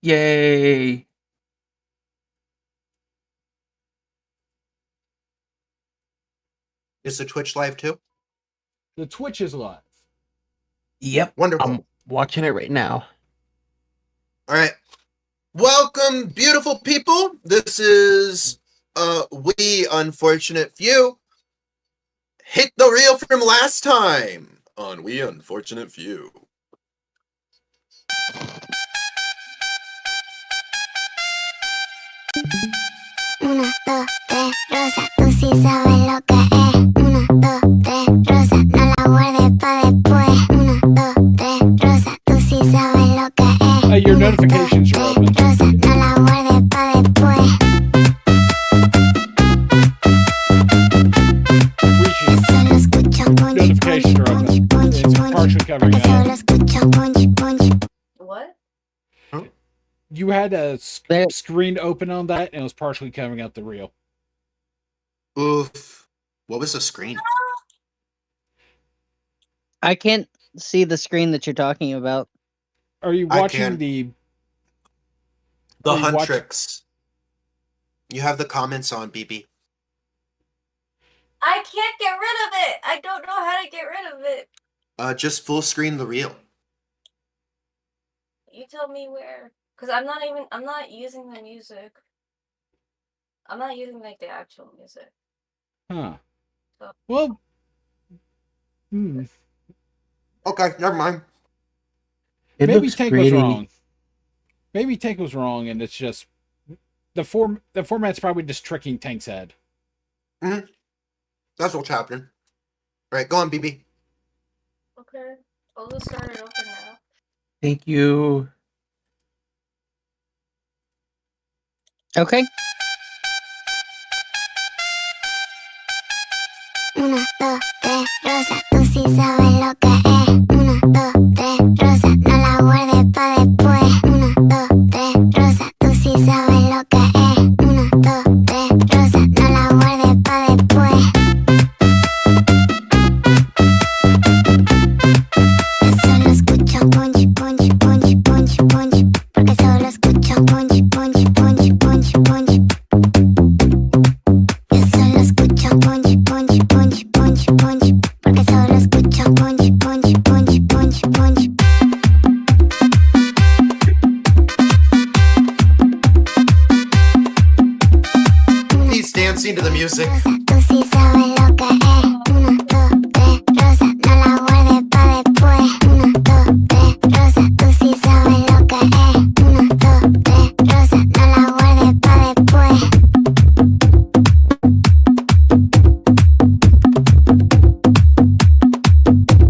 Yay! Is the Twitch live too? The Twitch is live. Yep. Wonderful. I'm watching it right now. All right. Welcome, beautiful people. This is We Unfortunate Few. Hit the reel from last time on We Unfortunate Few. Una, dos, tres, rosa, tú sí sabes lo que es. Una, dos, tres, rosa, no la guardes pa' después. Una, dos, tres, rosa, tú sí sabes lo que es. Your Una, notifications dos, are tres, open. rosa, no la guardes pa' después. Rishi, Yo solo escucho punch, notifications are punch, open. punch, It's punch, partially covering porque solo up. escucho punch, punch. What? You had a screen open on that, and it was partially covering up the reel. Oof. What was the screen? I can't see the screen that you're talking about. Are you I watching can. the The Are you watch- Huntrix. You have the comments on, BB. I can't get rid of it. I don't know how to get rid of it. Just full screen the reel. You tell me where. Because I'm not using the music. I'm not using, like, the actual music. Huh. So- Well, Okay, never mind. It maybe looks Tank was pretty. wrong. Maybe Tank was wrong, and it's just the format's probably just tricking Tank's head. That's what's happening. All right, go on, BB. Okay. I'll just start it open now. Thank you. Okay. Una, dos, tres, rosa, tú sí sabes lo que es. Una, dos, tres, rosa, no la guardes pa' después. Una, dos, tres, rosa, tú sí sabes lo que es. Una, dos, tres, rosa, no la guardes pa' después. Yo solo escucho punch, punch, punch, punch, punch, porque solo escucho punch, punch, punch, punch, punch. Yo solo escucho punch, punch, punch, punch, punch, porque solo escucho punch, punch, punch, punch, punch. He's dancing to the music. Rosa, tú sí sabes lo que es. Una, dos, tres, rosa, no la guardes pa' después. Una, dos, tres, rosa, tú sí sabes lo que es. Una, dos, tres, rosa, no la guardes pa' después.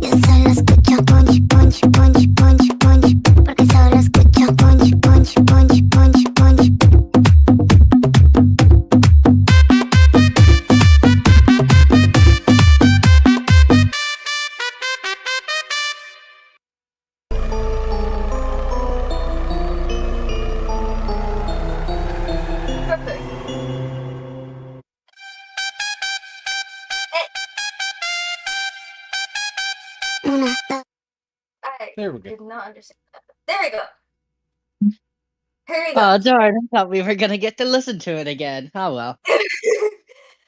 Yo solo escucho punch, punch, punch, punch, punch, porque solo escucho punch, punch, punch, punch, punch. Perfect. Una, dos. I There we go. did not understand that. There we go. Here we go. Oh darn! I thought we were gonna get to listen to it again. Oh well.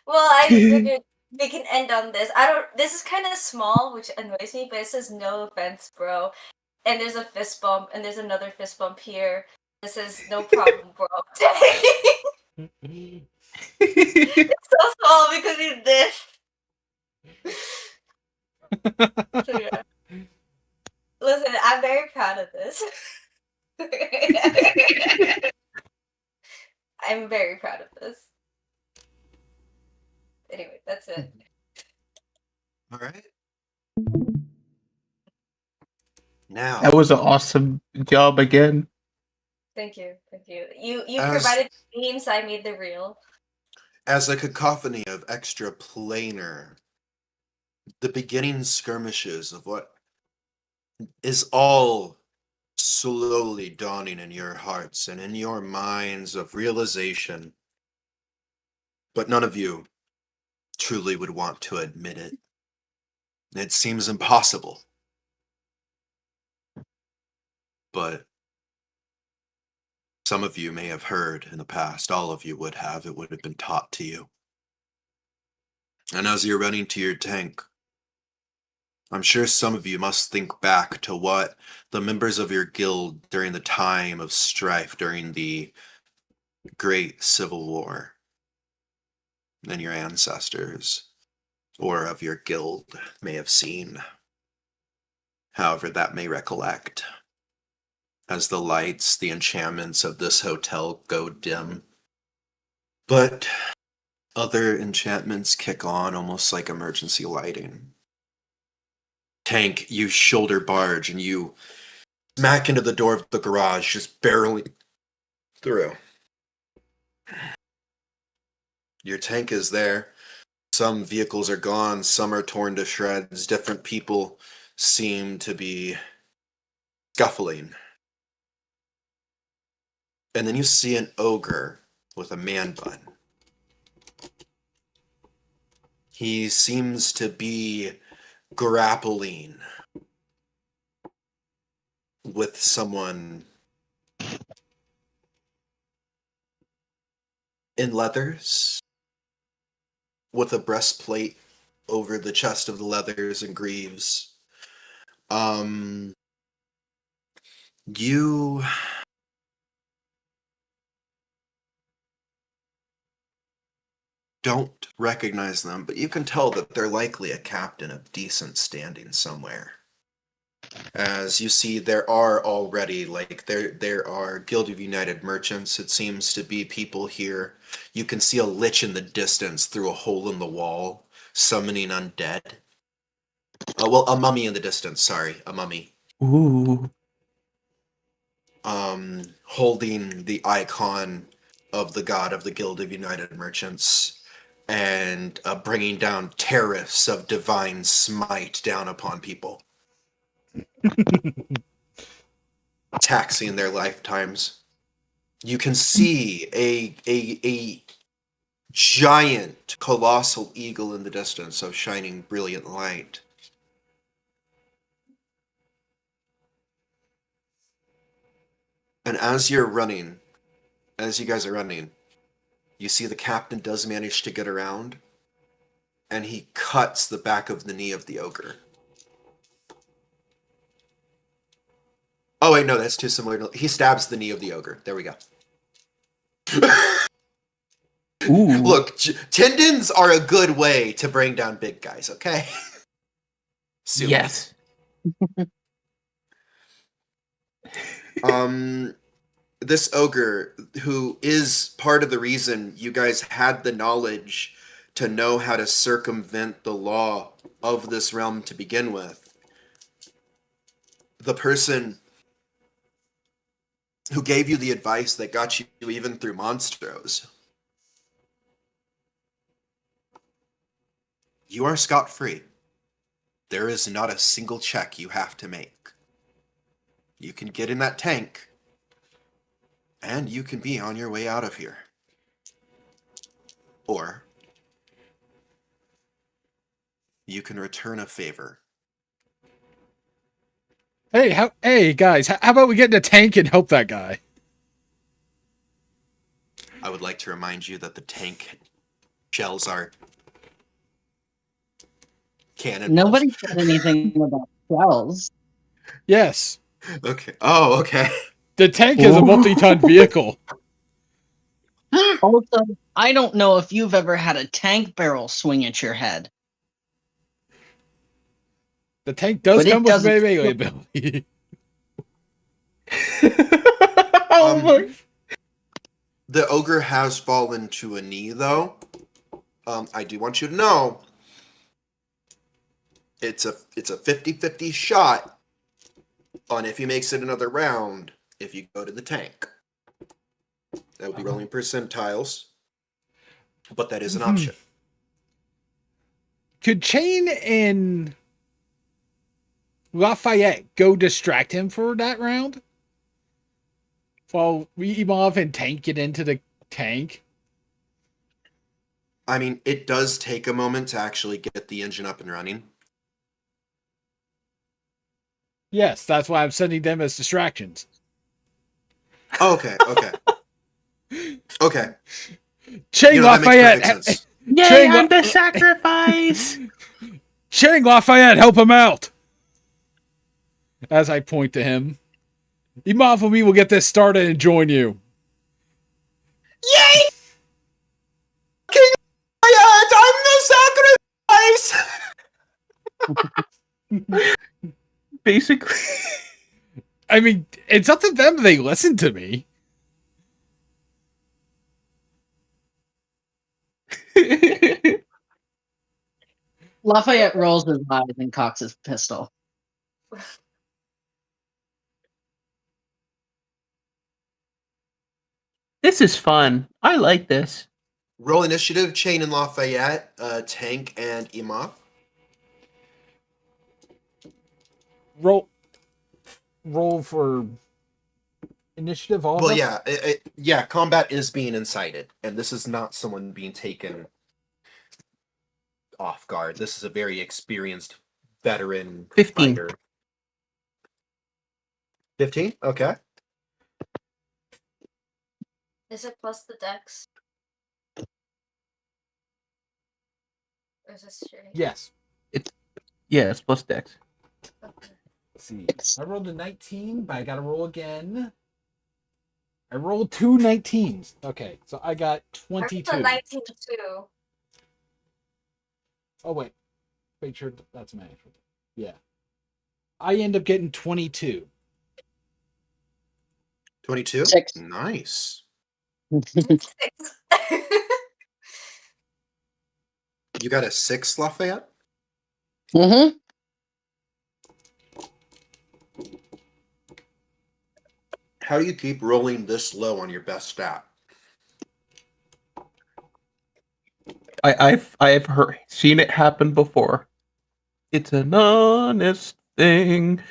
Well, I figured we can end on this. This is kind of small, which annoys me, but it says no offense, bro. And there's a fist bump, and there's another fist bump here. This says no problem, bro. It's so small because he's this. So, yeah. Listen, I'm very proud of this. I'm very proud of this. Anyway, that's it. All right. Now, That was an awesome job again. Thank you. You As- provided the memes, I made the reel. as a cacophony of extra planar, the beginning skirmishes of what is all slowly dawning in your hearts and in your minds of realization. But none of you truly would want to admit it. It seems impossible. But some of you may have heard in the past, all of you would have, it would have been taught to you. And as you're running to your tank, I'm sure some of you must think back to what the members of your guild during the time of strife, during the Great Civil War, and your ancestors, or of your guild, may have seen. However that may recollect. As the lights, the enchantments of this hotel go dim. But other enchantments kick on almost like emergency lighting. Tank, you shoulder barge and you smack into the door of the garage, just barreling through. Your tank is there. Some vehicles are gone, some are torn to shreds. Different people seem to be scuffling. And then you see an ogre with a man bun. He seems to be grappling with someone in leathers, with a breastplate over the chest of the leathers and greaves. You don't recognize them, but you can tell that they're likely a captain of decent standing somewhere. As you see, there are already, there are Guild of United Merchants. It seems to be people here. You can see a lich in the distance through a hole in the wall, summoning undead. Well, a mummy in the distance, sorry, a mummy. Ooh. Holding the icon of the god of the Guild of United Merchants, and bringing down tariffs of divine smite down upon people. Taxing their lifetimes. You can see a giant, colossal eagle in the distance of shining brilliant light. And as you guys are running, you see the captain does manage to get around, and he cuts the back of the knee of the ogre. Oh wait, no, that's too similar. He stabs the knee of the ogre. There we go. Ooh. Look, tendons are a good way to bring down big guys, okay? Yes. This ogre, who is part of the reason you guys had the knowledge to know how to circumvent the law of this realm to begin with, the person who gave you the advice that got you even through Monstros, you are scot-free. There is not a single check you have to make. You can get in that tank, and you can be on your way out of here. Or you can return a favor. Hey guys, how about we get in a tank and help that guy? I would like to remind you that the tank shells are cannonballs. Nobody said anything about shells. Yes, Okay. Oh, okay. the tank is a Ooh. multi-ton vehicle. Also, I don't know if you've ever had a tank barrel swing at your head. The tank does But it come with doesn't- melee ability. Oh my. The ogre has fallen to a knee, though. I do want you to know it's a 50-50 shot on if he makes it another round if you go to the tank. That would be rolling percentiles, but that is an option. Could Chain and Lafayette go distract him for that round? While we evolve and Tank get into the tank? I mean, it does take a moment to actually get the engine up and running. Yes, that's why I'm sending them as distractions. Oh, okay, okay. Okay. Chang That makes perfect Lafayette! sense. Yay, Chang I'm the sacrifice! Chang Lafayette, help him out! As I point to him. Imam and me will get this started and join you. Yay! King Raya, I'm the sacrifice! Basically. I mean, it's up to them. They listen to me. Lafayette rolls his eyes and cocks his pistol. This is fun. I like this. Roll initiative, Chain and Lafayette, Tank and Imam. Roll for initiative. All Well, of us? yeah, combat is being incited, and this is not someone being taken off guard. This is a very experienced veteran 15. fighter. 15? Okay. Is it plus the dex? Or is it straight? Yes. Yeah, it's plus dex. Okay. Let's see. I rolled a 19, but I gotta roll again. I rolled 2 19s. Okay, so I got I rolled 22. a 19 too. Oh wait, make sure that's managed. Yeah, I end up getting 22. 22? 6. Nice. Six. You got a 6, Lafayette? Mm-hmm. How do you keep rolling this low on your best stat? I've seen it happen before. It's an honest thing.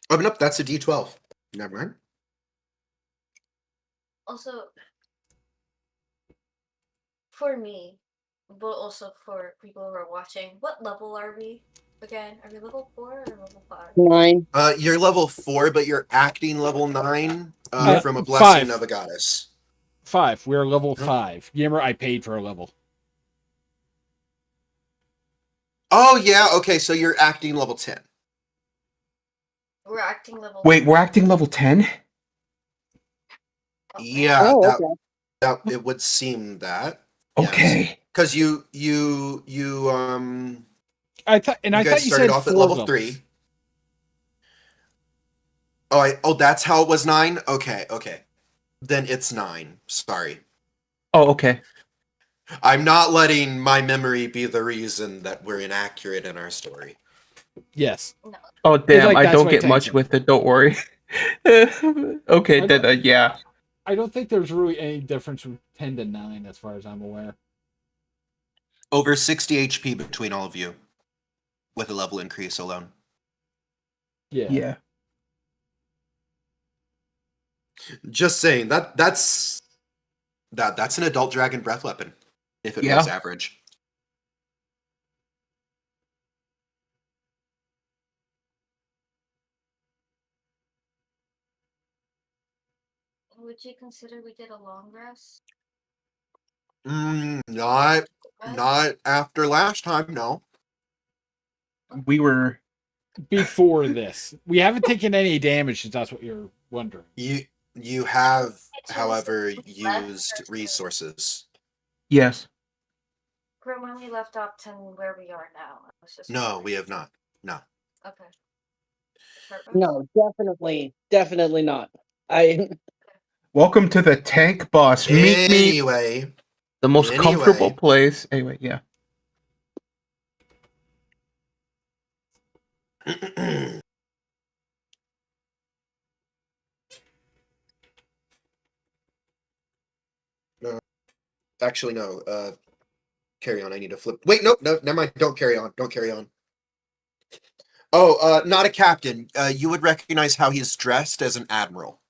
Oh, nope, that's a D12. Never mind. Also, for me, but also for people who are watching, what level are we? Again, are we level 4 or level 5? 9. You're level 4, but you're acting level 9 Yeah, from a blessing 5. of a goddess. 5. We're level Huh? 5. Gamer, I paid for a level. Oh, yeah, okay, so you're acting level 10. We're acting level Wait, 10. we're acting level 10? Oh, man. Yeah, Oh, that okay. it would seem that. Okay. Because you I thought, and you I guys thought you started said off at 4 level levels. 3. That's how it was 9? Okay. Then it's 9. Sorry. Oh, okay. I'm not letting my memory be the reason that we're inaccurate in our story. Yes. No. Oh, damn, like, I that's don't what get Tank much said. with it, don't worry. Okay, I then, don't- yeah. I don't think there's really any difference from 10 to 9, as far as I'm aware. Over 60 HP between all of you with a level increase alone. Yeah. Yeah. Just saying that's an adult dragon breath weapon if it Yeah. was average. Would you consider we did a long rest? Not after last time, no. We were... Before this, we haven't taken any damage. If that's what you're wondering. You have, It's however, just left used or- resources. Yes. From when we left off to where we are now. I was just No, wondering. we have not. No. Okay. Short rest? No, definitely not. I Welcome to the tank boss. Meet me, Anyway, the most comfortable place. Anyway, yeah. no, actually, no. Carry on. I need to flip. Wait, nope, no, never mind. Don't carry on. Don't carry on. Oh, not a captain. You would recognize how he's dressed as an admiral.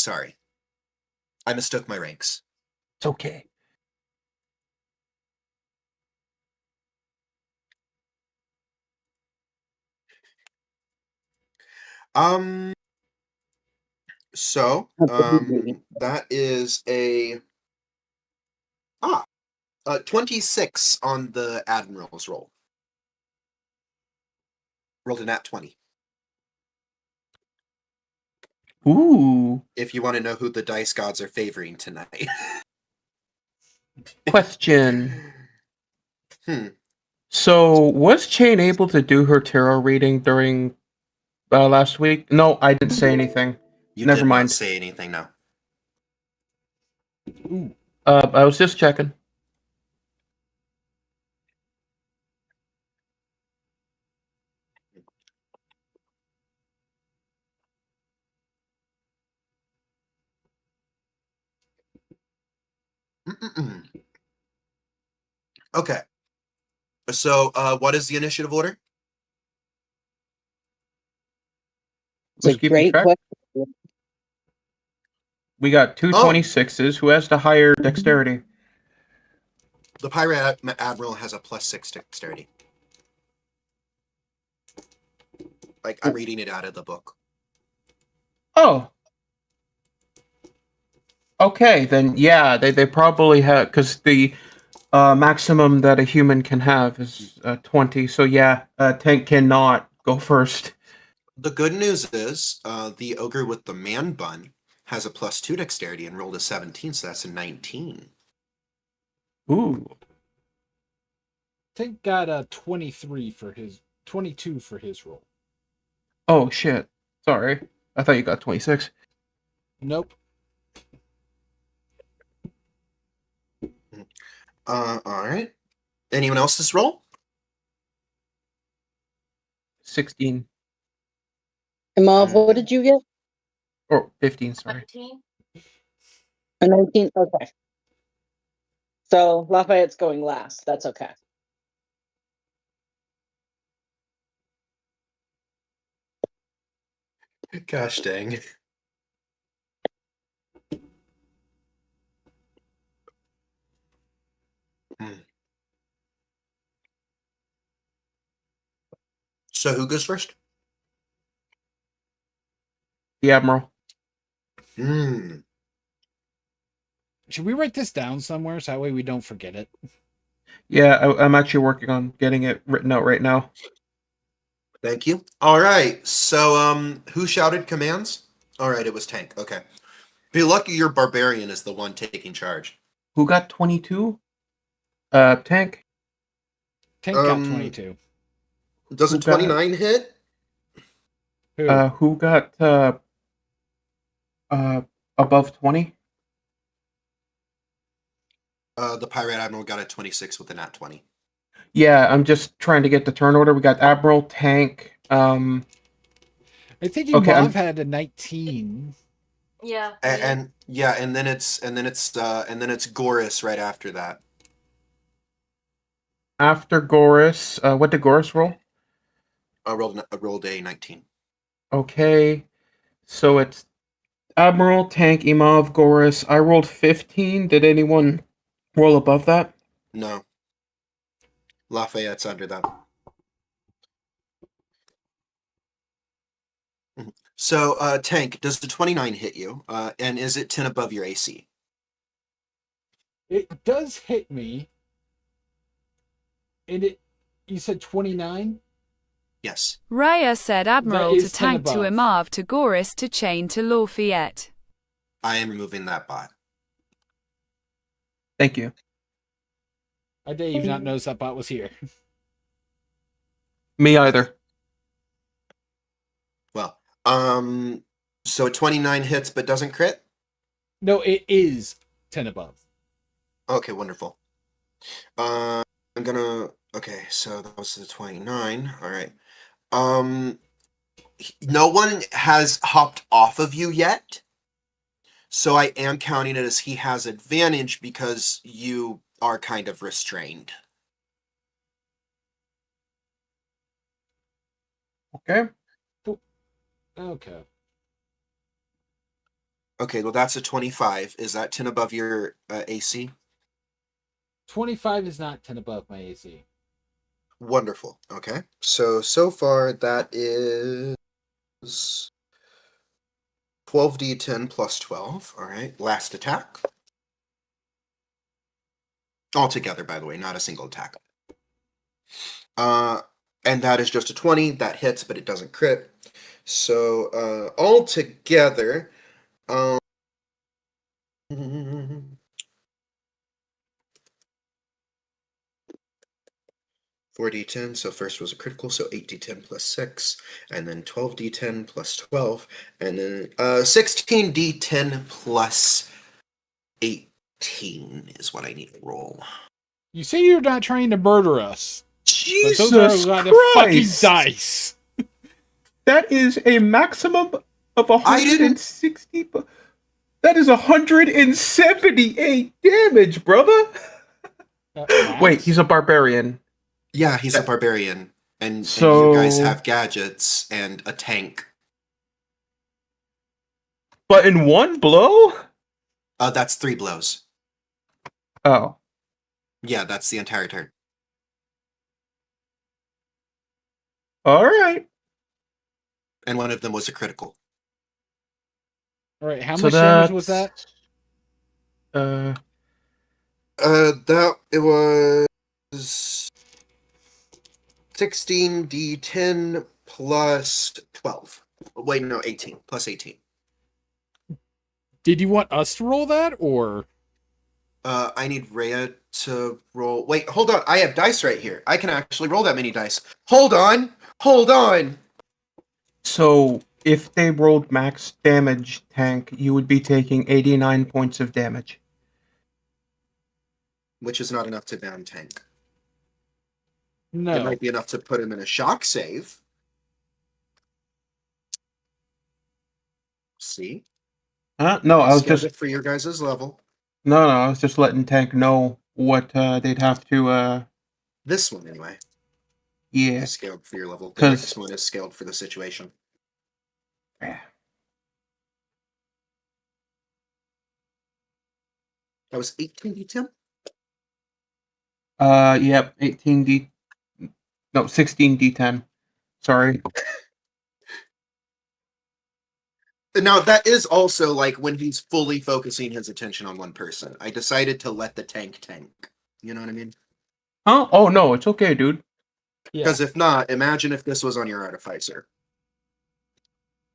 Sorry. I mistook my ranks. It's okay. So, that is a 26 on the Admiral's roll. Rolled a nat 20. Ooh. If you want to know who the dice gods are favoring tonight. Question. Hmm. So, was Chain able to do her tarot reading during last week? No, I didn't say anything. You Never did mind. not say anything now. Ooh. I was just checking. Mm-mm-mm. Okay. So, what is the initiative order? It's Who's a keeping great track? question. We got two Oh. 26s. Who has the higher dexterity? The Pirate Admiral has a +6 dexterity. Like, I'm reading it out of the book. Oh. Okay, then yeah, they probably have, because the maximum that a human can have is 20. So yeah, Tank cannot go first. The good news is, the ogre with the man bun has a +2 dexterity and rolled a 17, so that's a 19. Ooh. Tank got a 23 for his 22 for his roll. Oh shit. Sorry. I thought you got 26. Nope. All right. Anyone else's roll? 16. Imav, what did you get? Or 15, sorry. 17? A 19? Okay. So Lafayette's going last. That's okay. Gosh dang. So who goes first? The Admiral. Hmm. Should we write this down somewhere so that way we don't forget it? Yeah, I'm actually working on getting it written out right now. Thank you. All right. So, who shouted commands? All right, it was Tank. Okay. Be lucky your barbarian is the one taking charge. Who got 22? Tank. Tank got Um, 22. Does a Who got 29 hit? Who? who got above 20? The Pirate Admiral got a 26 with a nat 20. Yeah, I'm just trying to get the turn order. We got Admiral, Tank. I think Okay, Imav had a 19. Yeah. And yeah, and then it's Goris right after that. after Goris. What did Goris roll? I rolled a 19. Okay, so it's Admiral, Tank, Imov, Goris. I rolled 15. Did anyone roll above that? No. Lafayette's under that. Mhm. So, Tank, does the 29 hit you? And is it 10 above your AC? It does hit me. And you said 29? Yes. Raya said Admiral is to 10 Tank to above. Imav to Goris to Chain to Lafayette. I am removing that bot. Thank you. I didn't even not notice that bot was here. Me either. Well, so 29 hits but doesn't crit? No, it is 10 above. Okay, wonderful. Okay, so that was the 29. All right. No one has hopped off of you yet. So I am counting it as he has advantage because you are kind of restrained. Okay. Okay. Okay, well that's a 25. Is that 10 above your AC? 25 is not 10 above my AC. Wonderful. Okay. So far that is 12d10 plus 12. All right. Last attack. All together, by the way, not a single attack. And that is just a 20. That hits, but it doesn't crit. So all together, 4d10, so first was a critical, so 8d10 plus 6, and then 12d10 plus 12, and then 16d10 plus 18 is what I need to roll. You say you're not trying to murder us, but Jesus those are a lot of fucking Christ! dice. That is a maximum of I didn't- 160. That is 178 damage, brother. Wait, he's a barbarian. Yeah, he's a barbarian, and So- you guys have gadgets and a tank. But in one blow? That's 3 blows. Oh. Yeah, that's the entire turn. Alright. And one of them was a critical. All right, how So much damage was that? that? That it was 16d10 plus 12. Wait, no, 18 plus 18. Did you want us to roll that, or? I need Raya to roll. Wait, hold on. I have dice right here. I can actually roll that many dice. Hold on. So, if they rolled max damage tank, you would be taking 89 points of damage. Which is not enough to down tank. It No. might be enough to put him in a shock save. See? No, I was Scaled just it for your guys' level. no, I was just letting tank know what they'd have to This one, anyway, yeah. is scaled for your level. The 'Cause- next one is scaled for the situation. That was 18d10? Yep, 18d no, 16d10. Sorry. Now, that is also like when he's fully focusing his attention on one person. I decided to let the tank. You know what I mean? Huh? Oh no, it's okay, dude. Yeah. Because if not, imagine if this was on your artificer.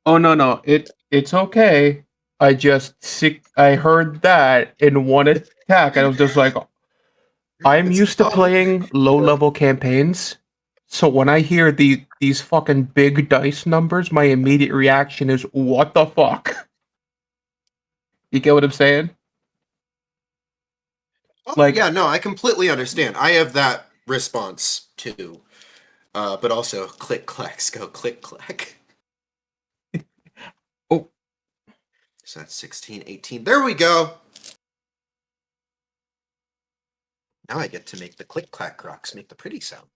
Oh no, it's okay. I heard that in one attack, and I was just like, I'm It's used to fine. playing low level campaigns, so when I hear these fucking big dice numbers, my immediate reaction is, what the fuck? You get what I'm saying? Oh, Like- yeah, no, I completely understand. I have that response too. But also, click clacks go click clack. Oh. So that's 16, 18. There we go. Now I get to make the click clack rocks make the pretty sound.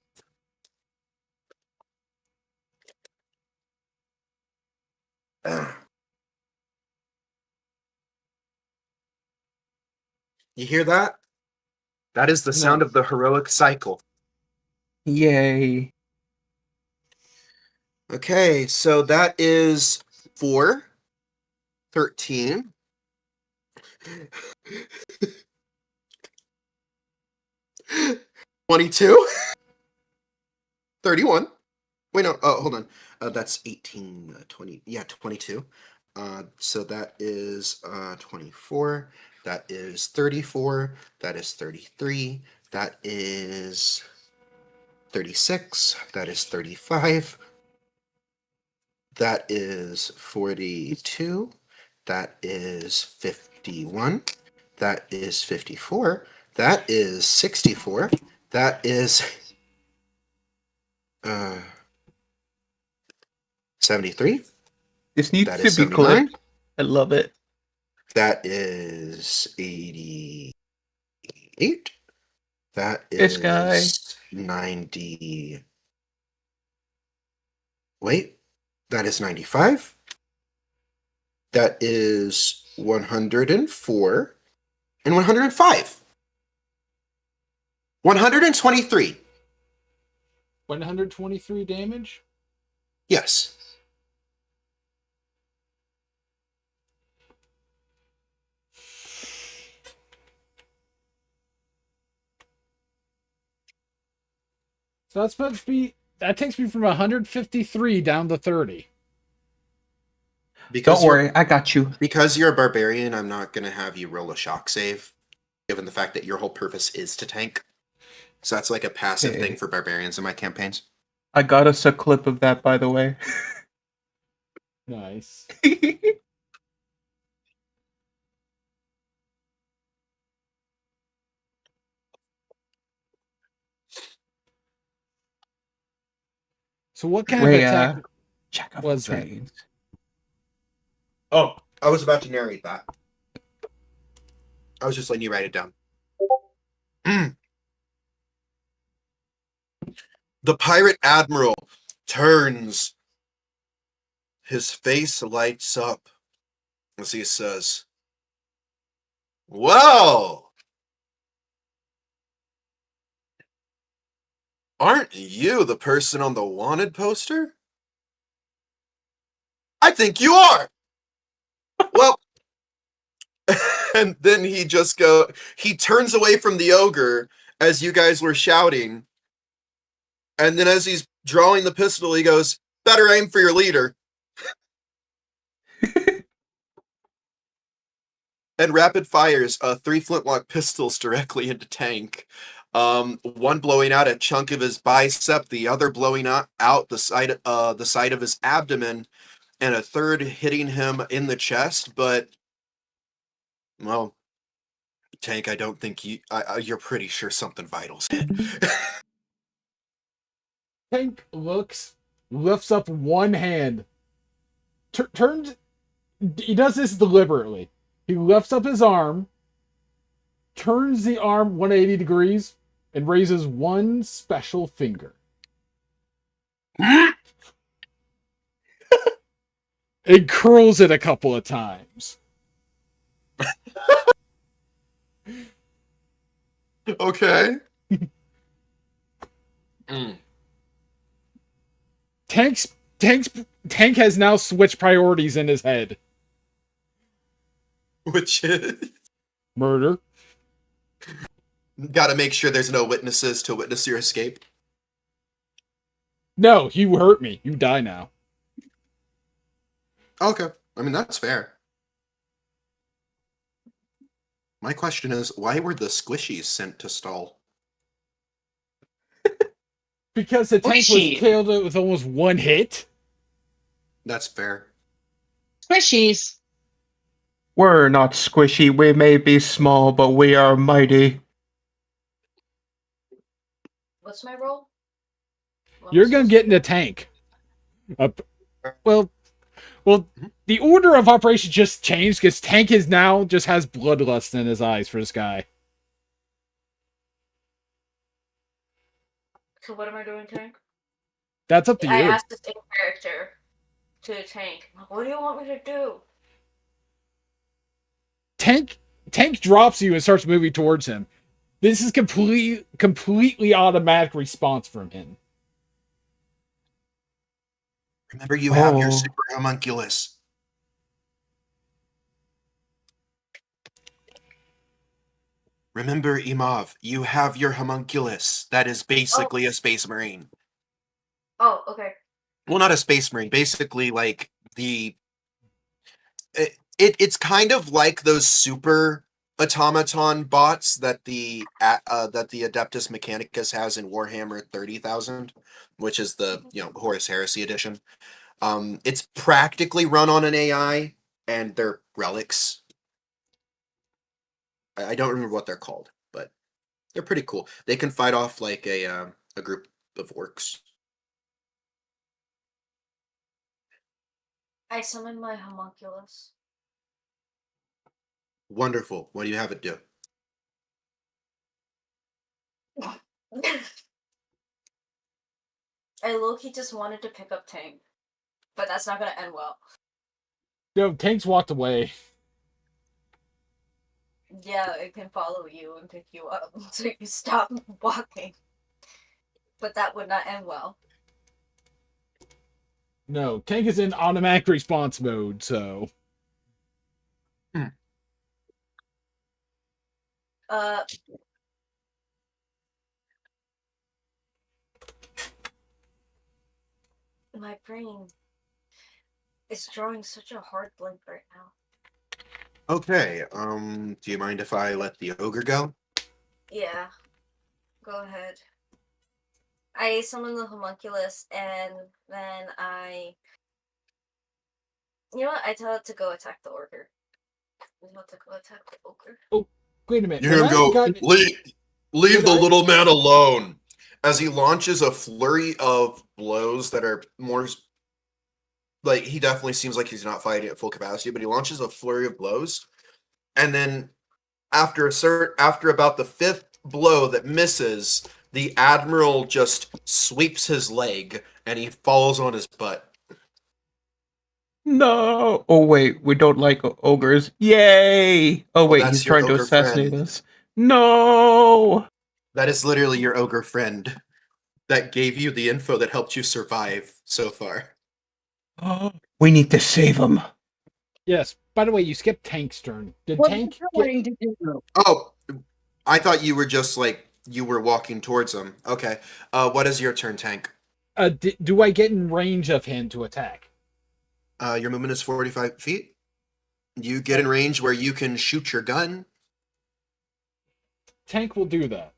You hear that? That is the sound of the heroic cycle. Yay. Okay, so that is 4, 13. 22. 31. Wait, no, hold on. That's 18, 20, yeah, 22. So that is 24. That is 34. That is 33. That is 36. That is 35. That is 42. That is 51. That is 54. That is 64. That is 73. This needs That to is be 79. clipped. I love it. That is 88. That This is guy. 90. Wait, that is 95. That is 104, and 105. 123. 123 damage? Yes. So that's supposed to be. That takes me from 153 down to 30. Because Don't worry, I got you. Because you're a barbarian, I'm not going to have you roll a shock save, given the fact that your whole purpose is to tank. So that's like a passive Okay. thing for barbarians in my campaigns. I got us a clip of that, by the way. Nice. So what kind of attack Raya, check out was the that? trains. Oh, I was about to narrate that. I was just letting you write it down. The pirate admiral turns. His face lights up as he says, "Well, aren't you the person on the wanted poster?" "I think you are." "Well," and then he turns away from the ogre as you guys were shouting. And then as he's drawing the pistol, he goes, "Better aim for your leader." And rapid fires 3 flintlock pistols directly into Tank. One blowing out a chunk of his bicep, the other blowing out the side of his abdomen, and a third hitting him in the chest. But, well, Tank, I don't think you're pretty sure something vital's hit. Tank lifts up one hand, turns. He does this deliberately. He lifts up his arm, turns the arm 180 degrees, and raises one special finger. And curls it a couple of times. Okay. Tank has now switched priorities in his head. Which is? Murder. Gotta make sure there's no witnesses to witness your escape. No, you hurt me. You die now. Okay. I mean, that's fair. My question is, why were the squishies sent to stall? Because the tank was Squishy. killed with almost one hit. That's fair. Squishies. We're not squishy. We may be small, but we are mighty. What's my role? You're gonna get in the tank. Well, the order of operation just changed because Tank is now just has bloodlust in his eyes for this guy. So what am I doing, Tank? That's up to I you. asked the same character to Tank. What do you want me to do? Tank drops you and starts moving towards him. This is completely automatic response from him. Remember, you have your Oh. super homunculus. Remember, Imav, you have your homunculus. That is basically a space marine. Oh, okay. Well, not a space marine. Basically, like it's kind of like those super automaton bots that the Adeptus Mechanicus has in Warhammer 30,000, which is the Horus Heresy edition. It's practically run on an AI, and they're relics. I don't remember what they're called, but they're pretty cool. They can fight off like a group of orcs. I summoned my homunculus. Wonderful. What do you have it do? I low-key just wanted to pick up Tank, but that's not gonna end well. No, Tank's walked away. Yeah, it can follow you and pick you up so you stop walking. But that would not end well. No, Tank is in automatic response mode, so. Uh, my brain is drawing such a hard blank right now. Okay, do you mind if I let the ogre go? Yeah, go ahead. I summon the homunculus and then you know what? I tell it to go attack the ogre. I tell it to go attack the ogre. Oh, wait a minute. You hear him go, leave the little man alone. As he launches a flurry of blows that are more like he definitely seems like he's not fighting at full capacity, but he launches a flurry of blows, and then after about the fifth blow that misses, the admiral just sweeps his leg and he falls on his butt. No. Oh wait, we don't like ogres. Yay! Oh wait, that's he's your trying to ogre assassinate friend. us. No. That is literally your ogre friend that gave you the info that helped you survive so far. We need to save him. Yes. By the way, you skipped Tank's turn. Did What Tank are you get? trying to do? Oh, I thought you were just like you were walking towards him. Okay. What is your turn, Tank? Do I get in range of him to attack? Your movement is 45 feet. You get in range where you can shoot your gun. Tank will do that.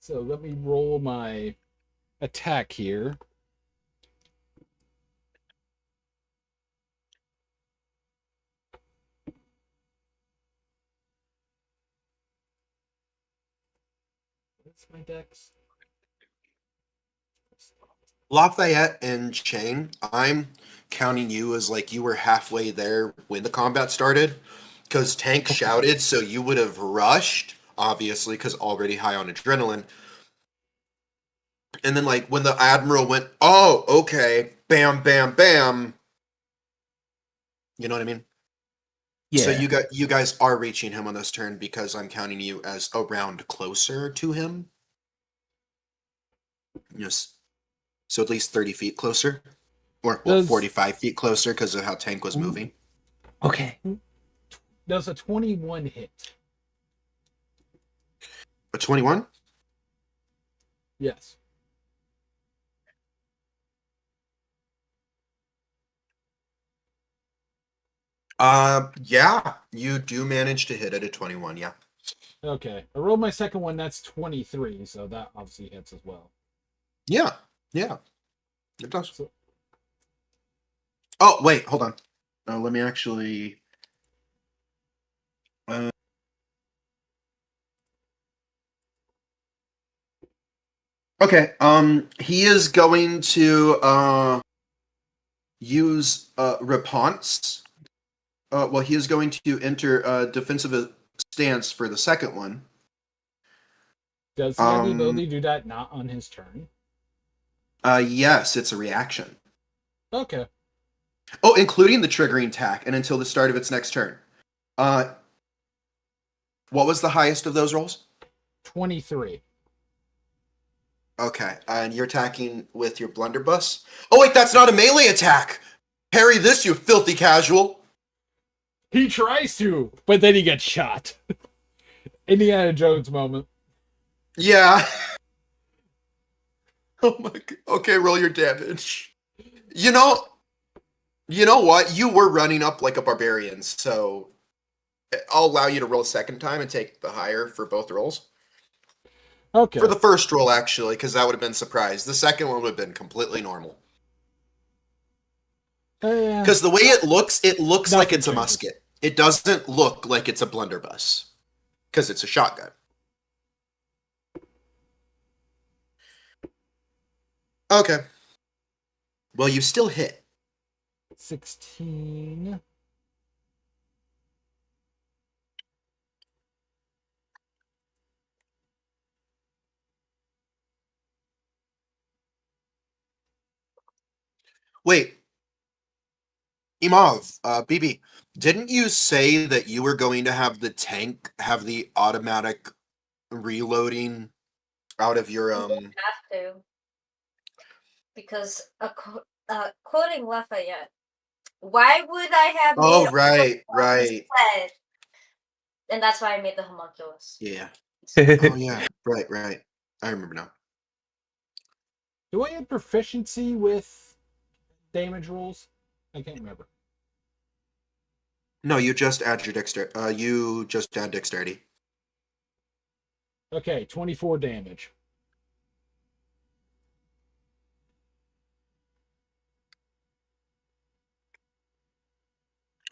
So let me roll my attack here. What's my dex? Lafayette and Chain, I'm counting you as like you were halfway there when the combat started. Because Tank shouted, so you would have rushed, obviously, because already high on adrenaline. And then, like, when the Admiral went, oh, okay, bam, bam, bam. You know what I mean? So Yeah. you guys are reaching him on this turn because I'm counting you as a round closer to him. Yes. So at least 30 feet closer. Or well, 45 feet closer because of how Tank was moving. Okay. Does a 21 hit? A 21? Yes. Yeah, you do manage to hit at a 21, yeah. Okay. I rolled my second one. That's 23, so that obviously hits as well. Yeah, it does. So, Oh, wait, hold on. Let me actually. Okay, he is going to use Reponse. Well, he is going to enter a defensive stance for the second one. does he have the ability to do that not on his turn? Yes, it's a reaction. Okay. Oh, including the triggering attack, and until the start of its next turn. What was the highest of those rolls? 23. Okay, and you're attacking with your blunderbuss. Oh wait, that's not a melee attack. Parry this, you filthy casual. He tries to, but then he gets shot. Indiana Jones moment. Yeah. Oh my god. Okay, roll your damage. You know what? You were running up like a barbarian, so I'll allow you to roll a second time and take the higher for both rolls. Okay. For the first roll, actually, because that would have been surprise. The second one would have been completely normal. Because the way it looks like it's a musket. It doesn't look like it's a blunderbuss. Because it's a shotgun. Okay. Well, you still hit. 16. Wait. Imov, BB, didn't you say that you were going to have the tank have the automatic reloading out of your You don't have to, because quoting Lafayette, why would I have made Oh, all right, of this right. set? And that's why I made the homunculus. Yeah. Oh, yeah. Right, right. I remember now. Do I have proficiency with damage rolls? I can't remember. No, you just add your dexterity. You just add dexterity. Okay, 24 damage.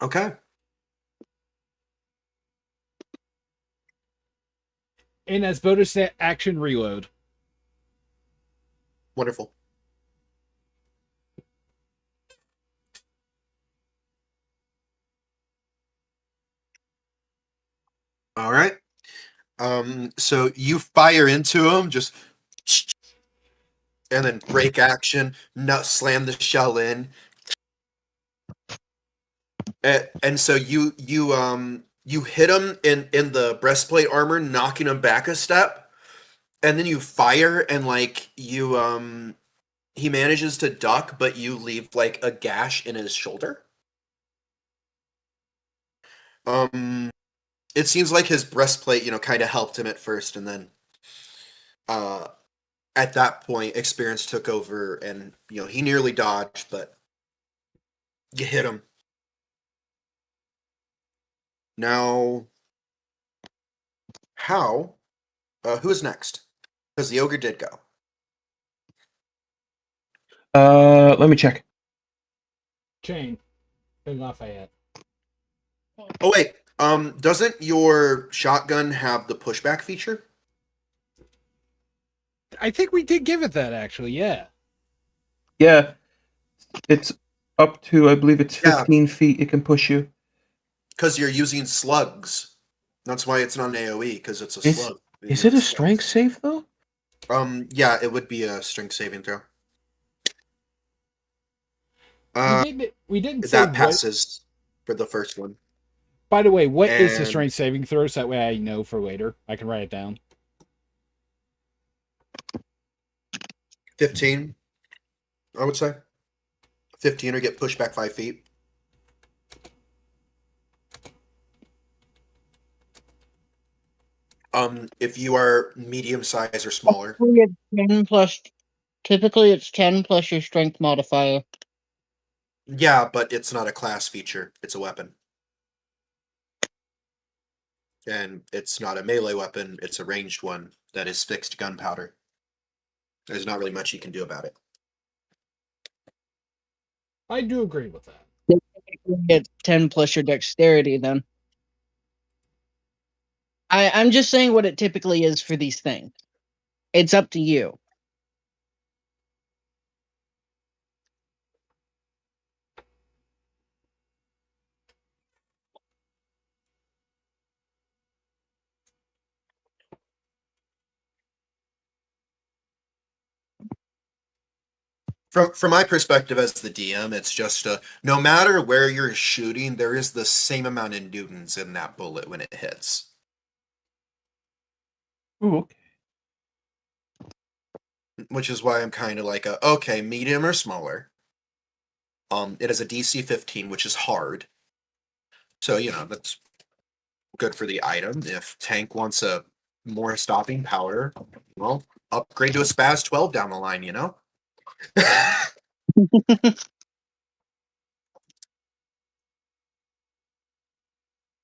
Okay. And as bonus action, reload. Wonderful. All right. So you fire into him, just and then break action, nut slam the shell in. And so you hit him in the breastplate armor, knocking him back a step, and then you fire and like you he manages to duck, but you leave like a gash in his shoulder. It seems like his breastplate, kind of helped him at first, and then uh at that point experience took over, and he nearly dodged, but you hit him. Now, how? Who is next? Because the ogre did go. Let me check. Chain. And Lafayette. Oh wait, doesn't your shotgun have the pushback feature? I think we did give it that, actually, yeah. Yeah, it's up to, I believe it's Yeah. 15 feet. It can push you. Because you're using slugs. That's why it's not an AoE, because it's a Is- slug. Is it a strength save though? Yeah, it would be a strength saving throw. We didn't say That what. passes for the first one. By the way, what is the And- strength saving throw? So that way I know for later. I can write it down. 15, I would say. 15 or get pushed back 5 feet. If you are medium size or smaller. Typically it's 10 plus your strength modifier. Yeah, but it's not a class feature. It's a weapon. And it's not a melee weapon. It's a ranged one that is fixed gunpowder. There's not really much you can do about it. I do agree with that. It's 10 plus your dexterity then. I'm just saying what it typically is for these things. It's up to you. From my perspective as the DM, it's just no matter where you're shooting, there is the same amount of newtons in that bullet when it hits. Ooh, okay. Which is why I'm kind of like okay, medium or smaller. It is a DC 15, which is hard. So, that's good for the item. If tank wants a more stopping power, well, upgrade to a Spaz 12 down the line,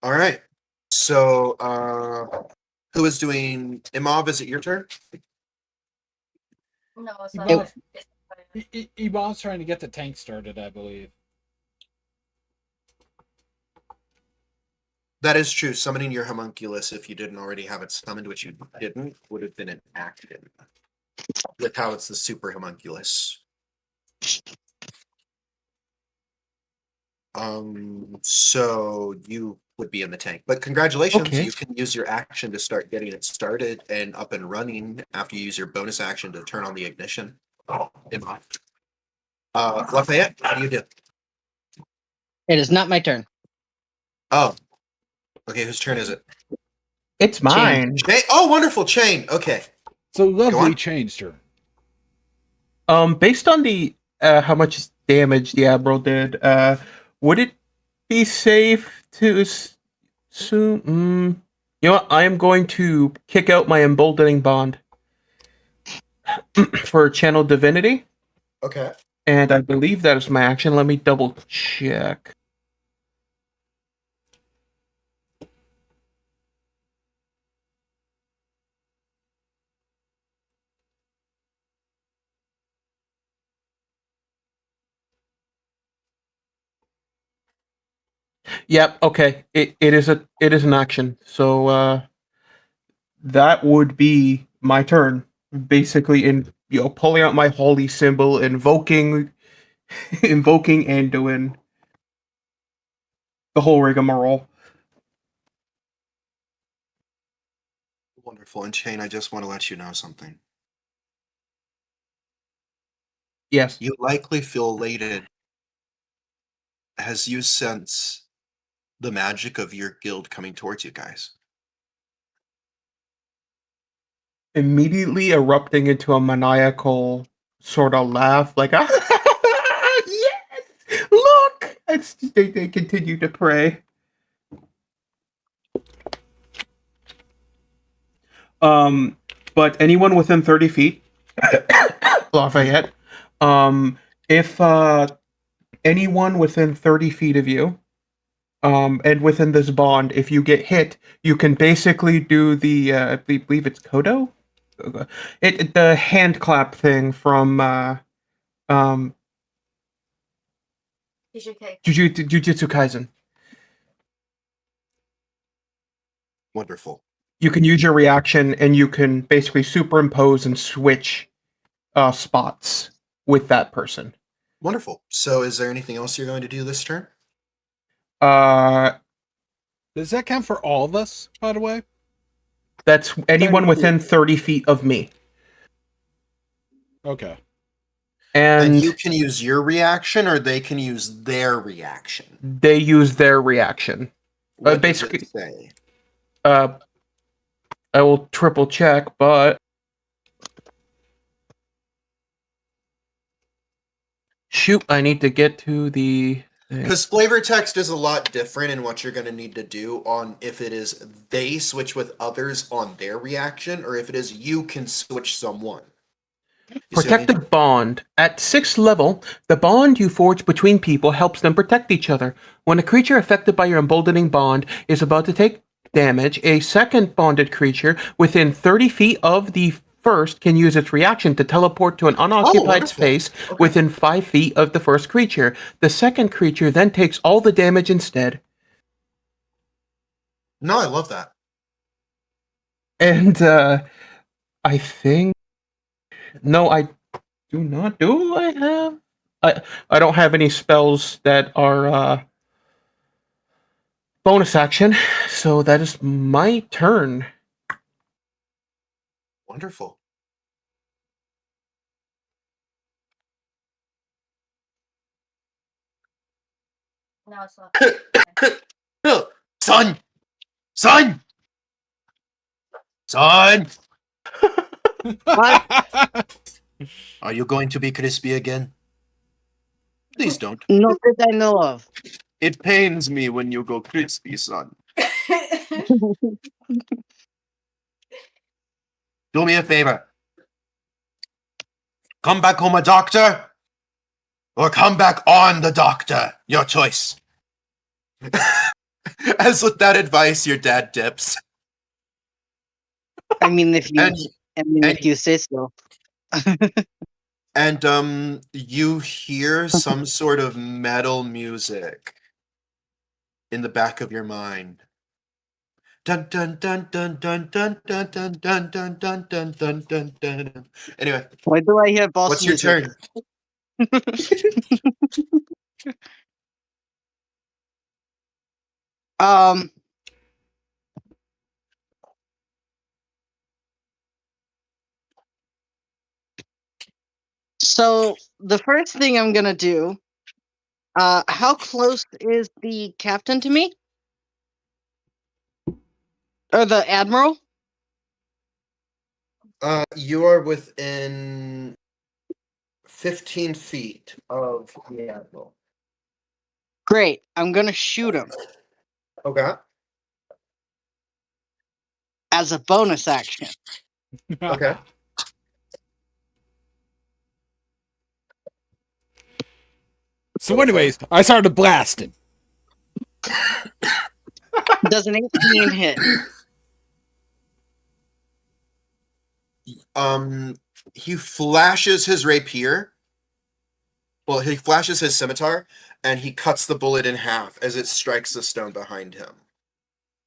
All right. So, who is doing Imov? Is it your turn? No, it's not. Iman- It's Iman's trying to get the tank started, I believe. That is true. Summoning your homunculus, if you didn't already have it summoned, which you didn't, would have been an action. With how it's the super homunculus. So you would be in the tank. But congratulations, Okay. you can use your action to start getting it started and up and running after you use your bonus action to turn on the ignition. Lafayette, how do you do? It is not my turn. Oh. Okay, whose turn is it? It's mine. Chain. Oh, wonderful, Chain. Okay. So lovely on. changed her. Based on the how much damage the Admiral did, would it be safe to assume? You know what? I am going to kick out my emboldening bond for Channel Divinity, Okay. and I believe that is my action. Let me double check. Yep. Okay. It is an action. So that would be my turn. Basically, pulling out my holy symbol, invoking Anduin, the whole rigmarole. Wonderful. And Chain, I just want to let you know something. Yes. You likely feel elated as you sense the magic of your guild coming towards you guys. Immediately erupting into a maniacal sort of laugh, like, yes, look! They continue to pray. But anyone within 30 feet, Lafayette, if anyone within 30 feet of you, and within this bond, if you get hit, you can basically do the, I believe it's Kodo? The hand clap thing from, Jujutsu Kaisen. Wonderful. You can use your reaction, and you can basically superimpose and switch spots with that person. Wonderful. So is there anything else you're going to do this turn? Does that count for all of us, by the way? That's anyone within 30 feet of me. Okay. And you can use your reaction, or they can use their reaction. They use their reaction. What basically, does it say? I will triple check, but shoot, I need to get to the. Because flavor text is a lot different in what you're going to need to do on if it is they switch with others on their reaction, or if it is you can switch someone. Protective bond. At 6th level, the bond you forge between people helps them protect each other. When a creature affected by your emboldening bond is about to take damage, a second bonded creature within 30 feet of the first can use its reaction to teleport to an unoccupied space within 5 feet of the first creature. The second creature then takes all the damage instead. No, I love that. And I think no, I do not. Do I have? I don't have any spells that are bonus action, so that is my turn. Wonderful. No, it's not. Son! Son! Son! What? Are you going to be crispy again? Please don't. Not that I know of. It pains me when you go crispy, son. Do me a favor. Come back home a doctor, or come back on the doctor. Your choice. As with that advice, your dad dips. I mean, if you say so. And you hear some sort of metal music in the back of your mind. Dun dun dun dun dun dun dun dun dun dun dun dun dun dun dun. Anyway, why do I hear boss what's music? your turn? So the first thing I'm gonna do How close is the captain to me? Or the admiral? You are within 15 feet of the admiral. Great. I'm gonna shoot him Okay. as a bonus action. Okay. So, anyways, I started blasting. Does an 18 hit? He flashes his rapier. Well, he flashes his scimitar, and he cuts the bullet in half as it strikes the stone behind him.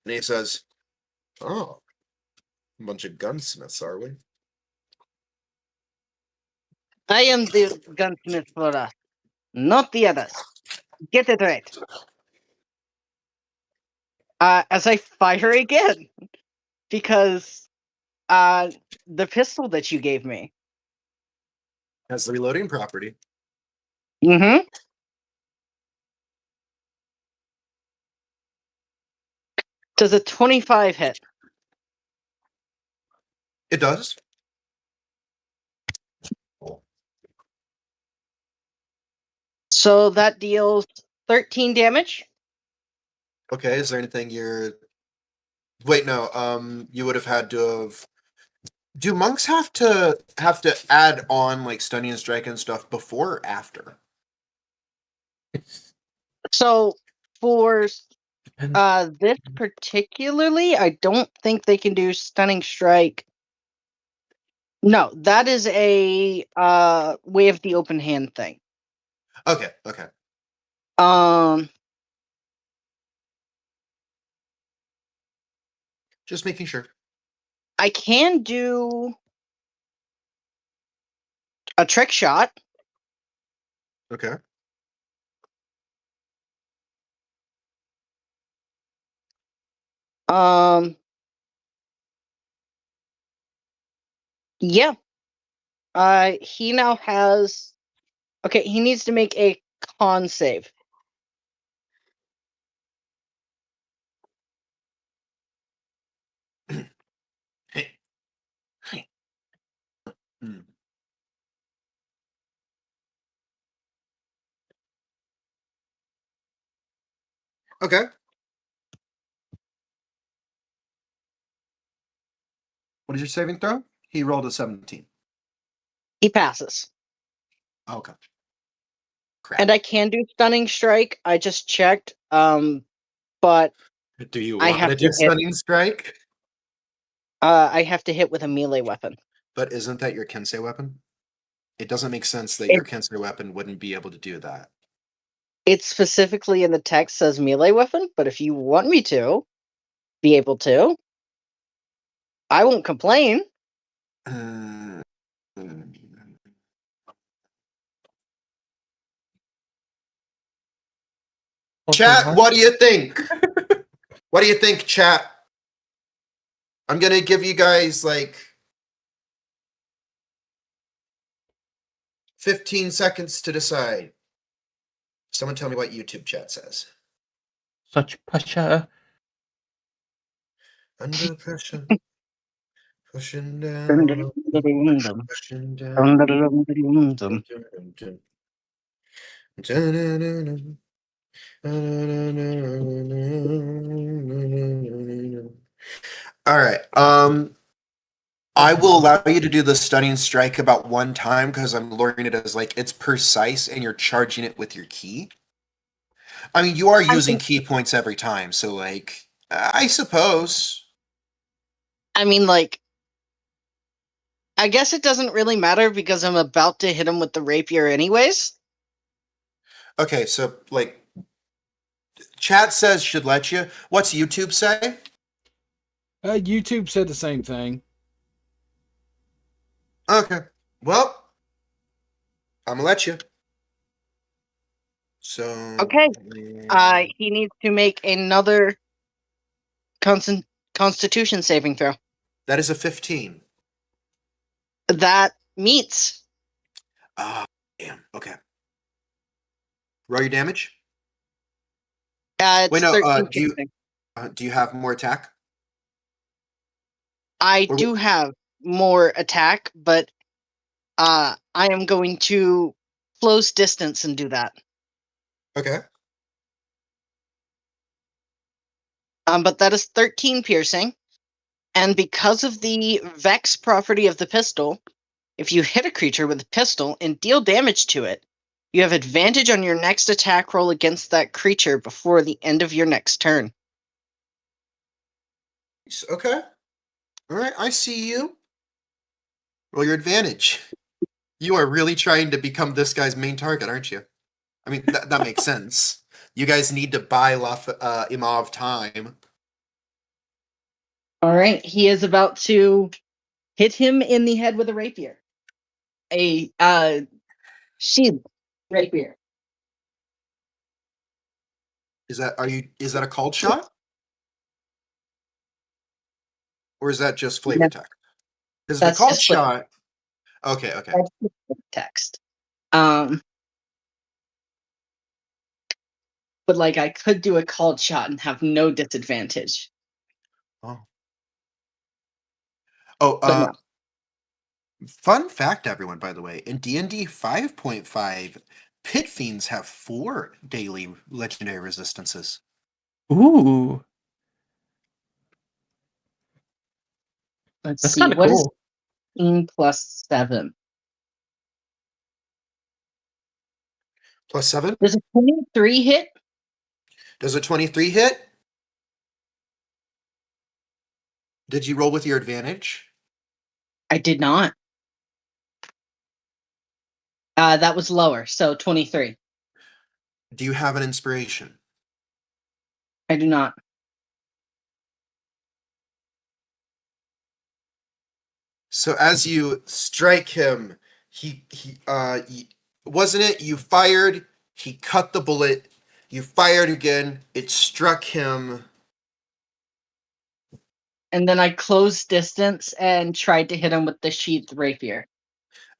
And he says, "Oh, a bunch of gunsmiths, are we?" I am the gunsmith for us, not the others. Get it right. As I fire again, because the pistol that you gave me. Has the reloading property. Mm-hmm. Does a 25 hit? It does. So that deals 13 damage. Okay, is there anything you're... Wait, no, you would have had to have... Do monks have to add on like stunning and strike and stuff before or after? It's So for depends. this particularly, I don't think they can do stunning strike. No, that is a way of the open hand thing. Okay, okay. Um, Just making sure. I can do a trick shot. Okay. Um, yeah. He now has. Okay, he needs to make a con save. Hmm. Okay. What is your saving throw? He rolled a 17. He passes. Okay. Crap. And I can do stunning strike. I just checked. But Do you I want have to to do hit. stunning strike? I have to hit with a melee weapon. But isn't that your Kensei weapon? It doesn't make sense that It- your Kensei weapon wouldn't be able to do that. It specifically in the text says melee weapon, but if you want me to be able to, I won't complain. Uh, Chat, what do you think? What do you think, chat? I'm gonna give you guys like 15 seconds to decide. Someone tell me what YouTube chat says. Such pressure. Under pressure, pushing down, pushing down. All right. I will allow you to do the stunning strike about one time because I'm luring it as like it's precise and you're charging it with your key. I mean, you are using key points every time, so like I suppose. I mean, like, I guess it doesn't really matter because I'm about to hit him with the rapier anyways. Okay, so like chat says should let you. What's YouTube say? YouTube said the same thing. Okay. Well, I'm gonna let you. So Okay. He needs to make another Constitution saving throw. that is a 15. That meets. Ah, damn. Okay. Roll your damage. It's Wait, no. 13 Do you piercing. do you have more attack? I Or- do have more attack, but I am going to close distance and do that. Okay. But that is 13 piercing. And because of the Vex property of the pistol, if you hit a creature with a pistol and deal damage to it, you have advantage on your next attack roll against that creature before the end of your next turn. Okay. All right. I see you. Roll your advantage. You are really trying to become this guy's main target, aren't you? I mean, that makes sense. You guys need to buy Imov time. All right, he is about to hit him in the head with a rapier. A shield rapier. Is that a called shot? Or is that just flavor No, text? Because the that's called just flavor shot. Okay. That's just text. But like I could do a called shot and have no disadvantage. Oh. But no. Fun fact, everyone, by the way, in D&D 5.5, pit fiends have 4 daily legendary resistances. Ooh, Let's that's see. kind of What is cool. 15 plus 7? Plus 7. Does a 23 hit? Does a 23 hit? Did you roll with your advantage? I did not. That was lower, so 23. Do you have an inspiration? I do not. So as you strike him, wasn't it? You fired. He cut the bullet. You fired again. It struck him. And then I closed distance and tried to hit him with the sheathed rapier.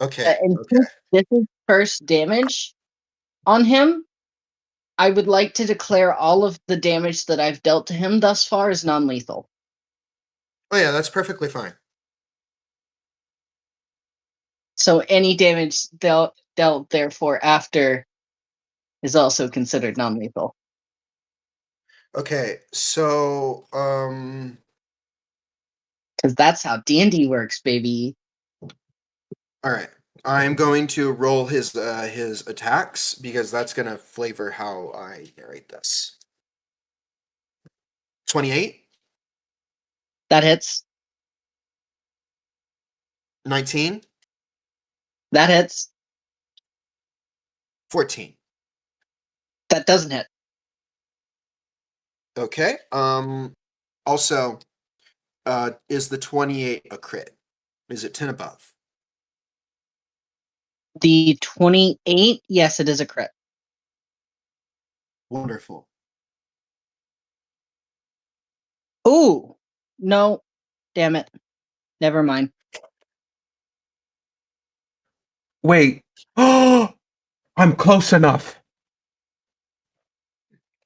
Okay. And Okay. since this is first damage on him, I would like to declare all of the damage that I've dealt to him thus far as non-lethal. Oh yeah, that's perfectly fine. So any damage dealt therefore after is also considered non-lethal. Okay. So Because that's how D&D works, baby. all right. I'm going to roll his attacks because that's gonna flavor how I narrate this. 28, That hits. 19, That hits. 14. That doesn't hit. Okay. Also, is the 28 a crit? Is it 10 above? The 28, yes, it is a crit. Wonderful. Ooh, no, damn it. Never mind. Wait. Oh, I'm close enough.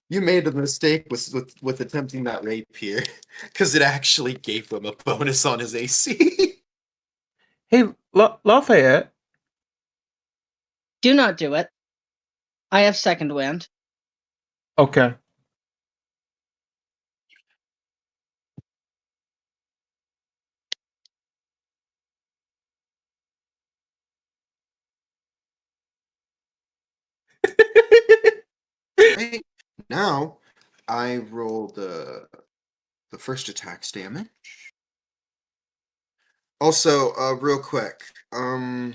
You made a mistake with attempting that rape here, because it actually gave him a bonus on his AC. Hey, Lafayette. Do not do it. I have second wind. Okay. Right now, I roll the first attack's damage. Also, real quick, okay,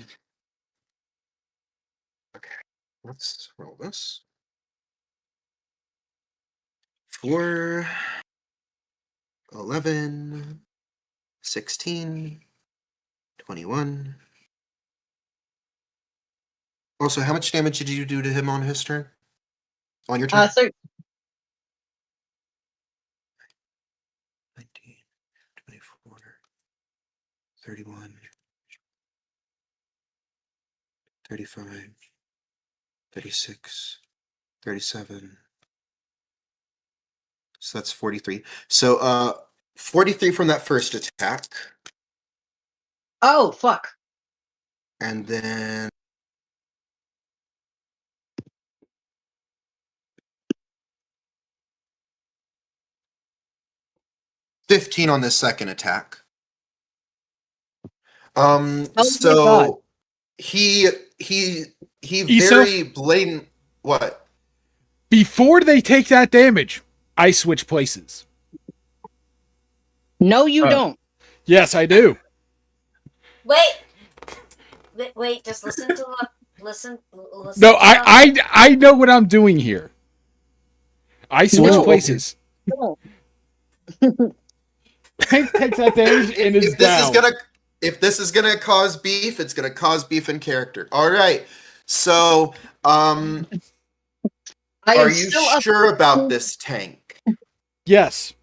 let's roll this. 4, 11, 16, 21. Also, how much damage did you do to him on his turn? On your turn? 19, 24, 31, 35, 36, 37. So that's 43. So 43 from that first attack. Oh, fuck. And then 15 on this second attack. Oh my God. So he Issa? very blatant. What? Before they take that damage, I switch places. No, you don't. Yes, I do. Wait, just listen to listen. No, to I know what I'm doing here. I switch No. places. No. Tank takes that damage and is down. If this is gonna cause beef, it's gonna cause beef in character. All right. So I are am you still up. sure about this, Tank? Yes.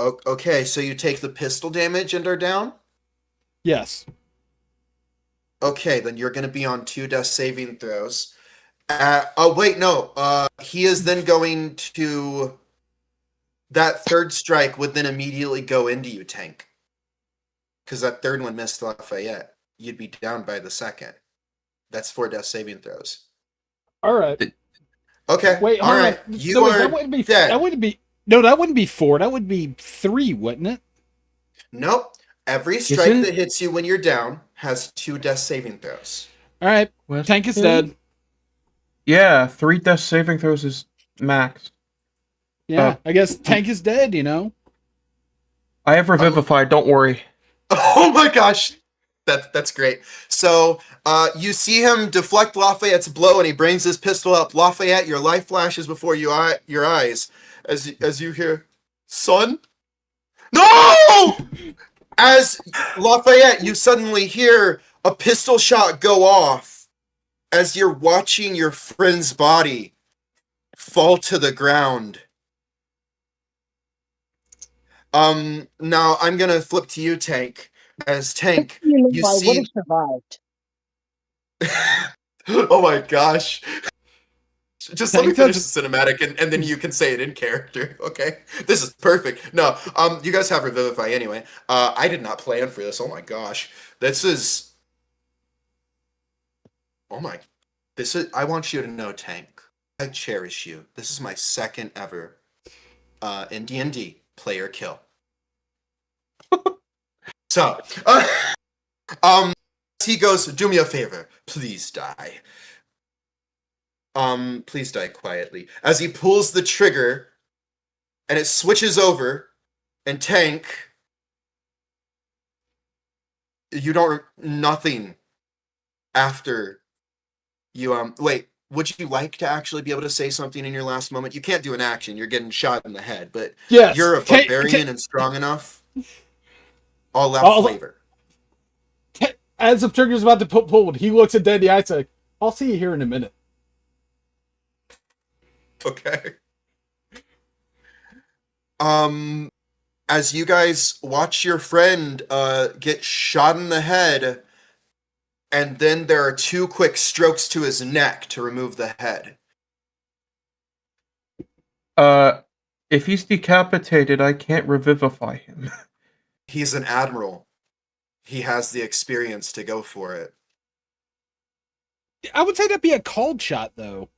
Okay, so you take the pistol damage and are down? Yes. Okay, then you're going to be on 2 death saving throws. Oh, wait, no. He is then going to... That third strike would then immediately go into you, Tank. Because that third one missed Lafayette. You'd be down by the second. That's 4 death saving throws. All right. Okay, Wait, all hold right. on. You So are that wouldn't be dead. that wouldn't be no, that wouldn't be 4. That would be 3, wouldn't it? Nope. Every strike Isn't- that hits you when you're down has 2 death saving throws. All right. West Tank is Two? dead. Yeah, 3 death saving throws is max. Yeah, I guess Tank is dead, you know. I have Revivify, don't worry. Oh my gosh. That's great. So you see him deflect Lafayette's blow and he brings his pistol up. Lafayette, your life flashes before your eyes as you hear, "Son?" No! As Lafayette, you suddenly hear a pistol shot go off as you're watching your friend's body fall to the ground. Now I'm gonna flip to you, Tank. As Tank, you I would see. have survived. Oh my gosh. Just let me Tank finish the doesn't- cinematic and then you can say it in character, okay? This is perfect. No, you guys have Revivify anyway. I did not plan for this. Oh my gosh. This is I want you to know, Tank. I cherish you. This is my second ever in D&D player kill. So, he goes, "Do me a favor. Please die." Please die quietly. As he pulls the trigger and it switches over, and Tank, you don't nothing after you wait, would you like to actually be able to say something in your last moment? You can't do an action, you're getting shot in the head, but Yes. you're a Tank- barbarian and strong enough. All out I'll- flavor. As the trigger's about to put pulled, he looks at Dead in the eye and says, "I'll see you here in a minute." Okay. As you guys watch your friend get shot in the head, and then there are 2 quick strokes to his neck to remove the head. If he's decapitated, I can't revivify him. He's an admiral. He has the experience to go for it. I would say that'd be a cold shot, though.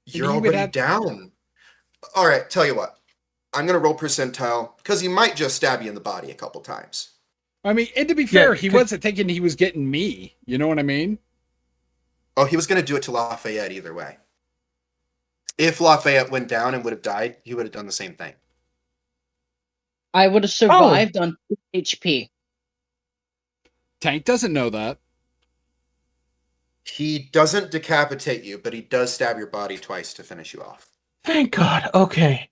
You're he would already have- down. All right, tell you what. I'm going to roll percentile because he might just stab you in the body a couple times. I mean, and to be fair, he could- wasn't thinking he was getting me. You know what I mean? Oh, he was going to do it to Lafayette either way. If Lafayette went down and would have died, he would have done the same thing. I would have survived on 2 HP. Tank doesn't know that. He doesn't decapitate you, but he does stab your body twice to finish you off. Thank God. Okay.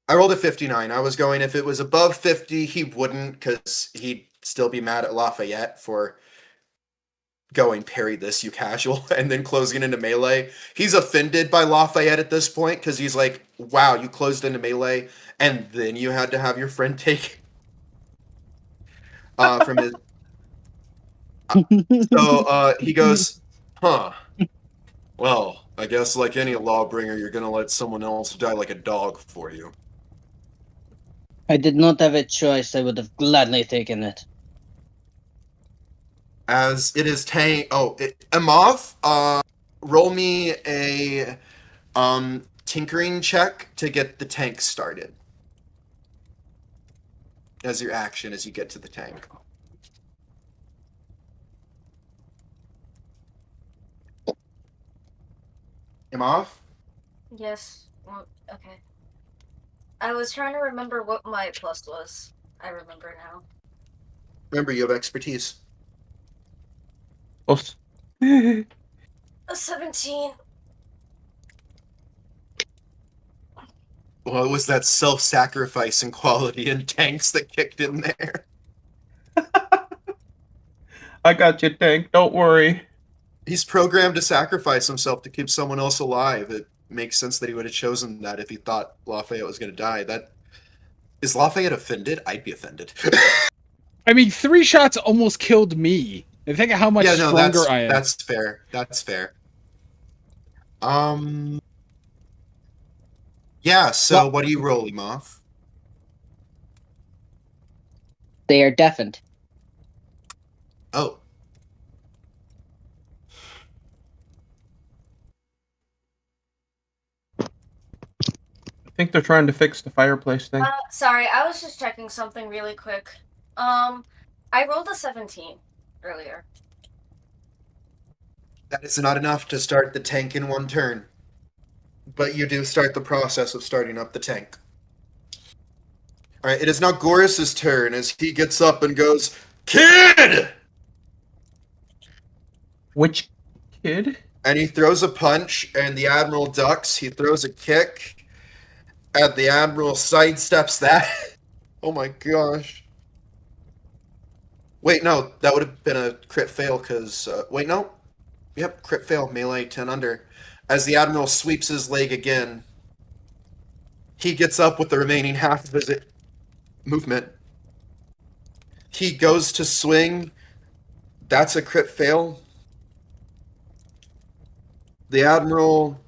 I rolled a 59. I was going, if it was above 50, he wouldn't, because he'd still be mad at Lafayette for going, "Parry this, you casual," and then closing into melee. He's offended by Lafayette at this point, because he's like, "Wow, you closed into melee, and then you had to have your friend take from his..." So he goes, Huh. Well, I guess like any lawbringer, you're gonna let someone else die like a dog for you. I did not have a choice. I would have gladly taken it. As it is Amoth, roll me a tinkering check to get the tank started. As your action as you get to the tank. Amoth? Yes. Well, okay. I was trying to remember what my plus was. I remember now. Remember, you have expertise. Oh, A 17. Well, it was that self-sacrificing quality in tanks that kicked in there. I got you, Tank. Don't worry. He's programmed to sacrifice himself to keep someone else alive. It makes sense that he would have chosen that if he thought Lafayette was going to die. Is Lafayette offended? I'd be offended. I mean, 3 shots almost killed me. And think of how much stronger I am. That's fair. That's fair. Yeah, so what do you roll, Emoth? They are deafened. Oh. I think they're trying to fix the fireplace thing. Sorry, I was just checking something really quick. I rolled a 17 earlier. That is not enough to start the tank in one turn. But you do start the process of starting up the tank. Alright, it is now Goris's turn as he gets up and goes, "Kid!" Which kid? And he throws a punch, and the Admiral ducks. He throws a kick, and the Admiral sidesteps that. Oh my gosh. Wait, no, that would have been a crit fail, because... wait, no. Yep, crit fail, melee, 10 under. As the Admiral sweeps his leg again, he gets up with the remaining half of his movement. He goes to swing. That's a crit fail. The Admiral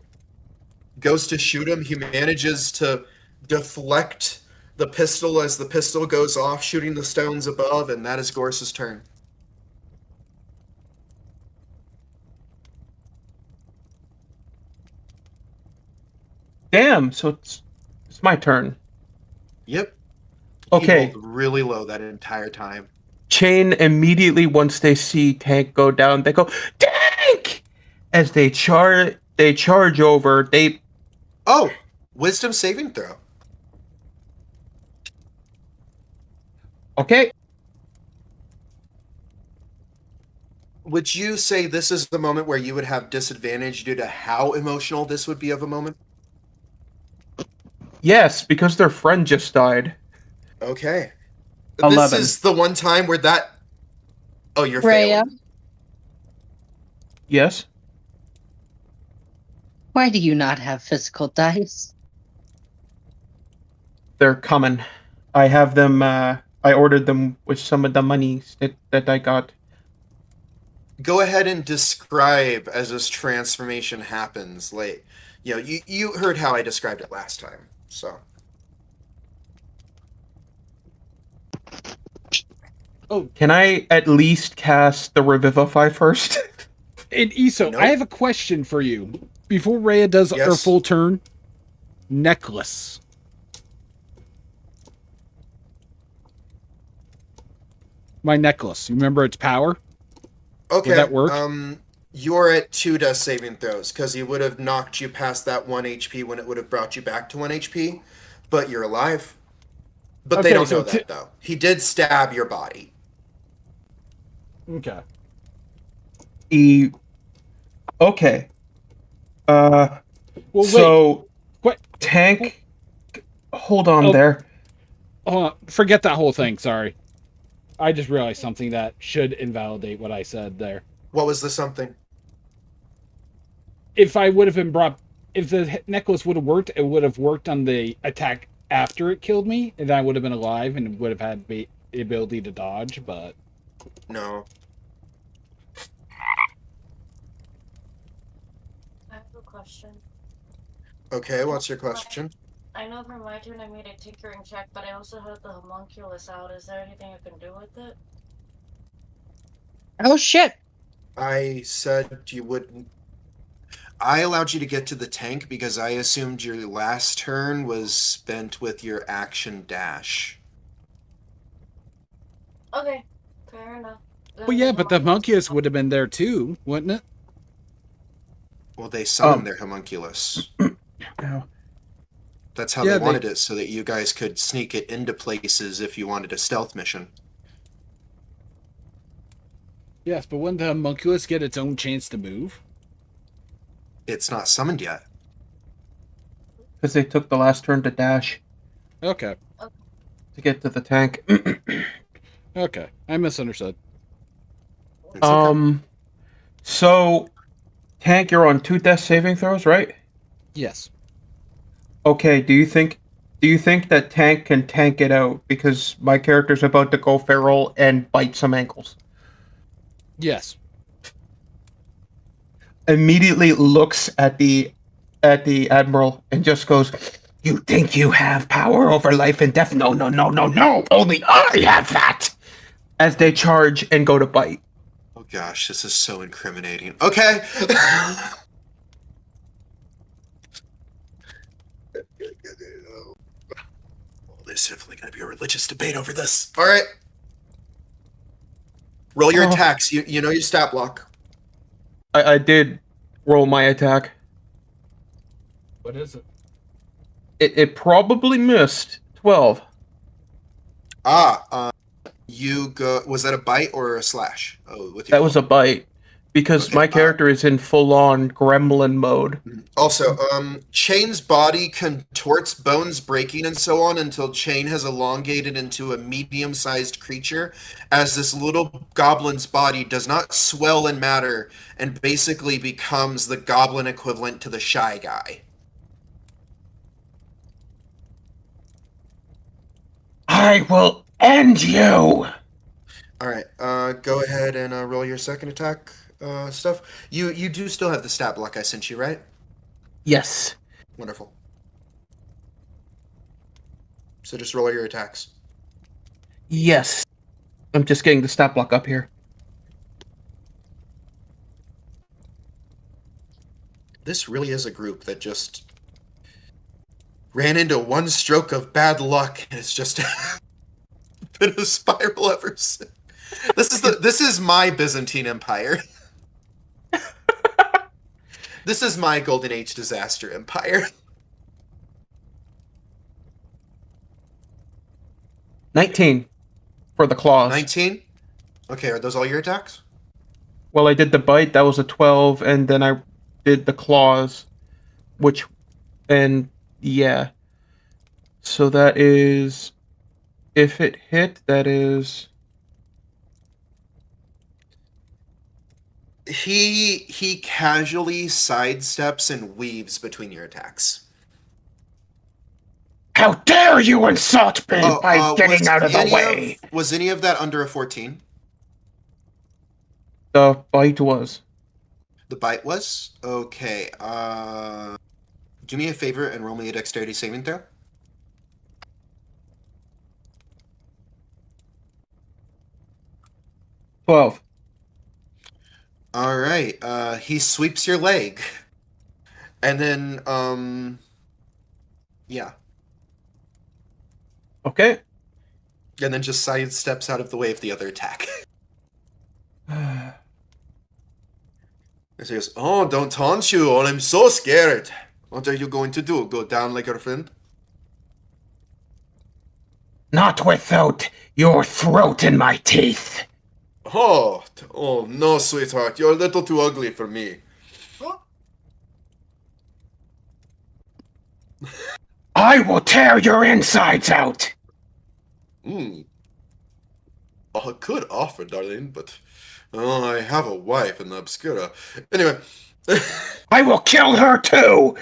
goes to shoot him. He manages to deflect the pistol as the pistol goes off, shooting the stones above, and that is Goris's turn. Damn, so it's my turn. Yep. Okay. He rolled really low that entire time. Chain immediately, once they see Tank go down, they go, Tank! As they charge over, Oh, wisdom saving throw. Okay. Would you say this is the moment where you would have disadvantage due to how emotional this would be of a moment? Yes, because their friend just died. Okay. 11. This is the one time where that... Oh, you're Raya, failing. Yes? why do you not have physical dice? They're coming. I have them, I ordered them with some of the monies that I got. Go ahead and describe as this transformation happens. Like, you heard how I described it last time, so... Oh, Can I at least cast the Revivify first? and Iso, Nope. I have a question for you. Before Raya does her Yes. full turn, necklace. My necklace. You remember its power? Okay. Would that work? You're at 2 death saving throws, because he would have knocked you past that 1 HP when it would have brought you back to 1 HP, but you're alive. But they Okay, don't so know that, though. He did stab your body. Okay. Okay. Well, wait. So, What? Tank, hold on Oh. there. Hold on. Forget that whole thing. Sorry. I just realized something that should invalidate what I said there. What was the something? If I would have been brought, if the necklace would have worked, it would have worked on the attack after it killed me, and I would have been alive and would have had the ability to dodge. But No. I have a question. Okay, what's your question? I know for my turn I made a tinkering check, but I also have the homunculus out. Is there anything I can do with it? Oh shit! I said you wouldn't. I allowed you to get to the tank because I assumed your last turn was spent with your action dash. Okay, fair enough. Well, yeah, but the homunculus would have been there too, wouldn't it? Well, they summoned their homunculus. Ow. That's how Yeah, they they- wanted it, so that you guys could sneak it into places if you wanted a stealth mission. Yes, but wouldn't the homunculus get its own chance to move? It's not summoned yet. Because they took the last turn to dash Okay. to get to the tank. Okay. I misunderstood. It's okay. So, tank, you're on 2 death saving throws, right? Yes. Okay, do you think that tank can tank it out? Because my character's about to go feral and bite some ankles. Yes. Immediately looks at the admiral and just goes, "You think you have power over life and death? No, no, no, no, no! Only I have that!" As they charge and go to bite. Oh gosh, this is so incriminating. Okay. There's definitely going to be a religious debate over this. All right. Roll your attacks. You know your stat block. I did roll my attack. What is it? It probably missed 12. You go. Was that a bite or a slash? Oh, with That was a bite. Because Okay, my character is in full-on gremlin mode. Also, Chain's body contorts, bones breaking and so on, until Chain has elongated into a medium-sized creature, as this little goblin's body does not swell in matter and basically becomes the goblin equivalent to the Shy Guy. I will end you! All right, go ahead and roll your second attack stuff. You do still have the stat block I sent you, right? Yes. Wonderful. So just roll your attacks. Yes. I'm just getting the stat block up here. This really is a group that just ran into one stroke of bad luck, and it's just been a spiral ever since. This is my Byzantine Empire. This is my Golden Age disaster empire. 19 for the claws. 19? Okay, are those all your attacks? Well, I did the bite, that was a 12, and then I did the claws, yeah. So that is, if it hit, that is... He casually sidesteps and weaves between your attacks. How dare you insult me by getting out of the way! Was any of that under a 14? The bite was. The bite was? Okay. Do me a favor and roll me a dexterity saving throw. $12. All right. He sweeps your leg. And then, yeah. Okay. And then just sidesteps out of the way of the other attack. And he goes, "Oh, don't taunt you, or I'm so scared. What are you going to do? Go down like your friend?" Not without your throat in my teeth. Oh, no, sweetheart. You're a little too ugly for me. I will tear your insides out. A good offer, darling, but I have a wife in the Obscura. Anyway. I will kill her too.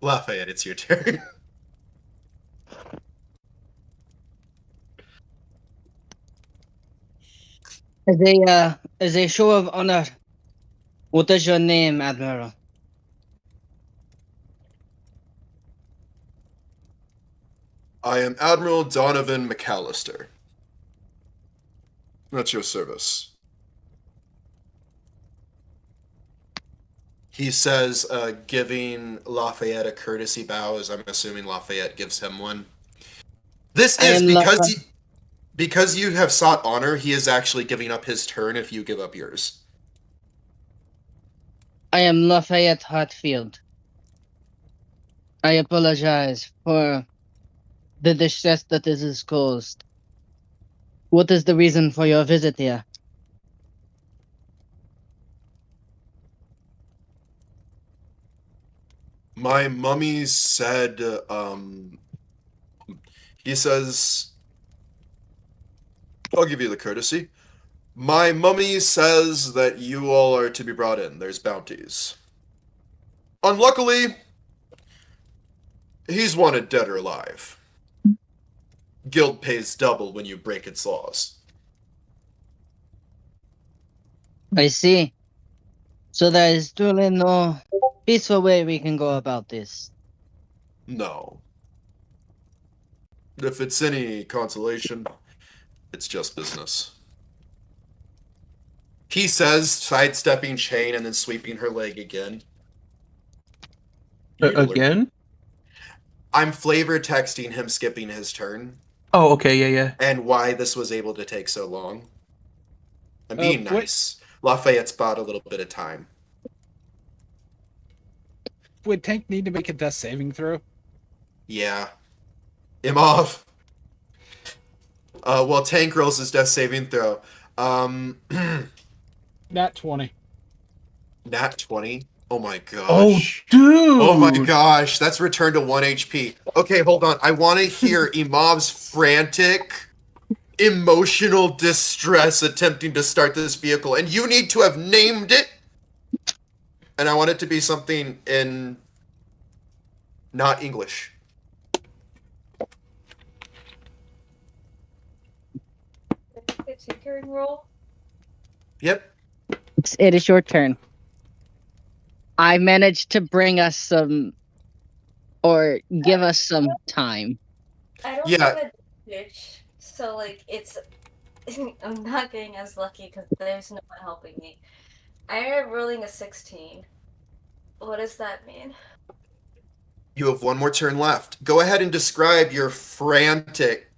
Lafayette, it's your turn. As a show of honor, What is your name, Admiral? I am Admiral Donovan McAllister. That's your service. He says, giving Lafayette a courtesy bow, as I'm assuming Lafayette gives him one. This I is am because you have sought honor, he is actually giving up his turn if you give up yours. I am Lafayette Hartfield. I apologize for the distress that this has caused. What is the reason for your visit here? My mummy said, he says, I'll give you the courtesy. My mummy says that you all are to be brought in. There's bounties. Unluckily, he's wanted dead or alive. Guild pays double when you break its laws. I see. So there is truly no peaceful way we can go about this. No. If it's any consolation, it's just business. He says, sidestepping Chain and then sweeping her leg again. Again? I'm flavor texting him skipping his turn Oh, okay, yeah. and why this was able to take so long. I'm being Wait. nice. Lafayette's bought a little bit of time. Would Tank need to make a death saving throw? Yeah. Imov. Well, Tank rolls his death saving throw. Nat 20. Nat 20. Oh my Oh, gosh. dude! Oh my gosh. That's returned to 1 HP. Okay, hold on. I want to hear Imov's frantic, emotional distress attempting to start this vehicle. And you need to have named it. And I want it to be something in not English. Tinkering roll. Yep. It is your turn. I managed to bring us some, or give us some time. I don't Yeah. have a bitch, so like it's. I'm not getting as lucky because there's no one helping me. I ended up rolling a 16. What does that mean? You have one more turn left. Go ahead and describe your frantic,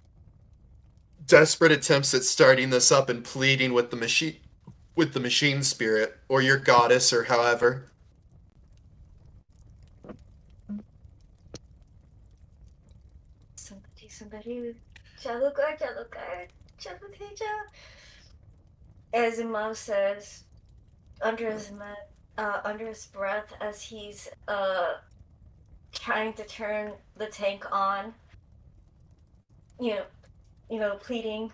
desperate attempts at starting this up and pleading with the machine spirit or your goddess or however. Somebody, Chaluka. As Imam says, under his breath, as he's trying to turn the tank on, you know, pleading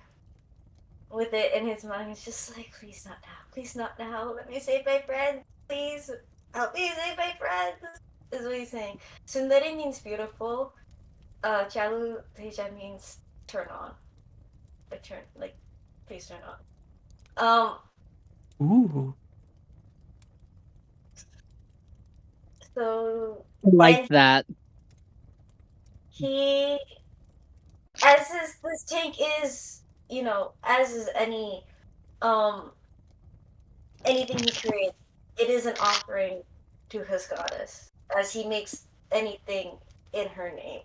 with it in his mind. He's just like, please not now, let me save my friend, please help me save my friend. This is what he's saying. Sundari means beautiful. Chalu Teja means turn on. Please turn on. Ooh. So Like that. he, as this tank is, as is anything he creates, it is an offering to his goddess, as he makes anything in her name.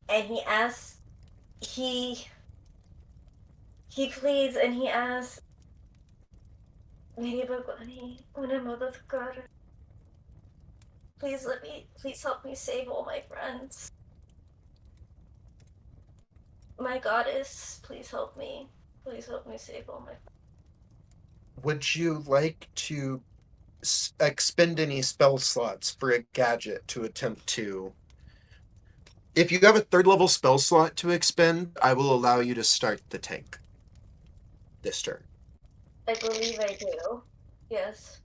And he asks, he pleads and he asks, please help me save all my friends. My goddess, please help me. Please help me save all my friends. Would you like to expend any spell slots for a gadget to attempt to... If you have a 3rd level spell slot to expend, I will allow you to start the tank this turn. I believe I do. Yes.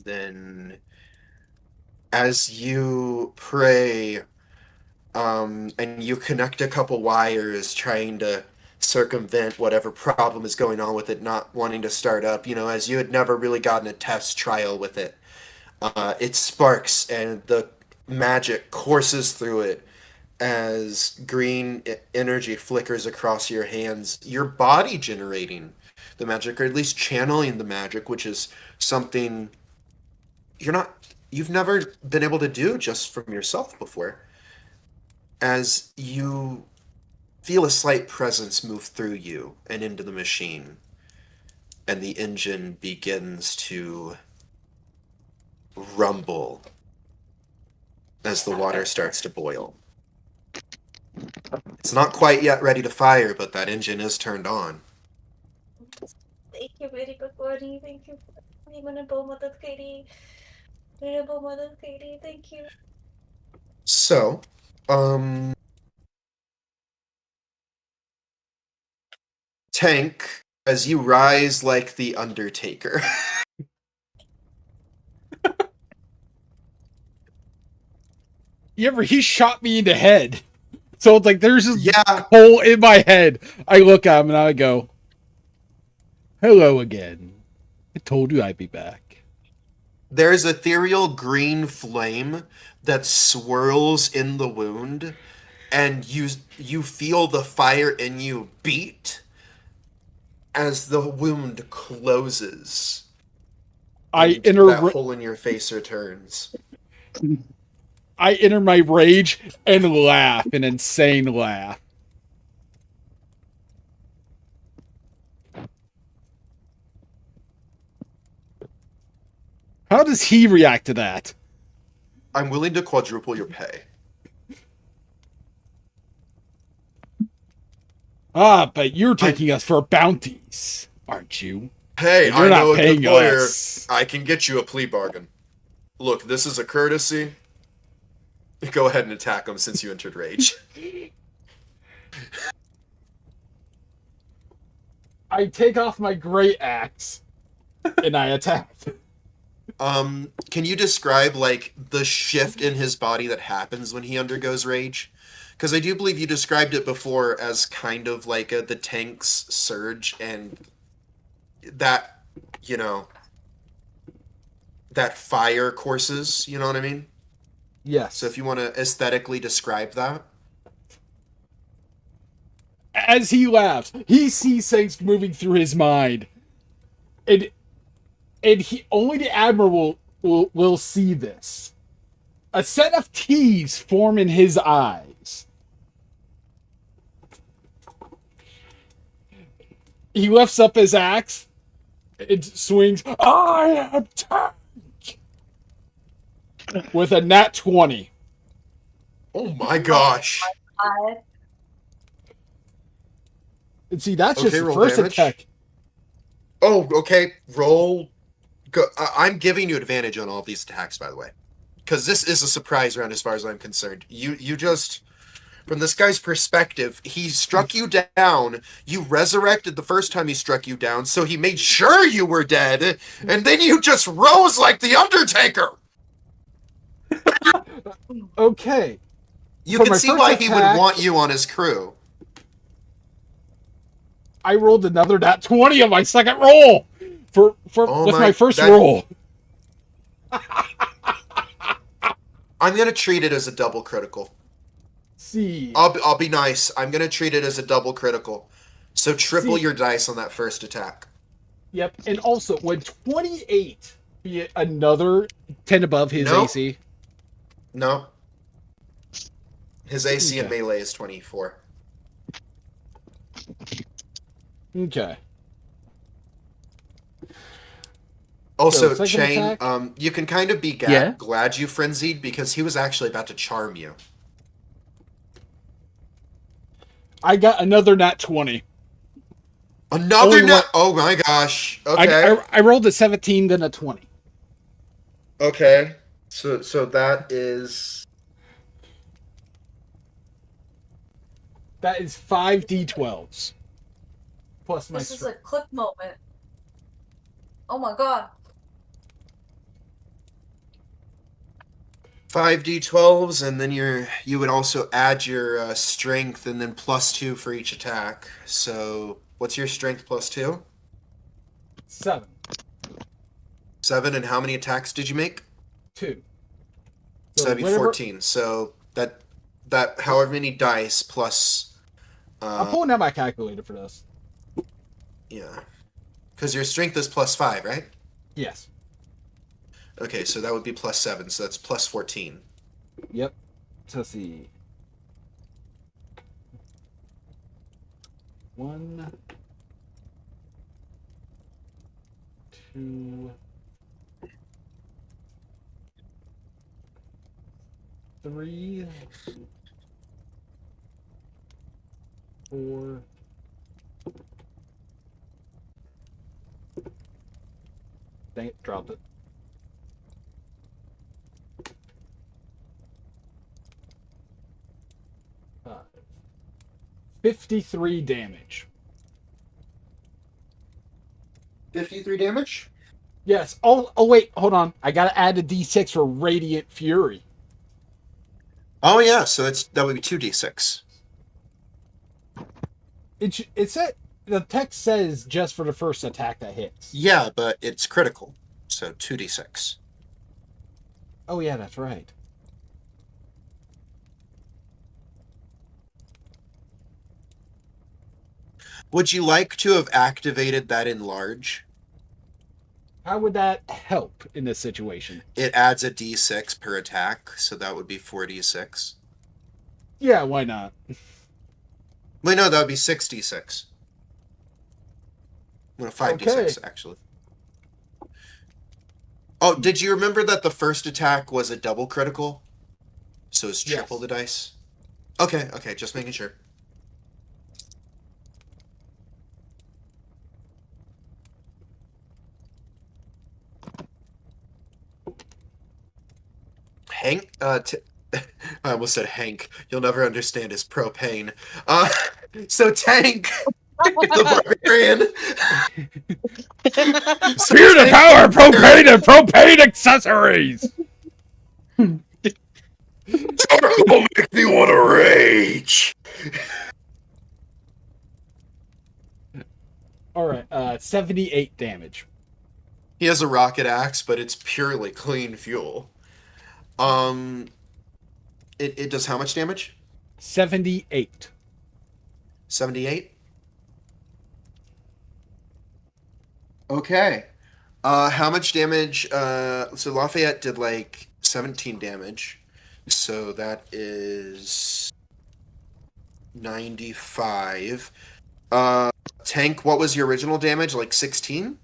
Then, as you pray, and you connect a couple wires trying to circumvent whatever problem is going on with it not wanting to start up. As you had never really gotten a test trial with it. It sparks and the magic courses through it as green energy flickers across your hands, your body generating the magic, or at least channeling the magic, which is something you've never been able to do just from yourself before. As you feel a slight presence move through you and into the machine, and the engine begins to rumble as the water starts to boil. It's not quite yet ready to fire, but that engine is turned on. Thank you, very good buddy. Thank you. Hindi mo na po madad, Katie. Hindi na po madad, Katie. Thank you. So, Tank, as you rise like the Undertaker. He shot me in the head. So it's like there's this Yeah. hole in my head. I look at him and I go, "Hello again. I told you I'd be back." There's ethereal green flame that swirls in the wound, and you feel the fire in you beat as the wound closes. I and enter. that hole in your face returns. I enter my rage and laugh, an insane laugh. How does he react to that? I'm willing to quadruple your pay. Ah, but you're taking us for bounties, aren't you? Hey, You're I not know a good paying lawyer. us. I can get you a plea bargain. Look, this is a courtesy. Go ahead and attack him since you entered rage. I take off my great axe and I attack. Can you describe like the shift in his body that happens when he undergoes rage? Because I do believe you described it before as kind of like the tank's surge, and that, that fire courses, you know what I mean? Yes. So if you want to aesthetically describe that. As he laughs, he sees things moving through his mind. And he only the Admiral will see this. A set of T's form in his eyes. He lifts up his axe. It swings. I am Tank! With a nat 20. Oh my gosh. And see, that's Okay, just the roll first damage. attack. Oh, okay. Roll. Go. I'm giving you advantage on all of these attacks, by the way, because this is a surprise round as far as I'm concerned. You just, from this guy's perspective, he struck you down. You resurrected the first time he struck you down, so he made sure you were dead, and then you just rose like the Undertaker. Okay. You For can my see first why he would attack- want you on his crew. I rolled another nat 20 on my second roll. With my first roll. I'm gonna treat it as a double critical. See. I'll be nice. I'm gonna treat it as a double critical. So triple See. your dice on that first attack. Yep. And also, would 28 be another 10 above his Nope. AC? No. His AC in Okay. melee is 24. Okay. Also, So, second Chain, attack? you can kind of be Yeah? glad you frenzied because he was actually about to charm you. I got another nat 20. Another Only nat. one- Oh my gosh. Okay. I rolled a 17, then a 20. Okay. So that is. That is 5 d12s. Plus my This is strength. a clip moment. Oh my god. 5d12s, and then you would also add your strength, and then +2 for each attack. So what's your strength +2? 7. 7, and how many attacks did you make? 2. So that'd be whatever, 14. So that however many dice plus. I'm pulling out my calculator for this. Yeah, because your strength is +5, right? Yes. Okay, so that would be +7. So that's +14. Yep. So let's see. 1, 2, 3, 4. Dang it, dropped it. 53 damage. 53 damage? Yes. Oh, wait, hold on. I gotta add a d6 for Radiant Fury. Oh yeah, so that would be 2d6. It said the text says just for the first attack that hits. Yeah, but it's critical, so 2d6. Oh yeah, that's right. Would you like to have activated that enlarge? How would that help in this situation? It adds a d6 per attack, so that would be 4d6. Yeah, why not? Wait, no, that would be 6d6. Well, 5d6, actually. Oh, did you remember that the first attack was a double critical? So it's triple the dice? Okay, just making sure. Hank, I almost said Hank. You'll never understand his propane. So Tank, the barbarian. Fear the power of propane and propane accessories! Charcoal makes me want to rage. Alright, 78 damage. He has a rocket axe, but it's purely clean fuel. It does how much damage? 78. 78? Okay. How much damage? So Lafayette did like 17 damage. So that is 95. Tank, what was your original damage? Like 16?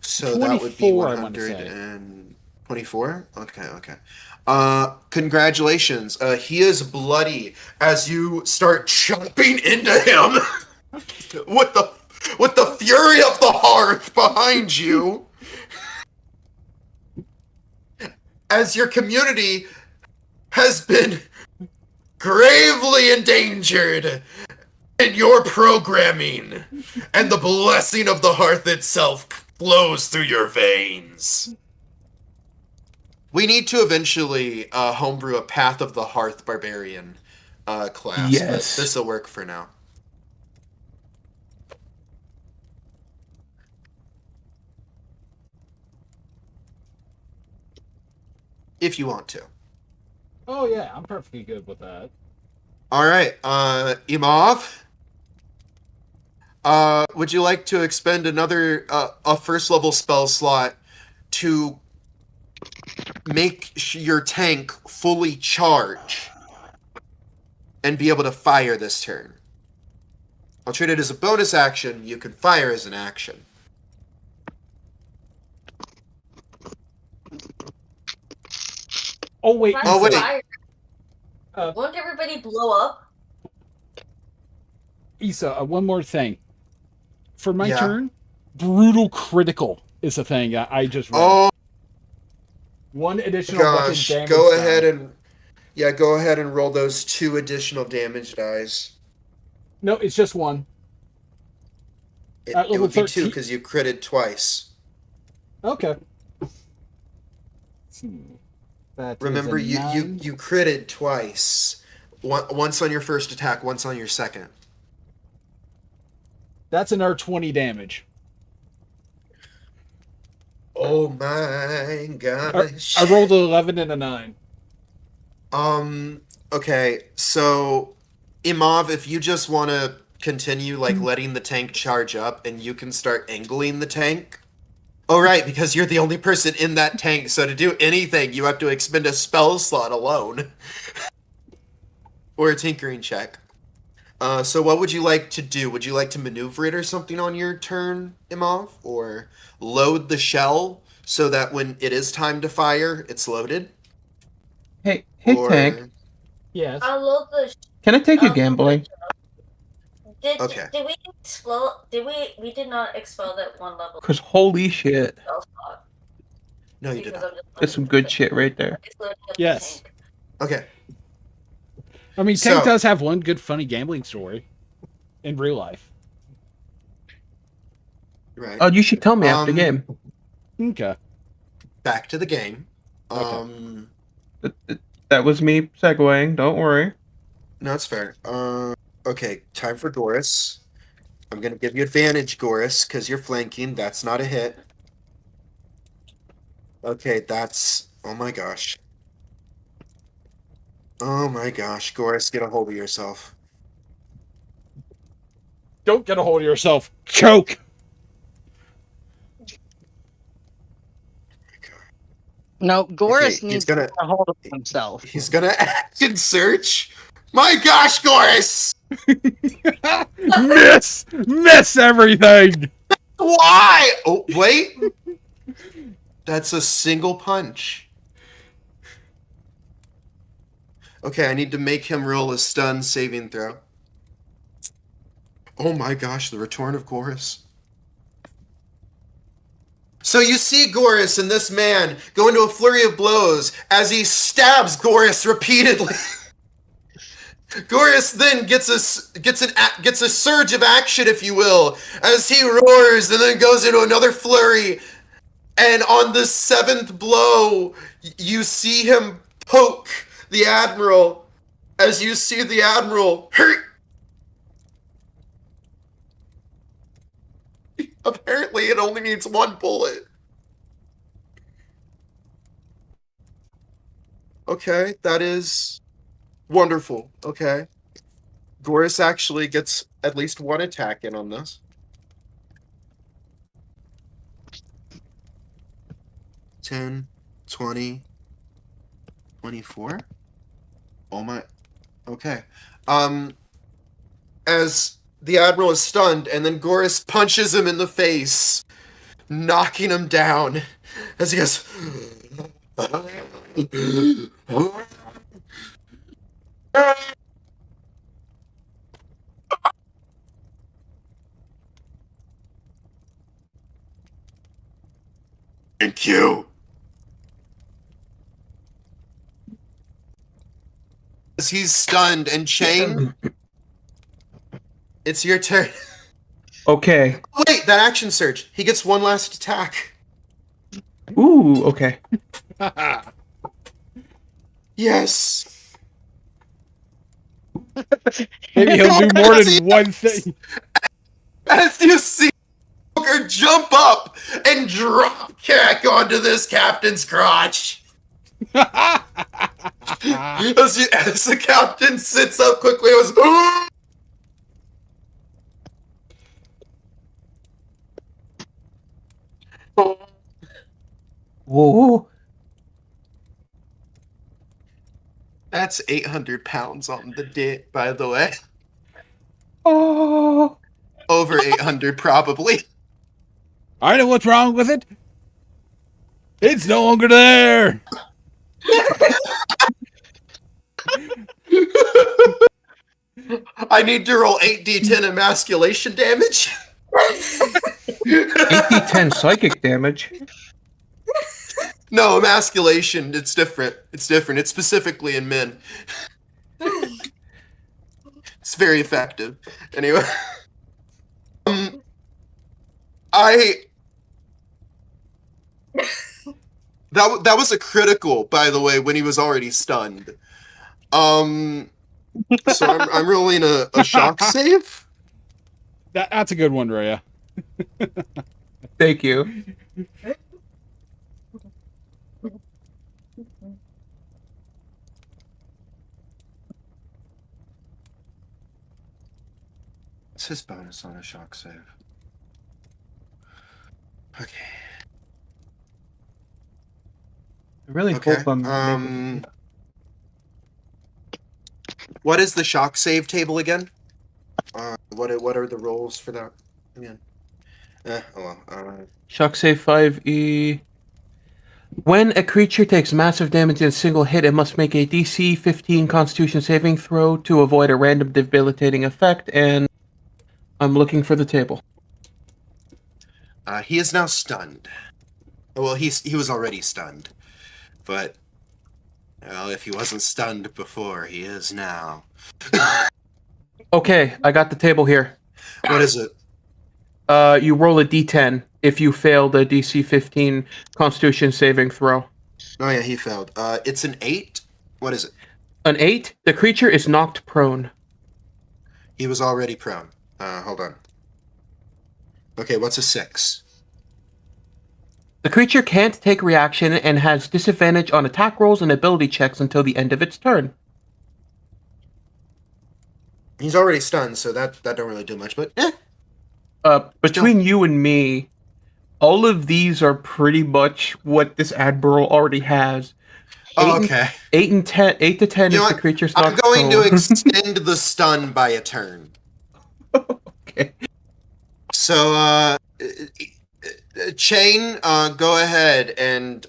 So that would be 124? Okay. Congratulations. He is bloody as you start chopping into him with the fury of the hearth behind you. As your community has been gravely endangered in your programming, and the blessing of the hearth itself flows through your veins. We need to eventually homebrew a Path of the Hearth Barbarian class, Yes. but this will work for now. If you want to. Oh yeah, I'm perfectly good with that. Alright, Imov? Would you like to expend another a first level spell slot to make your tank fully charge and be able to fire this turn? I'll treat it as a bonus action. You can fire as an action. Oh wait, Fire. Oh, wait. Fire. Won't everybody blow up? Issa, one more thing. For my Yeah. turn, brutal critical is a thing I just read. Oh One additional gosh, fucking damage. go die. ahead and roll those 2 additional damage dice. No, it's just one. It level would be 2 13. because you critted twice. Okay. That is Remember, a you 9. critted twice. Once on your first attack, once on your second. That's another 20 damage. Oh my gosh. I rolled an 11 and a 9. Okay, so Imav, if you just want to continue like letting the tank charge up and you can start angling the tank. Oh right, because you're the only person in that tank, so to do anything you have to expend a spell slot alone. Or a tinkering check. So what would you like to do? Would you like to maneuver it or something on your turn, Imav? Or load the shell so that when it is time to fire, it's loaded? Hey, Or Tank. Yes. I'll load the. Can I take you I'll- gambling? Okay. Did we expel? Did we did not expel that one level Because holy shit. spell slot? No, you did Because not. I'm just That's some good shit right there. It's loading up the Yes. tank. Okay. I mean, So- Tank does have one good funny gambling story in real life. Right. Oh, you should tell me after Um, game. Okay. Back to the game. Okay. That was me segueing. Don't worry. No, it's fair. Okay, time for Goris. I'm gonna give you advantage, Goris, because you're flanking. That's not a hit. Okay, that's... Oh my gosh. Oh my gosh, Goris, get a hold of yourself. Don't get a hold of yourself. Choke. No, Goris Okay, needs to get a hold of himself. He's gonna action search. My gosh, Goris! Miss everything. Why? Oh, wait. That's a single punch. Okay, I need to make him roll a stun saving throw. Oh my gosh, the return of Goris. So you see Goris and this man go into a flurry of blows as he stabs Goris repeatedly. Goris then gets a surge of action, if you will, as he roars and then goes into another flurry. And on the 7th blow, you see him poke the Admiral as you see the Admiral hurt. Apparently, it only needs one bullet. Okay, that is wonderful. Okay. Goris actually gets at least one attack in on this. 10, 20, 24. Oh my. Okay. As the Admiral is stunned, and then Goris punches him in the face, knocking him down as he goes. Thank you. As he's stunned and chained, it's your turn. Okay. Wait, that action surge. He gets one last attack. Ooh, okay. Yes. Maybe he'll do more than one thing. As you see Joker jump up and drop kick onto this captain's crotch. As the captain sits up quickly, it was. Whoa. That's 800 pounds on the dick, by the way. Oh. Over 800, probably. I know what's wrong with it. It's no longer there. I need to roll 8d10 emasculation damage. 8d10 psychic damage. No, emasculation, it's different. It's different. It's specifically in men. It's very effective. Anyway. That was a critical, by the way, when he was already stunned. So I'm rolling a shock save. That's a good one, Raya. Thank you. What's his bonus on a shock save? Okay. I really Okay. hope I'm. What is the shock save table again? What are the rolls for that again? Shock save 5e. When a creature takes massive damage in a single hit, it must make a DC 15 Constitution saving throw to avoid a random debilitating effect, and I'm looking for the table. He is now stunned. Well, he was already stunned, but well, if he wasn't stunned before, he is now. Okay, I got the table here. What is it? You roll a d10 if you fail the DC 15 Constitution saving throw. Oh yeah, he failed. It's an 8. What is it? An 8, the creature is knocked prone. He was already prone. Hold on. Okay, what's a 6? The creature can't take reaction and has disadvantage on attack rolls and ability checks until the end of its turn. He's already stunned, so that don't really do much, but Between you and me, all of these are pretty much what this Admiral already has. okay. 8 to 10 You if know the what? creature's I'm not going to prone. extend the stun by a turn. Okay. So, Chain, go ahead and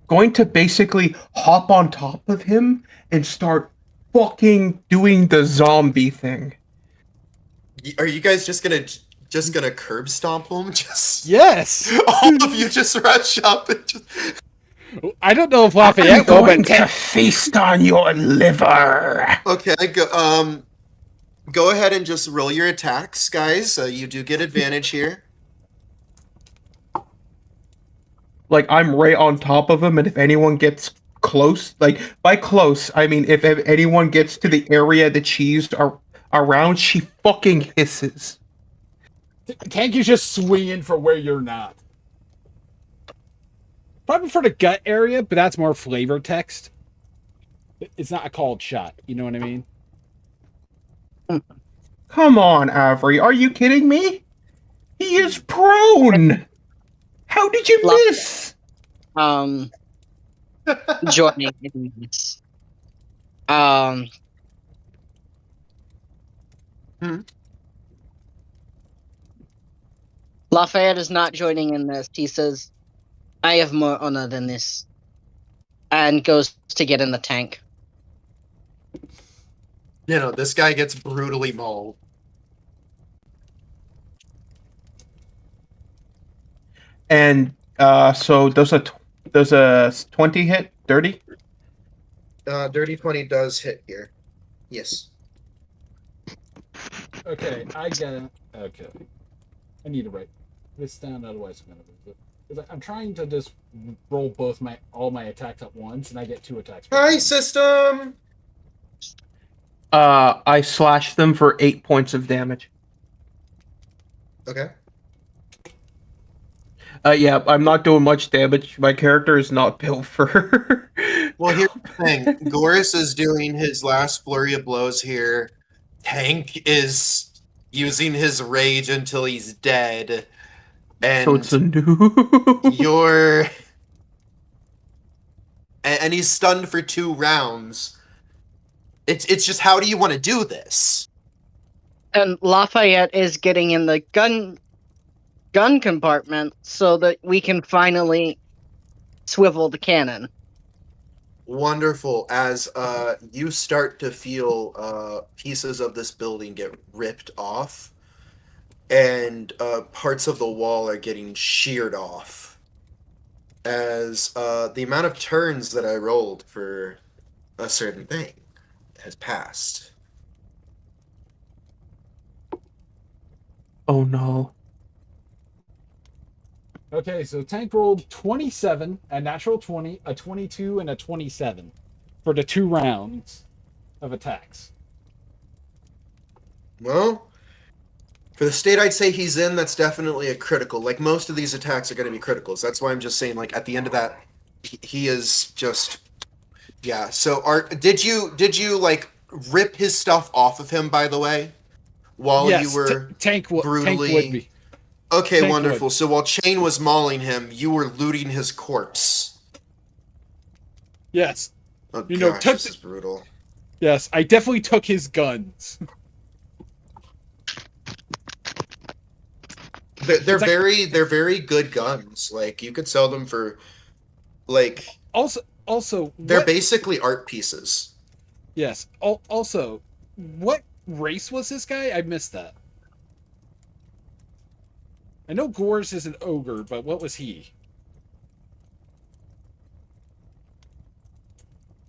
Going to basically hop on top of him and start fucking doing the zombie thing. are you guys just gonna curb stomp him? Just Yes. all of you just rush up and just. I don't know if I'm Lafayette will, going but to feast on your liver. Okay, go ahead and just roll your attacks, guys. You do get advantage here. Like, I'm right on top of him, and if anyone gets close, like, by close, I mean if anyone gets to the area that she's around, she fucking hisses. Tank is just swinging for where you're not. Probably for the gut area, but that's more flavor text. It's not a called shot. You know what I mean? Come on, Avery, are you kidding me? He is prone! How did you miss? Joining in this. Lafayette is not joining in this. He says, I have more honor than this. And goes to get in the tank. You know, this guy gets brutally mauled. And so does a 20 hit? Dirty? Dirty 20 does hit here. Yes. Okay, I get it. Okay. I need to write this down, otherwise I'm gonna lose it. Because I'm trying to just roll all my attacks at once, and I get 2 attacks. Hi, system! I slash them for 8 points of damage. Okay. Yeah, I'm not doing much damage. My character is not built for. Well, here's the thing. Goris is doing his last flurry of blows here. Tank is using his rage until he's dead. And So it's a new. you're... And he's stunned for 2 rounds. It's just, how do you want to do this? And Lafayette is getting in the gun compartment so that we can finally swivel the cannon. Wonderful. As you start to feel pieces of this building get ripped off, and parts of the wall are getting sheared off. As the amount of turns that I rolled for a certain thing has passed. Oh no. Okay, so Tank rolled 27, a natural 20, a 22, and a 27 for the 2 rounds of attacks. Well, for the state I'd say he's in, that's definitely a critical. Like, most of these attacks are going to be criticals. That's why I'm just saying, like, at the end of that, he is just... Yeah, so did you, like, rip his stuff off of him, by the way? While you Yes, were Tank would brutally... be. Okay, Tank wonderful. would. So while Chain was mauling him, you were looting his corpse. Yes. Oh You know, gosh, took this is brutal. Yes, I definitely took his guns. They're It's like- they're very good guns. Like, you could sell them for, like, Also, they're what, basically art pieces. yes. Also, what race was this guy? I missed that. I know Gores is an ogre, but what was he?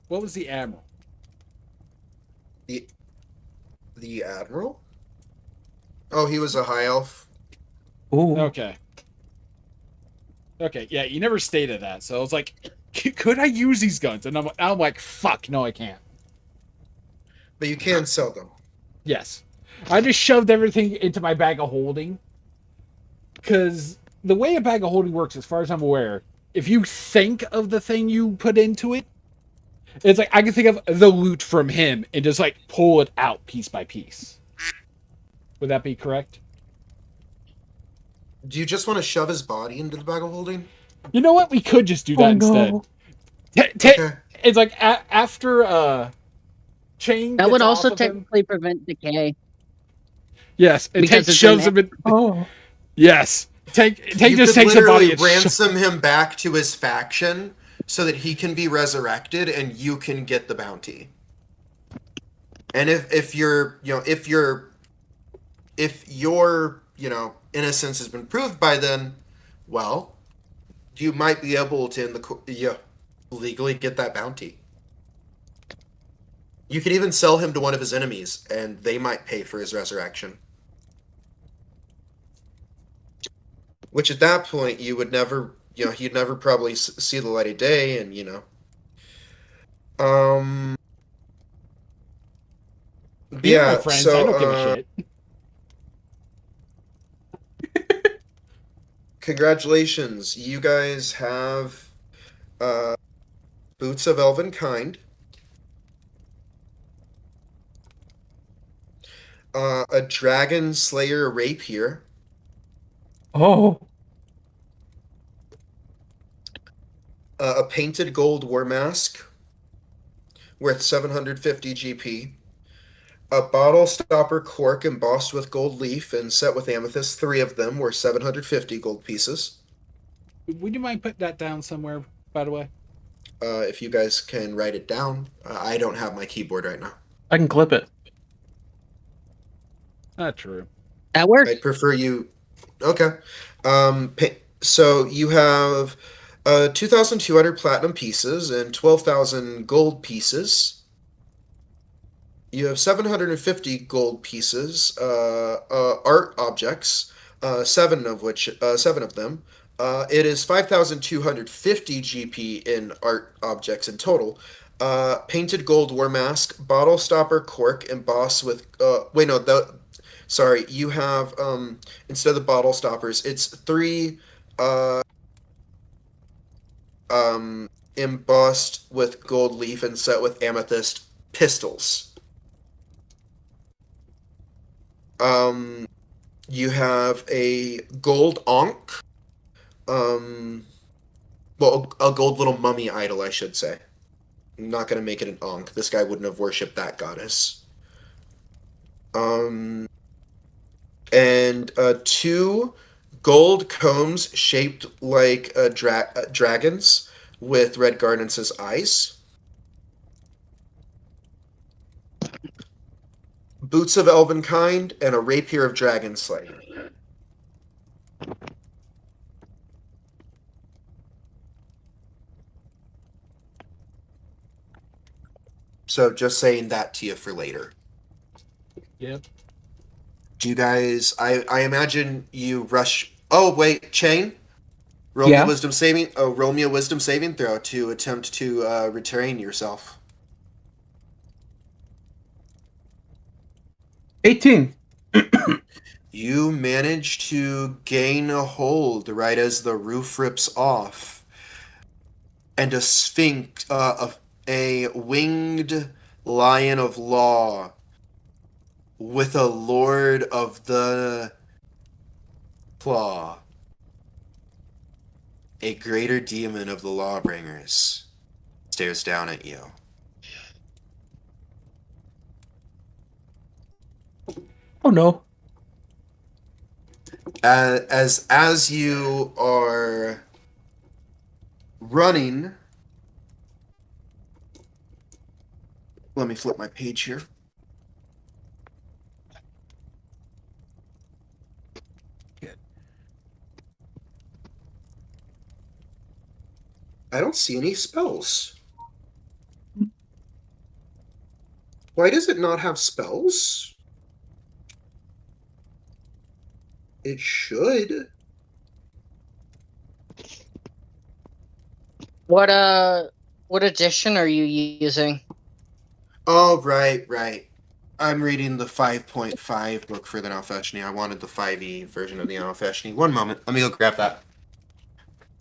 What was the admiral? The Admiral? Oh, he was a high elf. Ooh. Okay. Okay, yeah, you never stated that, so I was like, could I use these guns? And I'm like, fuck, no, I can't. But you can sell them. Yes. I just shoved everything into my bag of holding. Because the way a bag of holding works, as far as I'm aware, if you think of the thing you put into it, it's like I can think of the loot from him and just like pull it out piece by piece. Would that be correct? Do you just want to shove his body into the bag of holding? You know what? We could just do that instead. No. Okay. It's like after Chain That gets would off also of him. technically prevent decay. Yes, and because Tank it's shoves an- him in. Oh. Yes, Tank You just could takes the body literally and ransom him back to his faction so that he can be resurrected and you can get the bounty. And if your innocence has been proved by then, well, you might be able to legally get that bounty. You could even sell him to one of his enemies, and they might pay for his resurrection. Which at that point, you would never, he'd never probably see the light of day, and These are yeah. my friends. So I don't give a shit. congratulations, you guys have Boots of Elven Kind, a Dragon Slayer Rapier, Oh. a Painted Gold War Mask worth 750 GP, a Bottle Stopper Cork embossed with gold leaf and set with amethyst, 3 of them worth 750 gold pieces. Would you mind putting that down somewhere, by the way? If you guys can write it down. I don't have my keyboard right now. I can clip it. Not true. That works. I'd prefer you. Okay. So you have 2,200 platinum pieces and 12,000 gold pieces. You have 750 gold pieces, art objects, 7 of them. It is 5,250 GP in art objects in total. Painted gold war mask, bottle stopper cork embossed with. Sorry, you have instead of the bottle stoppers, it's 3 embossed with gold leaf and set with amethyst pistols. You have a gold ankh. Well, a gold little mummy idol, I should say. I'm not gonna make it an ankh. This guy wouldn't have worshipped that goddess. And 2 gold combs shaped like dragons with red garnets as eyes. Boots of Elven Kind, and a Rapier of Dragon Slayer. So just saying that to you for later. Yep. Do you guys... I imagine you rush... Oh, wait, Chain? Roll me Yeah. a wisdom saving. Oh, roll me a wisdom saving throw to attempt to retrain yourself. 18. You manage to gain a hold right as the roof rips off, and a sphinx, a winged lion of law, with a lord of the claw, a greater demon of the lawbringers, stares down at you. Oh no. As you are running, let me flip my page here. I don't see any spells. Why does it not have spells? It should. What edition are you using? Oh, right. I'm reading the 5.5 book for the Nalfeshni. I wanted the 5e version of the Nalfeshni. One moment. Let me go grab that.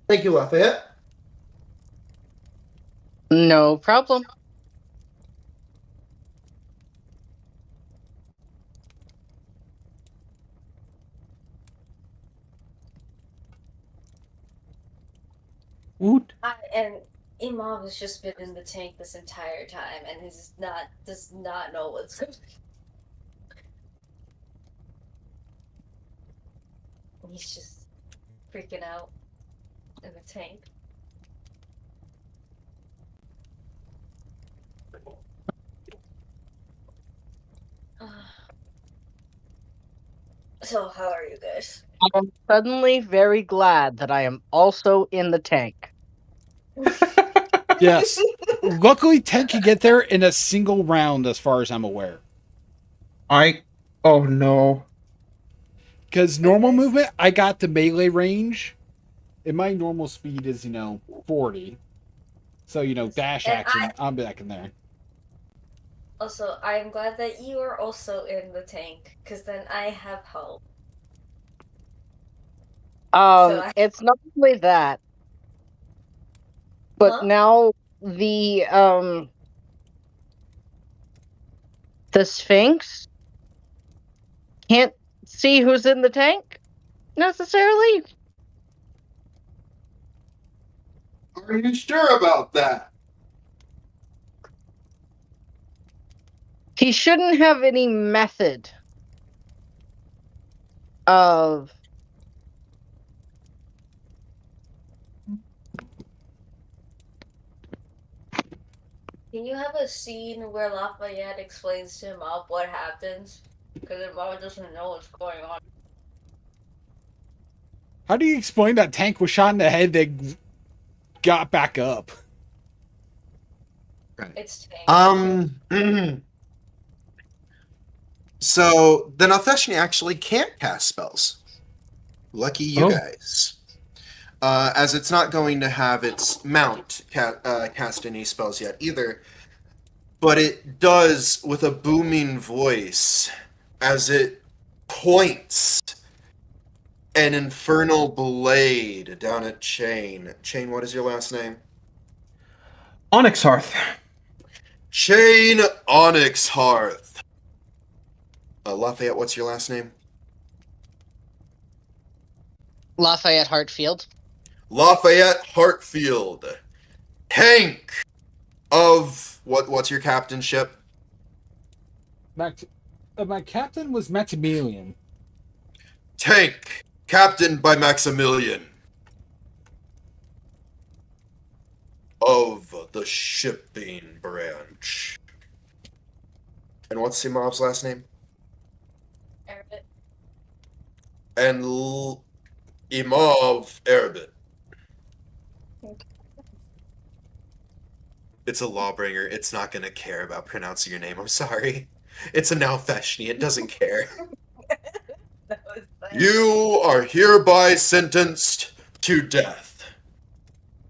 Thank you, Lafayette. No problem. Woot. And Imam has just been in the tank this entire time, and does not know what's going on. He's just freaking out in the tank. So, how are you guys? I'm suddenly very glad that I am also in the tank. Yes. Luckily, Tank can get there in a single round, as far as I'm aware. Oh no. Because normal movement, I got the melee range, and my normal speed is 40. So dash And action, I'm back in there. Also, I'm glad that you are also in the tank, because then I have help. It's not only that, but Huh? now the Sphinx can't see who's in the tank necessarily. Are you sure about that? He shouldn't have any method of Can you have a scene where Lafayette explains to Imam what happens? Because Imam doesn't know what's going on. How do you explain that Tank was shot in the head that got back up? Right. It's tank. So the Nalfeshni actually can't cast spells. Lucky you guys. As it's not going to have its mount cast any spells yet either. But it does with a booming voice as it points an infernal blade down at Chain. Chain, what is your last name? Onyx Hearth. Chain Onyx Hearth. Lafayette, what's your last name? Lafayette Hartfield. Lafayette Hartfield. Tank of what's your captainship? My captain was Maximilian. Tank, captained by Maximilian. Of the shipping branch. And what's Simov's last name? Arabic. And Imov Arabit. It's a lawbringer. It's not going to care about pronouncing your name. I'm sorry. It's a Nalfeshni. It doesn't care. That was funny. You are hereby sentenced to death.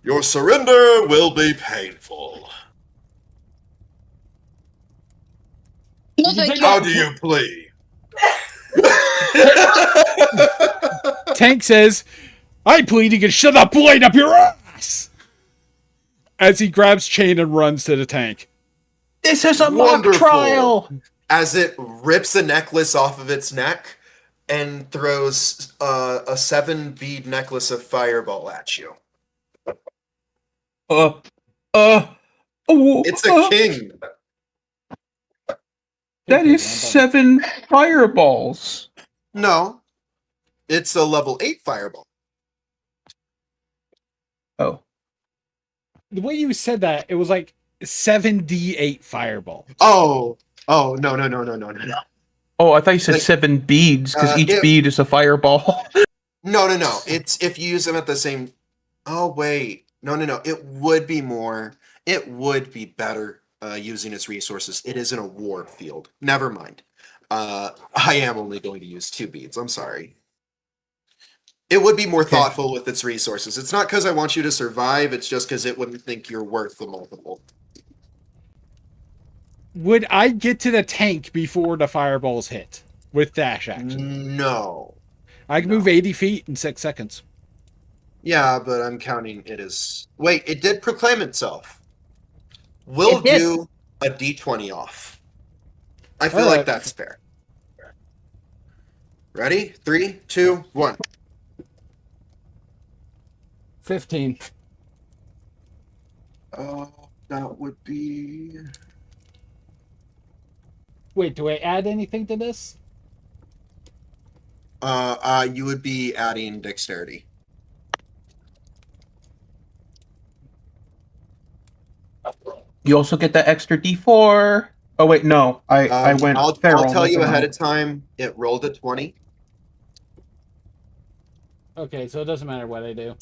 Your surrender will be painful. No, thank you. How do you plead? Tank says, I plead you can shove that blade up your ass! As he grabs Chain and runs to the tank. This is a mock Wonderful. trial. As it rips a necklace off of its neck and throws a 7-bead necklace of fireball at you. It's a king. That is 7 fireballs. No, it's a level 8 fireball. Oh. The way you said that, it was like 7d8 fireball. Oh, no. Oh, I thought you said Like, 7 beads, because each bead is a fireball. No. It's if you use them at the same. Oh wait, no. It would be more. It would be better using its resources. It is in a war field. Never mind. I am only going to use 2 beads. I'm sorry. It would be more thoughtful with its resources. It's not because I want you to survive. It's just because it wouldn't think you're worth the multiple. Would I get to the tank before the fireballs hit with dash action? No. I can move 80 feet in 6 seconds. Yeah, but I'm counting it as. Wait, it did proclaim itself. We'll It did. do a d20 off. I feel Alright. like that's fair. Ready? 3, 2, 1. 15. That would be. Wait, do I add anything to this? You would be adding dexterity. You also get that extra D4. Oh wait, no. I went I'll feral. tell you Never ahead mind. of time. It rolled a 20. Okay, so it doesn't matter what I do.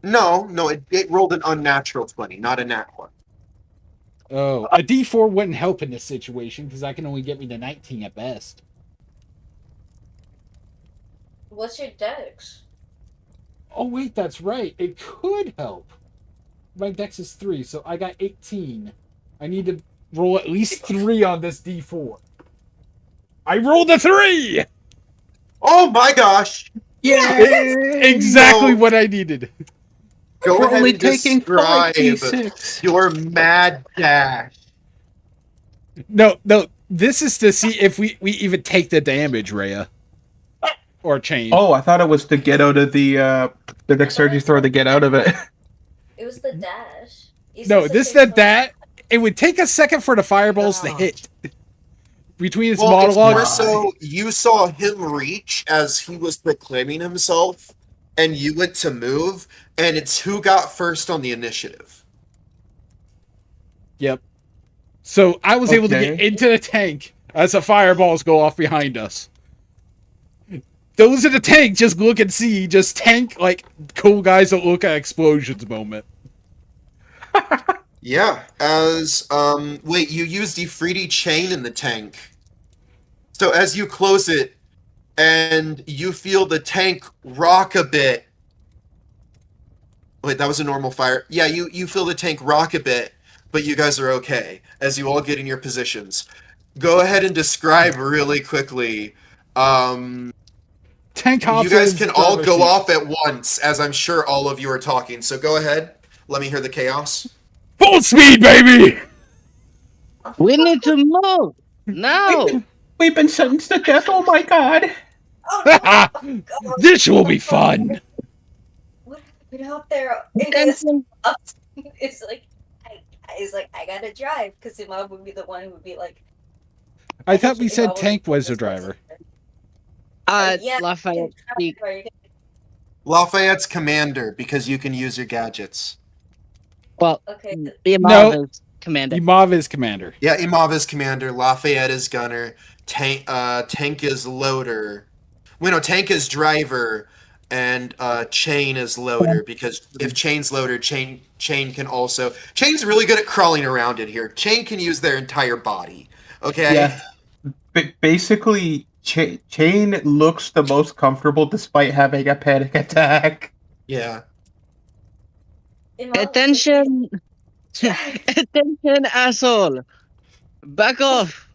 No, it rolled an unnatural 20, not a nat 1. Oh, a d4 wouldn't help in this situation because I can only get me to 19 at best. What's your dex? Oh wait, that's right. It could help. My dex is 3, so I got 18. I need to roll at least 3 on this d4. I rolled a 3! Oh my gosh! Exactly what I needed. Go We're ahead only and taking describe 5d6. your mad dash. No, this is to see if we even take the damage, Raya. Or Chain. Oh, I thought it was to get out of the dexterity throw to get out of it. It was the dash. You No, said this something said that. It would take a second for the fireballs to hit. Between its Well, it's monologue. more so you saw him reach as he was proclaiming himself, and you went to move, and it's who got first on the initiative. Yep. So I was able to Okay. get into the tank as the fireballs go off behind us. Those in the tank just look and see, just tank like cool guys that look at explosions moment. Yeah, as wait, you used the 3D chain in the tank. So as you close it and you feel the tank rock a bit. Wait, that was a normal fire. Yeah, you feel the tank rock a bit, but you guys are okay as you all get in your positions. Go ahead and describe really quickly. Tank hops You guys in can his all driver's go seat. off at once, as I'm sure all of you are talking. So go ahead. Let me hear the chaos. Full speed, baby! We need to move. No. We've been sentenced to death. Oh my god. This will be fun. What happened out there? Attention. It's like, I gotta drive because the mom would be the one who would be like. I thought we If I said was Tank was the this driver. person. Yeah, Lafayette. Speak. Lafayette's commander, because you can use your gadgets. Well, Okay. the No. Amav is commander. Imav is commander. Yeah, Imav is commander, Lafayette is gunner, Tank is loader. Well, no, Tank is driver, and Chain is loader, because if Chain's loader, Chain can also... Chain's really good at crawling around in here. Chain can use their entire body, okay? Yeah. Basically, Chain looks the most comfortable despite having a panic attack. Yeah. Attention! Jack. Attention, asshole! Back off!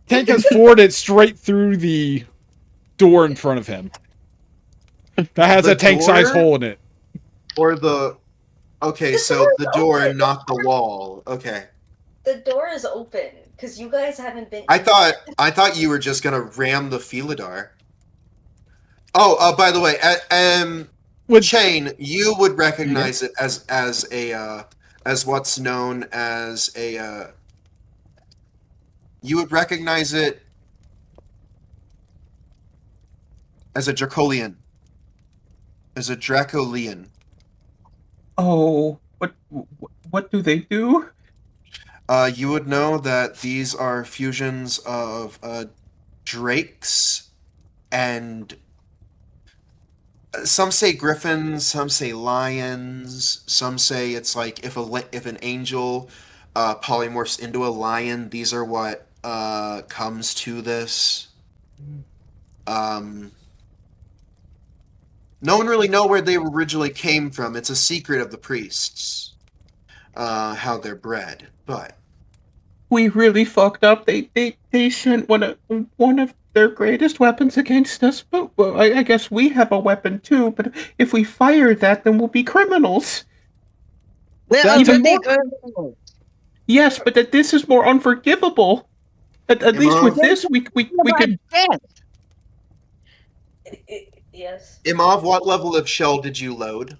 Tank has floored it straight through the door in front of him. That has The a tank-sized door? hole in it. Or the. Okay, The so door is the door, open. not the wall. Okay. The door is open because you guys haven't been. I thought you were just gonna ram the Felidar. Oh, by the way, With Chain, you would recognize it as what's known as a. You would recognize it as a Dracolian. As a Dracolian. Oh, what do they do? You would know that these are fusions of drakes and some say griffins, some say lions, some say it's like if an angel polymorphs into a lion, these are what comes to this. No one really know where they originally came from. It's a secret of the priests, how they're bred. But We really fucked up. They sent one of their greatest weapons against us. But well, I guess we have a weapon too. But if we fire that, then we'll be criminals. We're That's already more- criminals. Yes, but that this is more unforgivable. At least with this, we could. Dead. Yes. Imov, what level of shell did you load?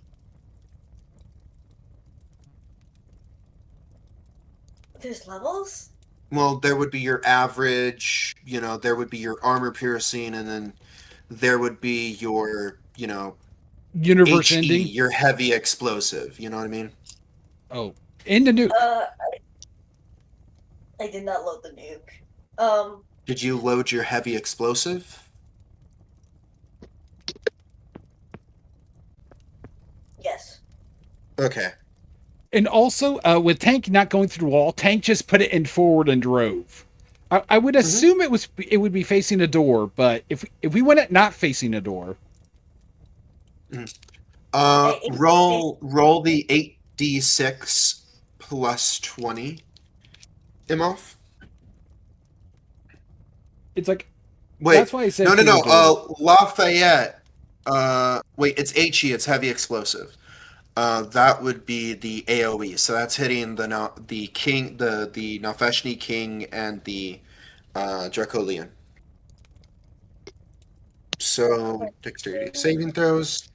There's levels. Well, there would be your average, there would be your armor piercing, and then there would be your, universe HE, ending. your heavy explosive. You know what I mean? Oh, end the nuke. I did not load the nuke. Did you load your heavy explosive? Yes. Okay. And also, with Tank not going through the wall, Tank just put it in forward and drove. I would assume it would be facing a door, but if we went it not facing a door, roll the 8d6 plus 20. Imov? it's like Wait. that's why I said No. through the door. Lafayette. Wait, it's HE. It's heavy explosive. That would be the AOE. So that's hitting the king, the Nafeshni king, and the Dracolian. So dexterity saving throws.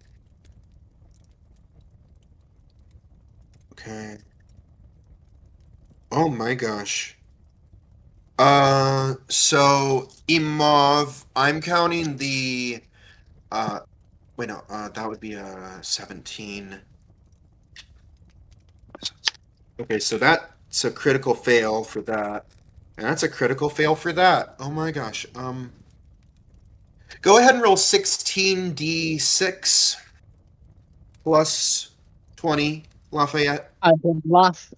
Okay. Oh my gosh. So Imov, I'm counting the. Wait, no. That would be 17. Okay, so that's a critical fail for that. And that's a critical fail for that. Oh my gosh. Go ahead and roll 16d6 plus 20, Lafayette. I've lost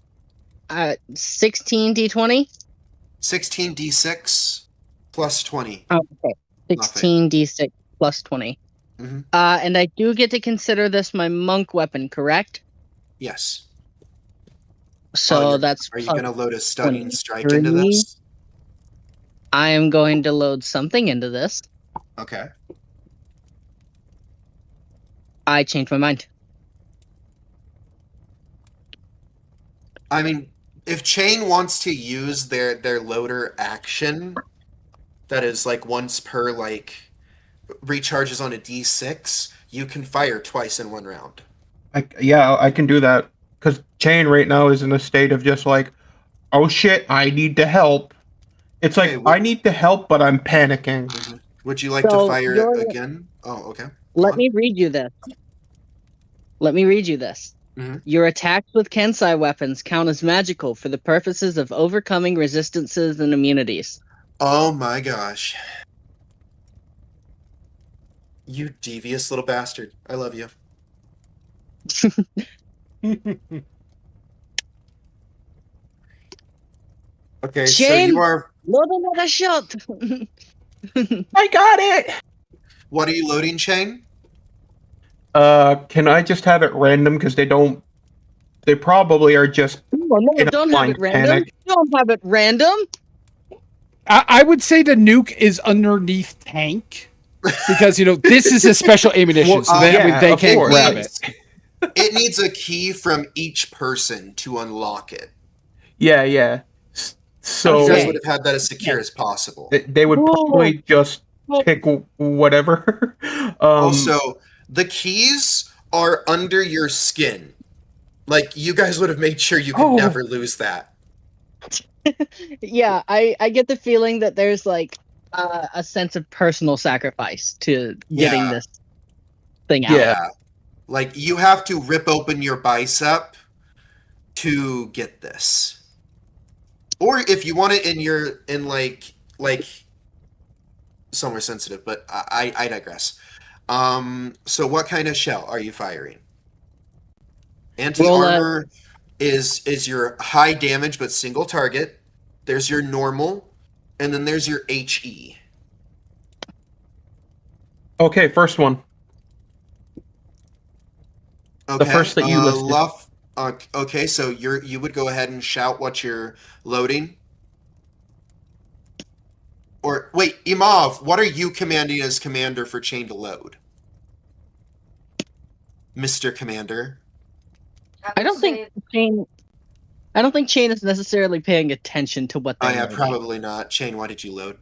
16 d20. 16d6 plus 20. Oh, okay. 16 d6 plus 20. Mm-hmm. And I do get to consider this my monk weapon, correct? Yes. So that's. Are you going to load a stunning strike into this? I am going to load something into this. Okay. I changed my mind. I mean, if Chain wants to use their loader action, that is like once per recharges on a d6, you can fire twice in one round. I can do that because Chain right now is in a state of just like, oh shit, I need to help. It's like I need to help, but I'm panicking. Mm-hmm. Would you like to fire it again? Oh, okay. Let me read you this. Mm-hmm. Your attacks with Kensai weapons count as magical for the purposes of overcoming resistances and immunities. Oh my gosh. You devious little bastard. I love you. Okay, so Shane, you are... load another shot! I got it! What are you loading, Chain? Can I just have it random? Because they probably are just No, in a don't have it blind random. panic. Don't have it random. I would say the nuke is underneath tank because this is his special ammunition, Well, so that way yeah, they of can't course. grab it. It needs a key from each person to unlock it. Yeah. So You guys Okay. would have had that as secure as possible. they would probably just pick whatever. Also, the keys are under your skin. Like, you guys would have made sure you could never lose that. Yeah, I get the feeling that there's like a sense of personal sacrifice to getting Yeah. this thing out. Yeah. Like, you have to rip open your bicep to get this. Or if you want it in like somewhere sensitive, but I digress. So what kind of shell are you firing? Anti-armor is your high damage but single target. There's your normal, and then there's your HE. Okay, first one. Okay. The first that you listed. Okay, so you would go ahead and shout what you're loading. Or wait, Imav, what are you commanding as commander for chain to load? Mr. Commander. I don't think Chain is necessarily paying attention to what Oh they're yeah, loading. probably not. Chain, what did you load?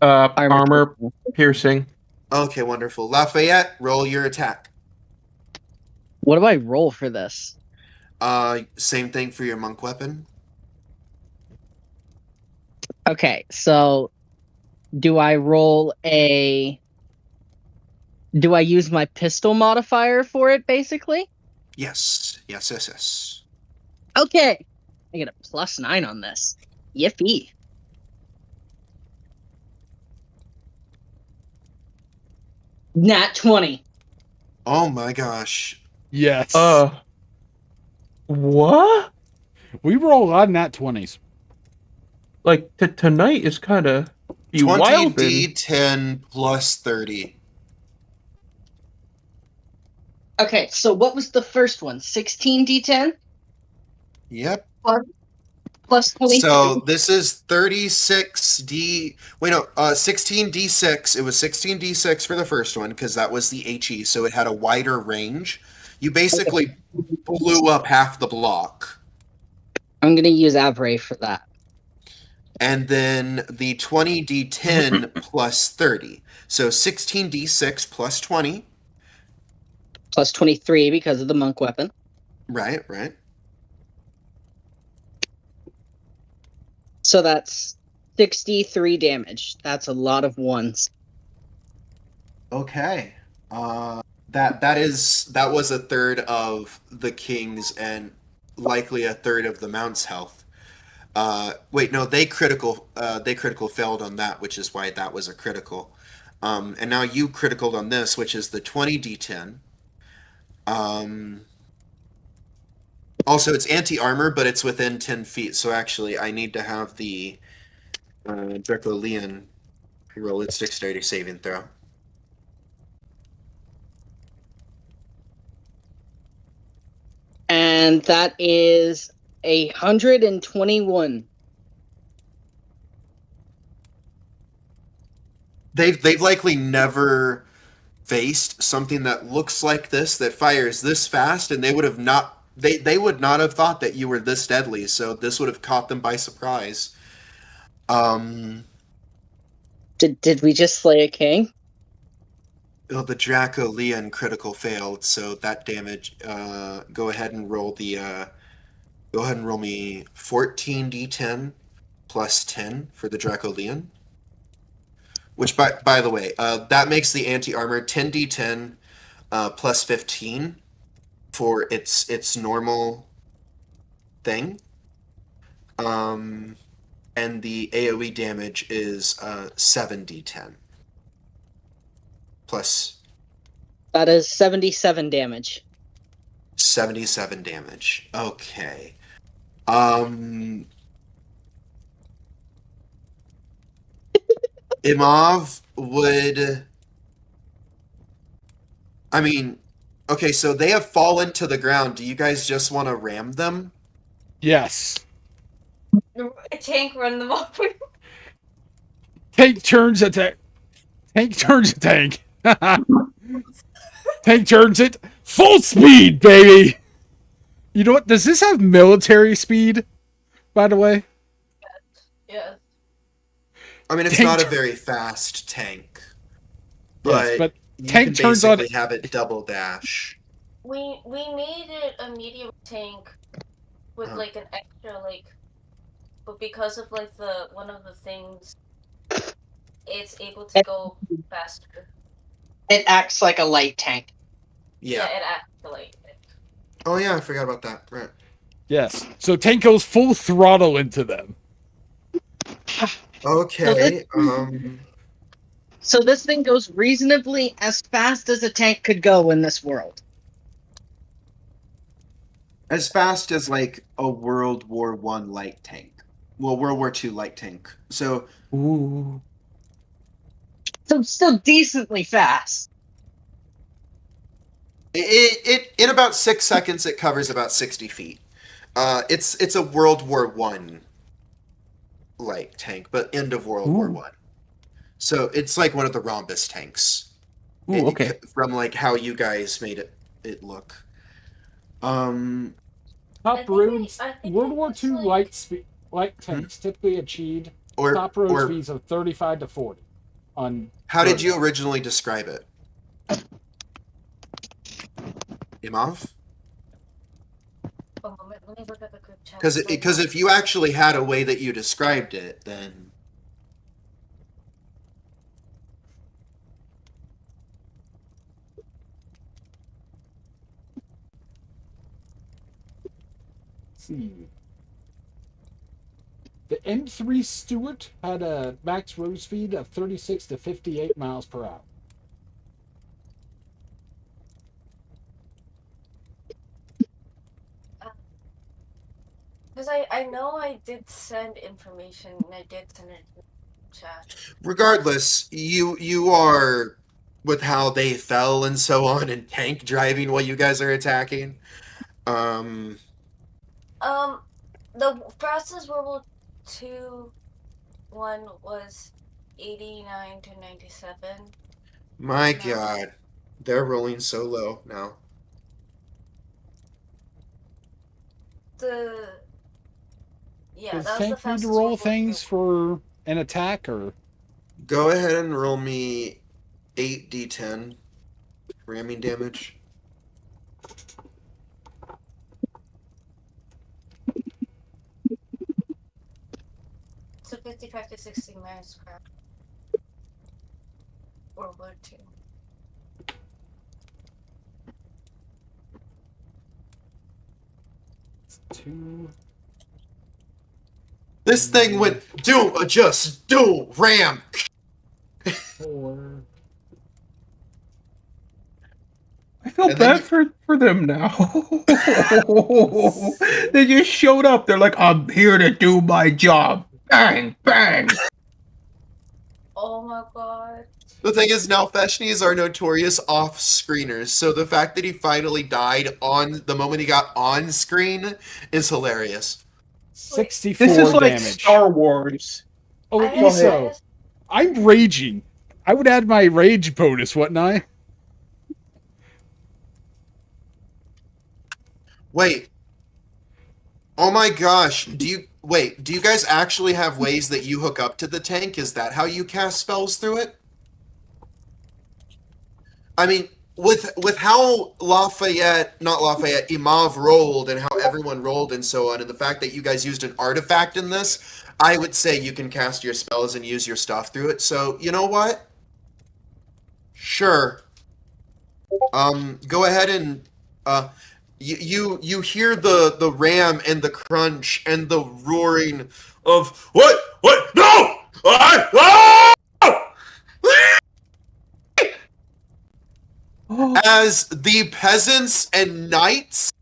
Armor piercing. Okay, wonderful. Lafayette, roll your attack. What do I roll for this? Same thing for your monk weapon. Okay, so do I use my pistol modifier for it, basically? Yes. Okay. I get a +9 on this. Yippee. Nat 20. Oh my gosh. Yes. What? We roll a lot of nat 20s. Like tonight is kind of 20 D10 plus 30. Okay, so what was the first one? 16 D10? Yep. Plus 22. So this is 16 D6. It was 16 D6 for the first one because that was the HE, so it had a wider range. You basically blew up half the block. I'm going to use Avray for that. And then the 20 D10 plus 30. So 16 D6 plus 20. Plus 23 because of the monk weapon. Right. So that's 63 damage. That's a lot of ones. Okay. That was a third of the king's and likely a third of the mount's health. Wait, no, they critical failed on that, which is why that was a critical. And now you criticaled on this, which is the 20 D10. Also, it's anti-armor, but it's within 10 feet, so actually I need to have the Draco-Leon roll its dexterity saving throw. And that is 121. They've likely never faced something that looks like this, that fires this fast, and they would not have thought that you were this deadly, so this would have caught them by surprise. Did we just slay a king? Well, the Draco-Leon critical failed, so that damage. Go ahead and roll me 14 D10 plus 10 for the Draco-Leon. Which, by the way, that makes the anti-armor 10 D10 plus 15 for its normal thing. And the AoE damage is 7 D10 plus. That is 77 damage. 77 damage. Okay. Imav would I mean, okay, so they have fallen to the ground. Do you guys just want to ram them? Yes. A tank run them off. Tank turns a tank. Tank turns a tank. Tank turns it full speed, baby. You know what? Does this have military speed? By the way, Yeah. I mean, it's Tank not a tur- very fast tank, yes, but but you tank can turns on. basically have it double dash. We made it a medium tank with Uh-huh. like an extra but because of like the one of the things, it's able to go faster. It acts like a light tank. Yeah, Yeah. it actually. Oh yeah, I forgot about that. Right. Yes. So tank goes full throttle into them. Okay. So this thing goes reasonably as fast as a tank could go in this world. As fast as like a World War One light tank. Well, World War II light tank. So Ooh. So still decently fast. it in about 6 seconds it covers about 60 feet. It's a World War One light tank, but end of World War Ooh. One. So it's like one of the rhombus tanks. Ooh, okay. From like how you guys made it look. Top roads. I think World it War was II like- light tanks typically achieved or top road or speeds of 35 to 40. On how did dirt you roads. originally describe it? Imov? A moment, let me look at the group chat. Because if you actually had a way that you described it, then See. The M3 Stuart had a max road speed of 36 to 58 miles per hour. Because I know I did send information and I did send it in the chat. regardless, you are with how they fell and so on and tank driving while you guys are attacking. The fastest World War II one was 89 to 97. My No. God, they're rolling so low now. Yeah, Does that was the tank need fastest to roll World War things II. for an attack, or Go ahead and roll me 8d10 ramming damage. So 55 to 60 miles per hour. World War II. two? This thing went do adjust do ram. 4. I feel And then bad for them now. They just showed up. They're like, I'm here to do my job. Bang, bang. Oh my god. The thing is, now Feshnies are notorious off-screeners, so the fact that he finally died on the moment he got on screen is hilarious. 64 This is like damage. Star Wars. Oh, I Iso, I'm raging. I would add my rage bonus, wouldn't I? Wait. Oh my gosh. Do you guys actually have ways that you hook up to the tank? Is that how you cast spells through it? I mean, with how not Lafayette, Imav rolled and how everyone rolled and so on, and the fact that you guys used an artifact in this, I would say you can cast your spells and use your stuff through it. So, you know what? Sure. Go ahead and you hear the ram and the crunch and the roaring of what no as the peasants and knights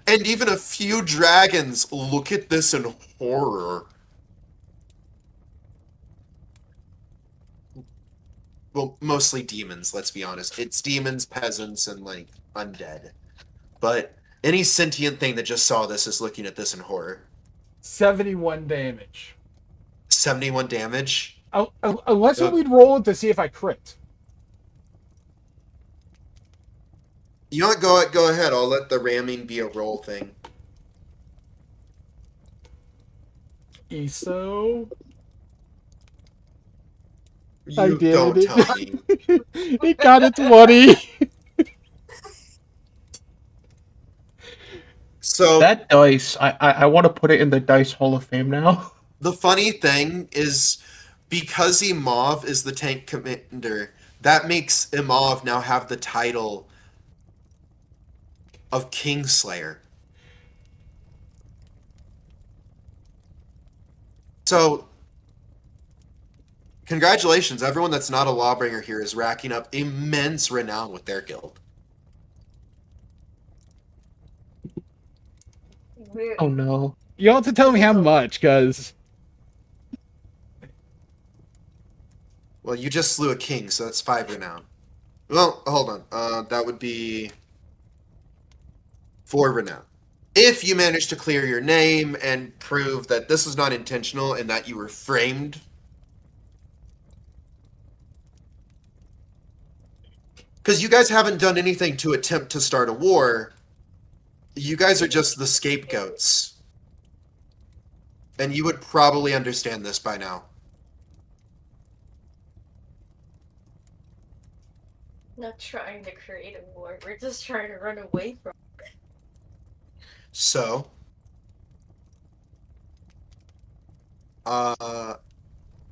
and even a few dragons look at this in horror. well, mostly demons, let's be honest. It's demons, peasants, and like undead. But any sentient thing that just saw this is looking at this in horror. 71 damage. 71 damage. Unless we'd roll it to see if I crit. You know what? Go ahead. I'll let the ramming be a roll thing. ESO. You I did. don't tell me. It got a 20. So That dice, I want to put it in the Dice Hall of Fame now. the funny thing is, because Imov is the tank commander, that makes Imov now have the title of Kingslayer. So, congratulations. Everyone that's not a lawbringer here is racking up immense renown with their guild. Oh no. You'll have to tell me how much, because... Well, you just slew a king, so that's 5 renown. Well, hold on. That would be 4 renown. If you manage to clear your name and prove that this was not intentional and that you were framed. Because you guys haven't done anything to attempt to start a war. You guys are just the scapegoats. And you would probably understand this by now. Not trying to create a war. We're just trying to run away from it. So,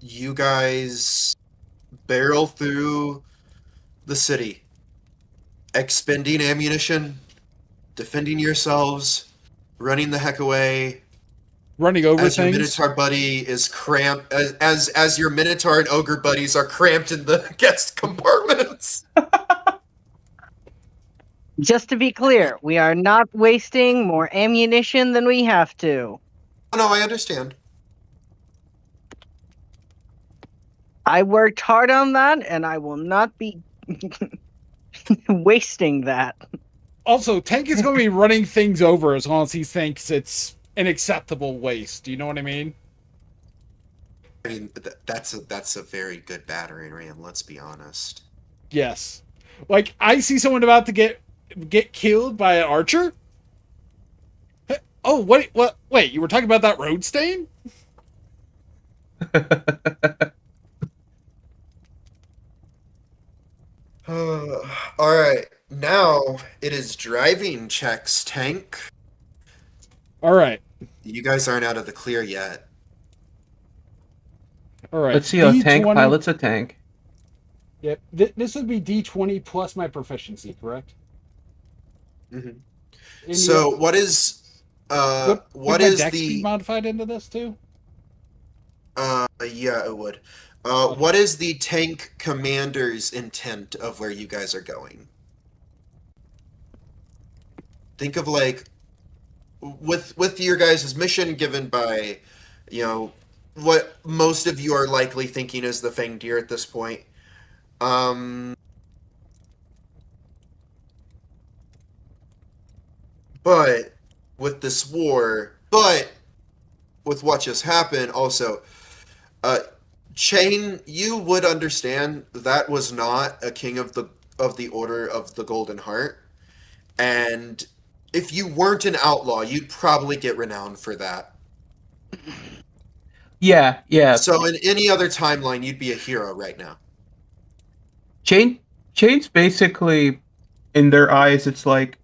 you guys barrel through the city, expending ammunition, defending yourselves, running the heck away. Running over As your things. Minotaur buddy is cramped, as your Minotaur and Ogre buddies are cramped in the guest compartments. Just to be clear, we are not wasting more ammunition than we have to. Oh, no, I understand. I worked hard on that, and I will not be wasting that. Also, Tank is going to be running things over as long as he thinks it's an acceptable waste. Do you know what I mean? I mean, that's a very good battering ram. Let's be honest. Yes. Like, I see someone about to get killed by an archer. Oh, what? Wait, you were talking about that road stain? All right, now it is driving checks, Tank. All right. You guys aren't out of the clear yet. All right. Let's see how Tank D20. pilots a tank. Yep. This would be D20 plus my proficiency, correct? Mhm. And So what is would what my is dex be the modified into this too? yeah, it would. What is the tank commander's intent of where you guys are going? Think of like with your guys' mission given by, you know, what most of you are likely thinking is the Fang Deer at this point. But with this war, but with what just happened, also, Chain, you would understand that was not a king of the Order of the Golden Heart, and if you weren't an outlaw, you'd probably get renowned for that. Yeah. So in any other timeline, you'd be a hero right now. Chain's basically, in their eyes, it's like,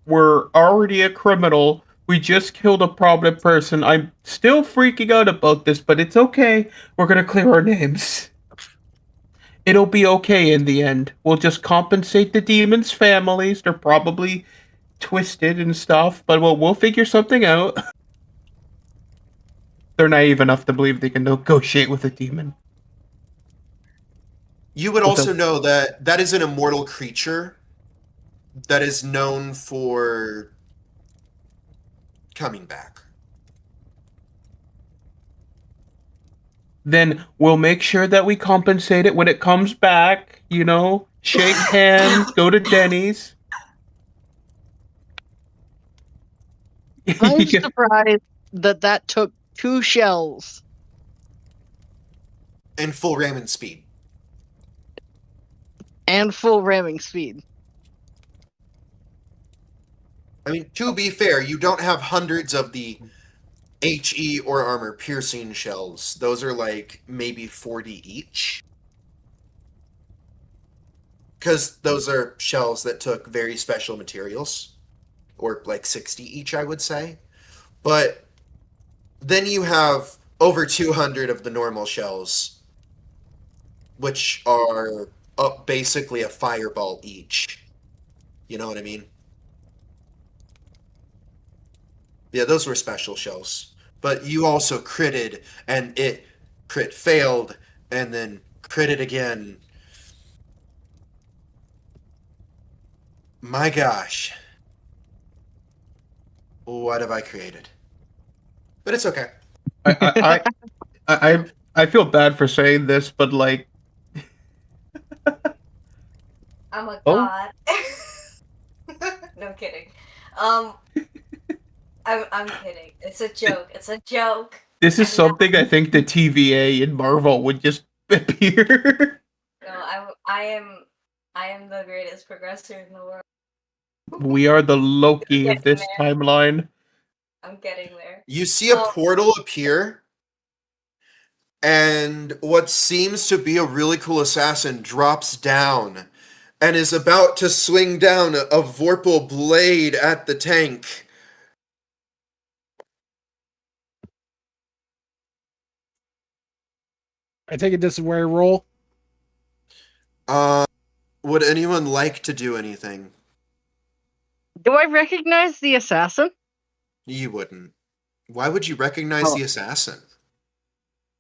we're already a criminal. We just killed a prominent person. I'm still freaking out about this, but it's okay. We're gonna clear our names. It'll be okay in the end. We'll just compensate the demons' families. They're probably twisted and stuff, but we'll figure something out. They're naive enough to believe they can negotiate with a demon. You would also know that that is an immortal creature that is known for coming back. then we'll make sure that we compensate it when it comes back. You know, shake hands, go to Denny's. I'm surprised that took 2 shells. And full ramming speed. And full ramming speed. I mean, to be fair, you don't have hundreds of the HE or armor piercing shells. Those are like maybe 40 each. Because those are shells that took very special materials. Or like 60 each, I would say. But then you have over 200 of the normal shells, which are basically a fireball each. You know what I mean? Yeah, those were special shells. But you also critted, and it crit failed, and then critted again. My gosh. What have I created? But it's okay. I feel bad for saying this, but like, I'm a Oh. god. No, I'm kidding. I'm kidding. It's a joke. It's a joke. this is something I think the TVA in Marvel would just appear. No, I am the greatest progressor in the world. We are the Loki of this timeline. I'm getting there. You see a Oh. portal appear, and what seems to be a really cool assassin drops down and is about to swing down a Vorpal blade at the tank. I take it this is where I roll. Would anyone like to do anything? Do I recognize the assassin? You wouldn't. Why would you recognize the assassin?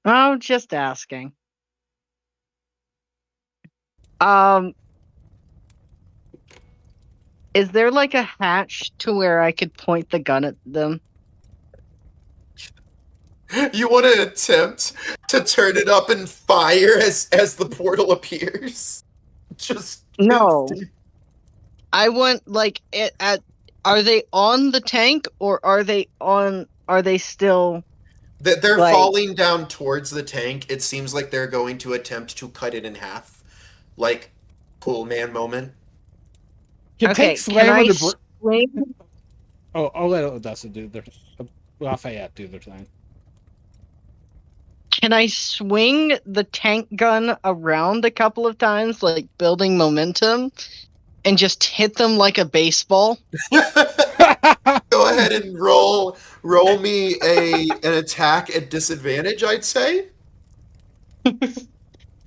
Oh, just asking. Is there like a hatch to where I could point the gun at them? You want to attempt to turn it up and fire as the portal appears? Just No. I want like it at. Are they on the tank or are they on? Are they still? They're Like- falling down towards the tank. It seems like they're going to attempt to cut it in half, like cool man moment. Can Okay, take slam can on I the swing? Oh, I'll let Odessa do their Lafayette do their thing. Can I swing the tank gun around a couple of times, like building momentum, and just hit them like a baseball? Go ahead and roll me an attack at disadvantage, I'd say.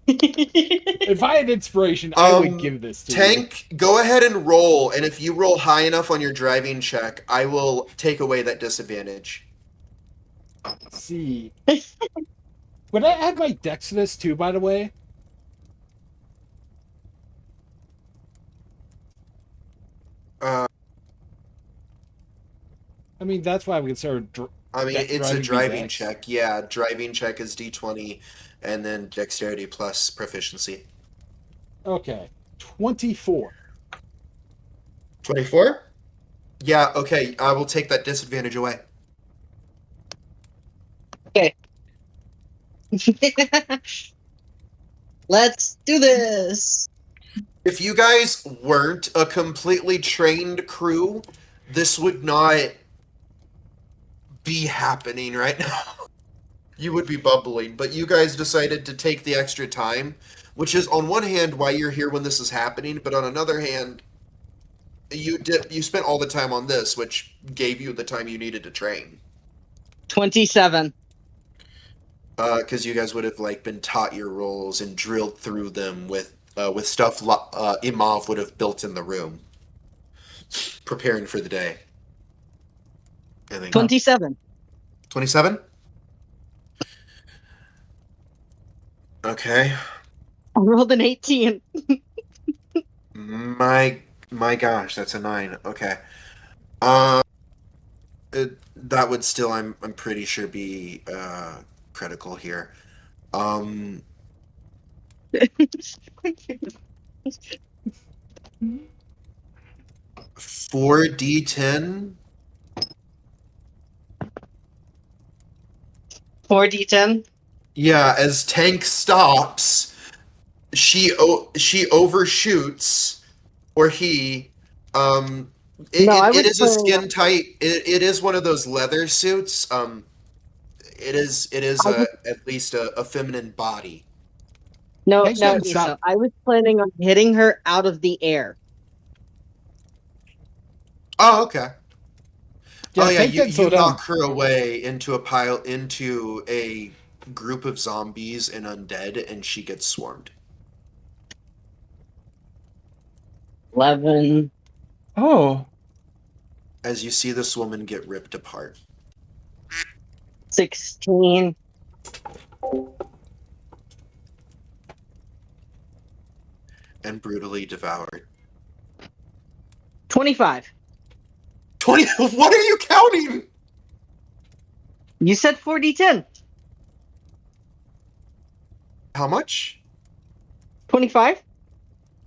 If I had inspiration, I would give this to Tank, go ahead and roll, and if you roll high enough on your driving check, I will take away that disadvantage. you. Let's see. Would I add my dex to this too, by the way? Uh, I mean, that's why we consider. I mean, Dex it's a driving driving dex? check. Yeah, driving check is d20, and then dexterity plus proficiency. Okay, 24. 24? Yeah, okay, I will take that disadvantage away. Let's do this. If you guys weren't a completely trained crew, this would not be happening right now. You would be bubbling, but you guys decided to take the extra time, which is on one hand why you're here when this is happening, but on another hand, you spent all the time on this, which gave you the time you needed to train. 27. Because you guys would have like been taught your roles and drilled through them with stuff Imov would have built in the room, preparing for the day. 27. 27? Okay. I rolled an 18. My gosh, that's a 9. Okay. That would still, I'm pretty sure, be critical here. Um, 4d10. 4d10. Yeah, as Tank stops, she overshoots, or he. No, I It was is a planning on. skin tight. It is one of those leather suits. It is I was, at least a feminine body. no, Tank's no, getting Isa. shot. I was planning on hitting her out of the air. Oh, okay. Yeah, Oh yeah, Tank didn't slow you down. knock her away into a group of zombies and undead, and she gets swarmed. 11. Oh, As you see this woman get ripped apart. 16. And brutally devoured. 25. 20. What are you counting? You said 4d10. How much? 25?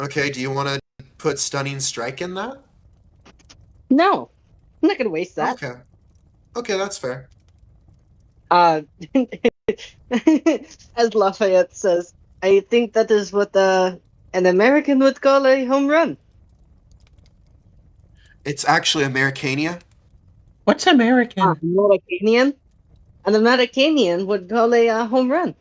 Okay, do you want to put stunning strike in that? No. I'm not going to waste that. Okay. Okay, that's fair. Uh, as Lafayette says, I think that is what an American would call a home run. It's actually Americania. what's American? Americanian. An Americanian would call a home run.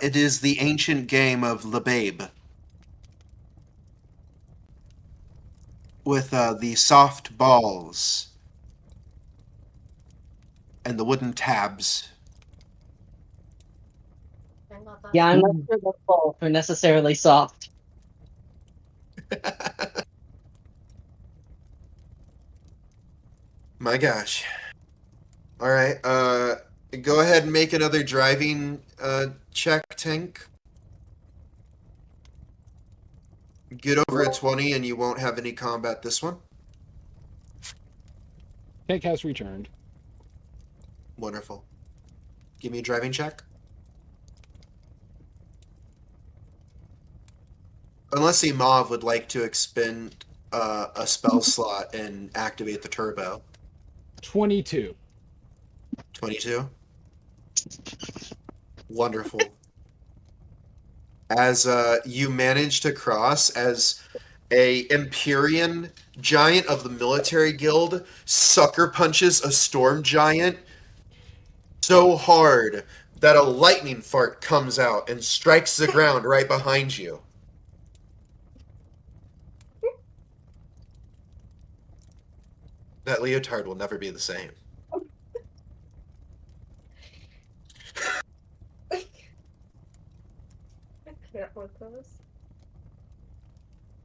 It is the ancient game of Le Babe. With the soft balls and the wooden tabs. Yeah, I'm not sure those balls are necessarily soft. My gosh. All right. Go ahead and make another driving check, Tank. Get over a 20 and you won't have any combat this one. Tank has returned. Wonderful. Give me a driving check. Unless the Mauve would like to expend a spell slot and activate the turbo. 22. 22. Wonderful. As you manage to cross, as a Empyrean giant of the military guild sucker punches a storm giant so hard that a lightning fart comes out and strikes the ground right behind you. That leotard will never be the same.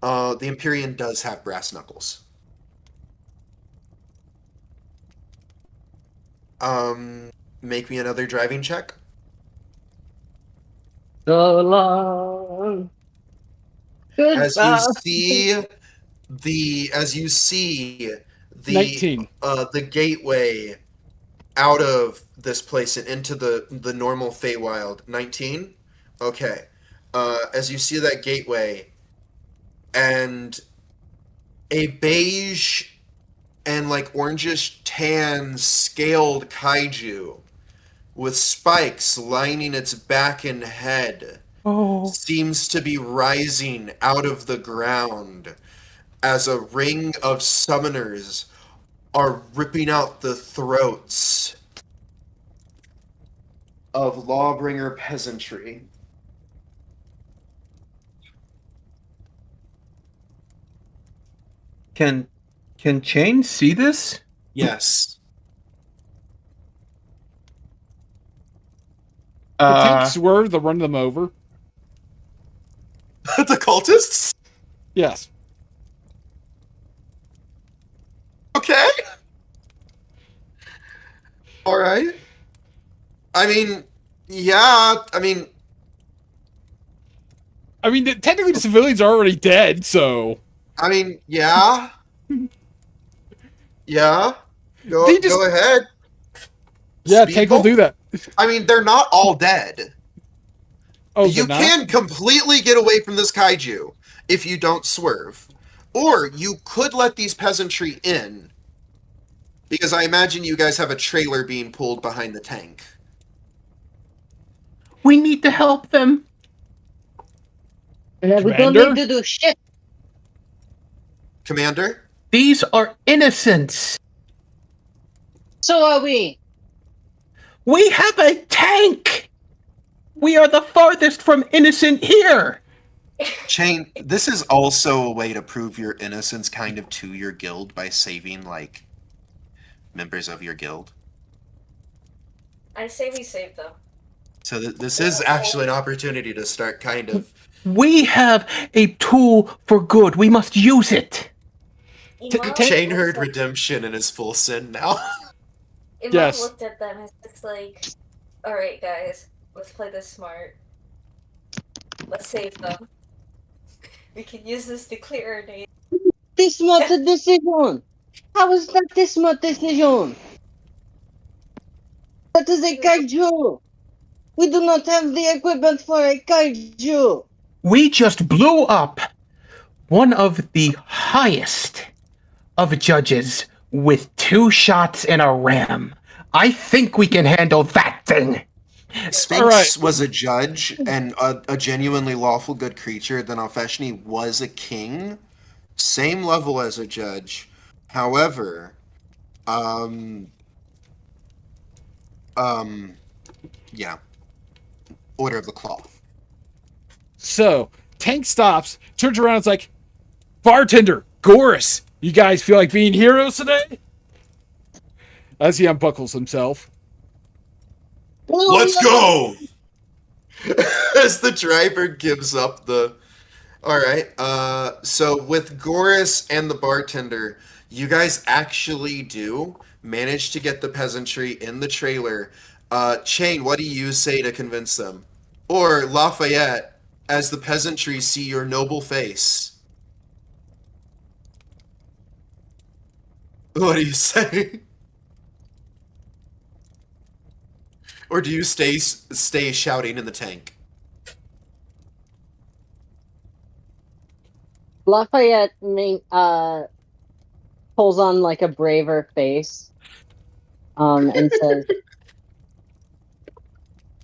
The Empyrean does have brass knuckles. Make me another driving check. So long. As Goodbye. you see the 19. the gateway out of this place and into the normal Feywild. 19. Okay. As you see that gateway and a beige and like orangish tan scaled kaiju with spikes lining its back and head Oh, seems to be rising out of the ground as a ring of summoners are ripping out the throats of Lawbringer peasantry. can Chain see this? Yes. The tank Uh, swerved to run them over. The cultists? Yes. Okay. All right. I mean, yeah, I mean, I mean, technically the civilians are already dead, so I mean, yeah. Yeah. They just- Go ahead. yeah, Tank will Speedball? do that. I mean, they're not all dead. Oh, You they're not? can completely get away from this kaiju if you don't swerve. Or you could let these peasantry in. Because I imagine you guys have a trailer being pulled behind the tank. We need to help them. We don't Commander? need to do shit. Commander? These are innocents. So are we. We have a tank. We are the farthest from innocent here. Chain, this is also a way to prove your innocence kind of to your guild by saving, like, members of your guild. I say we save them. So this is actually an opportunity to start kind of... We have a tool for good. We must use it. Imam Chain looks Herd at- Redemption in his full sin now. Imam Yes. looked at them and it's like, alright guys, let's play this smart. Let's save them. We can use this to clear our name. This not a decision. How is that this not decision? That is a kaiju. We do not have the equipment for a kaiju. We just blew up one of the highest of judges with 2 shots and a ram. I think we can handle that thing. Sphinx Alright. was a judge and a genuinely lawful good creature. Then Alfeshni was a king, same level as a judge. However, yeah, Order of the Claw. So, Tank stops, turns around, and is like, bartender, Goris, you guys feel like being heroes today? As he unbuckles himself. Let's go! As the driver gives up the... Alright, so with Goris and the bartender, you guys actually do manage to get the peasantry in the trailer. Chain, what do you say to convince them? Or Lafayette, as the peasantry see your noble face. What do you say? Or do you stay shouting in the tank? Lafayette pulls on like a braver face, and says,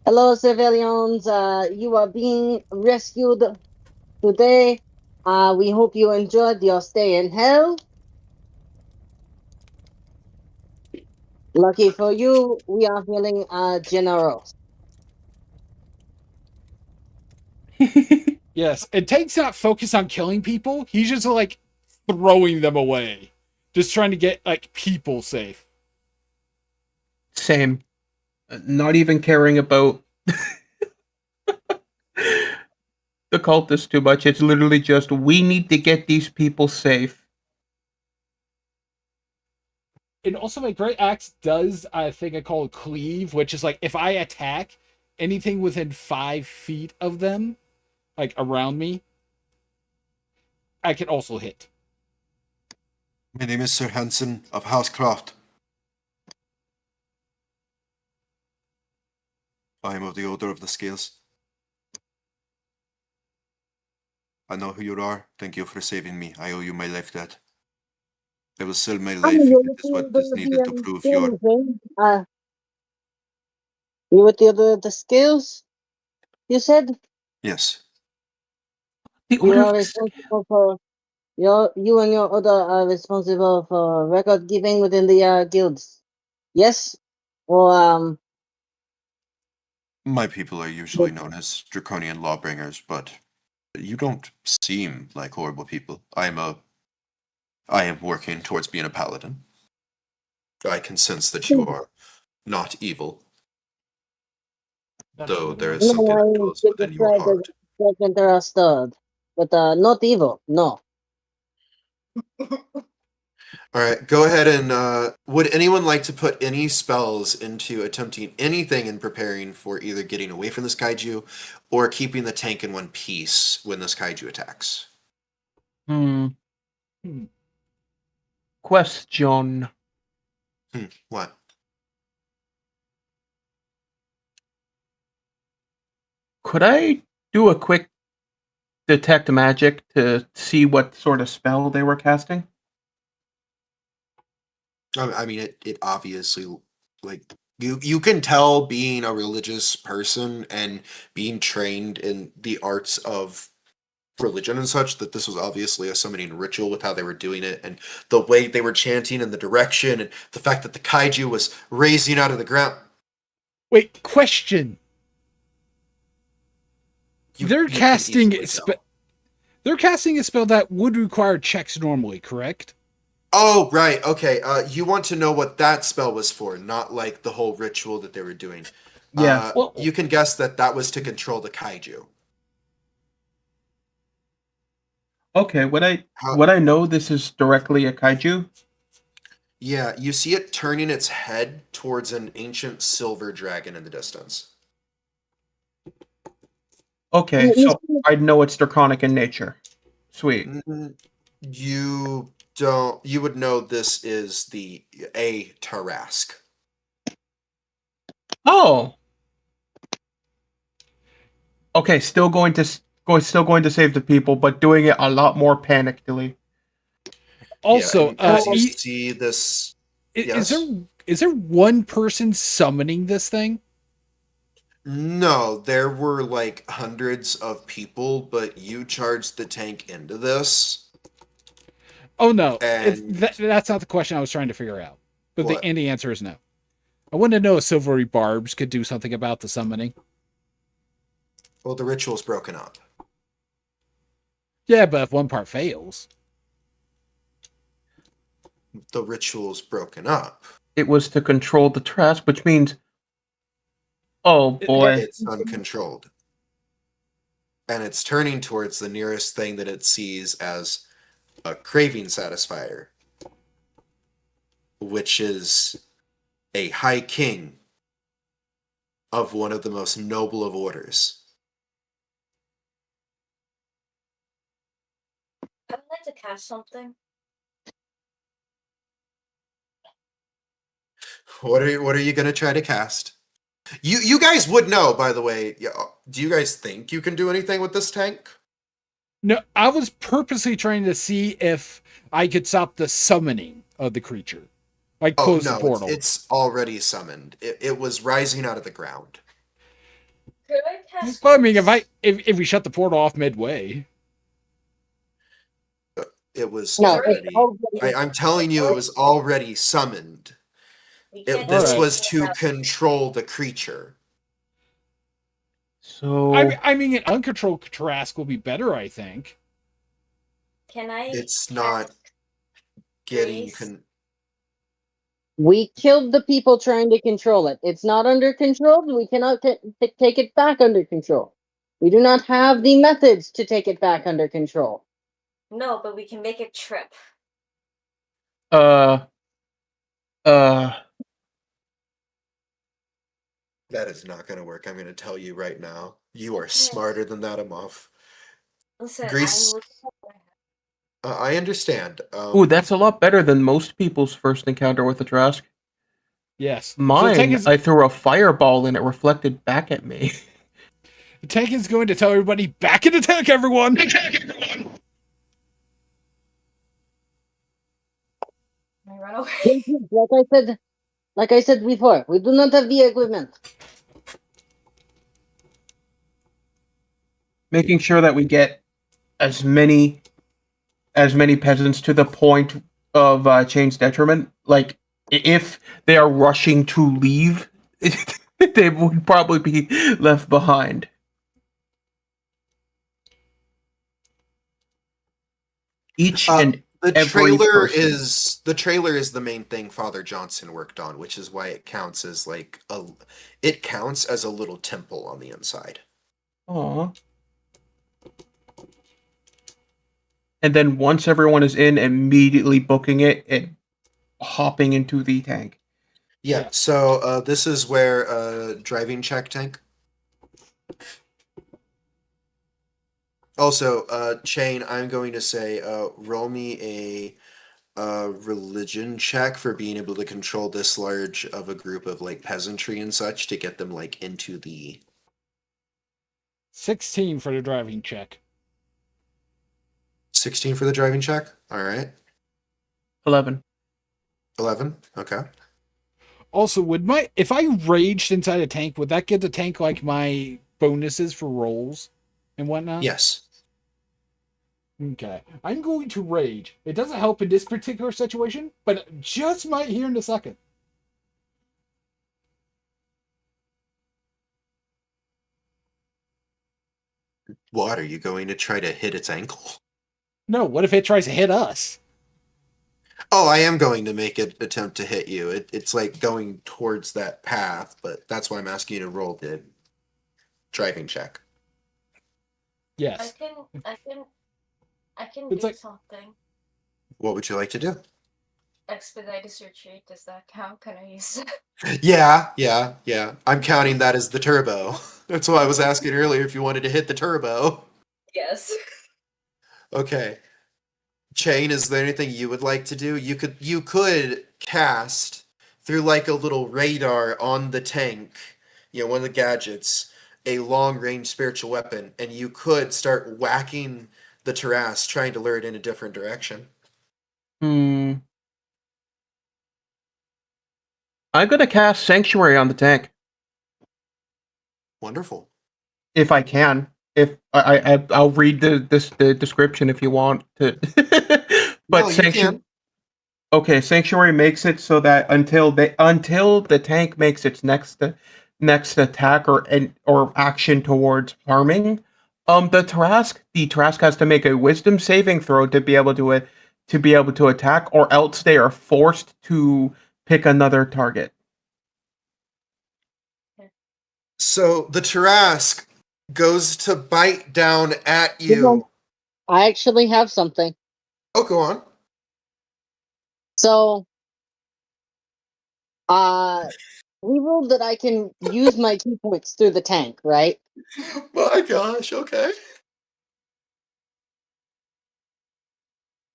"Hello, civilians. You are being rescued today. We hope you enjoyed your stay in hell. Lucky for you, we are feeling generous." Yes, and Tank's not focused on killing people. He's just like throwing them away. Just trying to get like people safe. Same. Not even caring about the cultists too much. It's literally just, we need to get these people safe. And also my great axe does a thing I call cleave, which is like if I attack anything within 5 feet of them, like around me, I can also hit. My name is Sir Hansen of Housecroft. I am of the Order of the Scales. I know who you are. Thank you for saving me. I owe you my life debt. I will sell my life if it is what is needed to prove your... You with the skills? You said The Yes. you order are of responsible for you and your order are responsible for record keeping within the guilds. Yes, or My people are usually known as draconian lawbringers, but you don't seem like horrible people. I am working towards being a paladin. I can sense that you are not evil, though there is something that no, dwells within your heart. interested, but not evil. No. All right, go ahead and would anyone like to put any spells into attempting anything in preparing for either getting away from this kaiju or keeping the tank in one piece when this kaiju attacks? Hmm. Hmm. Question. What? Could I do a quick detect magic to see what sort of spell they were casting? I mean, it obviously like you can tell being a religious person and being trained in the arts of religion and such that this was obviously a summoning ritual with how they were doing it and the way they were chanting and the direction and the fact that the kaiju was raising out of the ground. Wait, question. They're You can casting easily tell. they're casting a spell that would require checks normally, correct? Oh, right. Okay. You want to know what that spell was for, not like the whole ritual that they were doing. Yeah. Well, You can guess that that was to control the kaiju. Okay. Would I How, would I know this is directly a kaiju? yeah, you see it turning its head towards an ancient silver dragon in the distance. Okay, so I'd know it's draconic in nature. Sweet. Mm, You don't. You would know this is the a Tarask. Oh. Okay, still going to save the people, but doing it a lot more panickedly. Yeah, also, and as you see this, is yes. there one person summoning this thing? No, there were like hundreds of people, but you charged the tank into this, Oh no, and that's not the question I was trying to figure out. But what? the answer is no. I want to know if silvery barbs could do something about the summoning. Well, the ritual's broken up. Yeah, but if one part fails, The ritual's broken up. It was to control the trash, which means, oh boy. It's uncontrolled. And it's turning towards the nearest thing that it sees as a craving satisfier, which is a high king of one of the most noble of orders. I would like to cast something. What are you gonna try to cast? You guys would know, by the way. Yeah, do you guys think you can do anything with this tank? no, I was purposely trying to see if I could stop the summoning of the creature. Like Oh close the no, portal. it's already summoned. It was rising out of the ground. Could I cast? Well, I mean, if we shut the portal off midway, It was No, already. I'm telling you, it was already summoned. We can't do This Alright. was anything to about it. control the creature. So I mean, an uncontrolled Trask will be better, I think. Can I? It's cast not getting. freeze? We killed the people trying to control it. It's not under control. We cannot take it back under control. We do not have the methods to take it back under control. No, but we can make it trip. uh uh That is not going to work. I'm going to tell you right now. You are Okay. smarter than that, Amoff. Listen, Greece. I'm looking at I understand. ooh, that's a lot better than most people's first encounter with the Trask. Yes. So Mine, I threw a fireball and it reflected back at me. Tank is going to tell everybody back in attack, everyone. I run away. Like I said before, we do not have the equipment. Making sure that we get as many peasants to the point of change detriment. Like if they are rushing to leave, they would probably be left behind. Each and the every trailer person. is the trailer is the main thing Father Johnson worked on, which is why it counts as like it counts as a little temple on the inside. Aw. and then once everyone is in, immediately booking it and hopping into the tank. Yeah. So this is where driving check tank. Also, Chain, I'm going to say, roll me a religion check for being able to control this large of a group of like peasantry and such to get them like into the 16 for the driving check. 16 for the driving check. All right. 11. 11. Okay. Also, if I raged inside a tank, would that give the tank like my bonuses for rolls and whatnot? Yes. Okay. I'm going to rage. It doesn't help in this particular situation, but it just might here in a second. What, are you going to try to hit its ankle? No, what if it tries to hit us? Oh, I am going to make an attempt to hit you. It's like going towards that path, but that's why I'm asking you to roll the driving check. Yes. I can It's do like- something. What would you like to do? Expeditious retreat, does that count? Can I use it? Yeah. I'm counting that as the turbo. That's why I was asking earlier if you wanted to hit the turbo. Yes. Okay. Chain, is there anything you would like to do? You could cast through like a little radar on the tank, one of the gadgets, a long range spiritual weapon, and you could start whacking the terrace, trying to lure it in a different direction. I'm gonna cast Sanctuary on the tank Wonderful. if I can. If I'll read the description if you want to. But No, you can. Okay, Sanctuary makes it so that until the tank makes its next attack or action towards harming, the Trask has to make a Wisdom saving throw to be able to attack, or else they are forced to pick another target. So the Tarrasque goes to bite down at you. I actually have something. Oh, go on. So, we ruled that I can use my key points through the tank, right? My gosh, okay.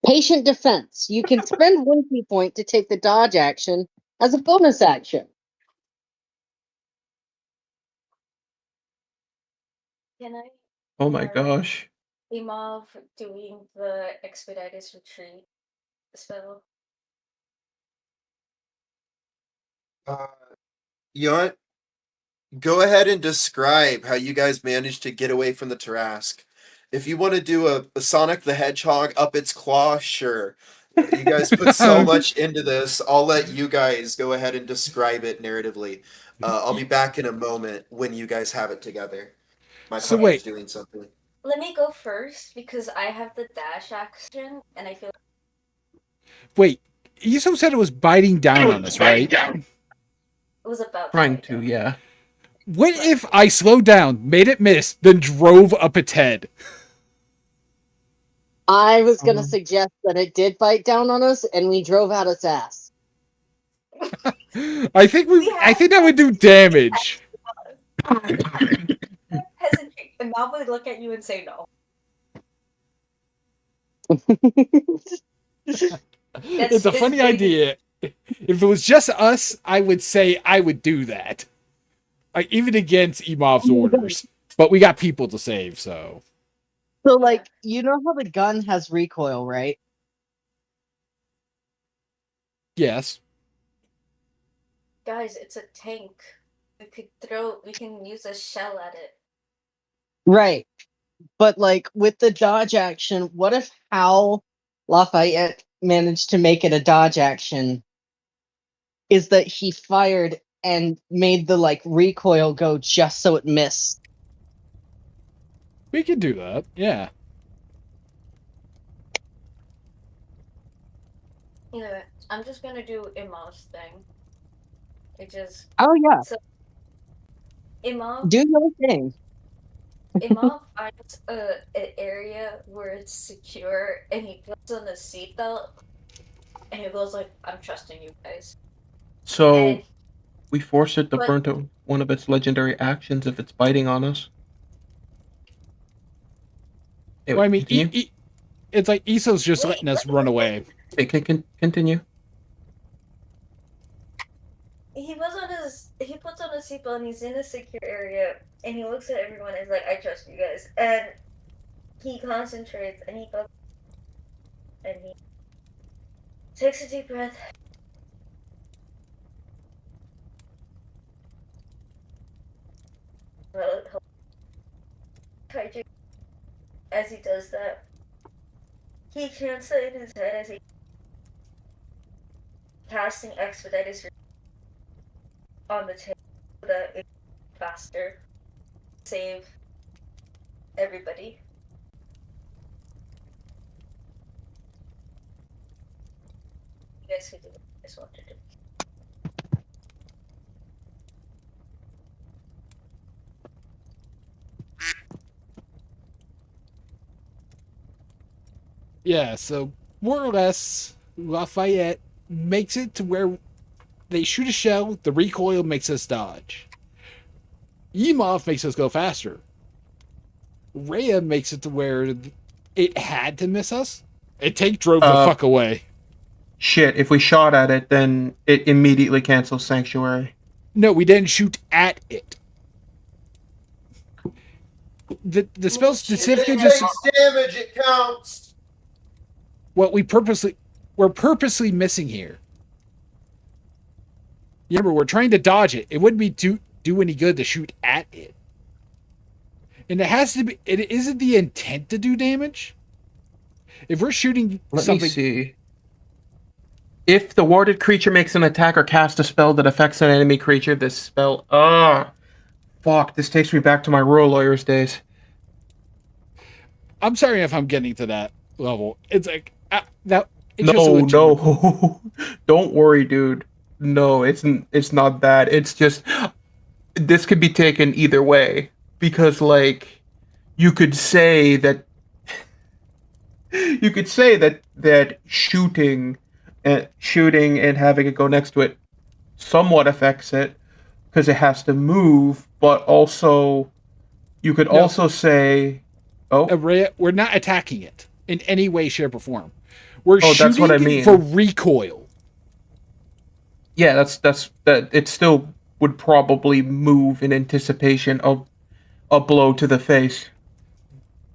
Patient defense. You can spend one key point to take the dodge action as a bonus action. Can I Oh my narrate gosh. Imov doing the expeditious retreat spell? You know what? Go ahead and describe how you guys managed to get away from the Tarrasque. If you want to do a Sonic the Hedgehog up its claw, sure. You guys put so much into this. I'll let you guys go ahead and describe it narratively. I'll be back in a moment when you guys have it together. My So puppy wait. is doing something. Let me go first because I have the dash action and I feel Wait, Iso said it was biting down on us, right? it was about Trying bite to, down. yeah. What if I slowed down, made it miss, then drove up its head? I was going to Um, suggest that it did bite down on us and we drove out its ass. I think that would do damage. Hesitate, and Mom would look at you and say no. It's a funny idea. If it was just us, I would say I would do that. Like, even against Imov's orders. But we got people to save, so. So, like, you know how the gun has recoil, right? Yes. Guys, it's a tank. We can use a shell at it. Right. But, like, with the dodge action, what if how Lafayette managed to make it a dodge action is that he fired and made the, like, recoil go just so it missed? We could do that, yeah. Either I'm just gonna do Imav's thing. It just Oh, yeah. so Imav Do your thing. Imam finds an area where it's secure, and he puts on a seatbelt, and he goes like, "I'm trusting you guys." So And we force it to but burn to one of its legendary actions if it's biting on us. Well, Anyway, I mean, continue. it's like Iso's just wait, letting us run away. Okay, continue. he puts on a seatbelt, and he's in a secure area, and he looks at everyone and is like, "I trust you guys," and he concentrates, and he goes, and he takes a deep breath. As he does that, he chants it in his head as he casting expedite on the table so that it's faster. Save everybody. You guys can do what you guys want to do. Yeah, so more or less, Lafayette makes it to where they shoot a shell, the recoil makes us dodge. Yimov makes us go faster. Raya makes it to where it had to miss us. It take drove the fuck away. Shit, if we shot at it, then it immediately cancels Sanctuary. No, we didn't shoot at it. The spell specifically It just takes damage, it counts. what we're purposely missing here. Remember, we're trying to dodge it. It wouldn't be do any good to shoot at it. And it has to be. It isn't the intent to do damage. If we're shooting Let something, me see. If the warded creature makes an attack or casts a spell that affects an enemy creature, this spell. Fuck! This takes me back to my rural lawyers days. I'm sorry if I'm getting to that level. It's like that. It's No, just a legitimate- no, don't worry, dude. No, it's not that. It's just this could be taken either way because, like, you could say that shooting and having it go next to it somewhat affects it because it has to move, but also you could also say, we're not attacking it in any way, shape, or form. We're shooting that's what I mean. for recoil. Yeah, that. It still would probably move in anticipation of a blow to the face.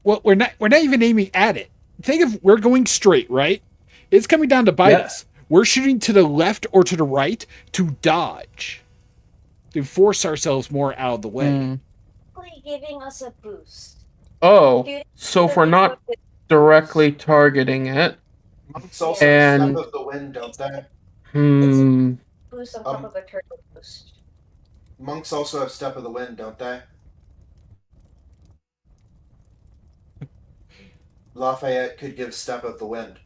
Well, we're not even aiming at it. Think of we're going straight, right? It's coming down to bite us. We're shooting to the left or to the right to dodge, to force ourselves more out of the way. Giving us a boost. Oh, so if we're not directly targeting it, Monks also and step of the wind, don't they? Boost on top of a turtle boost. Monks also have step of the wind, don't they? Lafayette could give step of the wind.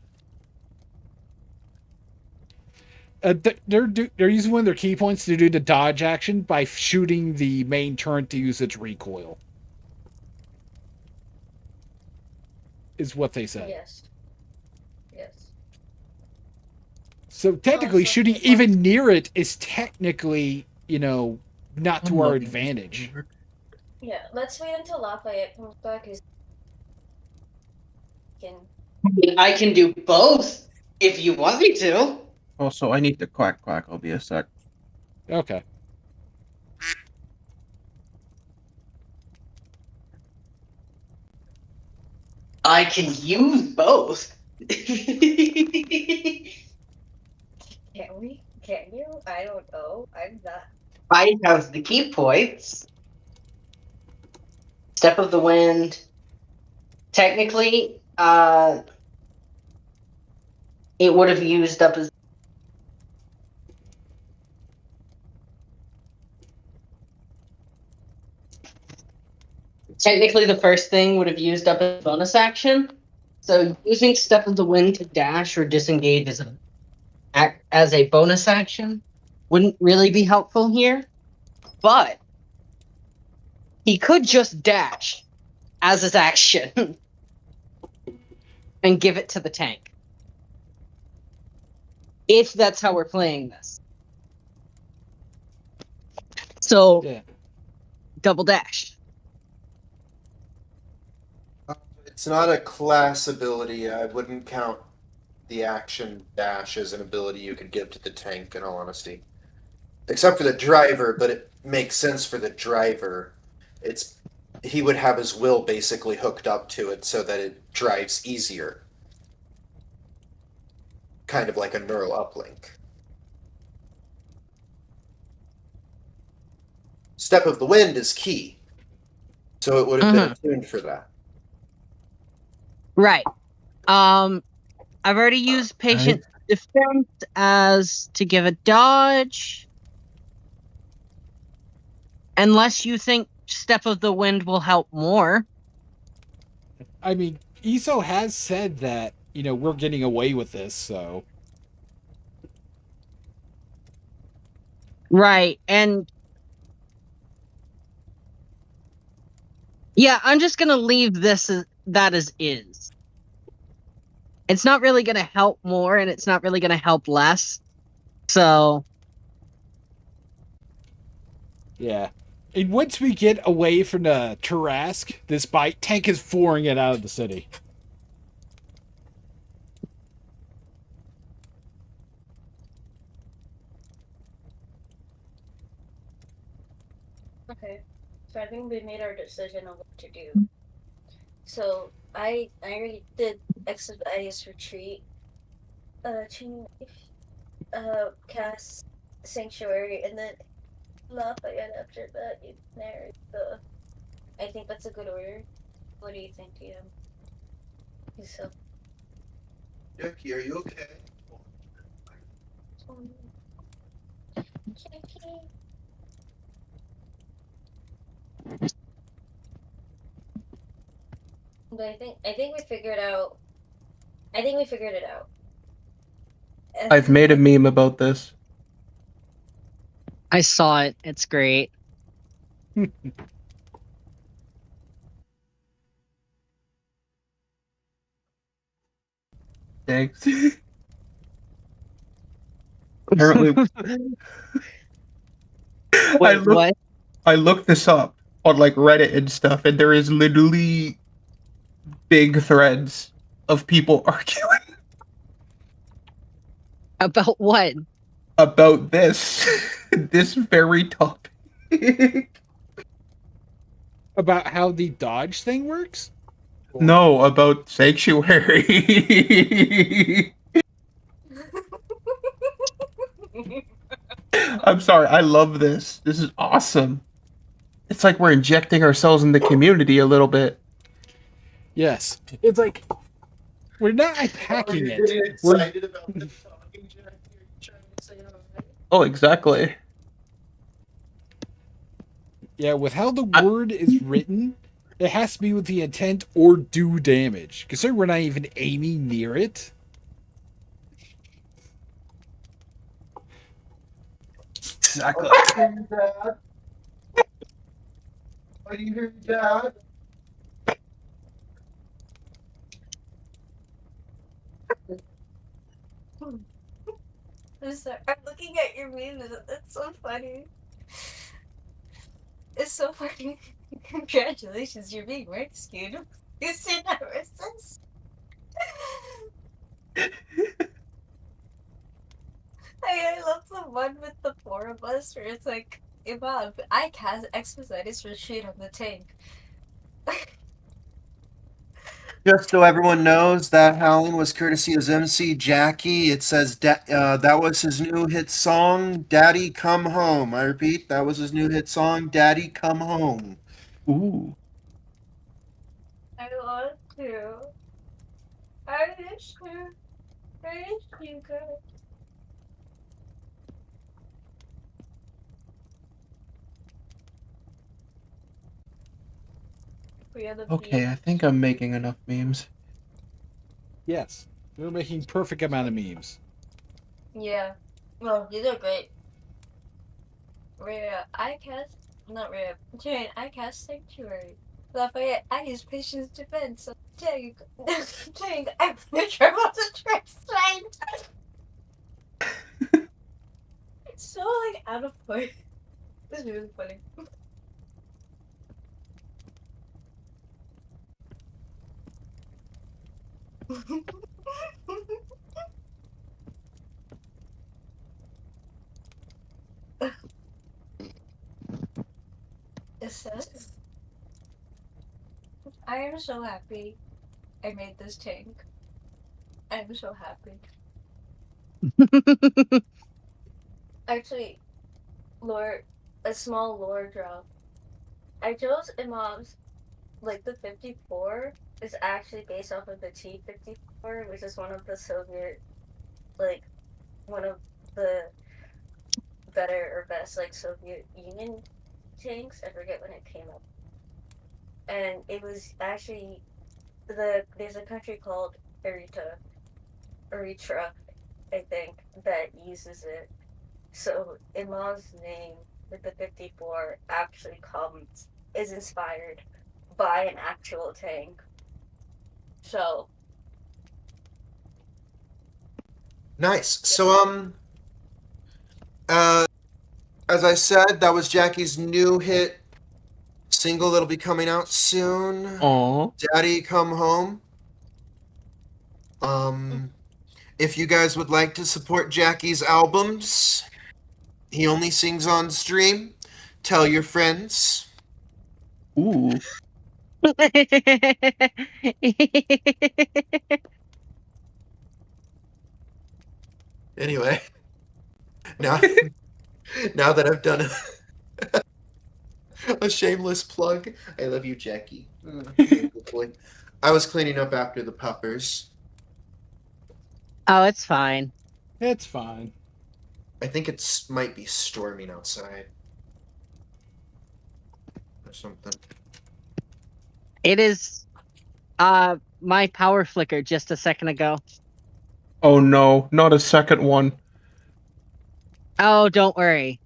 They're using one of their key points to do the dodge action by shooting the main turret to use its recoil. Is what they said. Yes. So technically, shooting even near it is technically, not to our advantage. Yeah, let's wait until Lafayette comes back. I can do both if you want me to. Also, I need to quack. I'll be a sec. Okay. I can use both. Can we? Can you? I don't know. I'm not. I have the key points. Step of the wind. Technically, it would have used up as. Technically, the first thing would have used up a bonus action. So using Step of the Wind to dash or disengage as a bonus action wouldn't really be helpful here. But he could just dash as its action and give it to the tank. If that's how we're playing this. So, Yeah. double dash. It's not a class ability. I wouldn't count the action dash as an ability you could give to the tank, in all honesty. Except for the driver, but it makes sense for the driver. He would have his will basically hooked up to it so that it drives easier. Kind of like a neural uplink. Step of the Wind is key. So it would have been attuned for that. Right. I've already used patient defense as to give a dodge. Unless you think Step of the Wind will help more. I mean, Iso has said that, we're getting away with this, so. Right, and yeah, I'm just gonna leave that as is. It's not really gonna help more, and it's not really gonna help less. So Yeah. And once we get away from the Tarask, this bike tank is flooring it out of the city. Okay, so I think we made our decision on what to do. So I already did Expeditious Retreat, Chain cast Sanctuary, and then Lafayette after that. You narrate the. I think that's a good order. What do you think, DM? So. Jackie, are you okay? Jackie. But I think we figured out. I think we figured it out. I've made a meme about this. I saw it. It's great. Thanks. Apparently, Wait, what? I looked this up on like Reddit and stuff, and there is literally big threads of people arguing About what? about this very topic. About how the dodge thing works? No, about Sanctuary. I'm sorry, I love this. This is awesome. It's like we're injecting ourselves in the community a little bit. Yes. It's like, we're not attacking Are you getting it. We're, excited about them talking, Jackie? Are you trying to say hi? Oh, exactly. yeah, with how the word is written, it has to be with the intent or do damage. Considering we're not even aiming near it. Exactly. Are you here, Dad? I'm looking at your memes. It's so funny. It's so funny. Congratulations, you're being rescued. You see that resist? I love the one with the four of us where it's like, Imam, I cast Expeditious Retreat on the tank. Just so everyone knows, that howling was courtesy of MC Jackie. It says that was his new hit song, "Daddy Come Home." I repeat, that was his new hit song, "Daddy Come Home." Ooh. I want to. I wish to. I wish you could. We are the Okay, I think I'm making enough memes. Yes. We're making perfect amount of memes. Yeah. Well, these are great. Raya, not Raya. Jane, I cast Sanctuary. Lafayette, I use patience defense. So dang, I'm gonna try about to try. It's so like out of point. This is really funny. It says, I am so happy I made this tank. I am so happy. Actually, lore, a small lore drop. I chose Imam's, like the 54 is actually based off of the T-54, which is one of the Soviet, like, one of the better or best, like, Soviet Union tanks. I forget when it came up. And it was actually, there's a country called Eritrea, I think, that uses it. So Imam's name with the 54 actually is inspired by an actual tank. So Nice. So as I said, that was Jackie's new hit single that'll be coming out soon. Aw. Daddy Come Home. If you guys would like to support Jackie's albums, he only sings on stream. Tell your friends. Ooh. Anyway, now that I've done a shameless plug, I love you, Jackie. Good boy. I was cleaning up after the puppers. Oh, it's fine. It's fine. I think it's might be storming outside or something. It is my power flickered just a second ago. Oh no, not a second one. Oh, don't worry.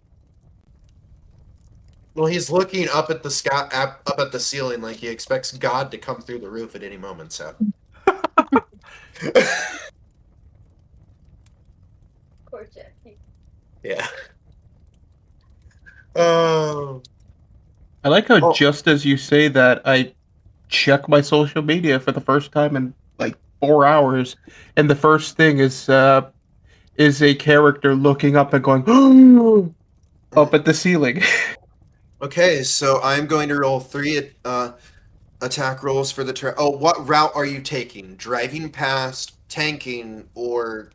Well, he's looking up at the sky, up at the ceiling, like he expects God to come through the roof at any moment. So, poor Jackie. yeah. Oh, I like how Oh. just as you say that, I check my social media for the first time in like 4 hours, and the first thing is a character looking up and going up at the ceiling. okay. So I'm going to roll 3 attack rolls for the Oh, what route are you taking? Driving past, tanking, or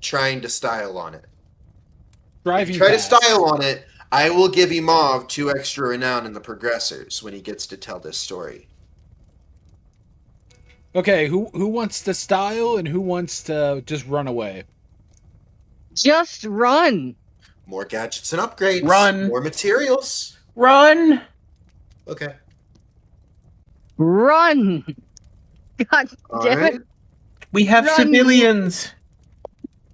trying to style on it? If Driving you try past. to style on it, I will give Imov 2 extra renown in the progressors when he gets to tell this story. Okay, who wants to style and who wants to just run away? Just run. More gadgets and upgrades. Run. More materials. Run! Okay. Run. God All damn right. it. We have Run. civilians!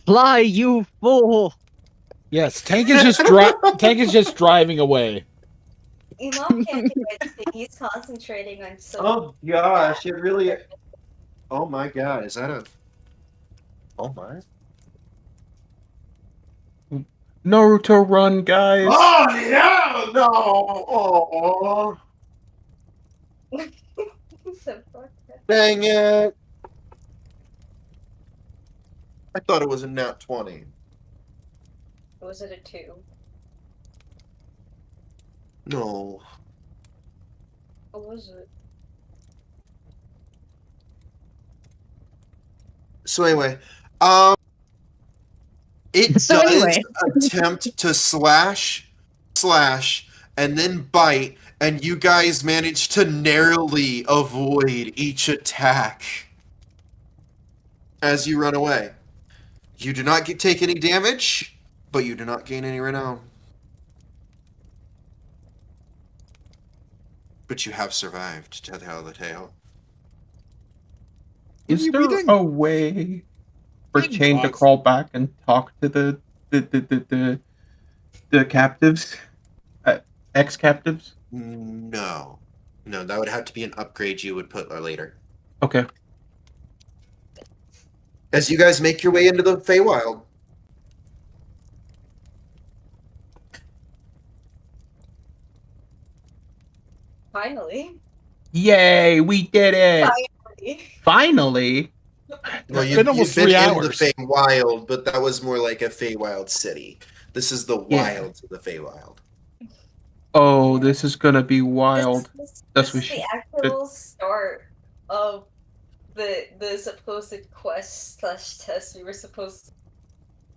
Fly, you fool. Yes, Tank is just driving away. Imam can't do anything. He's concentrating on so. Oh gosh, it really. Oh my god, is that a? Oh my. Naruto, run, guys! Oh yeah, no. Oh, So fucked up. dang it! I thought it was a nat 20. Was it a 2? No. What was it? So anyway, it So does anyway. attempt to slash, and then bite, and you guys manage to narrowly avoid each attack as you run away. You do not take any damage, but you do not gain any renown. But you have survived to tell the tale. Is We there didn't- a way for didn't Chain to cause- crawl back and talk to the captives? Ex-captives? No. No, that would have to be an upgrade you would put later. Okay. As you guys make your way into the Feywild. Finally. Yay, we did it! Finally. Finally? Well, It's been almost 3 in hours. the Feywild, but that was more like a Feywild city. This is the Yeah. wilds of the Feywild. Oh, this is gonna be wild. That's This what is the she- actual start of the supposed quest / test we were supposed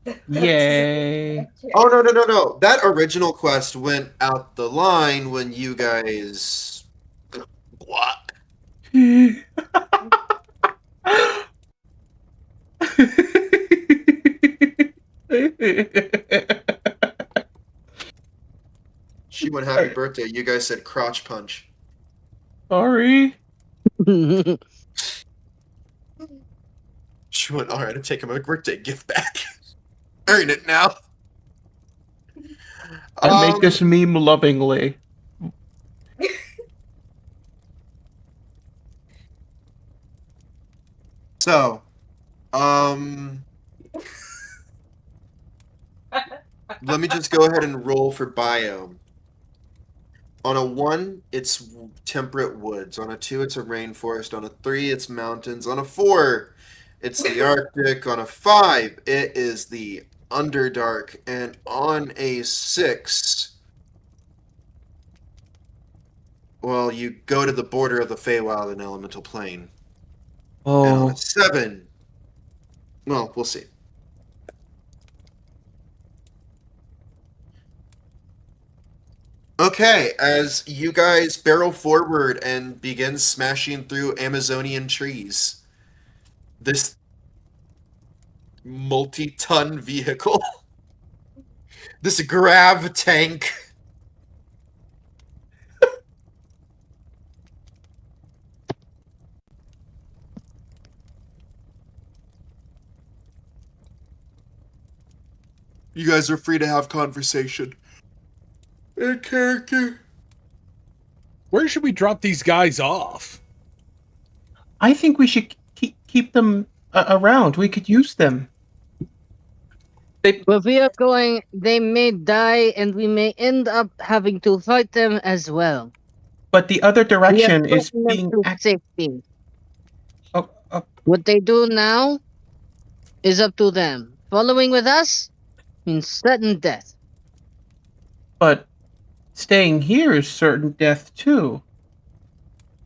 to. Yay. Oh, no. That original quest went out the line when you guys... What? She went happy birthday. You guys said crotch punch. Sorry. She went, all right, I'm taking my birthday gift back. Earn it now. I make this meme lovingly. So, let me just go ahead and roll for biome. On a 1, it's temperate woods. On a 2, it's a rainforest. On a 3, it's mountains. On a 4, it's the Arctic. On a 5, it is the Underdark. And on a 6, well, you go to the border of the Feywild and Elemental Plane. And on Oh. a 7, well, we'll see. Okay, as you guys barrel forward and begin smashing through Amazonian trees, this multi-ton vehicle, this grav tank, you guys are free to have conversation. In character. Where should we drop these guys off? I think we should keep them around. We could use them. But we are going, they may die and we may end up having to fight them as well. But the other We have direction is gotten them being to safety. oh, What they do now is up to them. Following with us means certain death. but staying here is certain death too.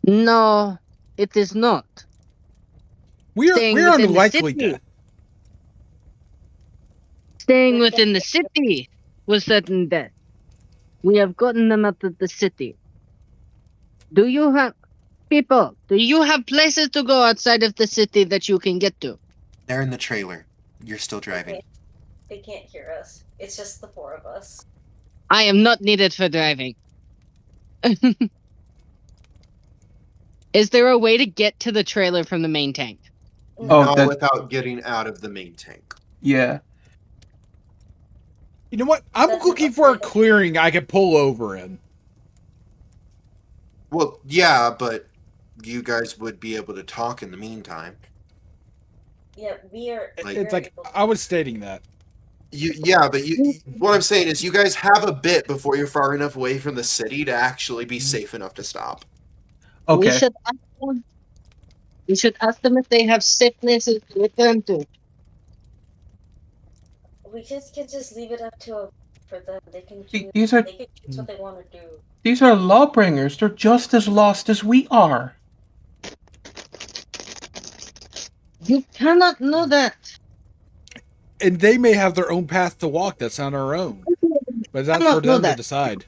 No, it is not. We're Staying on within the likely city. death. Staying within the city was certain death. We have gotten them out of the city. Do you have places to go outside of the city that you can get to? They're in the trailer. You're still driving. They can't hear us. It's just the 4 of us. I am not needed for driving. Is there a way to get to the trailer from the main tank? Oh, Not that- without getting out of the main tank. Yeah. You know what? I'm That's looking enough for a data. clearing I can pull over in. Well, yeah, but you guys would be able to talk in the meantime. Yeah, we are. Like- It's like I was stating that. What I'm saying is you guys have a bit before you're far enough away from the city to actually be safe enough to stop. Okay. We should ask them. We should ask them if they have safe places to return to. We just can just leave it up to for them. They can See, choose. these are They can choose what they want to do. these are lawbringers. They're just as lost as we are. You cannot know that. And they may have their own path to walk that's not our own. But that's I for don't know them to that. decide.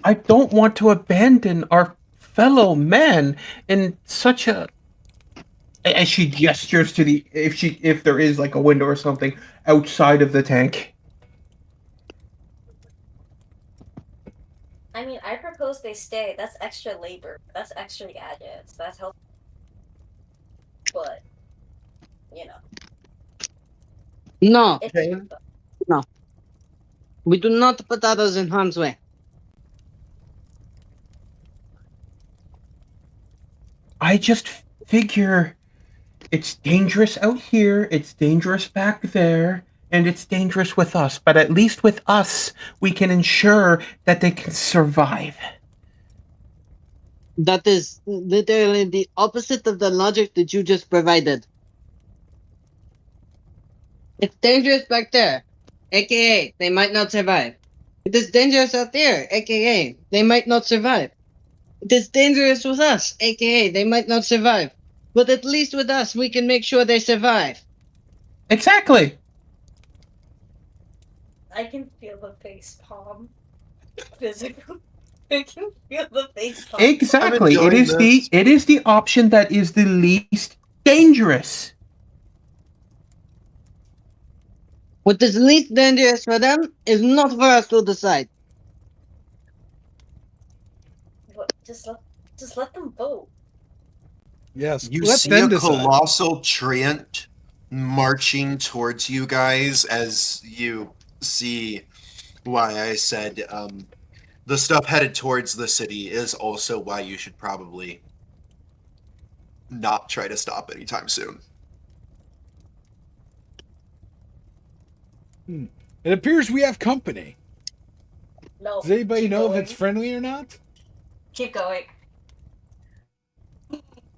I don't want to abandon our fellow men in such a. As she gestures to the if there is like a window or something outside of the tank. I mean, I propose they stay. That's extra labor. That's extra gadgets. That's helpful. But, you know, No, it's we do not put others in harm's way. I just figure it's dangerous out here, it's dangerous back there, and it's dangerous with us. But at least with us, we can ensure that they can survive. That is literally the opposite of the logic that you just provided. It's dangerous back there, aka they might not survive. It is dangerous out there, aka they might not survive. It is dangerous with us, aka they might not survive. But at least with us, we can make sure they survive. Exactly. I can feel the face palm. Physically. I can feel the face palm. Exactly. I'm enjoying this. It is the option that is the least dangerous. What is least dangerous for them is not for us to decide. What, just let them vote. Yes. You let see them a decide. colossal treant marching towards you guys as you see why I said the stuff headed towards the city is also why you should probably not try to stop anytime soon. It appears we have company. No. Does anybody keep know going. if it's friendly or not? Keep going.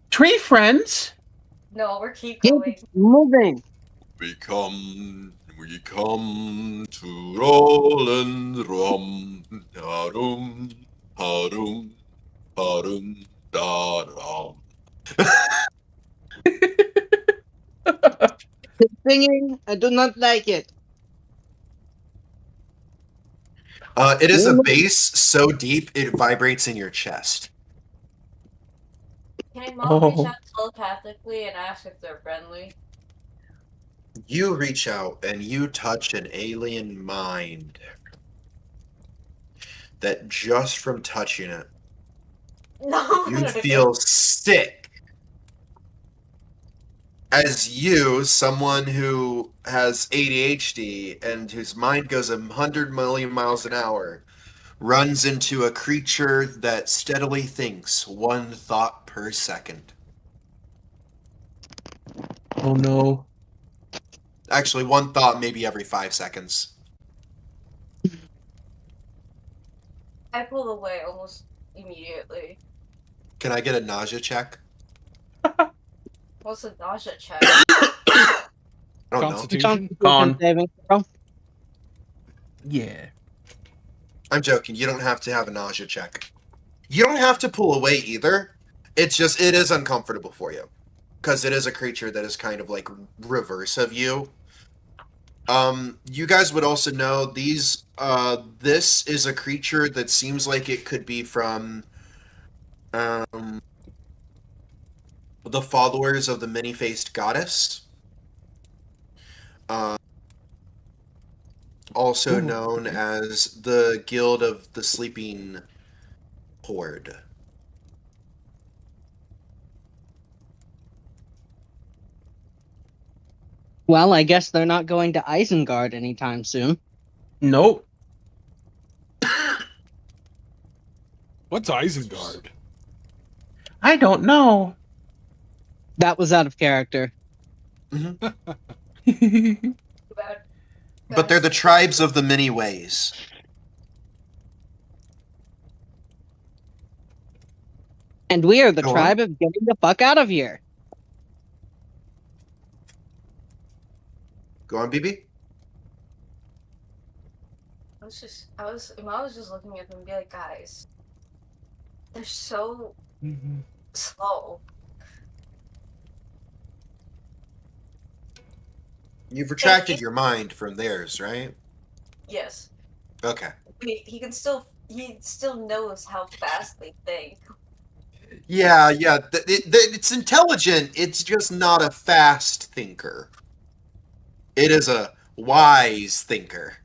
Tree friends? No, we're keep Keep going. moving. We come to roll and rum, harum, harum, harum, da rum. Singing, I do not like it. It is a bass so deep it vibrates in your chest. Can I mom reach Oh. out telepathically and ask if they're friendly? You reach out and you touch an alien mind that just from touching it, No. you feel sick. As you, someone who has ADHD and whose mind goes 100 million miles an hour, runs into a creature that steadily thinks one thought per second. Oh no. Actually, one thought maybe every 5 seconds. I pull away almost immediately. Can I get a nausea check? What's a nausea check? I don't know. Constitution. Con. Saving throw. Yeah. I'm joking. You don't have to have a nausea check. You don't have to pull away either. It's just, it is uncomfortable for you. Because it is a creature that is kind of like reverse of you. You guys would also know this is a creature that seems like it could be from the followers of the many-faced goddess. Also Ooh. known as the Guild of the Sleeping Horde. Well, I guess they're not going to Isengard anytime soon. Nope. What's Isengard? I don't know. That was out of character. About, But they're the tribes of the many ways. And we are the Go on. tribe of getting the fuck out of here. Go on, BB. I was just looking at them and be like, guys, they're so slow. You've retracted your mind from theirs, right? Yes. Okay. He still knows how fast they think. Yeah. It's intelligent. It's just not a fast thinker. It is a wise thinker.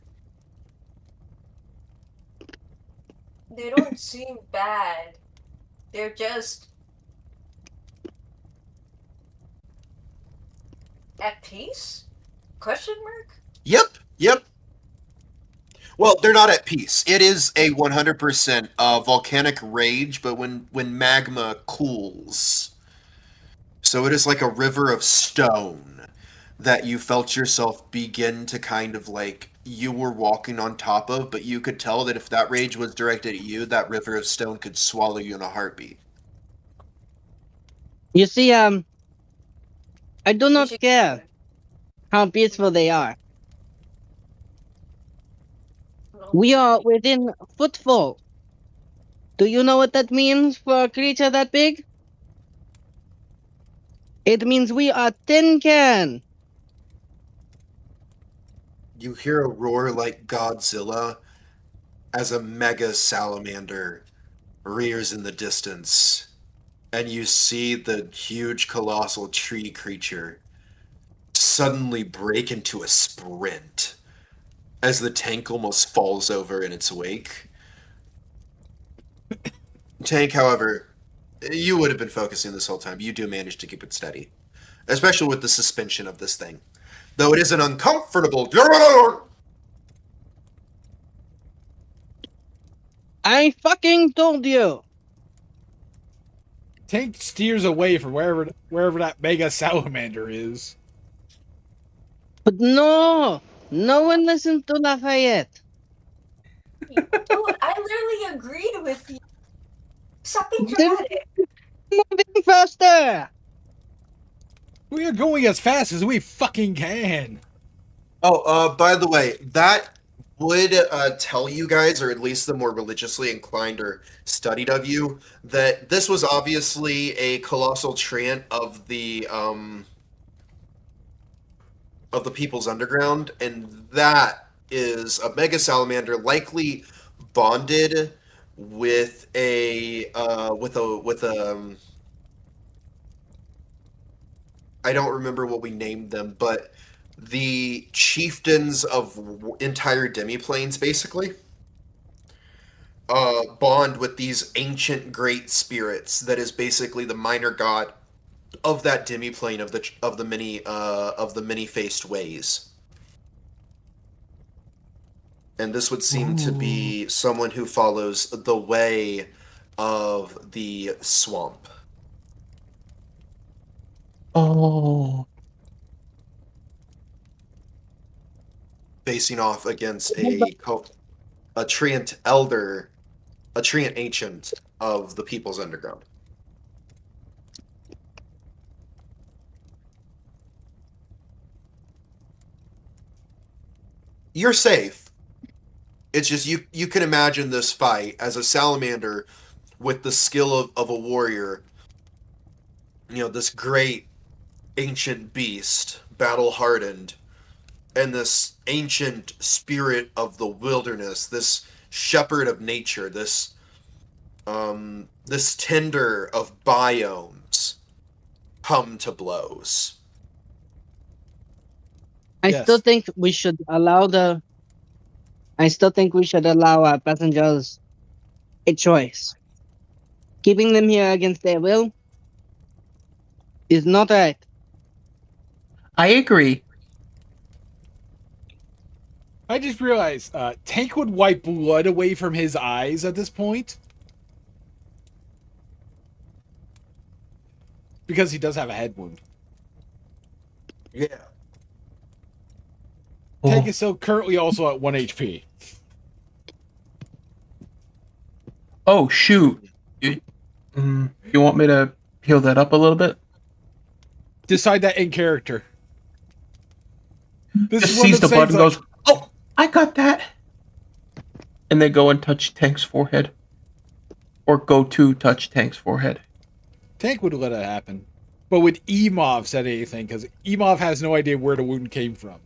They don't seem bad. They're just at peace? Question mark? Yep. Well, they're not at peace. It is a 100% volcanic rage, but when magma cools, So it is like a river of stone that you felt yourself begin to kind of like you were walking on top of, but you could tell that if that rage was directed at you, that river of stone could swallow you in a heartbeat. You see, I do We not should care how peaceful they are. We are within footfall. Do you know what that means for a creature that big? It means we are tin can. You hear a roar like Godzilla as a mega salamander rears in the distance, and you see the huge colossal tree creature suddenly break into a sprint as the tank almost falls over in its wake. Tank, however, you would have been focusing this whole time. You do manage to keep it steady, especially with the suspension of this thing. Though it is an uncomfortable. I fucking told you. Tank steers away from wherever that mega salamander is. But no, no one listened to Lafayette. Dude, I literally agreed with you. Stop being Then dramatic. moving faster. We are going as fast as we fucking can. Oh, by the way, that would tell you guys, or at least the more religiously inclined or studied of you, that this was obviously a colossal treant of the People's Underground, and that is a mega salamander, likely bonded with a I don't remember what we named them, but the chieftains of entire demiplanes, basically, bond with these ancient great spirits. That is basically the minor god of that demiplane of the many faced ways. And this would seem to be someone who follows the way of the swamp. Oh. Facing off against a treant elder, a treant ancient of the People's Underground. You're safe. It's just you can imagine this fight as a salamander with the skill of a warrior. You know, this great ancient beast, battle hardened, and this ancient spirit of the wilderness, this shepherd of nature, this tender of biomes, come to blows. I still think we should allow our passengers a choice. Keeping them here against their will is not right. I agree. I just realized Tank would wipe blood away from his eyes at this point. Because he does have a head wound. Yeah. Tank is still currently also at 1 HP. Oh, shoot. You want me to heal that up a little bit? Decide that in character. This Just is one sees the that blood and saves, goes, "Oh, I got that." And then go and touch Tank's forehead. Or go to touch Tank's forehead. Tank would let it happen. But would Emov said anything, because Emov has no idea where the wound came from.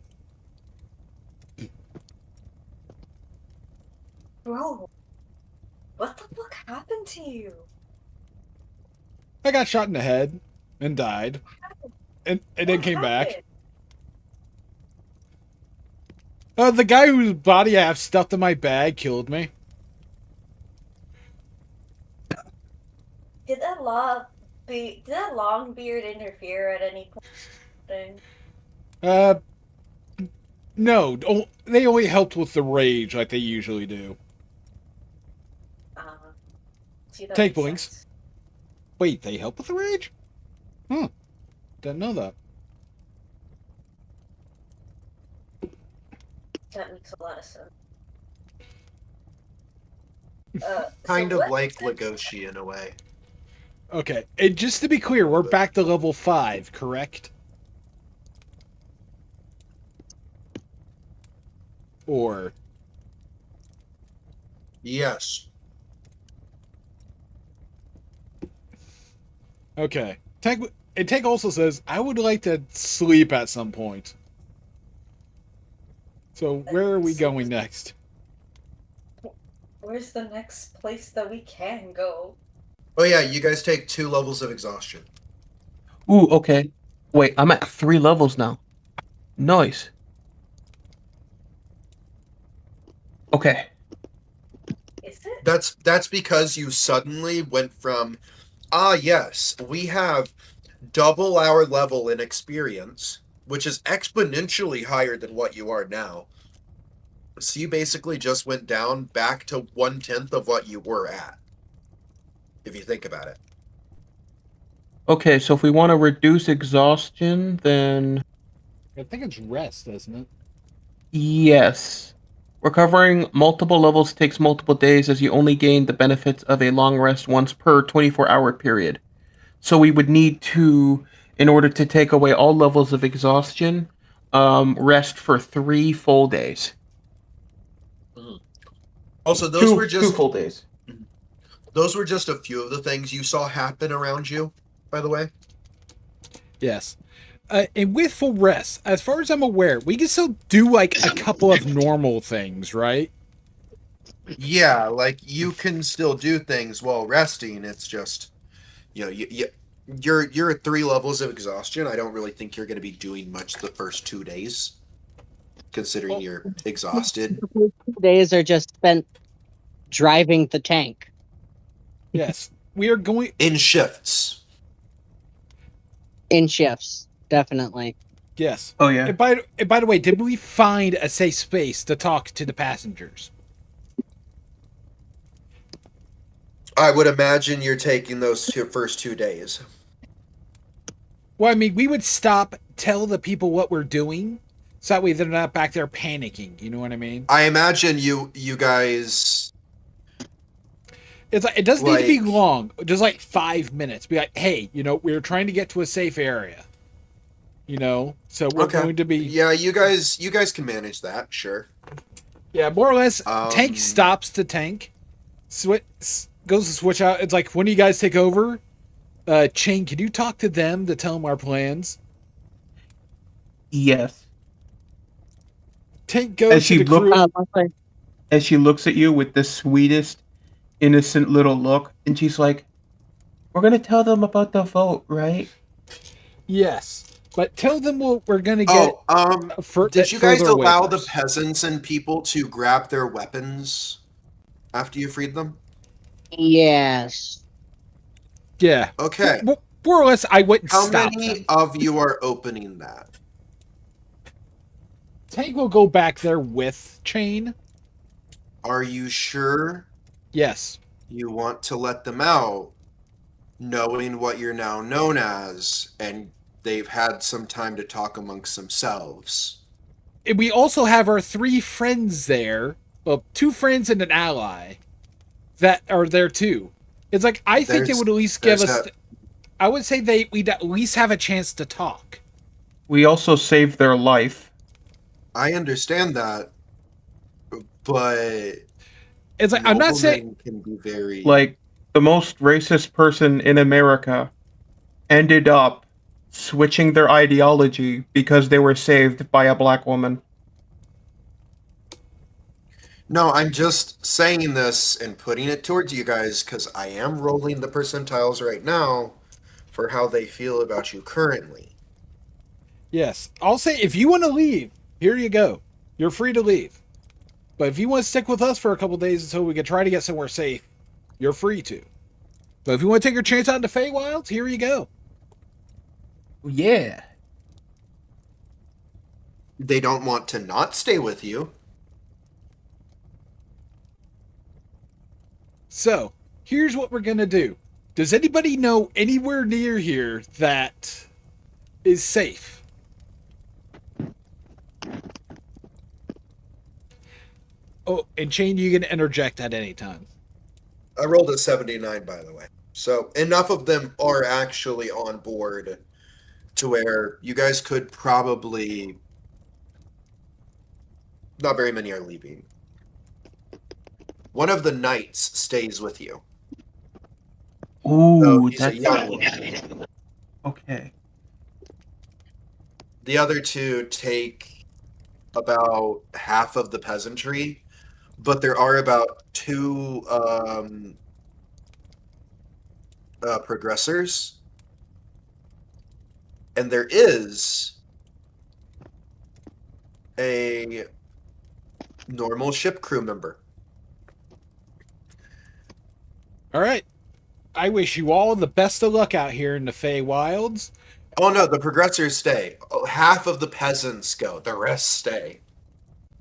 Bro, what the fuck happened to you? I got shot in the head and died. And then came back. The guy whose body I have stuffed in my bag killed me. Did that long beard interfere at any point? No. They only helped with the rage like they usually do. See, that Tank makes blinks. sense. Wait, they help with the rage? Hmm. Didn't know that. That makes a lot of sense. Kind So of what? like Legoshi in a way. Okay, and just to be clear, we're back to level 5, correct? Or Yes. okay. Tank also says, I would like to sleep at some point. So where are we going next? Where's the next place that we can go? Oh yeah, you guys take 2 levels of exhaustion. Ooh, okay. Wait, I'm at 3 levels now. Nice. Okay. Is it? That's because you suddenly went from yes, we have double our level in experience, which is exponentially higher than what you are now. So you basically just went down back to 1/10 of what you were at. If you think about it. Okay, so if we want to reduce exhaustion, then I think it's rest, isn't it? yes. Recovering multiple levels takes multiple days as you only gain the benefits of a long rest once per 24-hour period. So we would need to, in order to take away all levels of exhaustion, rest for 3 full days. Also, those were Two just full days. a few of the things you saw happen around you, by the way. Yes. And with full rest, as far as I'm aware, we can still do like a couple of normal things, right? Yeah, like you can still do things while resting. It's just, you're at 3 levels of exhaustion. I don't really think you're going to be doing much the first 2 days, considering you're exhausted. 2 days are just spent driving the tank. Yes. We are going In shifts. In shifts, definitely. Yes. Oh yeah. And by the way, did we find a safe space to talk to the passengers? I would imagine you're taking those first 2 days. Well, I mean, we would stop, tell the people what we're doing, so that way they're not back there panicking. You know what I mean? I imagine you guys. It's like it doesn't need to be Like- long, just like 5 minutes. Be like, hey, we're trying to get to a safe area. So we're going to be Yeah, you guys can manage that, sure. more or less. Um, Tank stops to tank, goes to switch out. It's like, when do you guys take over? Chain, can you talk to them to tell them our plans? Yes. Tank goes As to she the crew. As she looks at you with the sweetest, innocent little look, and she's like, "We're gonna tell them about the vote, right?" Yes, but tell them what we're gonna get. Did you guys further away allow from the us. peasants and people to grab their weapons after you freed them? Yes. Yeah. Okay. More or less, I wouldn't How stop many them. of you are opening that? Tank will go back there with Chain. Are you sure Yes. you want to let them out, knowing what you're now known as, and they've had some time to talk amongst themselves? And we also have our 3 friends there. Well, 2 friends and an ally that are there too. It's like, I think it would at least give us. I would say we'd at least have a chance to talk. We also saved their life. I understand that, but It's like, I'm not saying. noblemen can be very Like, the most racist person in America ended up switching their ideology because they were saved by a black woman. No, I'm just saying this and putting it towards you guys because I am rolling the percentiles right now for how they feel about you currently. Yes. I'll say, if you want to leave, here you go. You're free to leave. But if you want to stick with us for a couple days until we can try to get somewhere safe, you're free to. But if you want to take your chance out in the Feywilds, here you go. Yeah. They don't want to not stay with you. So, here's what we're going to do. Does anybody know anywhere near here that is safe. Oh, and Chain, you can interject at any time. I rolled a 79, by the way. So enough of them are actually on board to where you guys could probably. Not very many are leaving. One of the knights stays with you. Ooh, So he's a that's young one. okay. The other two take about half of the peasantry, but there are about two progressors, and there is a normal ship crew member. All right. I wish you all the best of luck out here in the Fey Wilds. Oh no, the progressors stay. Oh, half of the peasants go. The rest stay.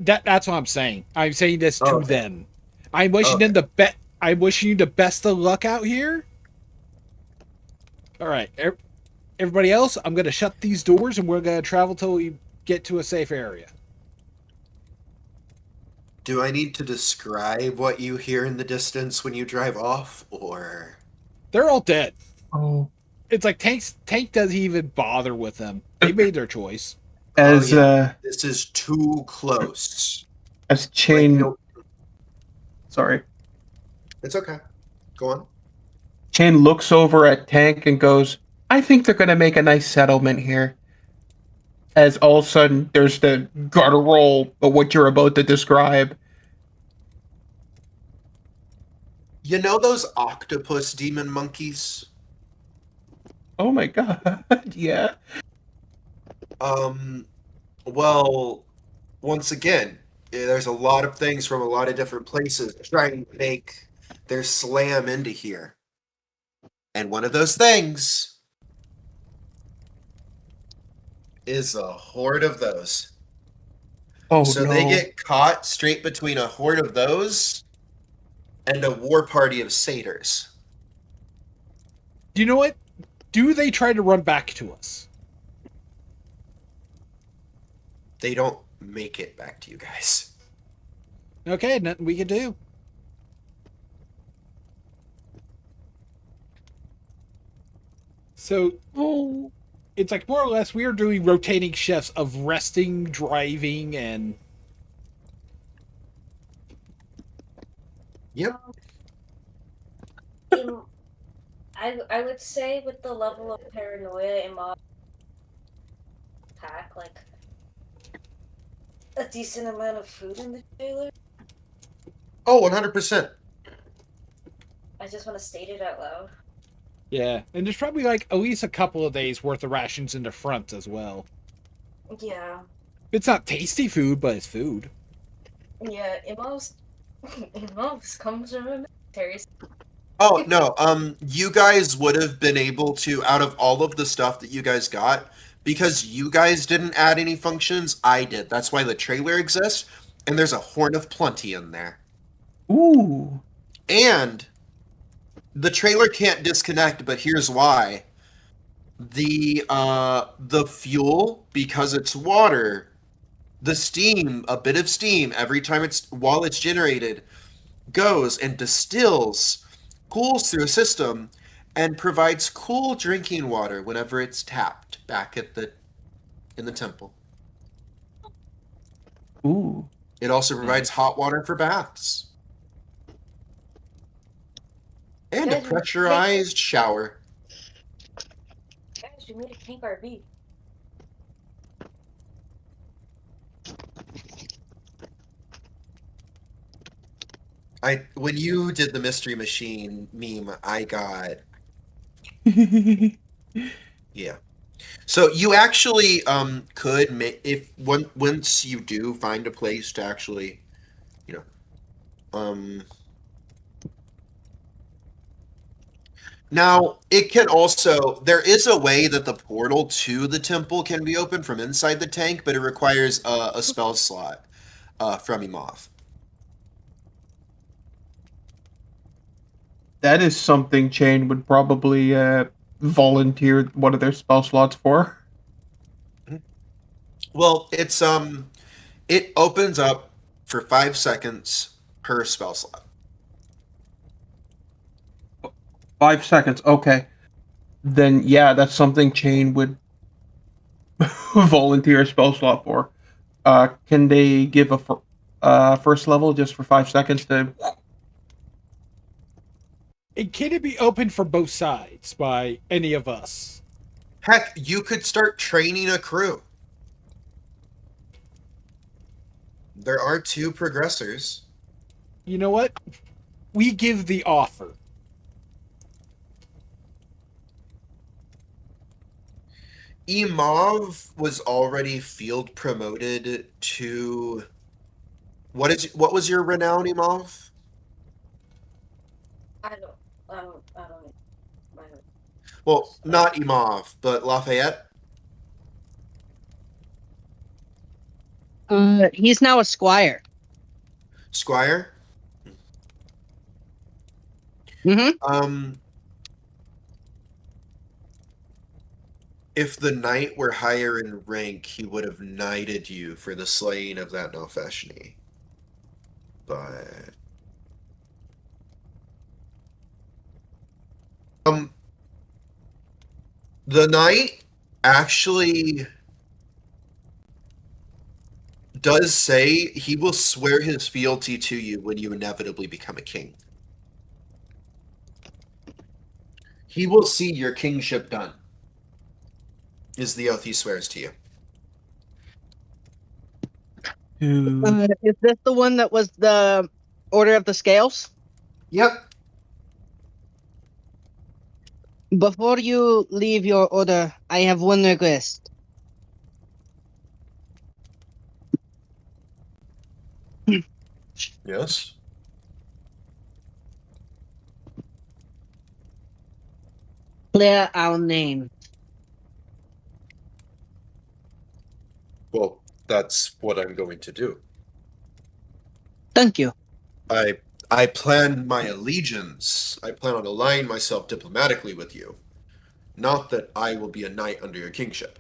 That's what I'm saying. I'm saying this to Okay. them. I'm wishing Okay. them I'm wishing you the best of luck out here. All right, everybody else, I'm gonna shut these doors and we're gonna travel till we get to a safe area. Do I need to describe what you hear in the distance when you drive off, or? They're all dead. Oh, It's like Tank doesn't even bother with them. They made their choice. as This is too close. as Like, Chain, sorry, it's okay. Go on. Chain looks over at Tank and goes, "I think they're gonna make a nice settlement here." As all of a sudden, there's the guttural of what you're about to describe. You know those octopus demon monkeys? Oh my god, yeah. Well, once again, there's a lot of things from a lot of different places trying to make their slam into here. And one of those things is a horde of those. Oh So no. they get caught straight between a horde of those and a war party of satyrs. Do you know what? Do they try to run back to us? They don't make it back to you guys. Okay, nothing we can do. So, it's like more or less we are doing rotating shifts of resting, driving, and Yep. I would say with the level of paranoia in my pack, like a decent amount of food in the trailer. Oh, 100%. I just want to state it out loud. yeah, and there's probably like at least a couple of days worth of rations in the front as well. Yeah. It's not tasty food, but it's food. Yeah, it most comes from the military. Oh, no. You guys would have been able to, out of all of the stuff that you guys got, because you guys didn't add any functions, I did. That's why the trailer exists, and there's a horn of plenty in there. Ooh. And the trailer can't disconnect, but here's why. The fuel, because it's water, the steam, a bit of steam, every time while it's generated, goes and distills, cools through a system, and provides cool drinking water whenever it's tapped back in the temple. Ooh. It also provides hot water for baths. And a Guys, pressurized shower. Guys, we made a pink RV. When you did the mystery machine meme, I got yeah. So you actually could once you do find a place to actually, you know, now it can also there is a way that the portal to the temple can be opened from inside the tank, but it requires a spell slot from Emoth. That is something Chain would probably volunteer one of their spell slots for. Well, it opens up for 5 seconds per spell slot. 5 seconds. Okay. Then yeah, that's something Chain would volunteer a spell slot for. Can they give a first level just for 5 seconds to? And can it be opened for both sides by any of us? Heck, you could start training a crew. There are 2 progressors. You know what? We give the offer. Imov was already field promoted to what was your renown, Imov? I don't. I don't. I don't. Well, not Imov, but Lafayette. He's now a squire. Squire. Mm-hmm. If the knight were higher in rank, he would have knighted you for the slaying of that Nofeshni. But the knight actually does say he will swear his fealty to you when you inevitably become a king. He will see your kingship done, is the oath he swears to you. Is this the one that was the Order of the Scales? Yep. Before you leave your order, I have one request. Yes. Clear our name. Well, that's what I'm going to do. Thank you. I plan my allegiance. I plan on aligning myself diplomatically with you. Not that I will be a knight under your kingship.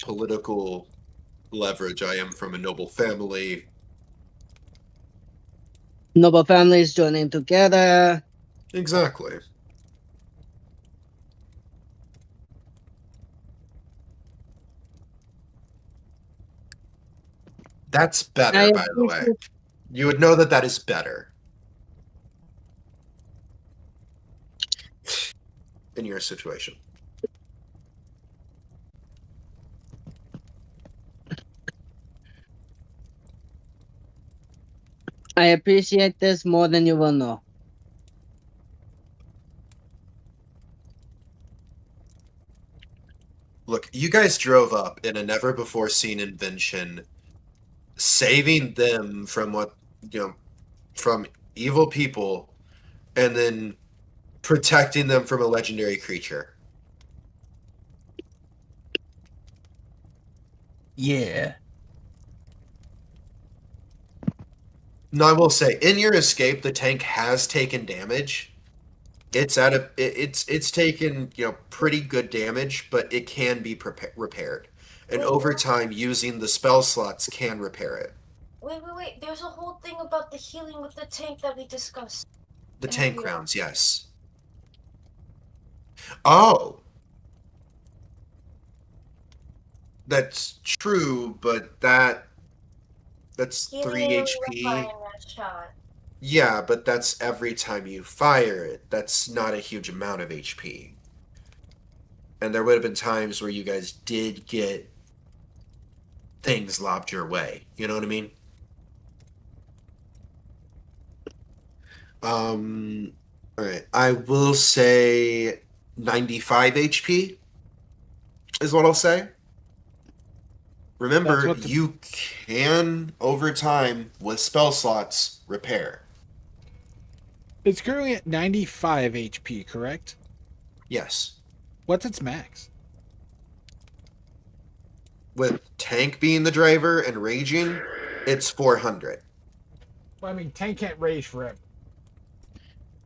Political leverage. I am from a noble family. Noble families joining together. Exactly. That's better, by the way. You would know that that is better in your situation. I appreciate this more than you will know. Look, you guys drove up in a never-before-seen invention, saving them from from evil people, and then protecting them from a legendary creature. Yeah. Now, I will say, in your escape, the tank has taken damage. It's taken pretty good damage, but it can be repaired, and over time, using the spell slots can repair it. Wait. There's a whole thing about the healing with the tank that we discussed. The tank crowns, yes. Oh, that's true, but that's 3 HP. Shot. Yeah, but that's every time you fire it. That's not a huge amount of HP. And there would have been times where you guys did get things lobbed your way. You know what I mean? All right. I will say 95 HP is what I'll say. Remember, you can, over time, with spell slots, repair. It's currently at 95 HP, correct? Yes. What's its max? With tank being the driver and raging, it's 400. Well, I mean, tank can't rage forever.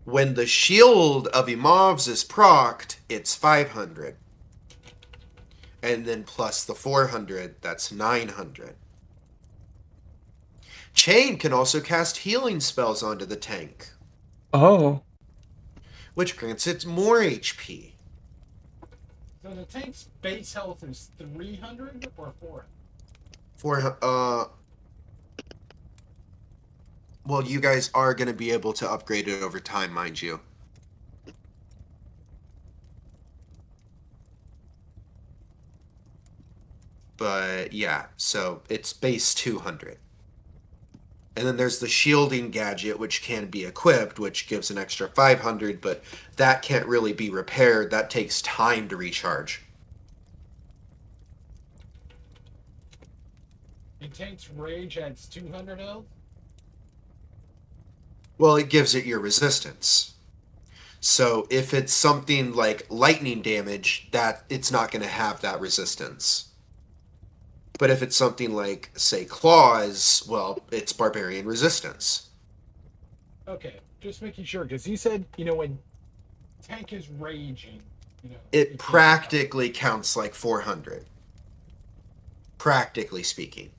When the shield of Emovs is procced, it's 500. And then plus the 400, that's 900. Chain can also cast healing spells onto the tank, Oh. which grants it more HP. So the tank's base health is 300 or 400? Well, you guys are going to be able to upgrade it over time, mind you. But yeah, so it's base 200. And then there's the shielding gadget, which can be equipped, which gives an extra 500, but that can't really be repaired. That takes time to recharge. And tank's rage adds 200 health? Well, it gives it your resistance. So if it's something like lightning damage, that it's not going to have that resistance. But if it's something like, say, claws, well, it's barbarian resistance. Okay, just making sure, because you said, when tank is raging, It practically counts like 400. Practically speaking.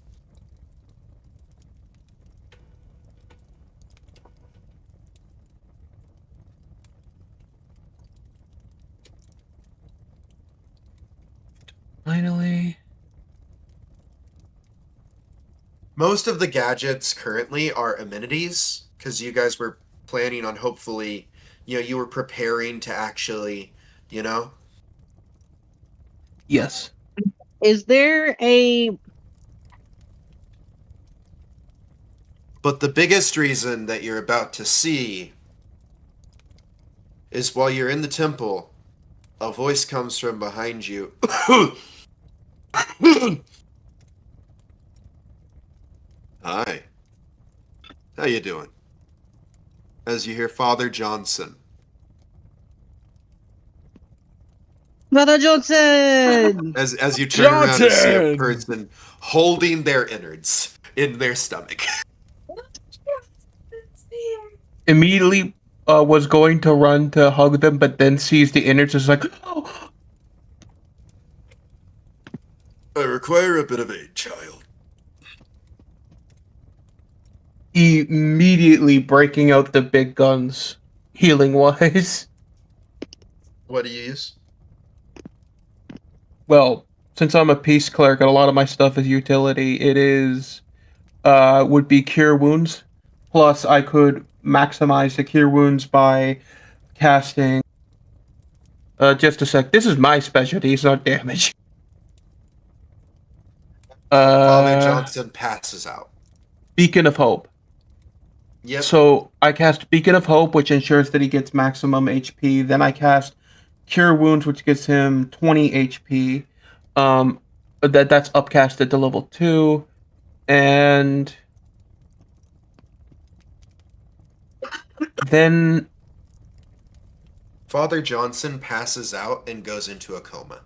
Finally. Most of the gadgets currently are amenities, because you guys were planning on hopefully, you were preparing to actually, Yes. Is there a But the biggest reason that you're about to see is while you're in the temple, a voice comes from behind you. Hi. How you doing? As you hear Father Johnson. Brother Johnson? As you turn around and see a Johnson! person holding their innards in their stomach. Immediately was going to run to hug them, but then sees the innards is like, oh. I require a bit of aid, child. Immediately breaking out the big guns, healing wise. What do you use? Well, since I'm a peace cleric and a lot of my stuff is utility, it is would be cure wounds. Plus, I could maximize the cure wounds by casting. Just a sec. This is my specialty. It's not damage. Father Johnson passes out. Beacon of Hope. Yep. So I cast Beacon of Hope, which ensures that he gets maximum HP. Then I cast Cure Wounds, which gives him 20 HP. That's upcasted to level 2. And then Father Johnson passes out and goes into a coma.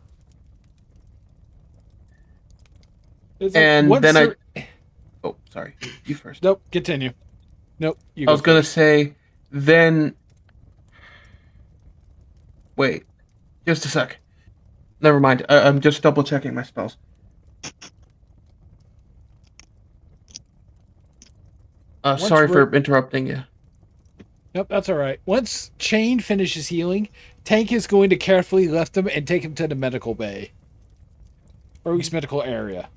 and then oh, sorry. You first. Nope, continue. Nope, you I was going to say, then... Wait. Just a sec. Never mind. I'm just double-checking my spells. Sorry for interrupting you. Nope, that's all right. Once Chain finishes healing, Tank is going to carefully lift him and take him to the medical bay. Or at least medical area.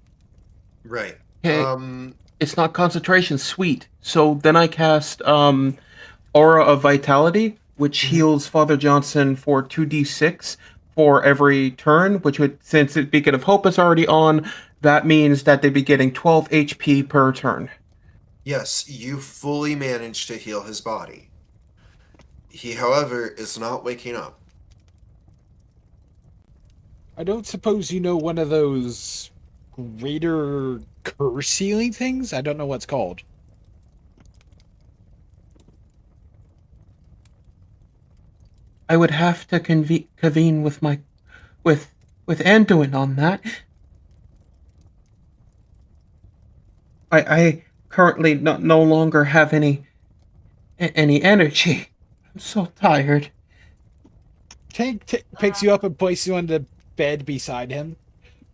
Right. Okay. It's not concentration, sweet. So then I cast Aura of Vitality, which heals Father Johnson for 2d6 for every turn, which would, since Beacon of Hope is already on, that means that they'd be getting 12 HP per turn. Yes, you fully managed to heal his body. He, however, is not waking up. I don't suppose you know one of those greater curse healing things? I don't know what's called. I would have to convene with my with Anduin on that. I currently no longer have any energy. I'm so tired. Tank picks you up and places you on the bed beside him.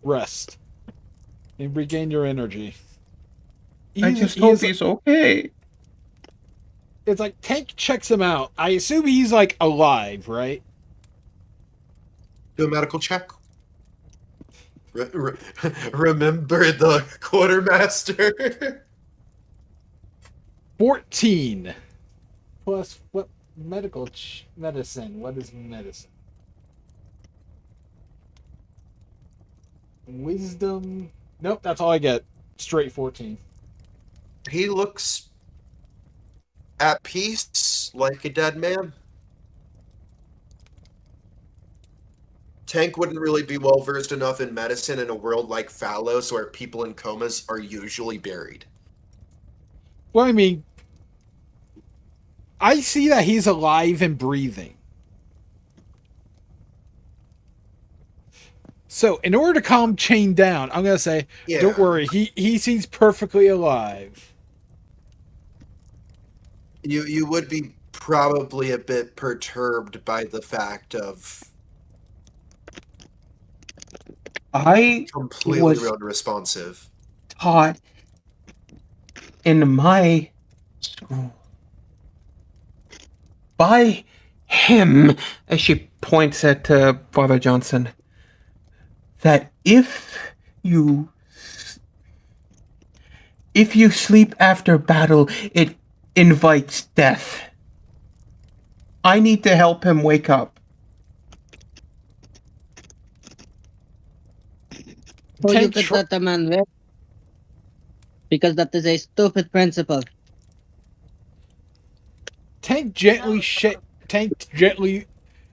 Rest. And regain your energy. I just hope he's okay. It's like Tank checks him out. I assume he's like alive, right? Do a medical check. Remember the quartermaster. 14. Plus what medicine? What is medicine? Wisdom. Nope, that's all I get. Straight 14. He looks at peace, like a dead man. Tank wouldn't really be well versed enough in medicine in a world like Phalos, where people in comas are usually buried. Well, I mean, I see that he's alive and breathing. So, in order to calm Chain down, I'm gonna say, Yeah. don't worry, he seems perfectly alive. You would be probably a bit perturbed by the fact of I completely was unresponsive. taught in my school by him, as she points at Father Johnson, that if you sleep after battle, it invites death. I need to help him wake up. So you Tank could tr- let the man live. Because that is a stupid principle. Tank gently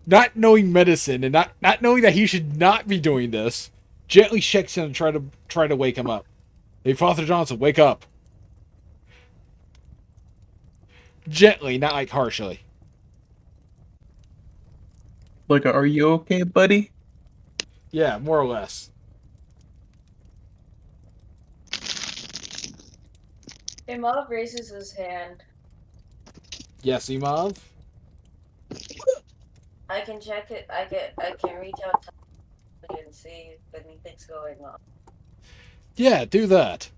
not knowing medicine and not knowing that he should not be doing this, gently shakes him and try to wake him up. Hey, Father Johnson, wake up. Gently, not like harshly. Like, are you okay, buddy? Yeah, more or less. Imov raises his hand. Yes, Imov? I can check it. I can reach out to him and see if anything's going on. Yeah, do that.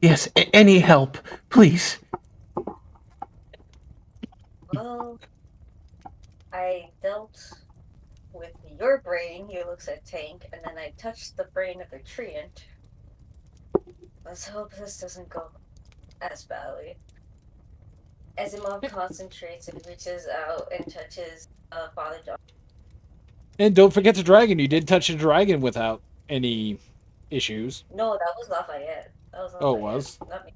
Yes, any help, please. Well, I dealt with your brain. He looks at Tank, and then I touched the brain of the treant. Let's hope this doesn't go as badly. Asimov concentrates and reaches out and touches Father John. And don't forget the dragon. You did touch the dragon without any issues. No, that was Lafayette. That was Lafayette. Oh, it was? Not me.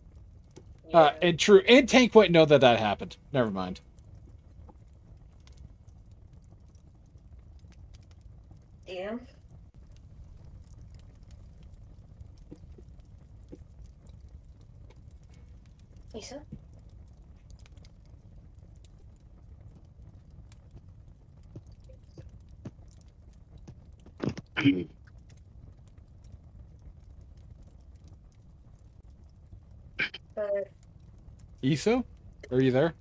Yeah. And true. And Tank wouldn't know that happened. Never mind. Yeah. Lisa? Iso? Are you there?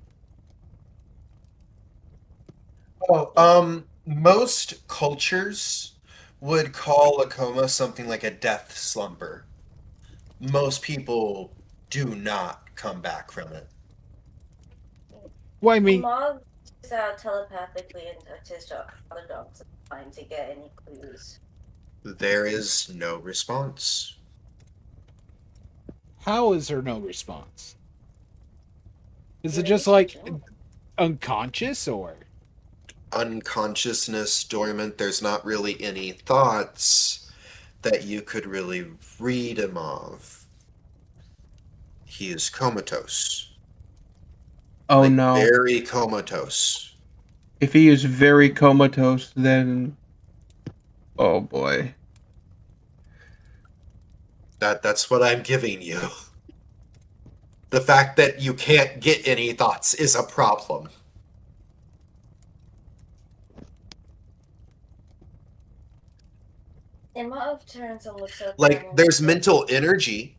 Oh, most cultures would call a coma something like a death slumber. Most people do not come back from it. Well, I mean, Mog reaches out telepathically and touches Father John's mind to get any clues. There is no response. how is there no response? Is it Yeah, just you like should know. unconscious or? Unconsciousness dormant, there's not really any thoughts that you could really read him of. He is comatose. Oh Like, no. very comatose. If he is very comatose, then... Oh boy. That's what I'm giving you. The fact that you can't get any thoughts is a problem. Imov turns and looks at them Like, and there's says, mental energy,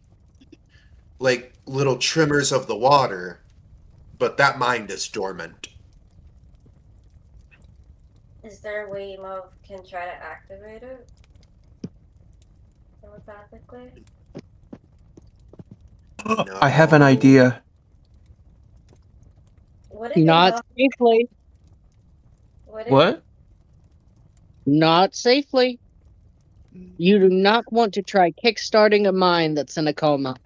like little tremors of the water, but that mind is dormant. Is there a way Mob can try to activate it? Telepathically? No. I have an idea. What if Not Mob, safely. what if What? Not safely. You do not want to try kickstarting a mind that's in a coma.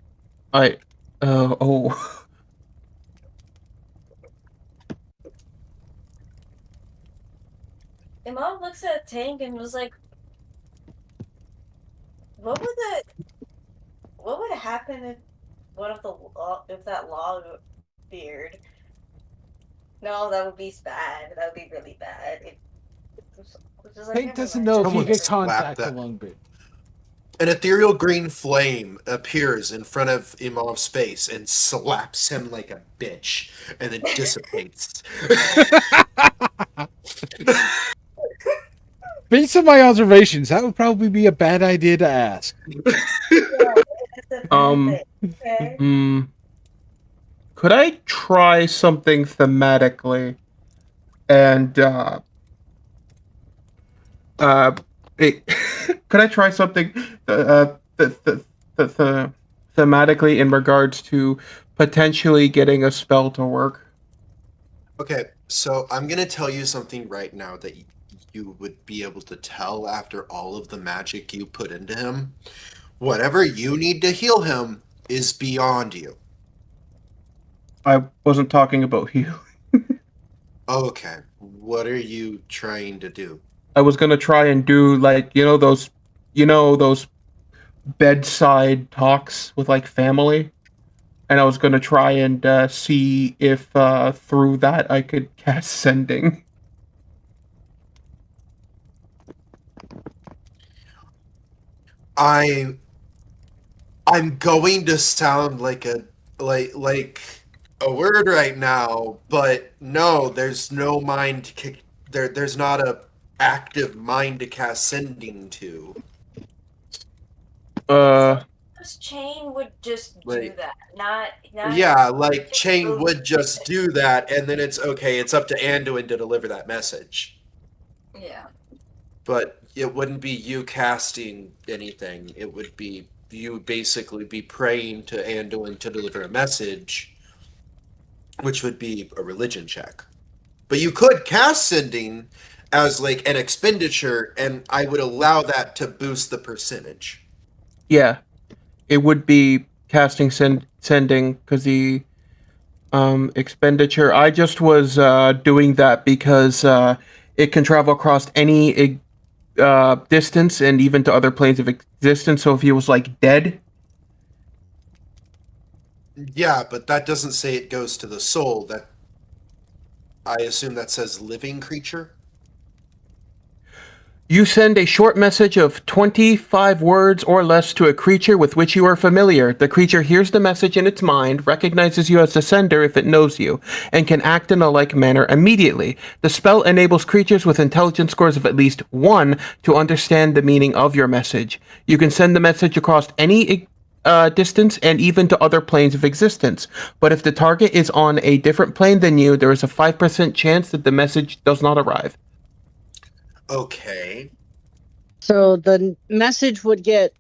Oh. if Mob looks at Tank and was like, what would happen if if that log appeared? No, that would be bad. That would be really bad. Tank doesn't know if he Someone could slap contact that. the lung bit. An ethereal green flame appears in front of Imov's face and slaps him like a bitch, and then dissipates. Based on my observations, that would probably be a bad idea to ask. Okay. Could I try something thematically? And could I try something thematically in regards to potentially getting a spell to work? Okay, so I'm gonna tell you something right now that you would be able to tell after all of the magic you put into him. Whatever you need to heal him is beyond you. I wasn't talking about you. Okay, what are you trying to do? I was gonna try and do like those bedside talks with like family, and I was gonna try and see if through that I could cast sending. I'm going to sound like a word right now, but no, there's no mind to kick there's not a active mind to cast sending to. Chain would just do Like- that. Not Yeah, like Chain would just do that, and then it's okay, it's up to Anduin to deliver that message. Yeah. But it wouldn't be you casting anything. It would be you basically be praying to Anduin to deliver a message, which would be a religion check. But you could cast sending as like an expenditure, and I would allow that to boost the percentage. Yeah, it would be casting sending because the expenditure. I just was doing that because it can travel across any distance and even to other planes of existence. So if he was like dead, Yeah, but that doesn't say it goes to the soul. That I assume that says living creature. you send a short message of 25 words or less to a creature with which you are familiar. The creature hears the message in its mind, recognizes you as the sender if it knows you, and can act in a like manner immediately. The spell enables creatures with intelligence scores of at least 1 to understand the meaning of your message. You can send the message across any distance and even to other planes of existence. But if the target is on a different plane than you, there is a 5% chance that the message does not arrive. Okay. So the message would get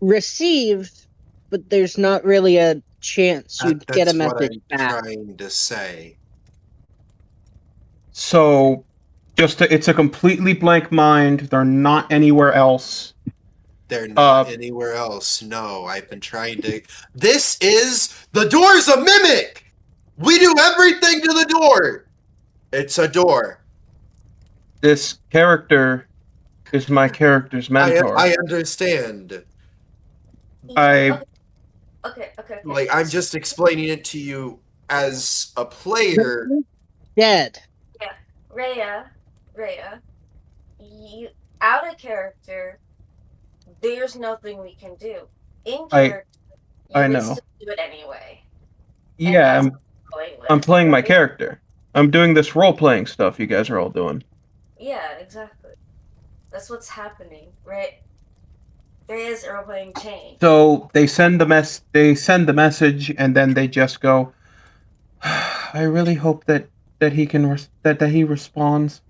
received, but there's not really a chance you'd get a That's what message I'm back. trying to say. So, it's a completely blank mind. They're not anywhere else. They're not anywhere else. No, I've been trying to. This is the door's a mimic. We do everything to the door. It's a door. This character is my character's mentor. I understand. I Okay. Like I'm just explaining it to you as a player. Dead. Raya, you out of character. There's nothing we can do. In character, you I would know. still do it anyway. Yeah, And that's I'm playing my right? character. I'm doing this role-playing stuff you guys are all doing. Yeah, exactly. That's what's happening, right? There is a role-playing chain. So they send the message, and then they just go, I really hope that he responds.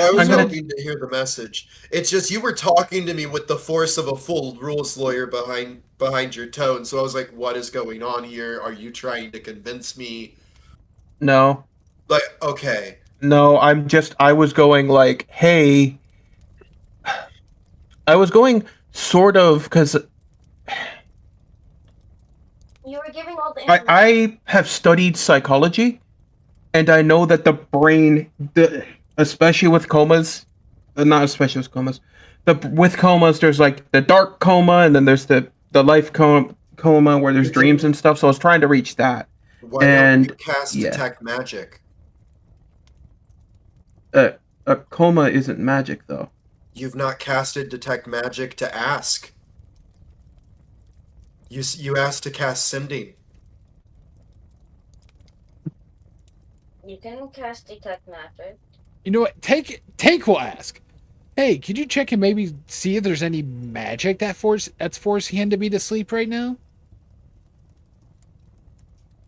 I was I'm gonna. hoping to hear the message. It's just you were talking to me with the force of a full rules lawyer behind your tone, so I was like, "What is going on here? Are you trying to convince me?" No, Like, okay, no. I was going like, hey. I was going sort of because You were giving all the information. I have studied psychology, and I know that the brain, especially with comas, not especially with comas, with comas, there's like the dark coma, and then there's the life coma where there's dreams and stuff. So I was trying to reach that, why don't you and cast yeah, detect magic? a coma isn't magic though. You've not casted detect magic to ask. You asked to cast sending. You can cast detect magic. You know what? Take will ask. Hey, could you check and maybe see if there's any magic that's forcing him to be to sleep right now?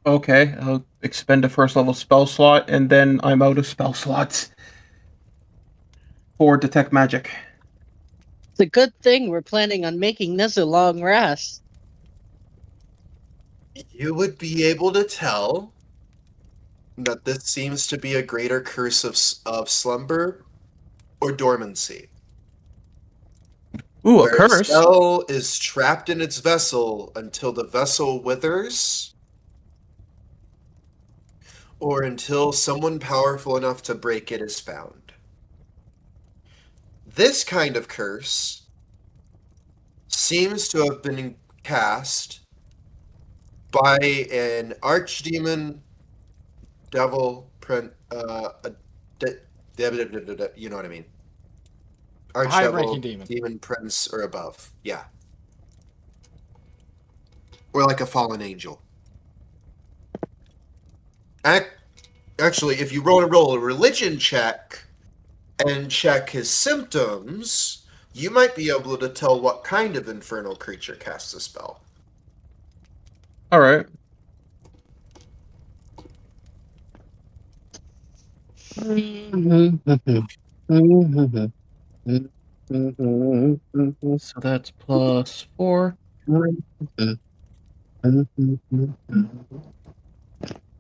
Okay, I'll expend a first level spell slot, and then I'm out of spell slots for detect magic. It's a good thing we're planning on making this a long rest. You would be able to tell that this seems to be a greater curse of slumber or dormancy. Ooh, a Where a curse. spell is trapped in its vessel until the vessel withers, or until someone powerful enough to break it is found. This kind of curse seems to have been cast by an archdemon, devil, you know what I mean. High-ranking Archdevil, demon. demon, prince, or above. Yeah. Or like a fallen angel. Actually, if you roll a religion check and check his symptoms, you might be able to tell what kind of infernal creature casts a spell. All right. So that's +4.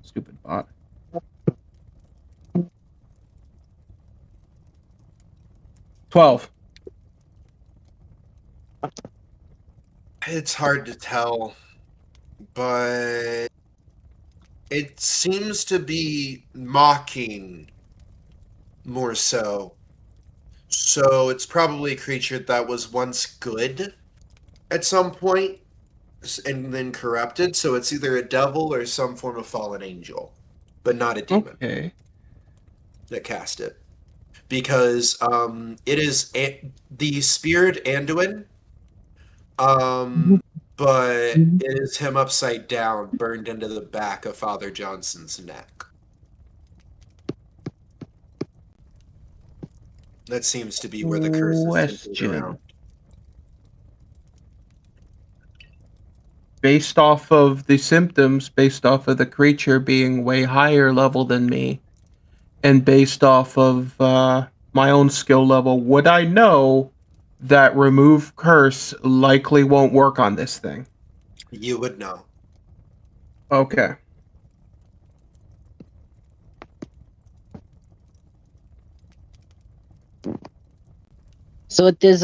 Stupid bot. $12. It's hard to tell, but it seems to be mocking more so. So it's probably a creature that was once good at some point and then corrupted. So it's either a devil or some form of fallen angel, but not a demon Okay. that cast it. Because it is the spirit Anduin, but it is him upside down, burned into the back of Father Johnson's neck. That seems to be where the curse is centered Question. around. Based off of the symptoms, based off of the creature being way higher level than me, and based off of my own skill level, would I know that remove curse likely won't work on this thing? You would know. Okay. So it is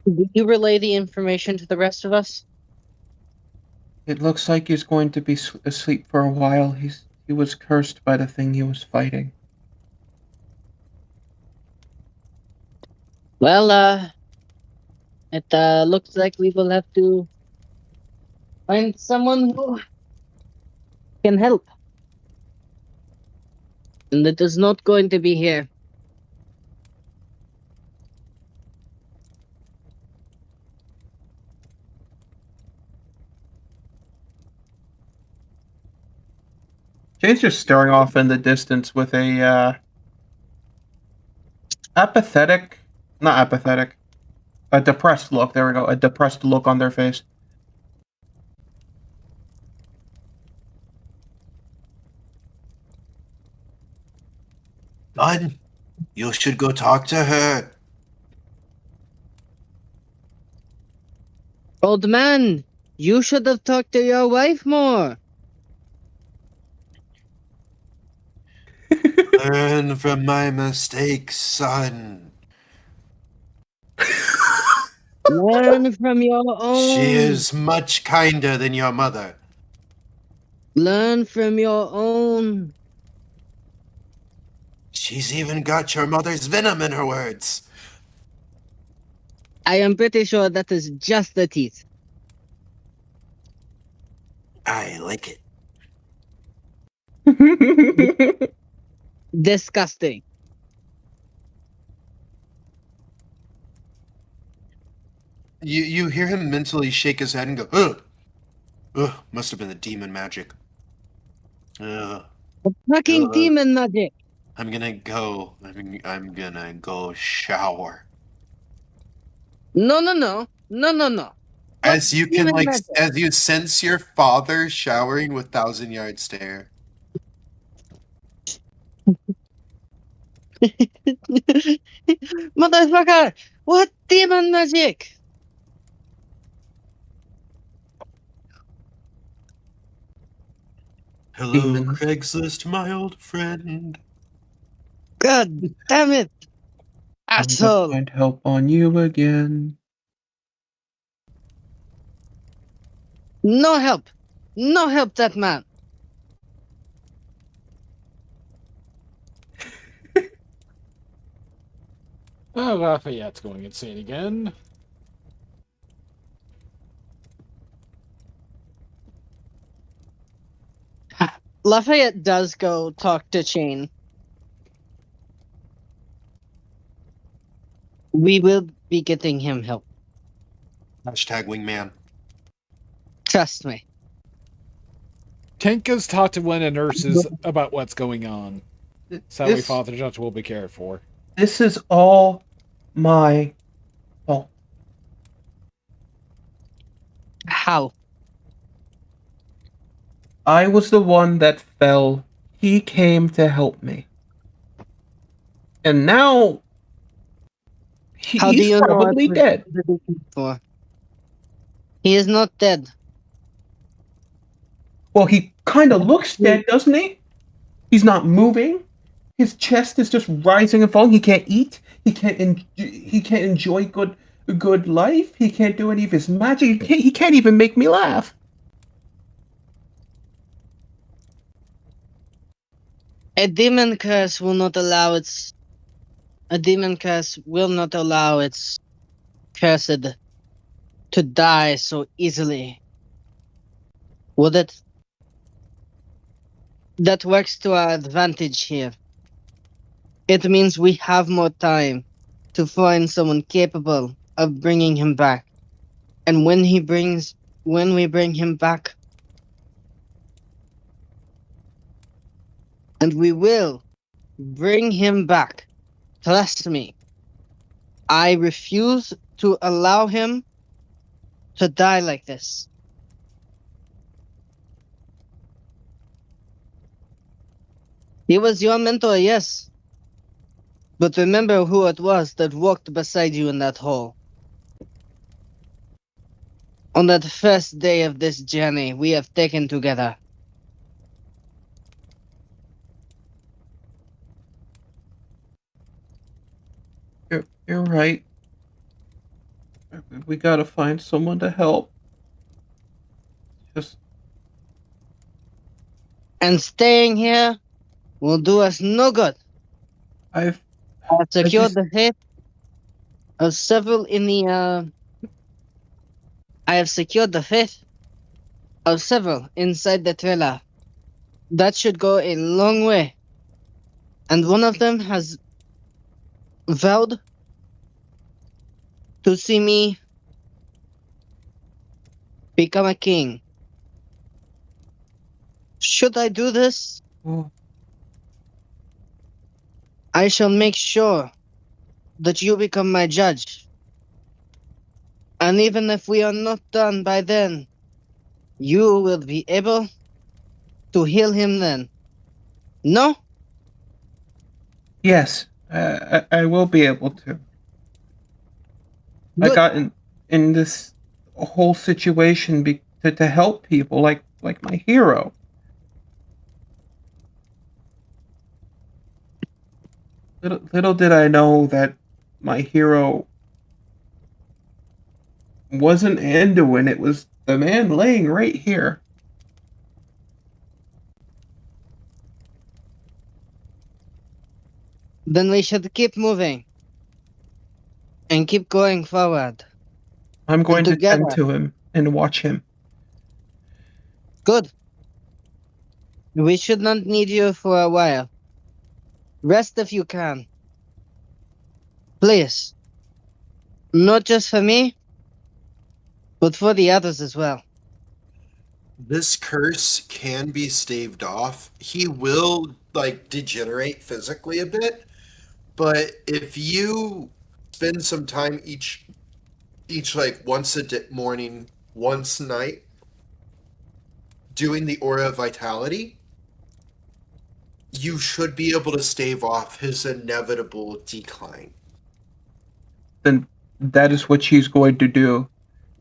Will you relay the information to the rest of us? It looks like he's going to be asleep for a while. He was cursed by the thing he was fighting. Well, it looks like we will have to find someone who can help. And it is not going to be here. Jane's just staring off in the distance with a apathetic, not apathetic, a depressed look. There we go. A depressed look on their face. Son, you should go talk to her. Old man, you should have talked to your wife more. Learn from my mistakes, son. Learn from your own. She is much kinder than your mother. Learn from your own. She's even got your mother's venom in her words. I am pretty sure that is just the teeth. I like it. Disgusting. You hear him mentally shake his head and go, ugh. Ugh, must have been the demon magic. Ugh. Fucking demon magic. I'm gonna go. I'm gonna go shower. No, no, no. No, no, no. As you can demon as you sense your father showering with 1,000-yard stare. Motherfucker! What demon magic? Hello, Demons. Craigslist, my old friend. God damn it! I'm gonna Asshole! find help on you again. No help! No help that man! Oh, Lafayette's going insane again. Lafayette does go talk to Chain. We will be getting him help. Hashtag wingman. Trust me. Tenka's talked to one of the nurses about what's going on. Sadly, This, Father Judge will be cared for. this is all my fault. How? I was the one that fell. He came to help me. And now How do he's you know what probably we're dead. looking for? He is not dead. Well, he kind of looks dead, doesn't he? He's not moving. His chest is just rising and falling. He can't eat. He can't enjoy good life. He can't do any of his magic. He can't even make me laugh. A demon curse will not allow its. A demon curse will not allow its cursed to die so easily. Would it? That works to our advantage here. It means we have more time to find someone capable of bringing him back. And when we bring him back, and we will bring him back, trust me, I refuse to allow him to die like this. He was your mentor, yes. But remember who it was that walked beside you in that hole. On that first day of this journey we have taken together. You're right. We gotta find someone to help. Just And staying here will do us no good. I've I've secured just- the fate of several in the I have secured the fate of several inside the trailer. That should go a long way. And one of them has vowed to see me become a king. Should I do this? oh, I shall make sure that you become my judge. And even if we are not done by then, you will be able to heal him then. No? Yes, I will be able to. I Good. got in this whole situation to help people like my hero. Little did I know that my hero wasn't Anduin. It was the man laying right here. Then we should keep moving. And keep going forward. I'm going to together. tend to him and watch him. Good. We should not need you for a while. Rest if you can. Please. Not just for me, but for the others as well. This curse can be staved off. He will degenerate physically a bit, but if you spend some time each once morning, once night doing the aura of vitality, you should be able to stave off his inevitable decline. Then that is what she's going to do.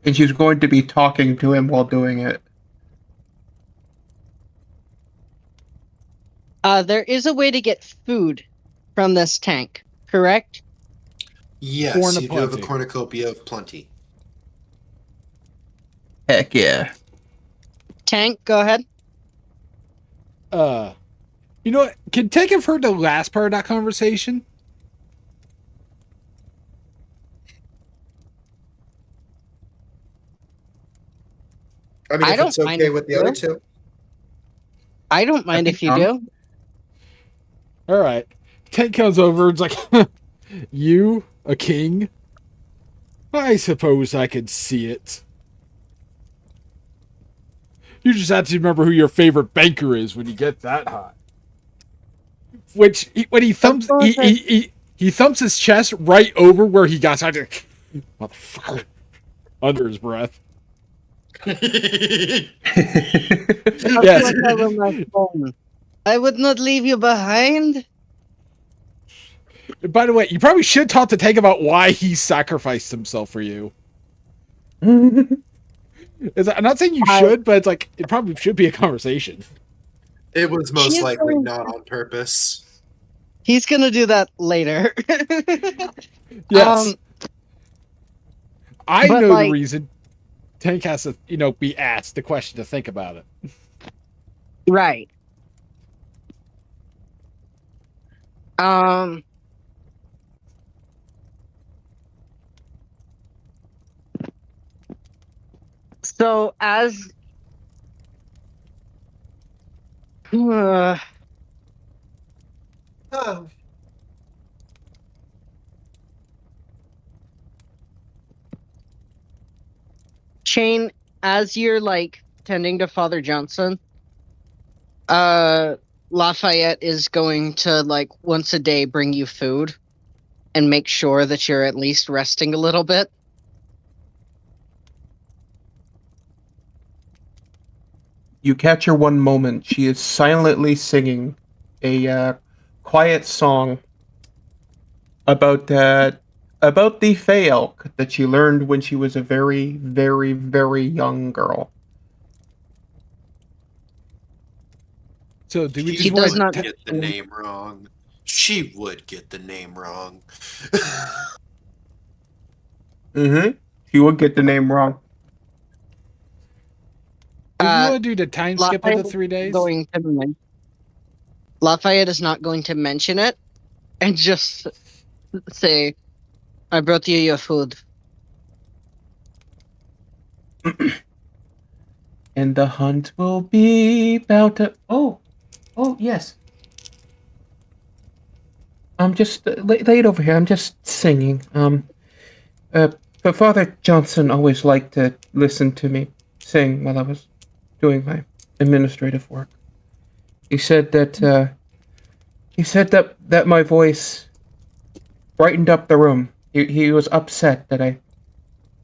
And she's going to be talking to him while doing it. There is a way to get food from this tank, correct? Yes, Corn you do have a aplenty. cornucopia of plenty. Heck yeah. Tank, go ahead. You know what? Can Tank have heard the last part of that conversation? I mean, I if don't it's mind okay if with the you other do. two. I don't mind if you do. All right. Tank comes over and's like, "You, a king? I suppose I could see it. You just have to remember who your favorite banker is when you get that high." Which, when he thumps, he thumps his chest right over where he got started. Motherfucker. Under his breath. Yes. Over my phone. I would not leave you behind. By the way, you probably should talk to Tank about why he sacrificed himself for you. I'm not saying you should, but it's like it probably should be a conversation. It was most He's likely going- not on purpose. He's gonna do that later. Yes. I but, know like- the reason. Tank has to, be asked the question to think about it. Right. So as Oh, Shane, as you're tending to Father Johnson, Lafayette is going to once a day bring you food and make sure that you're at least resting a little bit. You catch her one moment. She is silently singing a quiet song about the Fey elk that she learned when she was a very, very, very young girl. So do we she just does want not- to get the name wrong. She would get the name wrong. Mm-hmm. She would get the name wrong. do we Uh, want to do the time skip of the 3 days? Lafayette is not going to mention it and just say, "I brought you your food." And the hunt will be about to. Oh, yes. I'm just laid over here. I'm just singing. But Father Johnson always liked to listen to me sing while I was doing my administrative work. He said that my voice brightened up the room. He was upset that I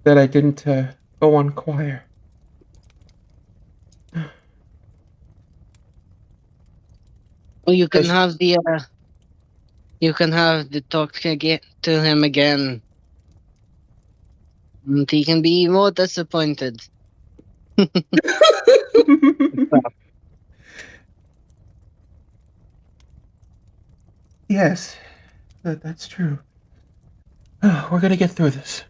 didn't go on choir. Well, you can Yes. have the talk to him again. And he can be more disappointed. Yes, that's true. We're gonna get through this.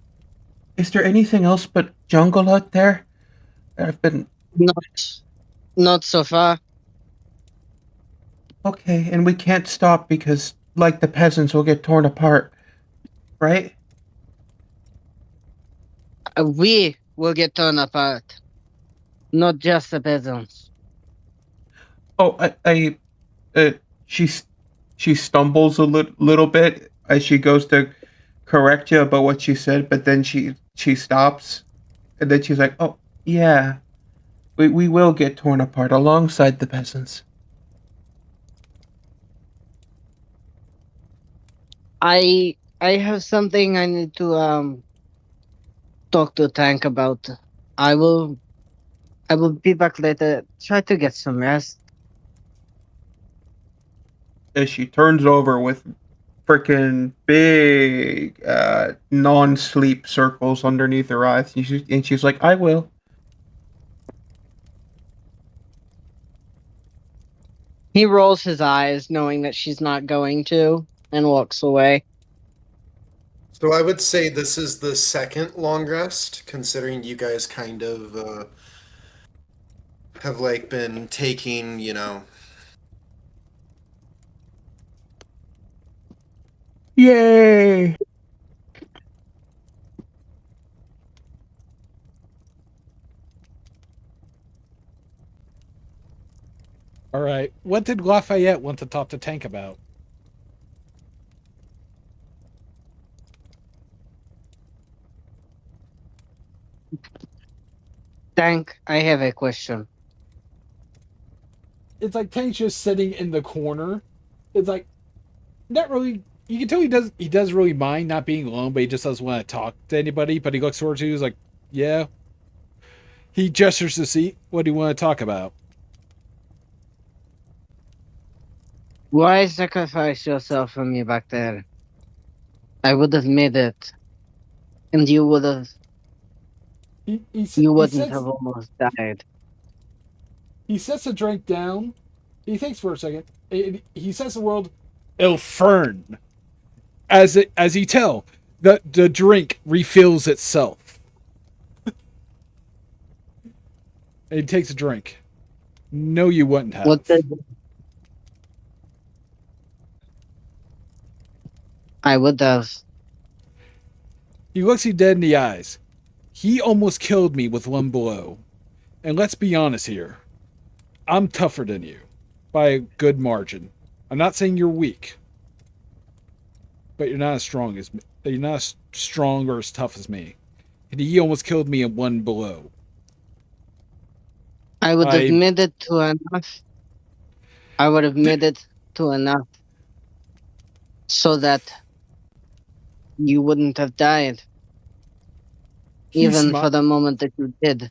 Is there anything else but jungle out there? I've been Not so far. okay, and we can't stop because, like the peasants, will get torn apart, right? We will get torn apart. Not just the peasants. Oh, uh, she she stumbles a little bit as she goes to correct you about what she said, but then she stops, and then she's like, "Oh, yeah, we will get torn apart alongside the peasants." I have something I need to talk to Tank about. I will be back later. Try to get some rest. As she turns over with freaking big non-sleep circles underneath her eyes, and she's like, "I will." He rolls his eyes, knowing that she's not going to, and walks away. So I would say this is the second long rest, considering you guys kind of have like been taking, Yay! All right. What did Lafayette want to talk to Tank about? Tank, I have a question. It's like Tank's just sitting in the corner. It's like not really. You can tell he does really mind not being alone, but he just doesn't want to talk to anybody. But he looks towards you. He's like, yeah. He gestures to see. What do you want to talk about? Why sacrifice yourself for me back there? I would have made it, and you would have. You wouldn't have almost died. He sets the drink down. He thinks for a second. He says the word "Ilfern." As he tell, the drink refills itself. And he takes a drink. No, you wouldn't have. What did I would have. He looks you dead in the eyes. He almost killed me with one blow. And let's be honest here. I'm tougher than you. By a good margin. I'm not saying you're weak. But you're not as strong as me. You're not as strong or as tough as me. And he almost killed me in one blow. I would have made it to enough. I would have made it to enough so that you wouldn't have died. Even for the moment that you did.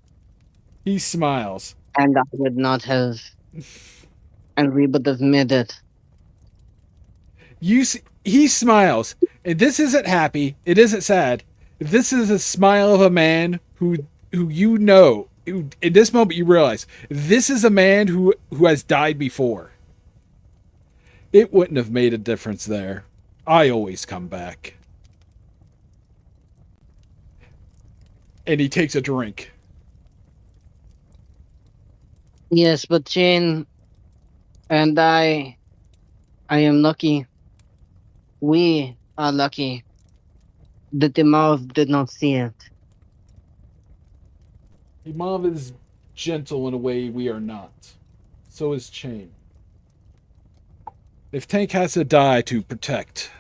He smiles. And I would not have. And we would have made it. He smiles. And this isn't happy. It isn't sad. This is a smile of a man who you know. In this moment, you realize this is a man who has died before. It wouldn't have made a difference there. I always come back. And he takes a drink. Yes, but Jane and I am lucky. We are lucky that the Marv did not see it. Imam is gentle in a way we are not. So is Chain. If Tank has to die to protect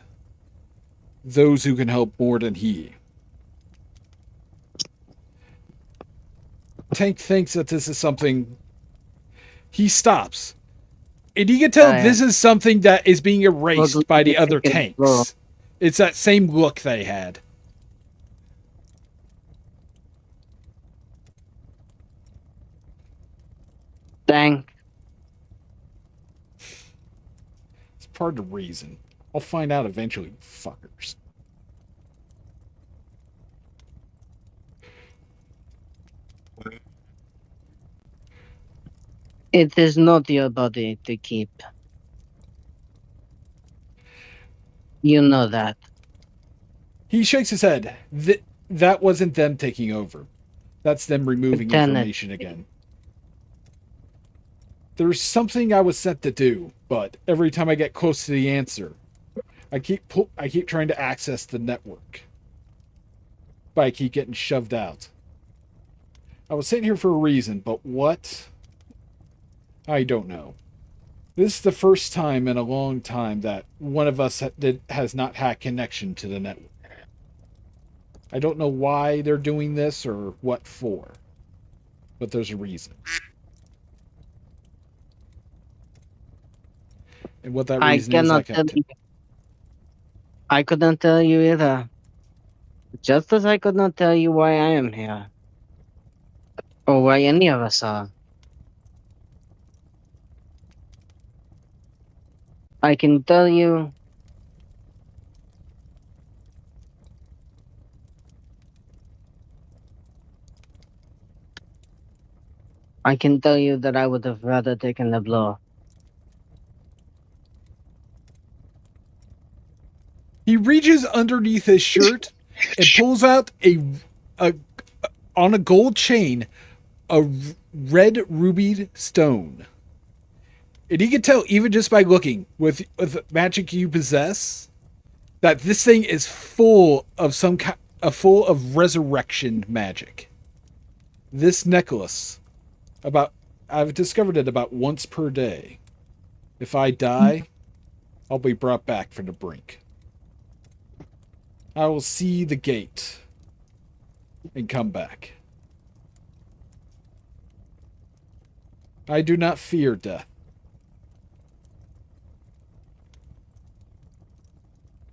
those who can help more than he, Tank thinks that this is something. He stops. And you can tell this is something that is being erased by the other tanks. It's that same look they had. Dang. It's part of the reason. I'll find out eventually, fuckers. It is not your body to keep. You know that. He shakes his head. That wasn't them taking over. That's them removing Lieutenant. information again. There's something I was sent to do, but every time I get close to the answer, I keep trying to access the network, but I keep getting shoved out. I was sent here for a reason, but what? I don't know. This is the first time in a long time that one of us has not had connection to the network. I don't know why they're doing this or what for, but there's a reason. And what that I reason is, I cannot tell can't you. I couldn't tell you either. Just as I could not tell you why I am here. Or why any of us are. I can tell you that I would have rather taken the blow. He reaches underneath his shirt and pulls out on a gold chain a red rubied stone. And he can tell even just by looking with magic you possess that this thing is full of full of resurrection magic. This necklace, I've discovered it about once per day. If I die, I'll be brought back from the brink. I will see the gate and come back. I do not fear death.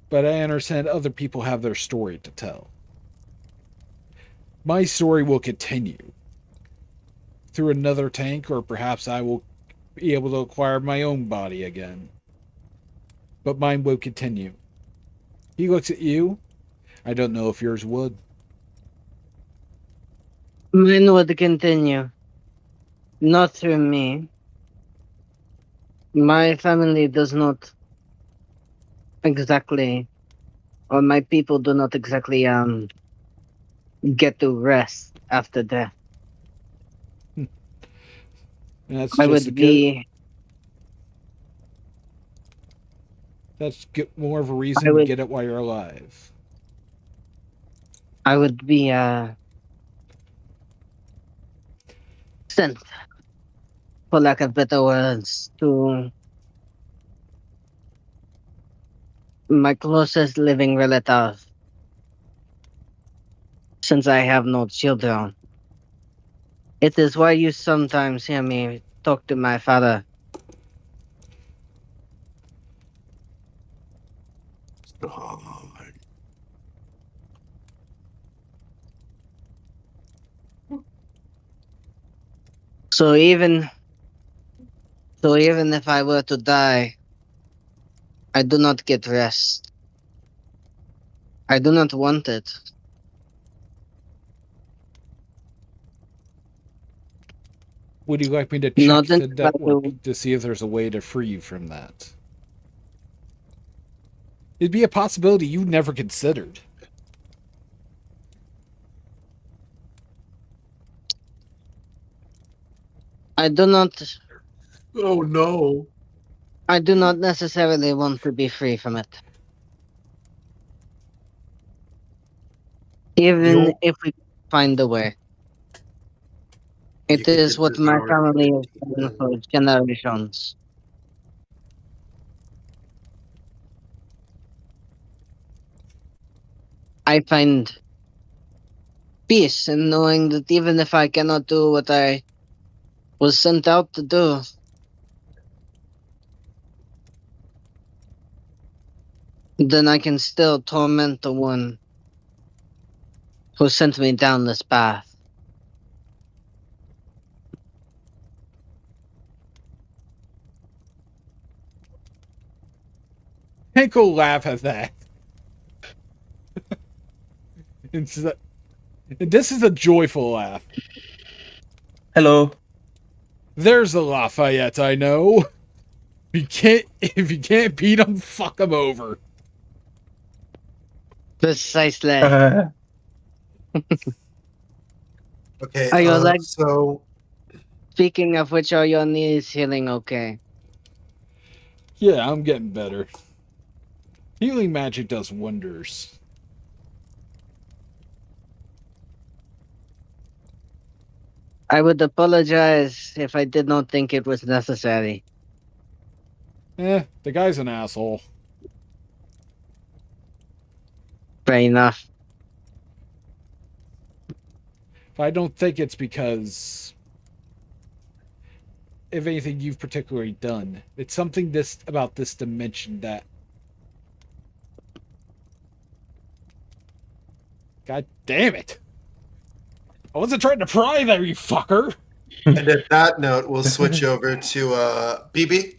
But I understand other people have their story to tell. My story will continue through another tank, or perhaps I will be able to acquire my own body again. But mine will continue. He looks at you. I don't know if yours would. Mine would continue. Not through me. My family does not exactly, or my people do not exactly get to rest after death. That's I just would be. That's more of a reason to get it while you're alive. I would be sent, for lack of better words, to my closest living relative, since I have no children. It is why you sometimes hear me talk to my father. So even if I were to die, I do not get rest. I do not want it. Would you like me to check Not the until I do. network to see if there's a way to free you from that? It'd be a possibility you never considered. I do not. Oh no. I do not necessarily want to be free from it. Even if we find a way. It is what my family has done for generations. I find peace in knowing that even if I cannot do what I was sent out to do, Then I can still torment the one who sent me down this path. Hank will laugh at that. And this is a joyful laugh. Hello. There's a Lafayette I know. If you can't beat him, fuck him over. Precisely. Okay, Are your legs, so speaking of which, are your knees healing okay? Yeah, I'm getting better. Healing magic does wonders. I would apologize if I did not think it was necessary. The guy's an asshole. Fair enough. But I don't think it's because of anything you've particularly done. It's something about this dimension that... God damn it! I wasn't trying to pry there, you fucker! and at that note, we'll switch over to BB.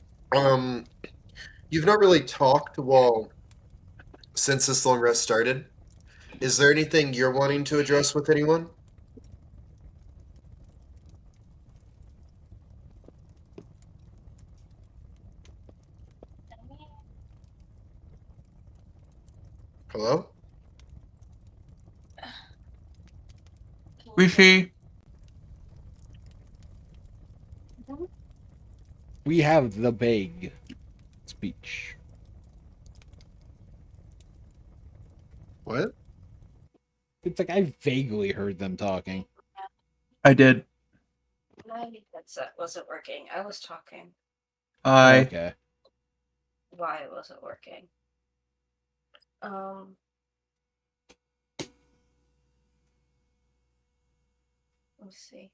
You've not really talked since this long rest started. Is there anything you're wanting to address with anyone? Hello? Rishi. We have the big speech. What? It's like I vaguely heard them talking. I did. My headset wasn't working. I was talking. Okay. Why it wasn't working. Let's see.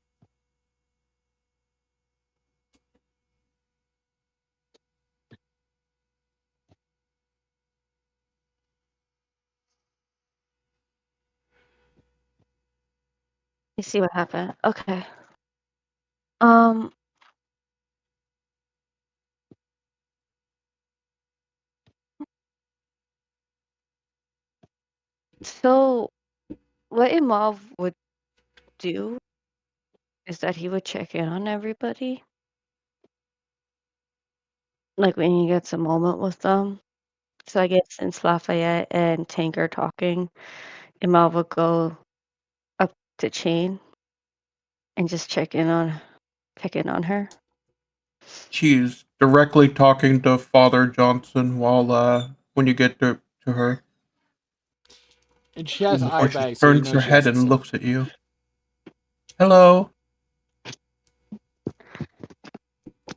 You see what happened? Okay. So what Imov would do is that he would check in on everybody. Like when he gets a moment with them. So I guess since Lafayette and Tank are talking, Imov would go up to Chain and just check in on her. She's directly talking to Father Johnson while when you get to her. And she has eye Before she bags, so you turns know her she head has and looks at you. Hello.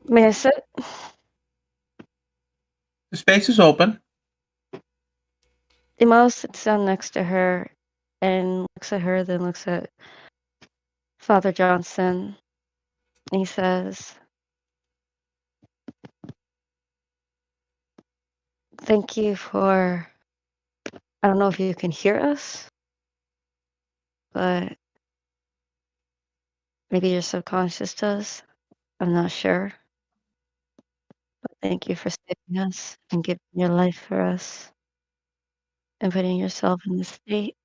May I sit? The space is open. Imov sits down next to her and looks at her, then looks at Father Johnson. And he says, "Thank you for, I don't know if you can hear us, but maybe your subconscious does. I'm not sure. But thank you for saving us and giving your life for us and putting yourself in this state."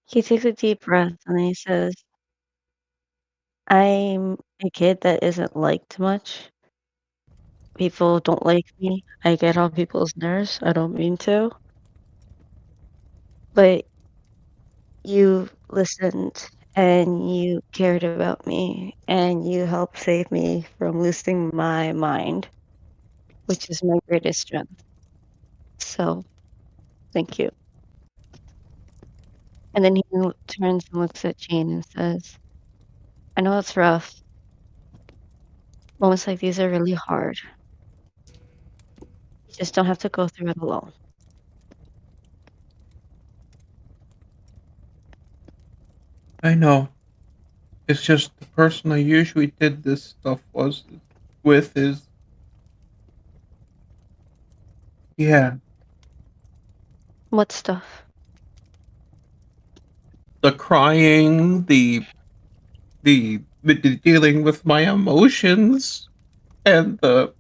He takes a deep breath and then he says, "I'm a kid that isn't liked much. People don't like me. I get on people's nerves. I don't mean to. But you listened and you cared about me and you helped save me from losing my mind, which is my greatest strength. So thank you." And then he turns and looks at Jane and says, "I know it's rough. Moments like these are really hard. You just don't have to go through it alone." I know. It's just the person I usually did this stuff was with is, yeah, What stuff? the crying, the dealing with my emotions, and the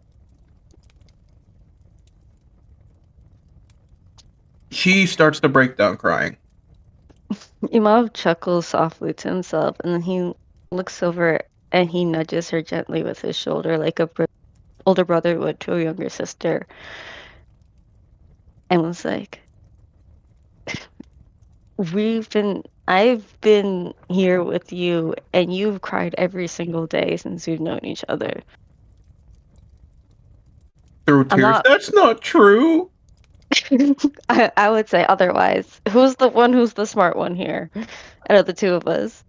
she starts to break down crying. Imam chuckles softly to himself, and then he looks over and he nudges her gently with his shoulder, like a older brother would to a younger sister, and was like, I've been here with you, and you've cried every single day since we've known each other. Through I'm tears. not. That's not true. I would say otherwise. Who's the smart one here out of the two of us?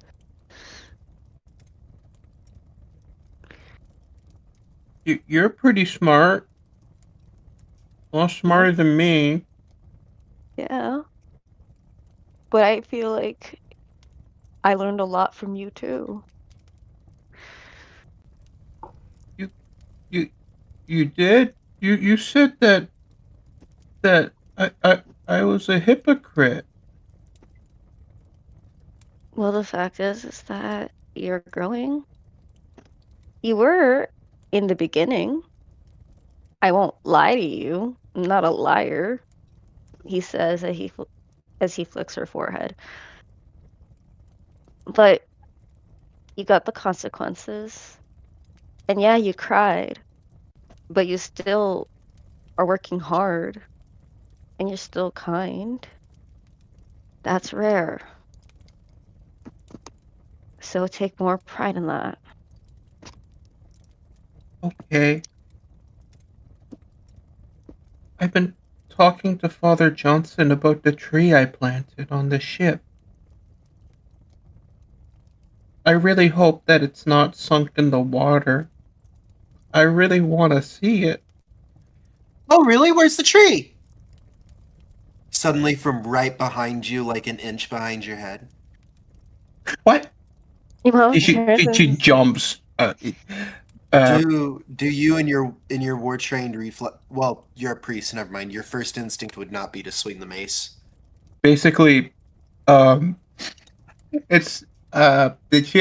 You're pretty smart. A lot smarter than me. Yeah. But I feel like I learned a lot from you too. You did? You said that I was a hypocrite. Well, the fact is that you're growing. You were in the beginning. I won't lie to you. I'm not a liar. He says that as he flicks her forehead. But you got the consequences. And yeah, you cried, but you still are working hard and you're still kind. That's rare. So take more pride in that. Okay. I've been talking to Father Johnson about the tree I planted on the ship. I really hope that it's not sunk in the water. I really want to see it. Oh, really? Where's the tree? Suddenly from right behind you, like an inch behind your head. What? Emo She jumps. Do you in your war trained reflex? Well, you're a priest. Never mind. Your first instinct would not be to swing the mace. Basically, it's did she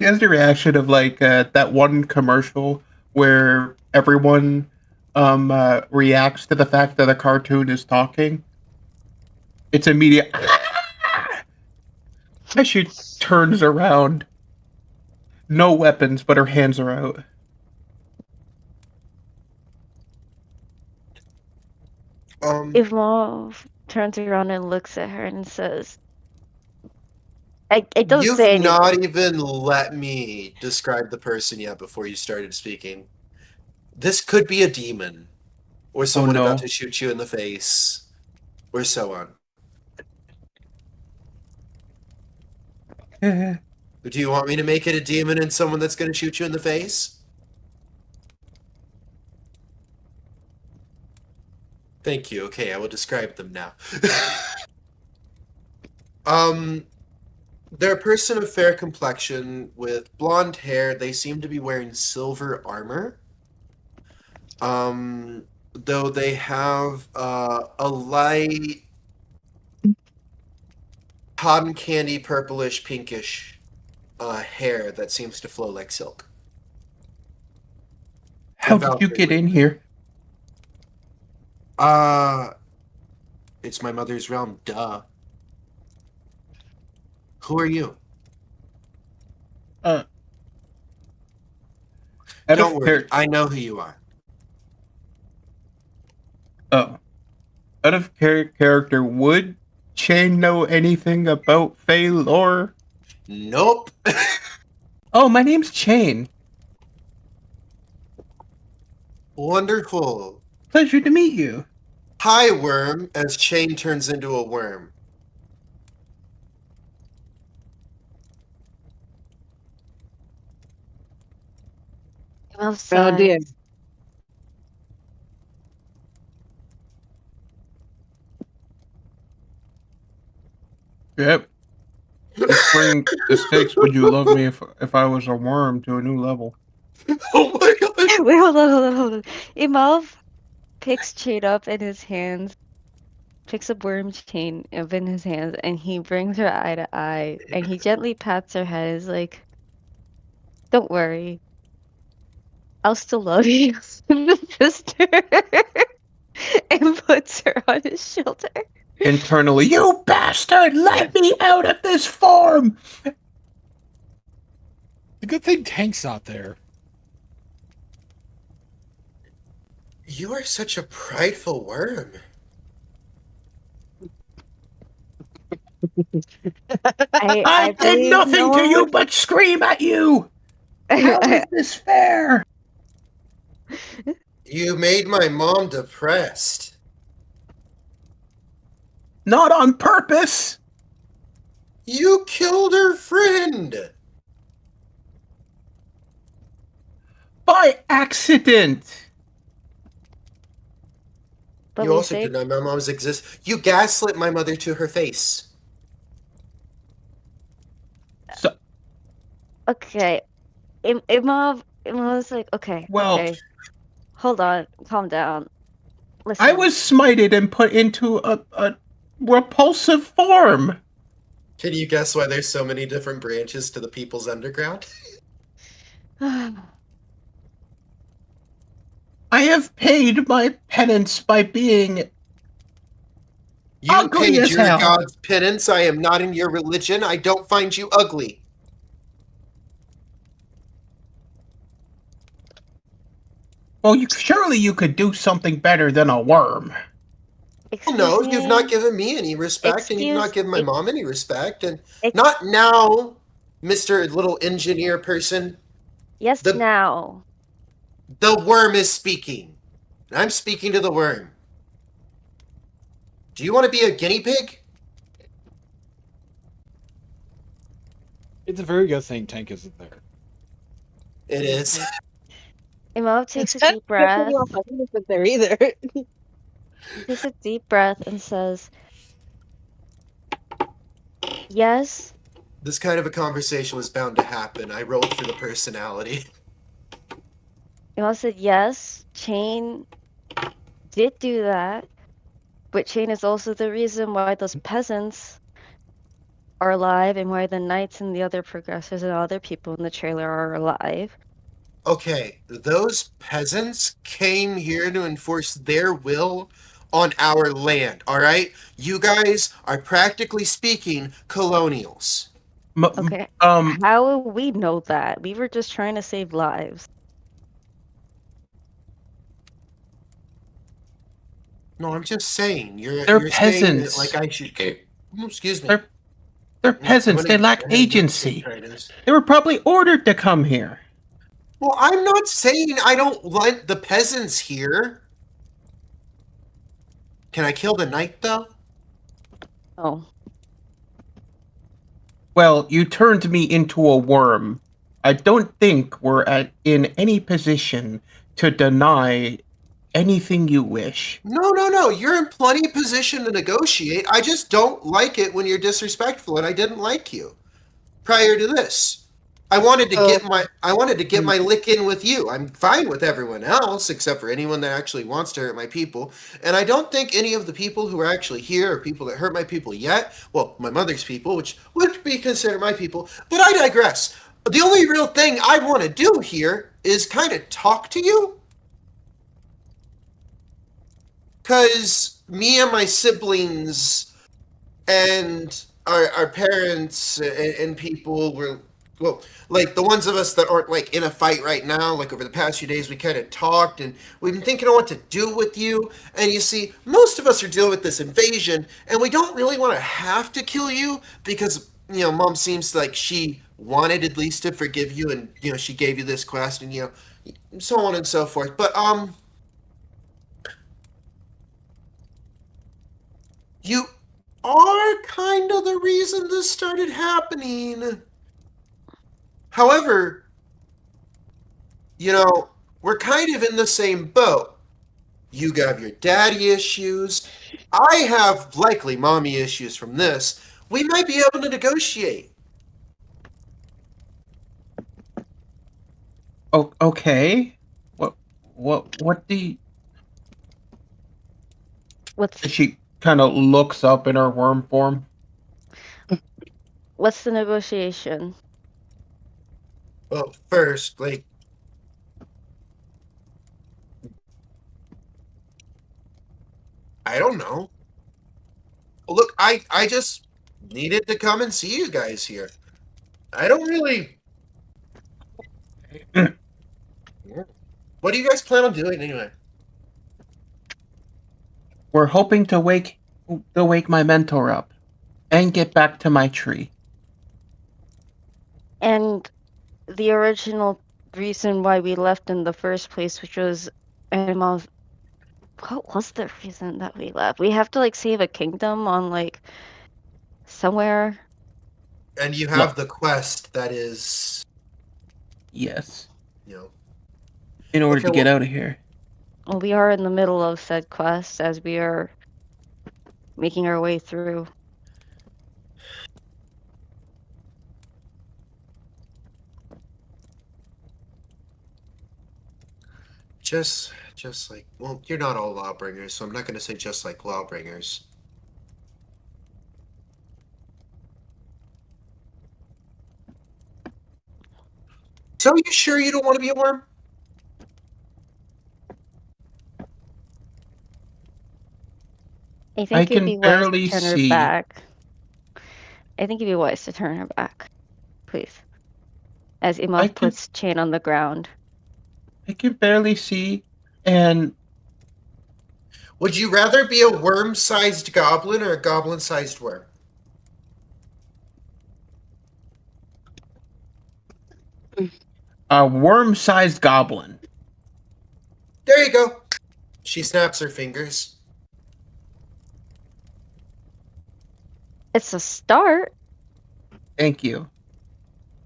has the reaction of like that one commercial where everyone reacts to the fact that a cartoon is talking. It's immediate. As she turns around, no weapons, but her hands are out. Evolve turns around and looks at her and says, it doesn't You've say anything. not even let me describe the person yet before you started speaking. This could be a demon, or someone no. about to shoot you in the face, or so on. Do you want me to make it a demon and someone that's going to shoot you in the face? Thank you. Okay, I will describe them now. They're a person of fair complexion with blonde hair. They seem to be wearing silver armor. Though they have a light cotton candy purplish pinkish hair that seems to flow like silk. How did you get in here? It's my mother's realm, duh. Who are you? Don't worry, I know who you are. Oh. Out of character, would Shane know anything about Fey lore? Nope. Oh, my name's Shane. Wonderful. Pleasure to meet you. Hi, worm, as Shane turns into a worm. Oh dear. Yep. Let's bring the stakes. Would you love me if I was a worm to a new level? Oh my god! Wait, hold on. Imav picks Chain up in his hands, picks up Worm Chain up in his hands, and he brings her eye to eye, and he gently pats her head. Is like, "Don't worry, I'll still love you, sister," and puts her on his shoulder. Internally, you bastard! Let me out of this form! The good thing Tank's not there. You are such a prideful worm. I did believe nothing no to one you would- but scream at you! How is this fair? You made my mom depressed. Not on purpose! You killed her friend. By accident! But You we also saved. denied my mom's existence. You gaslit my mother to her face. So, Okay, Imav's like, okay, well, okay, hold on, calm down. Listen, I was smited and put into a repulsive form. Can you guess why there's so many different branches to the People's Underground? I have paid my penance by being You ugly paid as your hell. god's penance. I am not in your religion. I don't find you ugly. Well, surely you could do something better than a worm. excuse No, me. you've not given me any respect, and you've not given my ex- mom any respect, and ex- not now, Mr. Little Engineer Person. Yes, the- now. The worm is speaking. I'm speaking to the worm. Do you want to be a guinea pig? It's a very good thing Tank isn't there. It is. Imav takes a It's deep breath, not there either. takes a deep breath, and says, "Yes, This kind of a conversation was bound to happen. I rolled for the personality. Imav said yes. Chain did do that, but Chain is also the reason why those peasants are alive and why the knights and the other progressors and other people in the trailer are alive." Okay, those peasants came here to enforce their will on our land, all right? You guys are practically speaking colonials. Okay. How will we know that? We were just trying to save lives. No, I'm just saying. They're you're saying that, peasants. like I should. Oh, excuse me. They're peasants. They lack agency. They were probably ordered to come here. Well, I'm not saying I don't want the peasants here. Can I kill the knight, though? Oh. Well, you turned me into a worm. I don't think we're in any position to deny anything you wish. No. You're in plenty of position to negotiate. I just don't like it when you're disrespectful, and I didn't like you prior to this. I wanted to get my lick in with you. I'm fine with everyone else except for anyone that actually wants to hurt my people. And I don't think any of the people who are actually here are people that hurt my people yet. Well, my mother's people, which would be considered my people. But I digress. The only real thing I want to do here is kind of talk to you. Because me and my siblings and our parents and people were, well, like the ones of us that aren't like in a fight right now, like over the past few days, we kind of talked and we've been thinking of what to do with you. And you see, most of us are dealing with this invasion and we don't really want to have to kill you because, mom seems like she wanted at least to forgive you and, she gave you this quest and, so on and so forth. But, you are kind of the reason this started happening. However, we're kind of in the same boat. You have your daddy issues. I have likely mommy issues from this. We might be able to negotiate. Oh, okay. What do you... What's She kind of looks up in her worm form. what's the negotiation? Well, first, like, I don't know. Look, I just needed to come and see you guys here. I don't really. What do you guys plan on doing anyway? We're hoping to wake my mentor up and get back to my tree. And the original reason why we left in the first place, which was Emma's. What was the reason that we left? We have to like save a kingdom on like somewhere. And you have the quest that is, Yes. you know. In order Okay, to get well- out of here. Well, we are in the middle of said quest as we are making our way through. Just like, well, you're not all lawbringers, so I'm not going to say just like lawbringers. So you sure you don't want to be a worm? I I think it'd can be wise to barely turn her see. back. I think it'd be wise to turn her back, please. As I Imov can- puts Chain on the ground. I can barely see, and Would you rather be a worm-sized goblin or a goblin-sized worm? a worm-sized goblin. There you go. She snaps her fingers. It's a start. Thank you.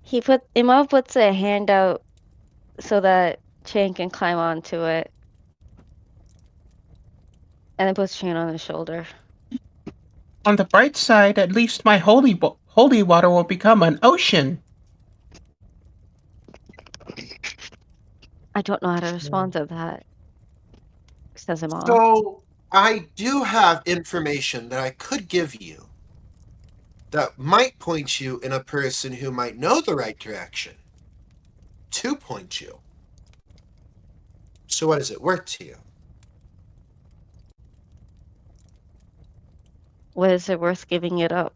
Imov puts a hand out so that Chain can climb onto it. And then puts Chain on his shoulder. On the bright side, at least my holy water will become an ocean. I don't know how to respond to that, says Imov. So I do have information that I could give you that might point you in a person who might know the right direction to point you. So what is it worth to you? What is it worth giving it up?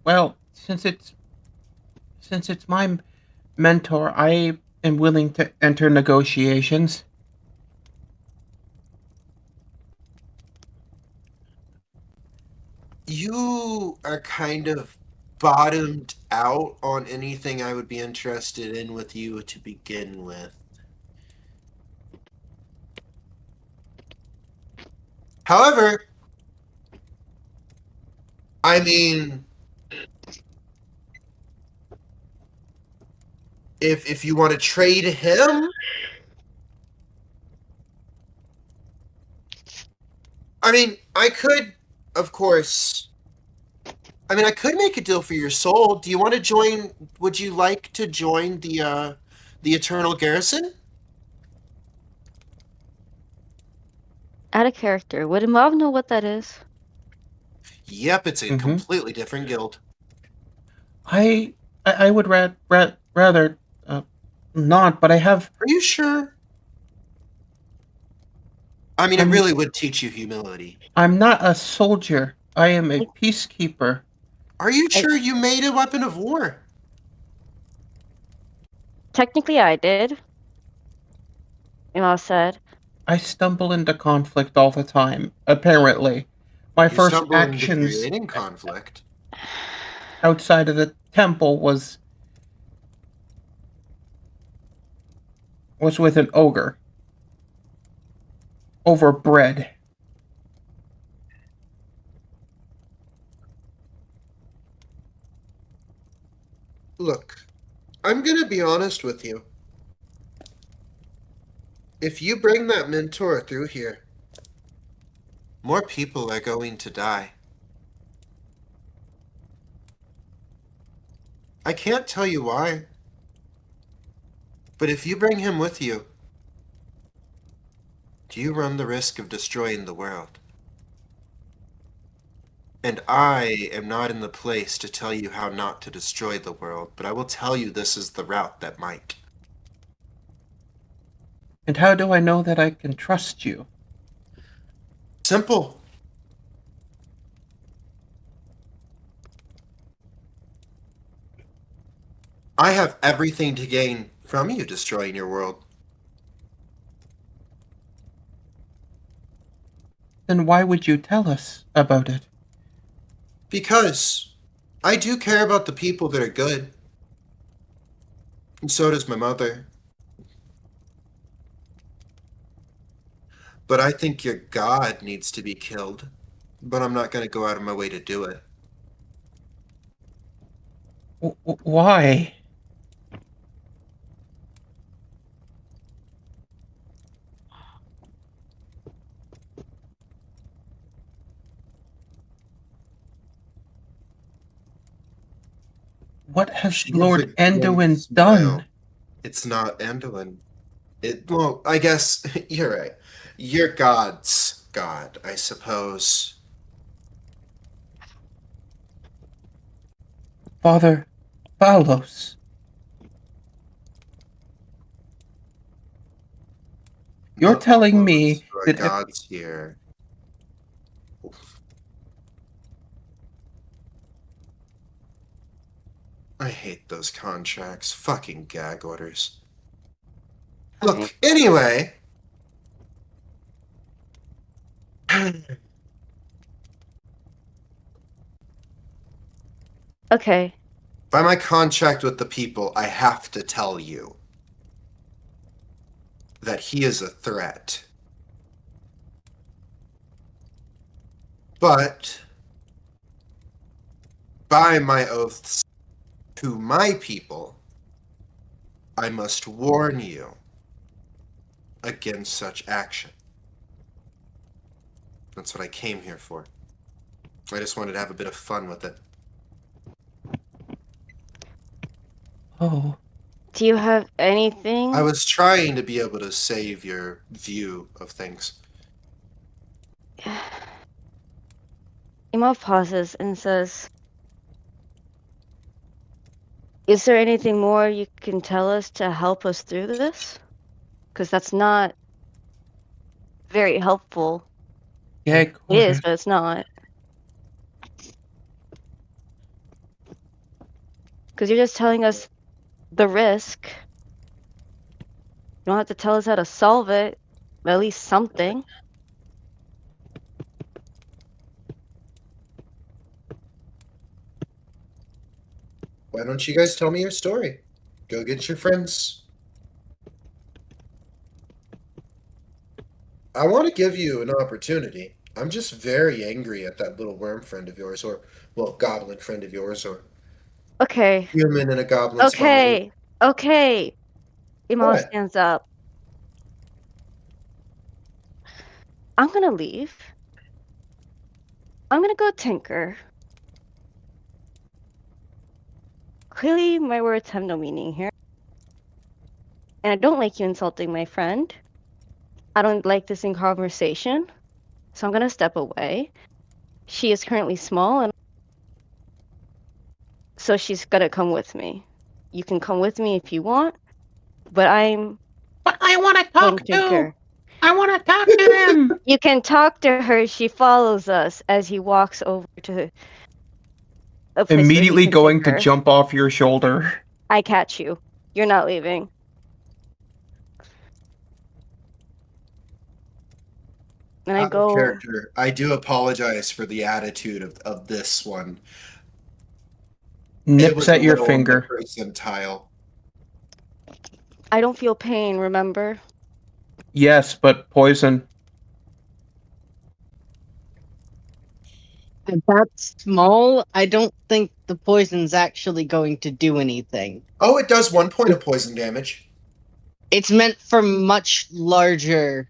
Well, since it's my mentor, I am willing to enter negotiations. You are kind of bottomed out on anything I would be interested in with you to begin with. However, I mean, if you want to trade him, I mean, I could, of course. I mean, I could make a deal for your soul. Do you want to join? Would you like to join the Eternal Garrison? Out of character. Would Imov know what that is? Yep, it's a Mhm. completely different guild. I would rather not, but I have. Are you sure? I mean, it I'm- really would teach you humility. I'm not a soldier. I am a peacekeeper. Are you sure you made a weapon of war? Technically, I did. Imov said. I stumble into conflict all the time. Apparently, my You first stumble into actions creating conflict. outside of the temple was with an ogre over bread. Look, I'm gonna be honest with you. If you bring that mentor through here, more people are going to die. I can't tell you why. But if you bring him with you, you run the risk of destroying the world. And I am not in the place to tell you how not to destroy the world, but I will tell you this is the route that might. And how do I know that I can trust you? Simple. I have everything to gain from you destroying your world. Then why would you tell us about it? Because I do care about the people that are good. And so does my mother. But I think your god needs to be killed. But I'm not going to go out of my way to do it. Why? What has She has a Lord great Anduin smile. done? It's not Anduin. Well, I guess you're right. Your god's god, I suppose. Father Phalos. You're Not telling all of me us who are that if gods here. I hate those contracts. Fucking gag orders. Look, Alright. anyway. Okay. By my contract with the people, I have to tell you that he is a threat. But by my oaths to my people, I must warn you against such action. That's what I came here for. I just wanted to have a bit of fun with it. oh, Do you have anything? I was trying to be able to save your view of things. Imov pauses and says, "Is there anything more you can tell us to help us through this? Because that's not very helpful. gag It is, orders. but it's not. Because you're just telling us the risk. You don't have to tell us how to solve it, but at least something." Why don't you guys tell me your story? Go get your friends. I want to give you an opportunity. I'm just very angry at that little worm friend of yours, or, well, goblin friend of yours, or Okay. human in a goblin's body. Okay. Okay. Imov What? stands up. I'm gonna leave. I'm gonna go tinker. Clearly, my words have no meaning here. And I don't like you insulting my friend. I don't like this in conversation. So I'm gonna step away. She is currently small, and so she's gonna come with me. You can come with me if you want, but I'm But I want to going talk to to. tinker. I want to talk to them. You can talk to her. She follows us as he walks over to a place where he Immediately can going to tinker. jump off your shoulder. I catch you. You're not leaving. And I Out of go. character. I do apologize for the attitude of this one. It Nips was at a your little on the finger. percentile. I don't feel pain, remember? Yes, but poison. If that's small, I don't think the poison's actually going to do anything. Oh, it does 1 point of poison damage. It's meant for much larger.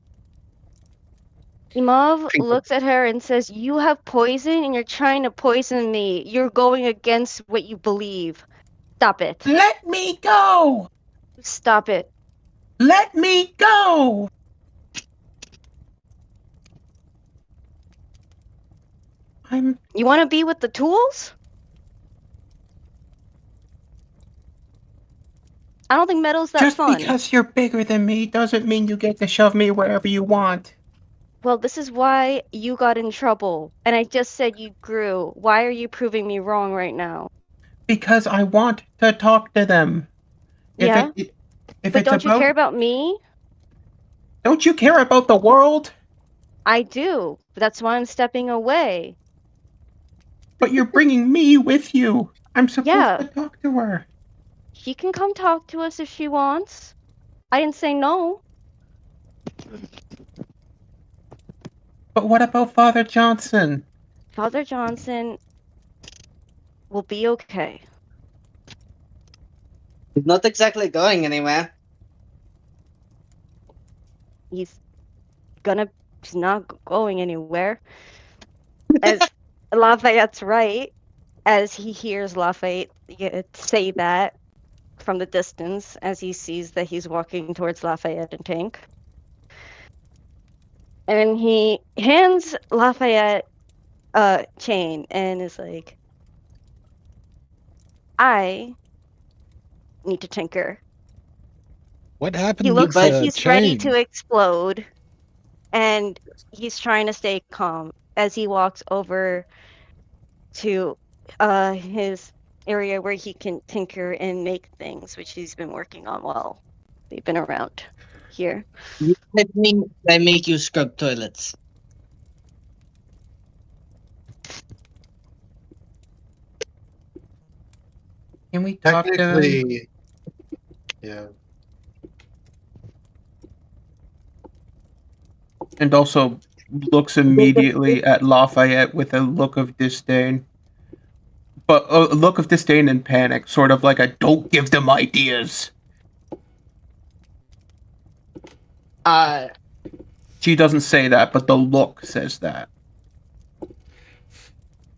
Imov Creeper. looks at her and says, "You have poison and you're trying to poison me. You're going against what you believe." Stop it. Let me go! Stop it. Let me go! You want to be with the tools? I don't think metal's that Just fun. because you're bigger than me doesn't mean you get to shove me wherever you want. Well, this is why you got in trouble. And I just said you grew. Why are you proving me wrong right now? Because I want to talk to them. Yeah? If But it's don't you about, care about me? don't you care about the world? I do. That's why I'm stepping away. But you're bringing me with you. I'm supposed Yeah. to talk to her. She can come talk to us if she wants. I didn't say no. But what about Father Johnson? Father Johnson will be okay. He's not exactly going anywhere. He's not going anywhere. As Lafayette's right, as he hears Lafayette say that from the distance, as he sees that he's walking towards Lafayette and Tank. And he hands Lafayette a chain and is like, I need to tinker. What happened He to looks the like he's ready chain? to explode, and he's trying to stay calm as he walks over to his area where he can tinker and make things, which he's been working on while they've been around here. You let me, I make you scrub toilets. Can we talk to them? Technically, yeah. And also looks immediately at Lafayette with a look of disdain. But a look of disdain and panic, sort of like a don't give them ideas. She doesn't say that, but the look says that.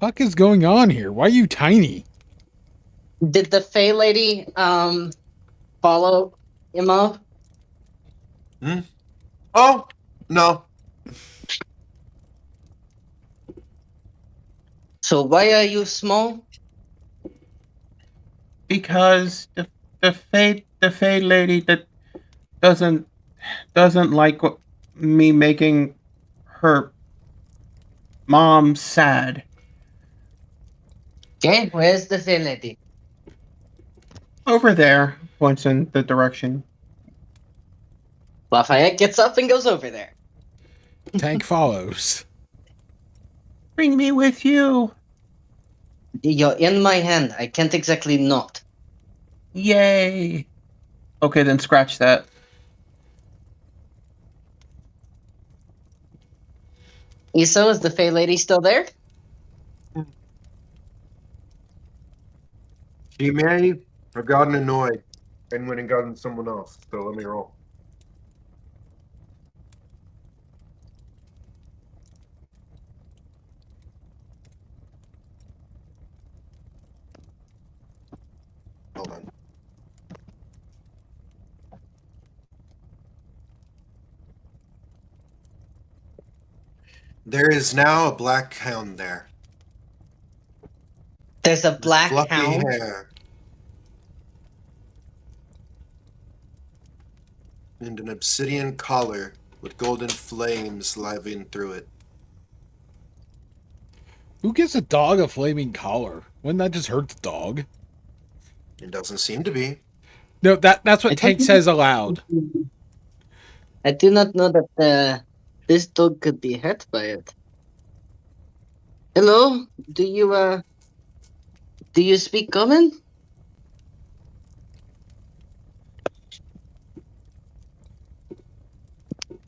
Fuck is going on here? Why are you tiny? Did the Fey lady follow him up? Oh, no. So why are you small? Because the Fey lady that doesn't like me making her mom sad. Okay, where's the Fey lady? Over there, points in the direction. Lafayette gets up and goes over there. Tank follows. Bring me with you. You're in my hand. I can't exactly not. Yay. Okay, then scratch that. Iso, is the Fey lady still there? She may have gotten annoyed and went and gotten someone else. So let me roll. Hold on. There is now a black hound there. There's a black Fluffy hound. hair. And an obsidian collar with golden flames living through it. Who gives a dog a flaming collar? Wouldn't that just hurt the dog? It doesn't seem to be. No, that's what I Tank think- says aloud. I do not know that this dog could be hurt by it. Hello? Do you speak common?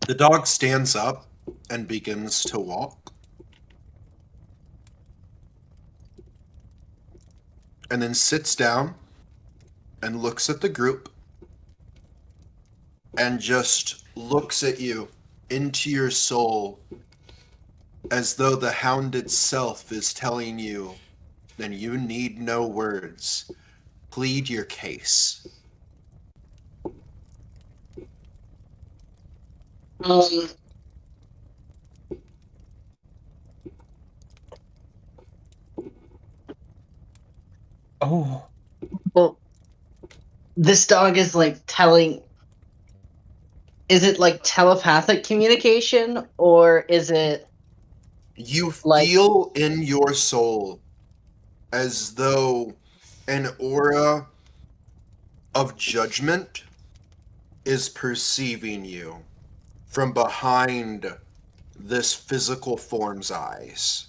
The dog stands up and begins to walk. And then sits down and looks at the group and just looks at you into your soul as though the hound itself is telling you that you need no words. plead your case. Um, Oh, well, this dog is like telling. Is it like telepathic communication, or is it You like feel in your soul as though an aura of judgment is perceiving you from behind this physical form's eyes?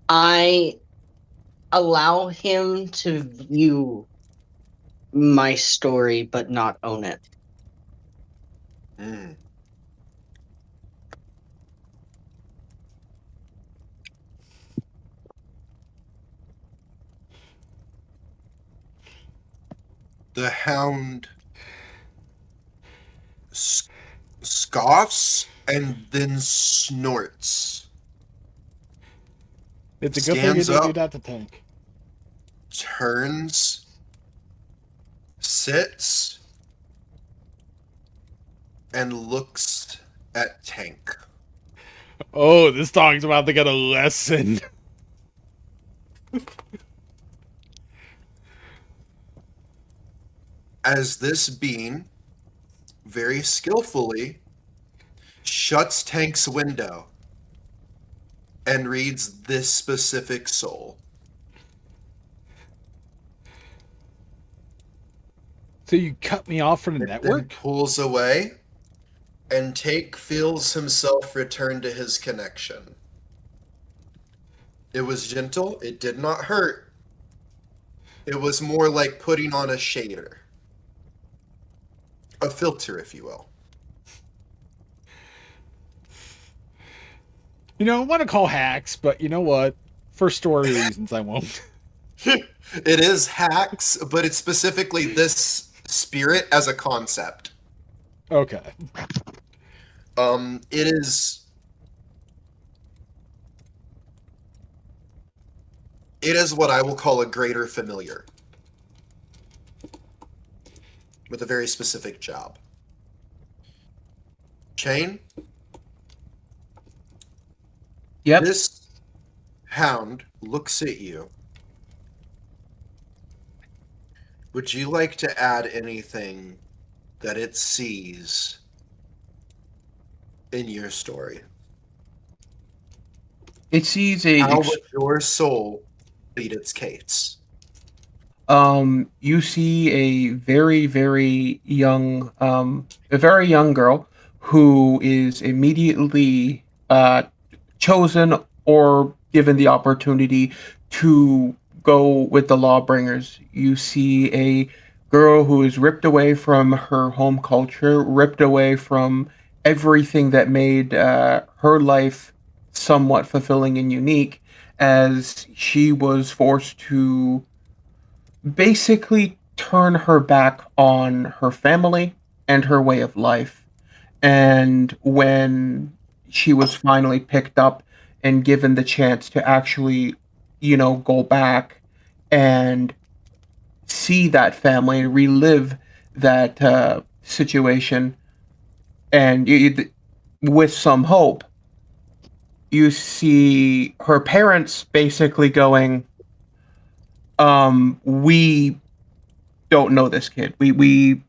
I allow him to view my story but not own it? Mm. The hound scoffs and then snorts. It's a good thing you Stands didn't do up, that to Tank. turns, sits, and looks at Tank. Oh, this dog's about to get a lesson. As this being very skillfully shuts Tank's window and reads this specific soul. So you cut me off from the Then network? pulls away, and Tank feels himself return to his connection. It was gentle, it did not hurt. It was more like putting on a shader. A filter, if you will. You know, I want to call hacks, but you know what? For story reasons, I won't. It is hacks, but it's specifically this spirit as a concept. Okay. It is what I will call a greater familiar. With a very specific job. Chain? yep. This hound looks at you. Would you like to add anything that it sees in your story? It sees a How would your soul plead its case? you see a very young girl who is immediately chosen or given the opportunity to go with the lawbringers. You see a girl who is ripped away from her home culture, ripped away from everything that made her life somewhat fulfilling and unique, as she was forced to basically turn her back on her family and her way of life. And when she was finally picked up and given the chance to actually, go back and see that family and relive that situation, and with some hope, you see her parents basically going, we don't know this kid. We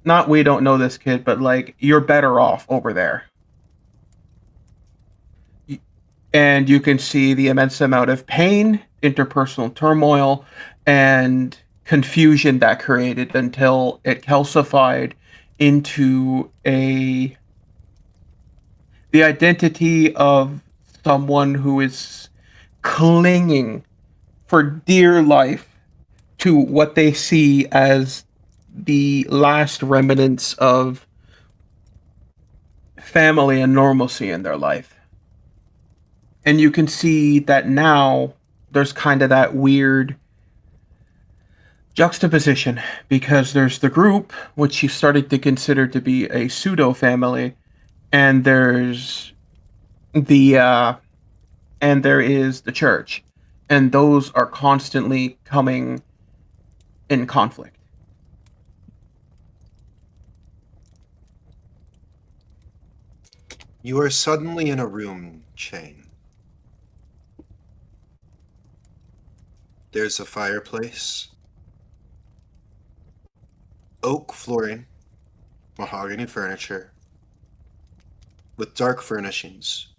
not we don't know this kid, but like you're better off over there. And you can see the immense amount of pain, interpersonal turmoil, and confusion that created until it calcified into the identity of someone who is clinging for dear life to what they see as the last remnants of family and normalcy in their life. And you can see that now there's kind of that weird juxtaposition, because there's the group, which you started to consider to be a pseudo family, and there is the church. and those are constantly coming in conflict. You are suddenly in a room, Chain. There's a fireplace, oak flooring, mahogany furniture, with dark furnishings,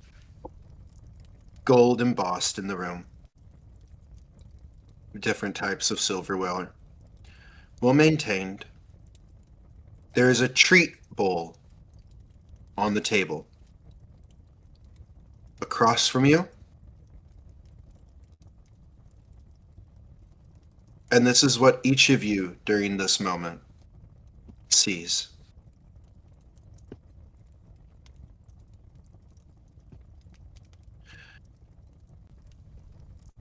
gold embossed in the room, different types of silverware, well maintained. There is a treat bowl on the table. Across from you, and this is what each of you during this moment sees.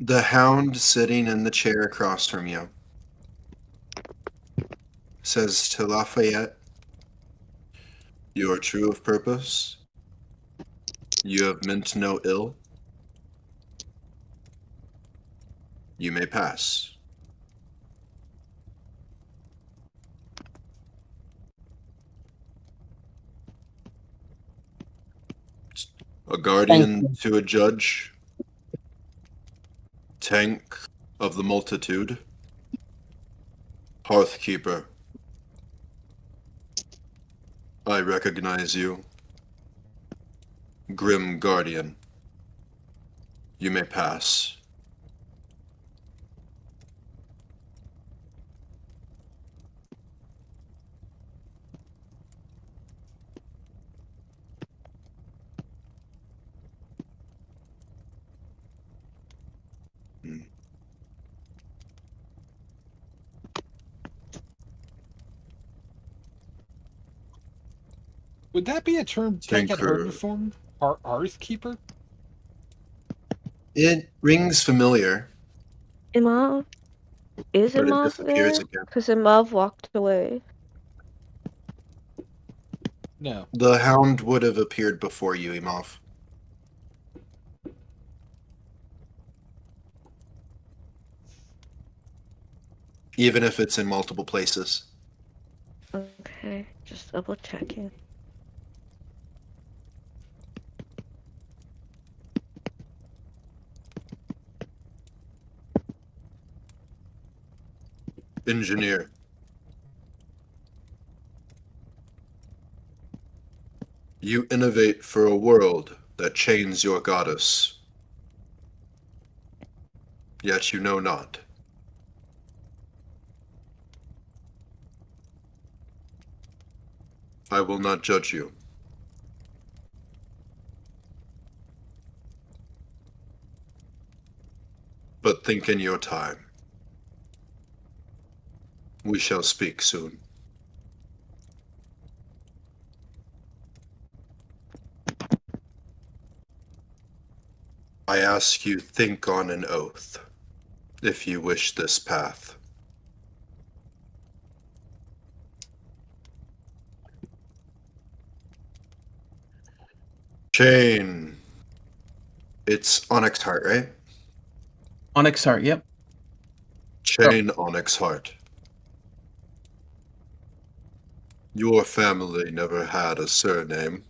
The hound sitting in the chair across from you says to Lafayette, "You are true of purpose. You have meant no ill. You may pass." A guardian to a judge, tank of the multitude, hearthkeeper. I recognize you. Grim guardian. You may pass. Would that be a term Tank had heard Tinker. before? Hearthkeeper? It rings familiar, Imav? Is but it Imav disappears there? again. Because Imav walked away. No. The hound would have appeared before you, Imov. Even if it's in multiple places. Okay, just double checking. Engineer. You innovate for a world that chains your goddess. Yet you know not. I will not judge you. But think in your time. We shall speak soon. I ask you think on an oath, if you wish this path. Chain. It's Onyx Heart, right? Onyx Heart, yep. Chain Onyx Heart. Your family never had a surname.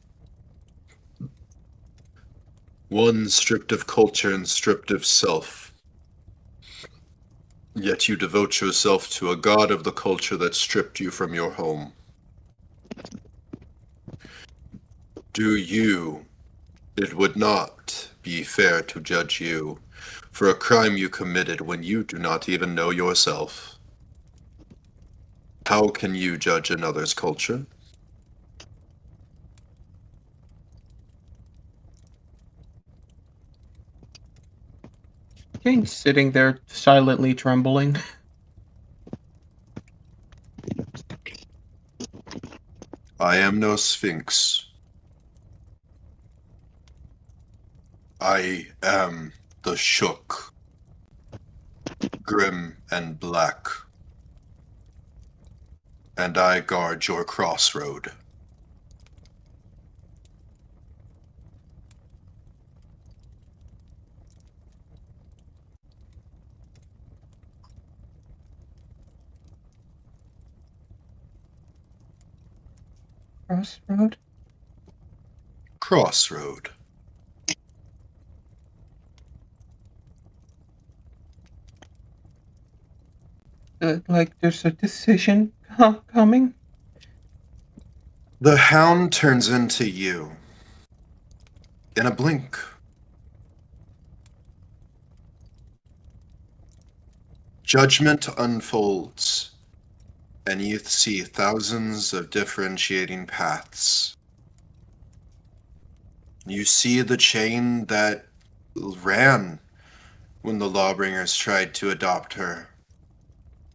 One stripped of culture and stripped of self. Yet you devote yourself to a god of the culture that stripped you from your home. It would not be fair to judge you for a crime you committed when you do not even know yourself. How can you judge another's culture? Jane's sitting there silently trembling. I am no sphinx. I am the Shook, grim and black, and I guard your crossroad. Crossroad? Crossroad. Like there's a decision coming? The hound turns into you. In a blink. Judgment unfolds, and you see thousands of differentiating paths. You see the chain that ran when the Lawbringers tried to adopt her.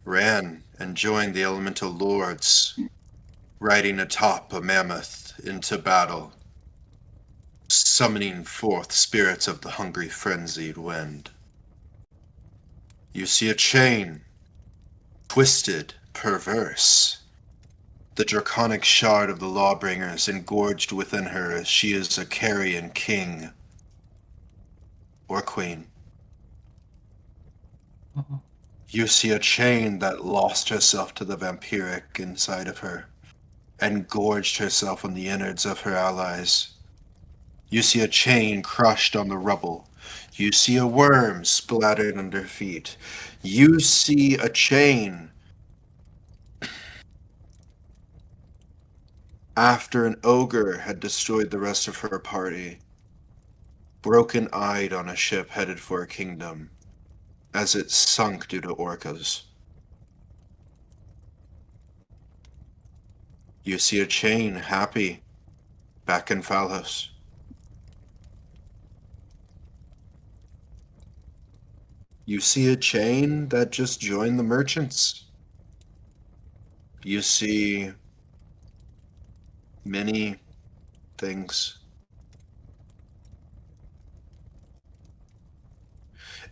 Ran and joined the elemental lords, riding atop a mammoth into battle, summoning forth spirits of the hungry, frenzied wind. You see a chain, twisted, perverse. The draconic shard of the Lawbringers engorged within her as she is a carrion king or queen. Oh. You see a chain that lost herself to the vampiric inside of her and gorged herself on the innards of her allies. You see a chain crushed on the rubble. You see a worm splattered under feet. You see a chain after an ogre had destroyed the rest of her party, broken-eyed on a ship headed for a kingdom, as it sunk due to orcas. You see a chain happy back in Falhos. You see a chain that just joined the merchants. You see many things.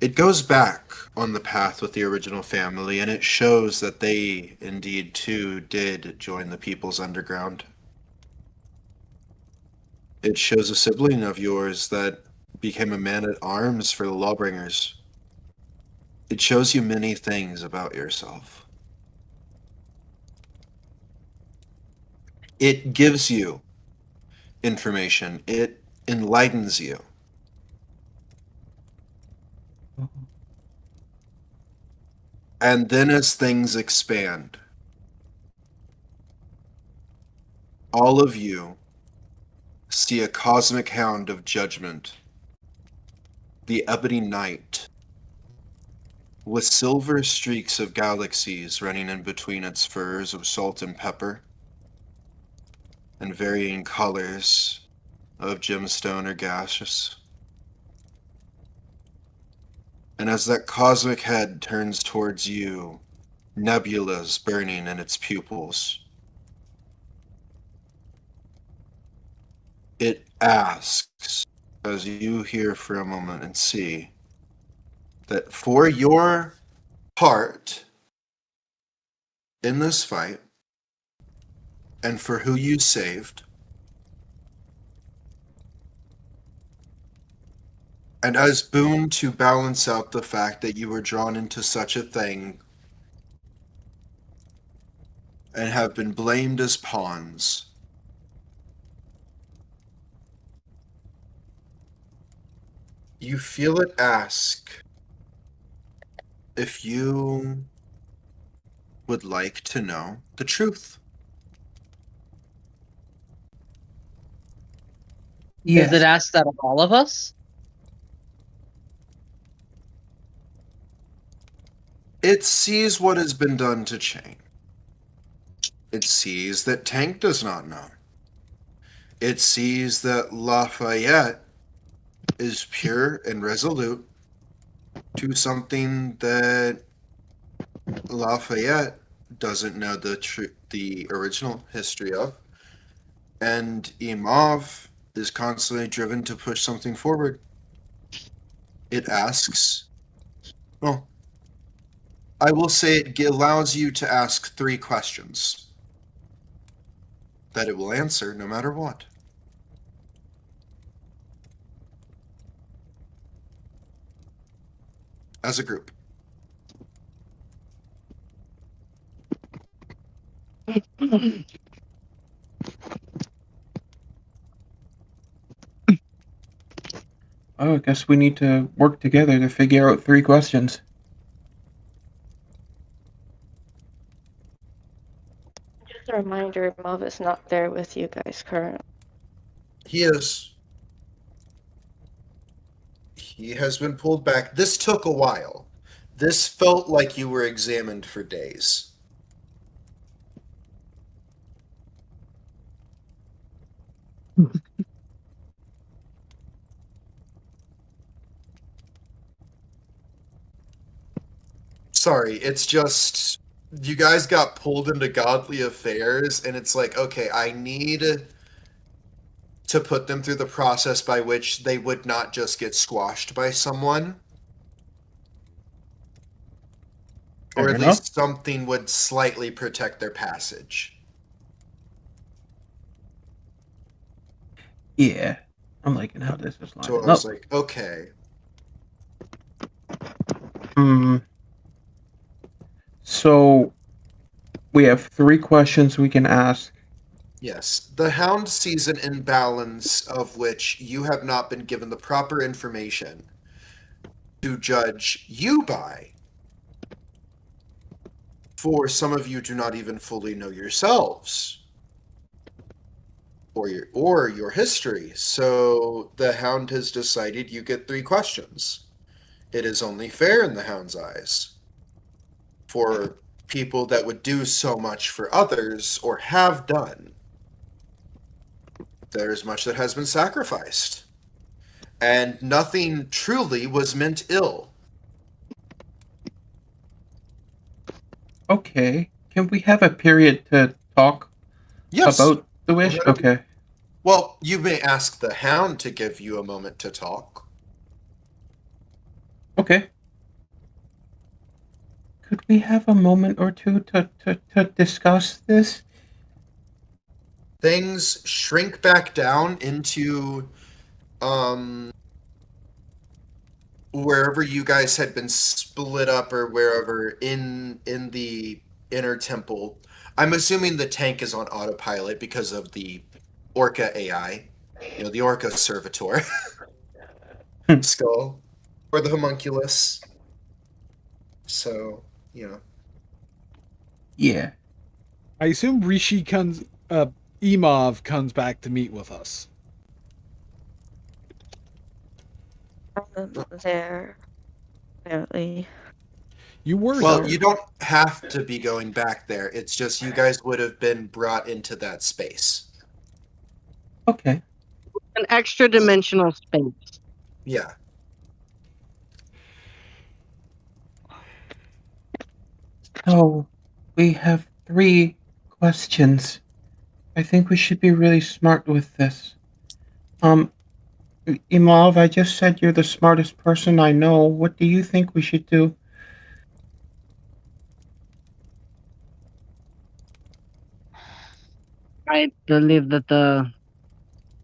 It goes back on the path with the original family, and it shows that they indeed too did join the People's Underground. It shows a sibling of yours that became a man-at-arms for the Lawbringers. It shows you many things about yourself. It gives you information. It enlightens you. And then as things expand, all of you see a cosmic hound of judgment, the ebony knight, with silver streaks of galaxies running in between its furs of salt and pepper, and varying colors of gemstone or gaseous. And as that cosmic head turns towards you, nebulas burning in its pupils, it asks, as you hear for a moment and see, that for your part in this fight, and for who you saved, and as boon to balance out the fact that you were drawn into such a thing and have been blamed as pawns, you feel it ask if you would like to know the truth. Does it ask that of all of us? It sees what has been done to Chain. It sees that Tank does not know. It sees that Lafayette is pure and resolute to something that Lafayette doesn't know the original history of. And Imov is constantly driven to push something forward. It asks, well, I will say it allows you to ask 3 questions that it will answer no matter what. As a group. Oh, I guess we need to work together to figure out 3 questions. Just a reminder, Mov is not there with you guys currently. He is. He has been pulled back. This took a while. This felt like you were examined for days. Sorry, it's just you guys got pulled into godly affairs, and it's like, okay, I need to put them through the process by which they would not just get squashed by someone, or Fair at enough. least something would slightly protect their passage. Yeah. I'm liking how this is So I lining was up. like, okay. Hmm. So we have 3 questions we can ask. Yes, the Hound sees an imbalance of which you have not been given the proper information to judge you by. For some of you do not even fully know yourselves or your history. So the Hound has decided you get 3 questions. It is only fair in the Hound's eyes. For people that would do so much for others or have done, there is much that has been sacrificed. And nothing truly was meant ill. Okay. Can we have a period to talk Yes. about the wish? Whatever. Okay. Well, you may ask the Hound to give you a moment to talk. Okay. Could we have a moment or two to discuss this? Things shrink back down into wherever you guys had been split up or wherever in the inner temple. I'm assuming the tank is on autopilot because of the Orca AI. You know, the Orca servitor skull. Or the homunculus. So, you know. Yeah. I assume Rishi comes, Emov comes back to meet with us. There, apparently. You were Well, there. you don't have to be going back there. It's just you guys would have been brought into that space. Okay. An extra dimensional space. Yeah. So we have 3 questions. I think we should be really smart with this. Imov, I just said you're the smartest person I know. What do you think we should do? I believe that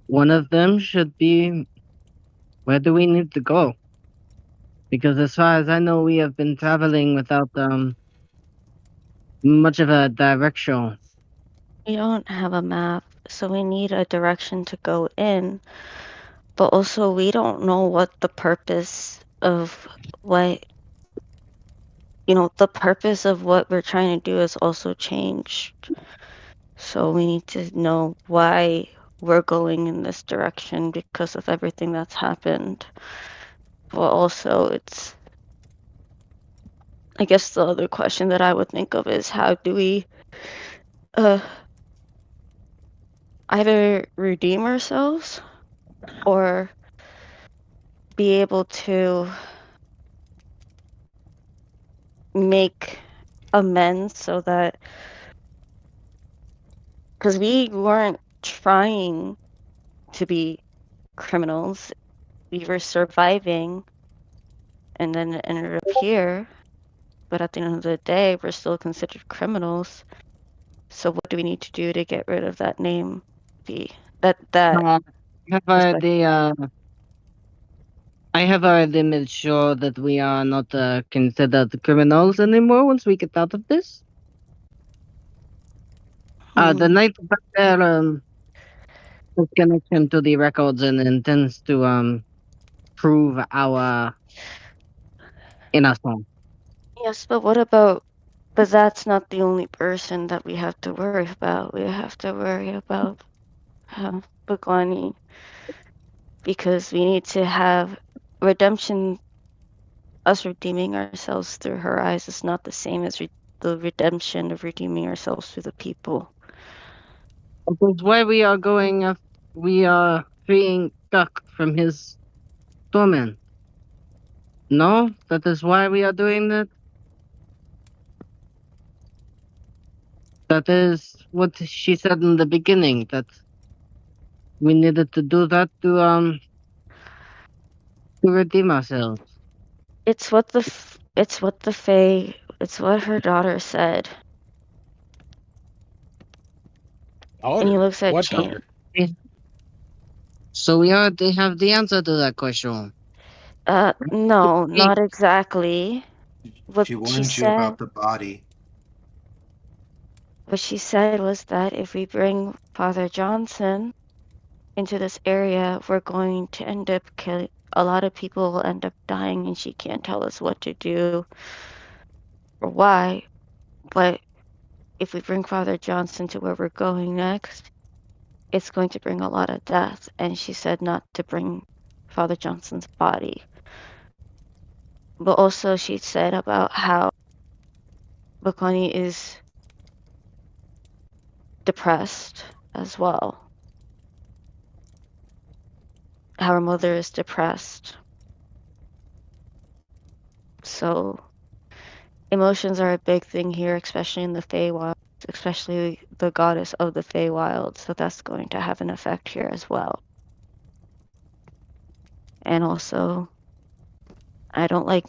one of them should be, where do we need to go? Because as far as I know, we have been traveling without much of a direction. We don't have a map, so we need a direction to go in. But also, we don't know what the purpose of what, the purpose of what we're trying to do has also changed. So we need to know why we're going in this direction because of everything that's happened. But also, I guess the other question that I would think of is how do we either redeem ourselves or be able to make amends so that, because we weren't trying to be criminals, we were surviving, and then it ended up here. But at the end of the day, we're still considered criminals. So what do we need to do to get rid of that name? That Have already, I have already made sure that we are not considered criminals anymore once we get out of this. The Knight back there has connection to the records and intends to prove our innocence. Yes, but what about? But that's not the only person that we have to worry about. We have to worry about Bugwani, because we need to have redemption. Us redeeming ourselves through her eyes is not the same as the redemption of redeeming ourselves through the people. That is why we are going. We are freeing Duck from his torment. No, that is why we are doing that. That is what she said in the beginning. That we needed to do that to redeem ourselves. It's what it's what the Fae. It's what her daughter said. And he looks at What Chain. daughter? So we already have the answer to that question. No, not exactly. What She she warned you said. about the body. What she said was that if we bring Father Johnson into this area, we're going to end up killing. A lot of people will end up dying, and she can't tell us what to do or why. But if we bring Father Johnson to where we're going next, it's going to bring a lot of death. And she said not to bring Father Johnson's body. But also, she said about how Bakani is depressed as well. How her mother is depressed. So emotions are a big thing here, especially in the Feywild, especially the goddess of the Feywild. So that's going to have an effect here as well. And also, I don't like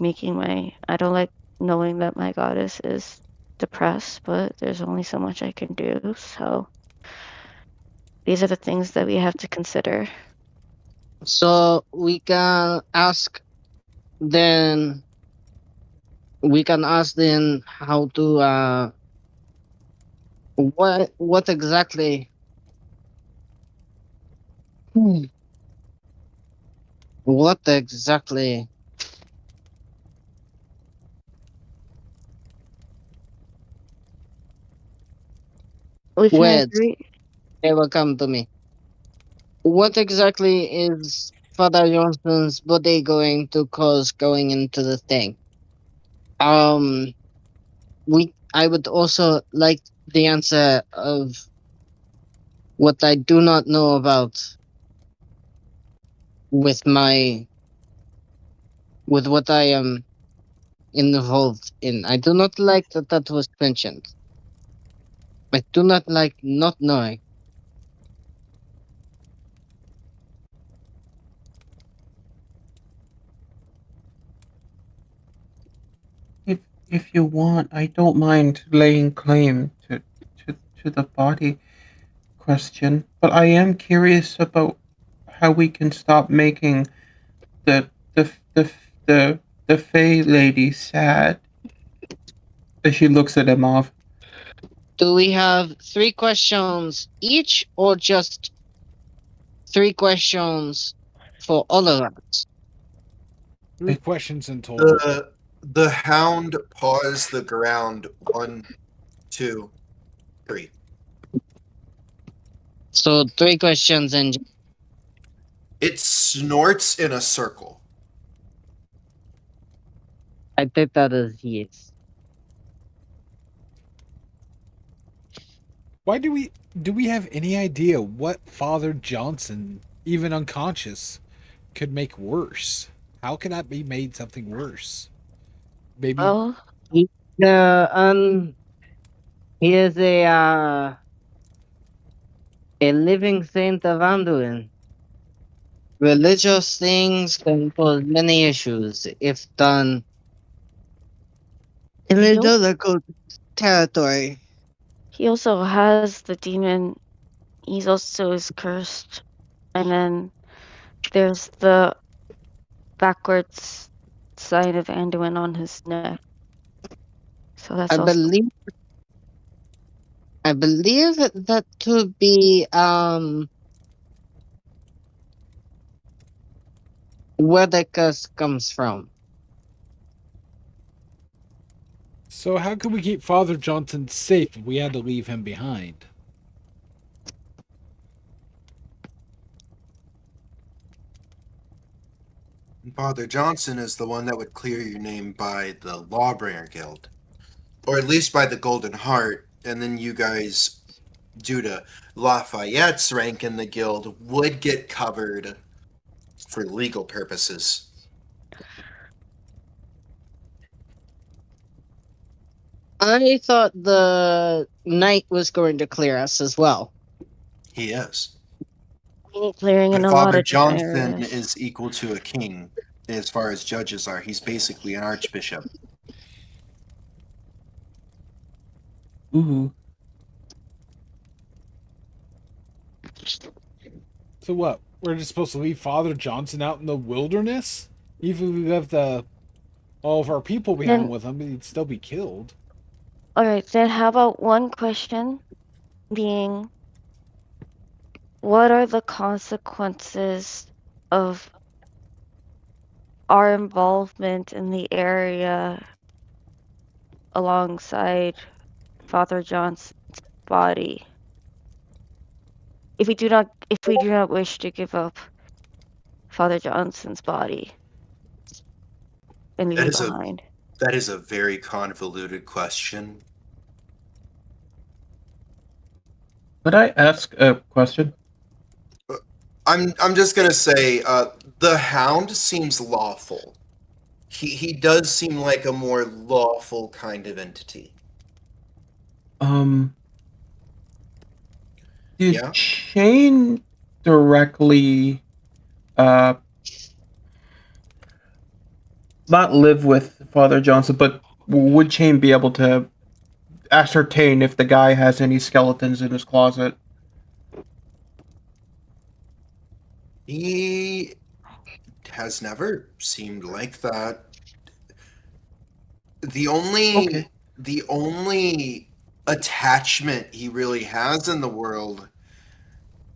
knowing that my goddess is depressed, but there's only so much I can do. So these are the things that we have to consider. So we can ask then. We can ask then how to what exactly. Hmm. What exactly? We can Wait, agree. they will come to me. What exactly is Father Johnson's body going to cause going into the thing? Um, I would also like the answer of what I do not know about with what I am involved in. I do not like that that was mentioned. I do not like not knowing. If you want, I don't mind laying claim to the body question, but I am curious about how we can stop making the the the the the Fey lady sad as she looks at him off. Do we have 3 questions each, or just 3 questions for all of us? 3 questions in total. The hound paws the ground. 1, 2, 3. So 3 questions and It snorts in a circle. I think that is yes. Why do we have any idea what Father Johnson, even unconscious, could make worse? How can that be made something worse? Maybe Well, He, he is a living saint of Anduin. Religious things can cause many issues if done in he, a al- difficult territory. he also has the demon. He's also is cursed. And then there's the backwards sign of Anduin on his neck. So I that's also believe I believe that to be where the curse comes from. So how could we keep Father Johnson safe if we had to leave him behind? Father Johnson is the one that would clear your name by the Lawbringer Guild, or at least by the Golden Heart, and then you guys, due to Lafayette's rank in the guild, would get covered for legal purposes. I thought the knight was going to clear us as well. He is. We need clearing in But a lot Father of different Johnson areas. is equal to a king as far as judges are. He's basically an archbishop. Ooh. So what? We're just supposed to leave Father Johnson out in the wilderness? Even if we left all of our people behind Then- with him, he'd still be killed. Alright, then how about one question being, what are the consequences of our involvement in the area alongside Father Johnson's body? If we do not wish to give up Father Johnson's body and leave That him is a behind. that is a very convoluted question. Could I ask a question? I'm just gonna say, the Hound seems lawful. He does seem like a more lawful kind of entity. Did Yeah? Shane directly not live with Father Johnson, but would Shane be able to ascertain if the guy has any skeletons in his closet? He has never seemed like that. The only Okay. the only attachment he really has in the world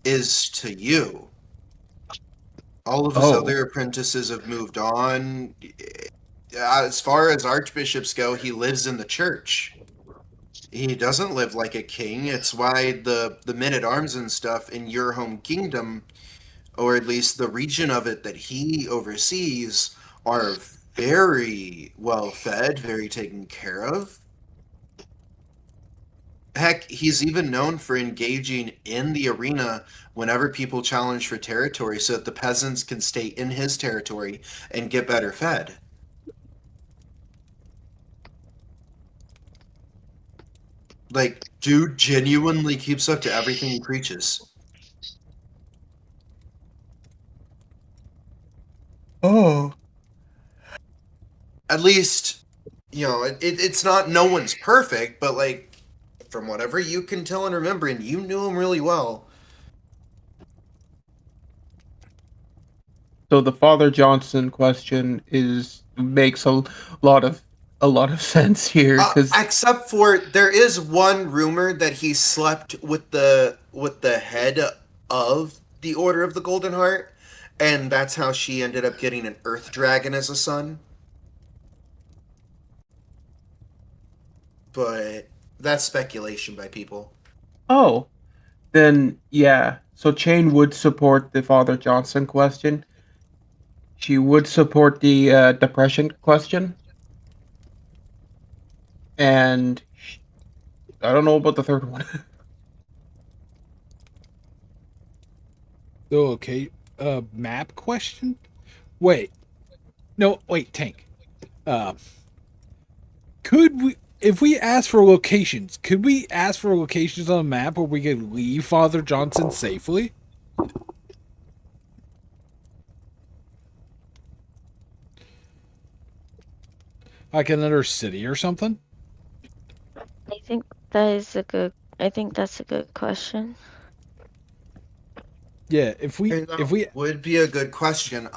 is to you. All of his Oh. other apprentices have moved on. As far as archbishops go, he lives in the church. He doesn't live like a king. It's why the men at arms and stuff in your home kingdom, or at least the region of it that he oversees, are very well fed, very taken care of. Heck, he's even known for engaging in the arena whenever people challenge for territory so that the peasants can stay in his territory and get better fed. Like, dude genuinely keeps up to everything he preaches. Oh. At least, it's not no one's perfect, but like, from whatever you can tell and remember, and you knew him really well. So the Father Johnson question makes a lot of sense here because Except for there is one rumor that he slept with the head of the Order of the Golden Heart, and that's how she ended up getting an Earth Dragon as a son. But that's speculation by people. oh, then yeah. So Chain would support the Father Johnson question. She would support the depression question, and I don't know about the third one. Oh, okay. Map question? Wait. No, wait, Tank. Could we, if we ask for locations, could we ask for locations on a map where we could leave Father Johnson safely? Like another city or something? I think that's a good question. Yeah, if we Would be a good question.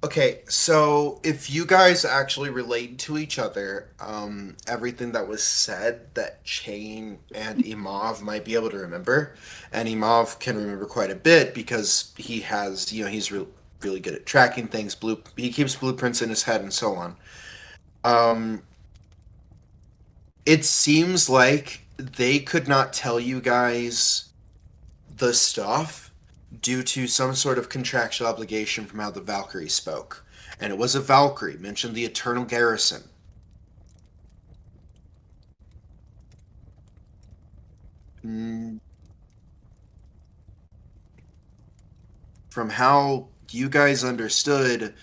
Okay, so if you guys actually relate to each other, everything that was said that Chain and Imov might be able to remember, and Imov can remember quite a bit because he has, really good at tracking things. He keeps blueprints in his head and so on. It seems like they could not tell you guys the stuff due to some sort of contractual obligation from how the Valkyrie spoke. And it was a Valkyrie, mentioned the Eternal Garrison. From how you guys understood,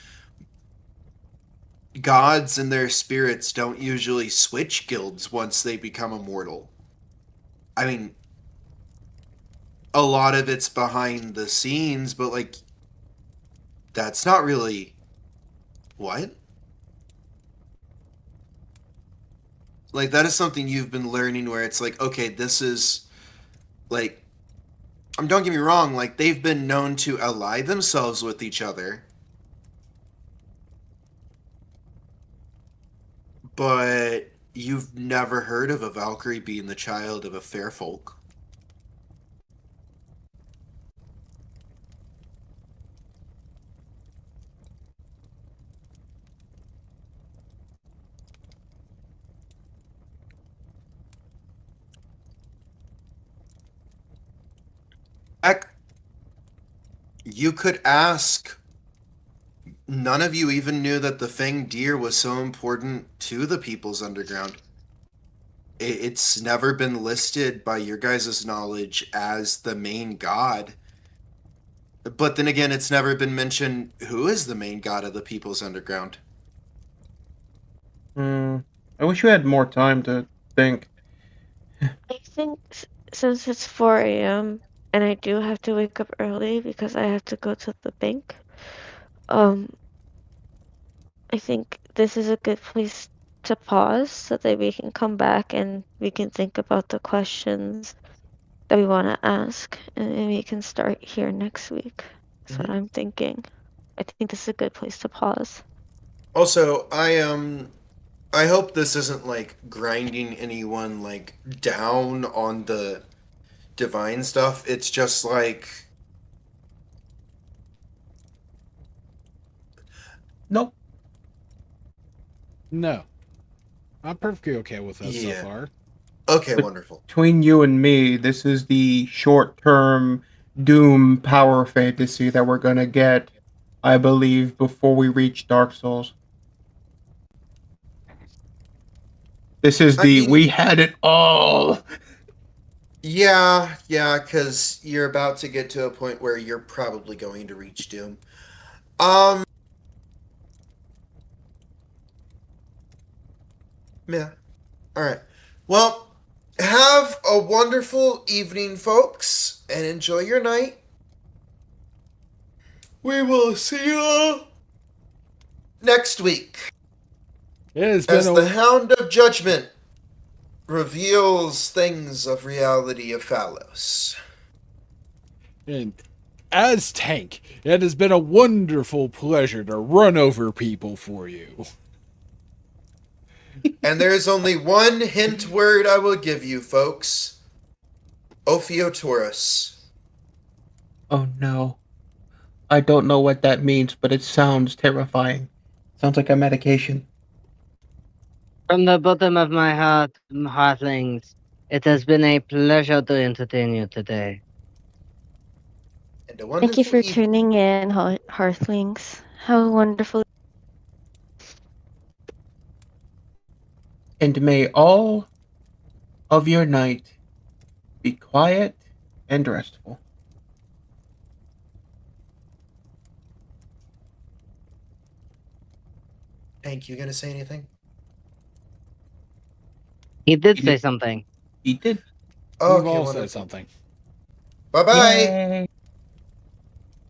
gods and their spirits don't usually switch guilds once they become immortal. I mean, a lot of it's behind the scenes, but like, that's not really. What? Like, that is something you've been learning where it's like, okay, this is like, don't get me wrong, like, they've been known to ally themselves with each other. But you've never heard of a Valkyrie being the child of a fair folk. Heck, you could ask. None of you even knew that the Fang Deer was so important to the People's Underground. It's never been listed by your guys' knowledge as the main god. But then again, it's never been mentioned who is the main god of the People's Underground. I wish we had more time to think. I think since it's 4 a.m. and I do have to wake up early because I have to go to the bank, I think this is a good place to pause so that we can come back and we can think about the questions that we want to ask, and then we can start here next week. That's what I'm thinking. I think this is a good place to pause. Also, I hope this isn't like grinding anyone like down on the divine stuff. It's just like, Nope. No. I'm perfectly okay with that Yeah. so far. okay, But- wonderful. Between you and me, this is the short-term Doom power fantasy that we're gonna get, I believe, before we reach Dark Souls. This is I mean- we had it all. Yeah, because you're about to get to a point where you're probably going to reach Doom. Yeah. Alright. Well, have a wonderful evening, folks, and enjoy your night. We will see you next week It has as been the Hound of Judgment reveals things of reality of Phalos. and as Tank, it has been a wonderful pleasure to run over people for you. And there is only one hint word I will give you, folks. Ophiotaurus. Oh no. I don't know what that means, but it sounds terrifying. Sounds like a medication. From the bottom of my heart, heartlings, it has been a pleasure to entertain you today. And a Thank wonderful you for evening. tuning in, Hearthlings. How wonderful. And may all of your night be quiet and restful. Hank, you gonna say anything? He did He say did. something. He did. We've Okay, all wonderful. said something. Bye-bye. Yay.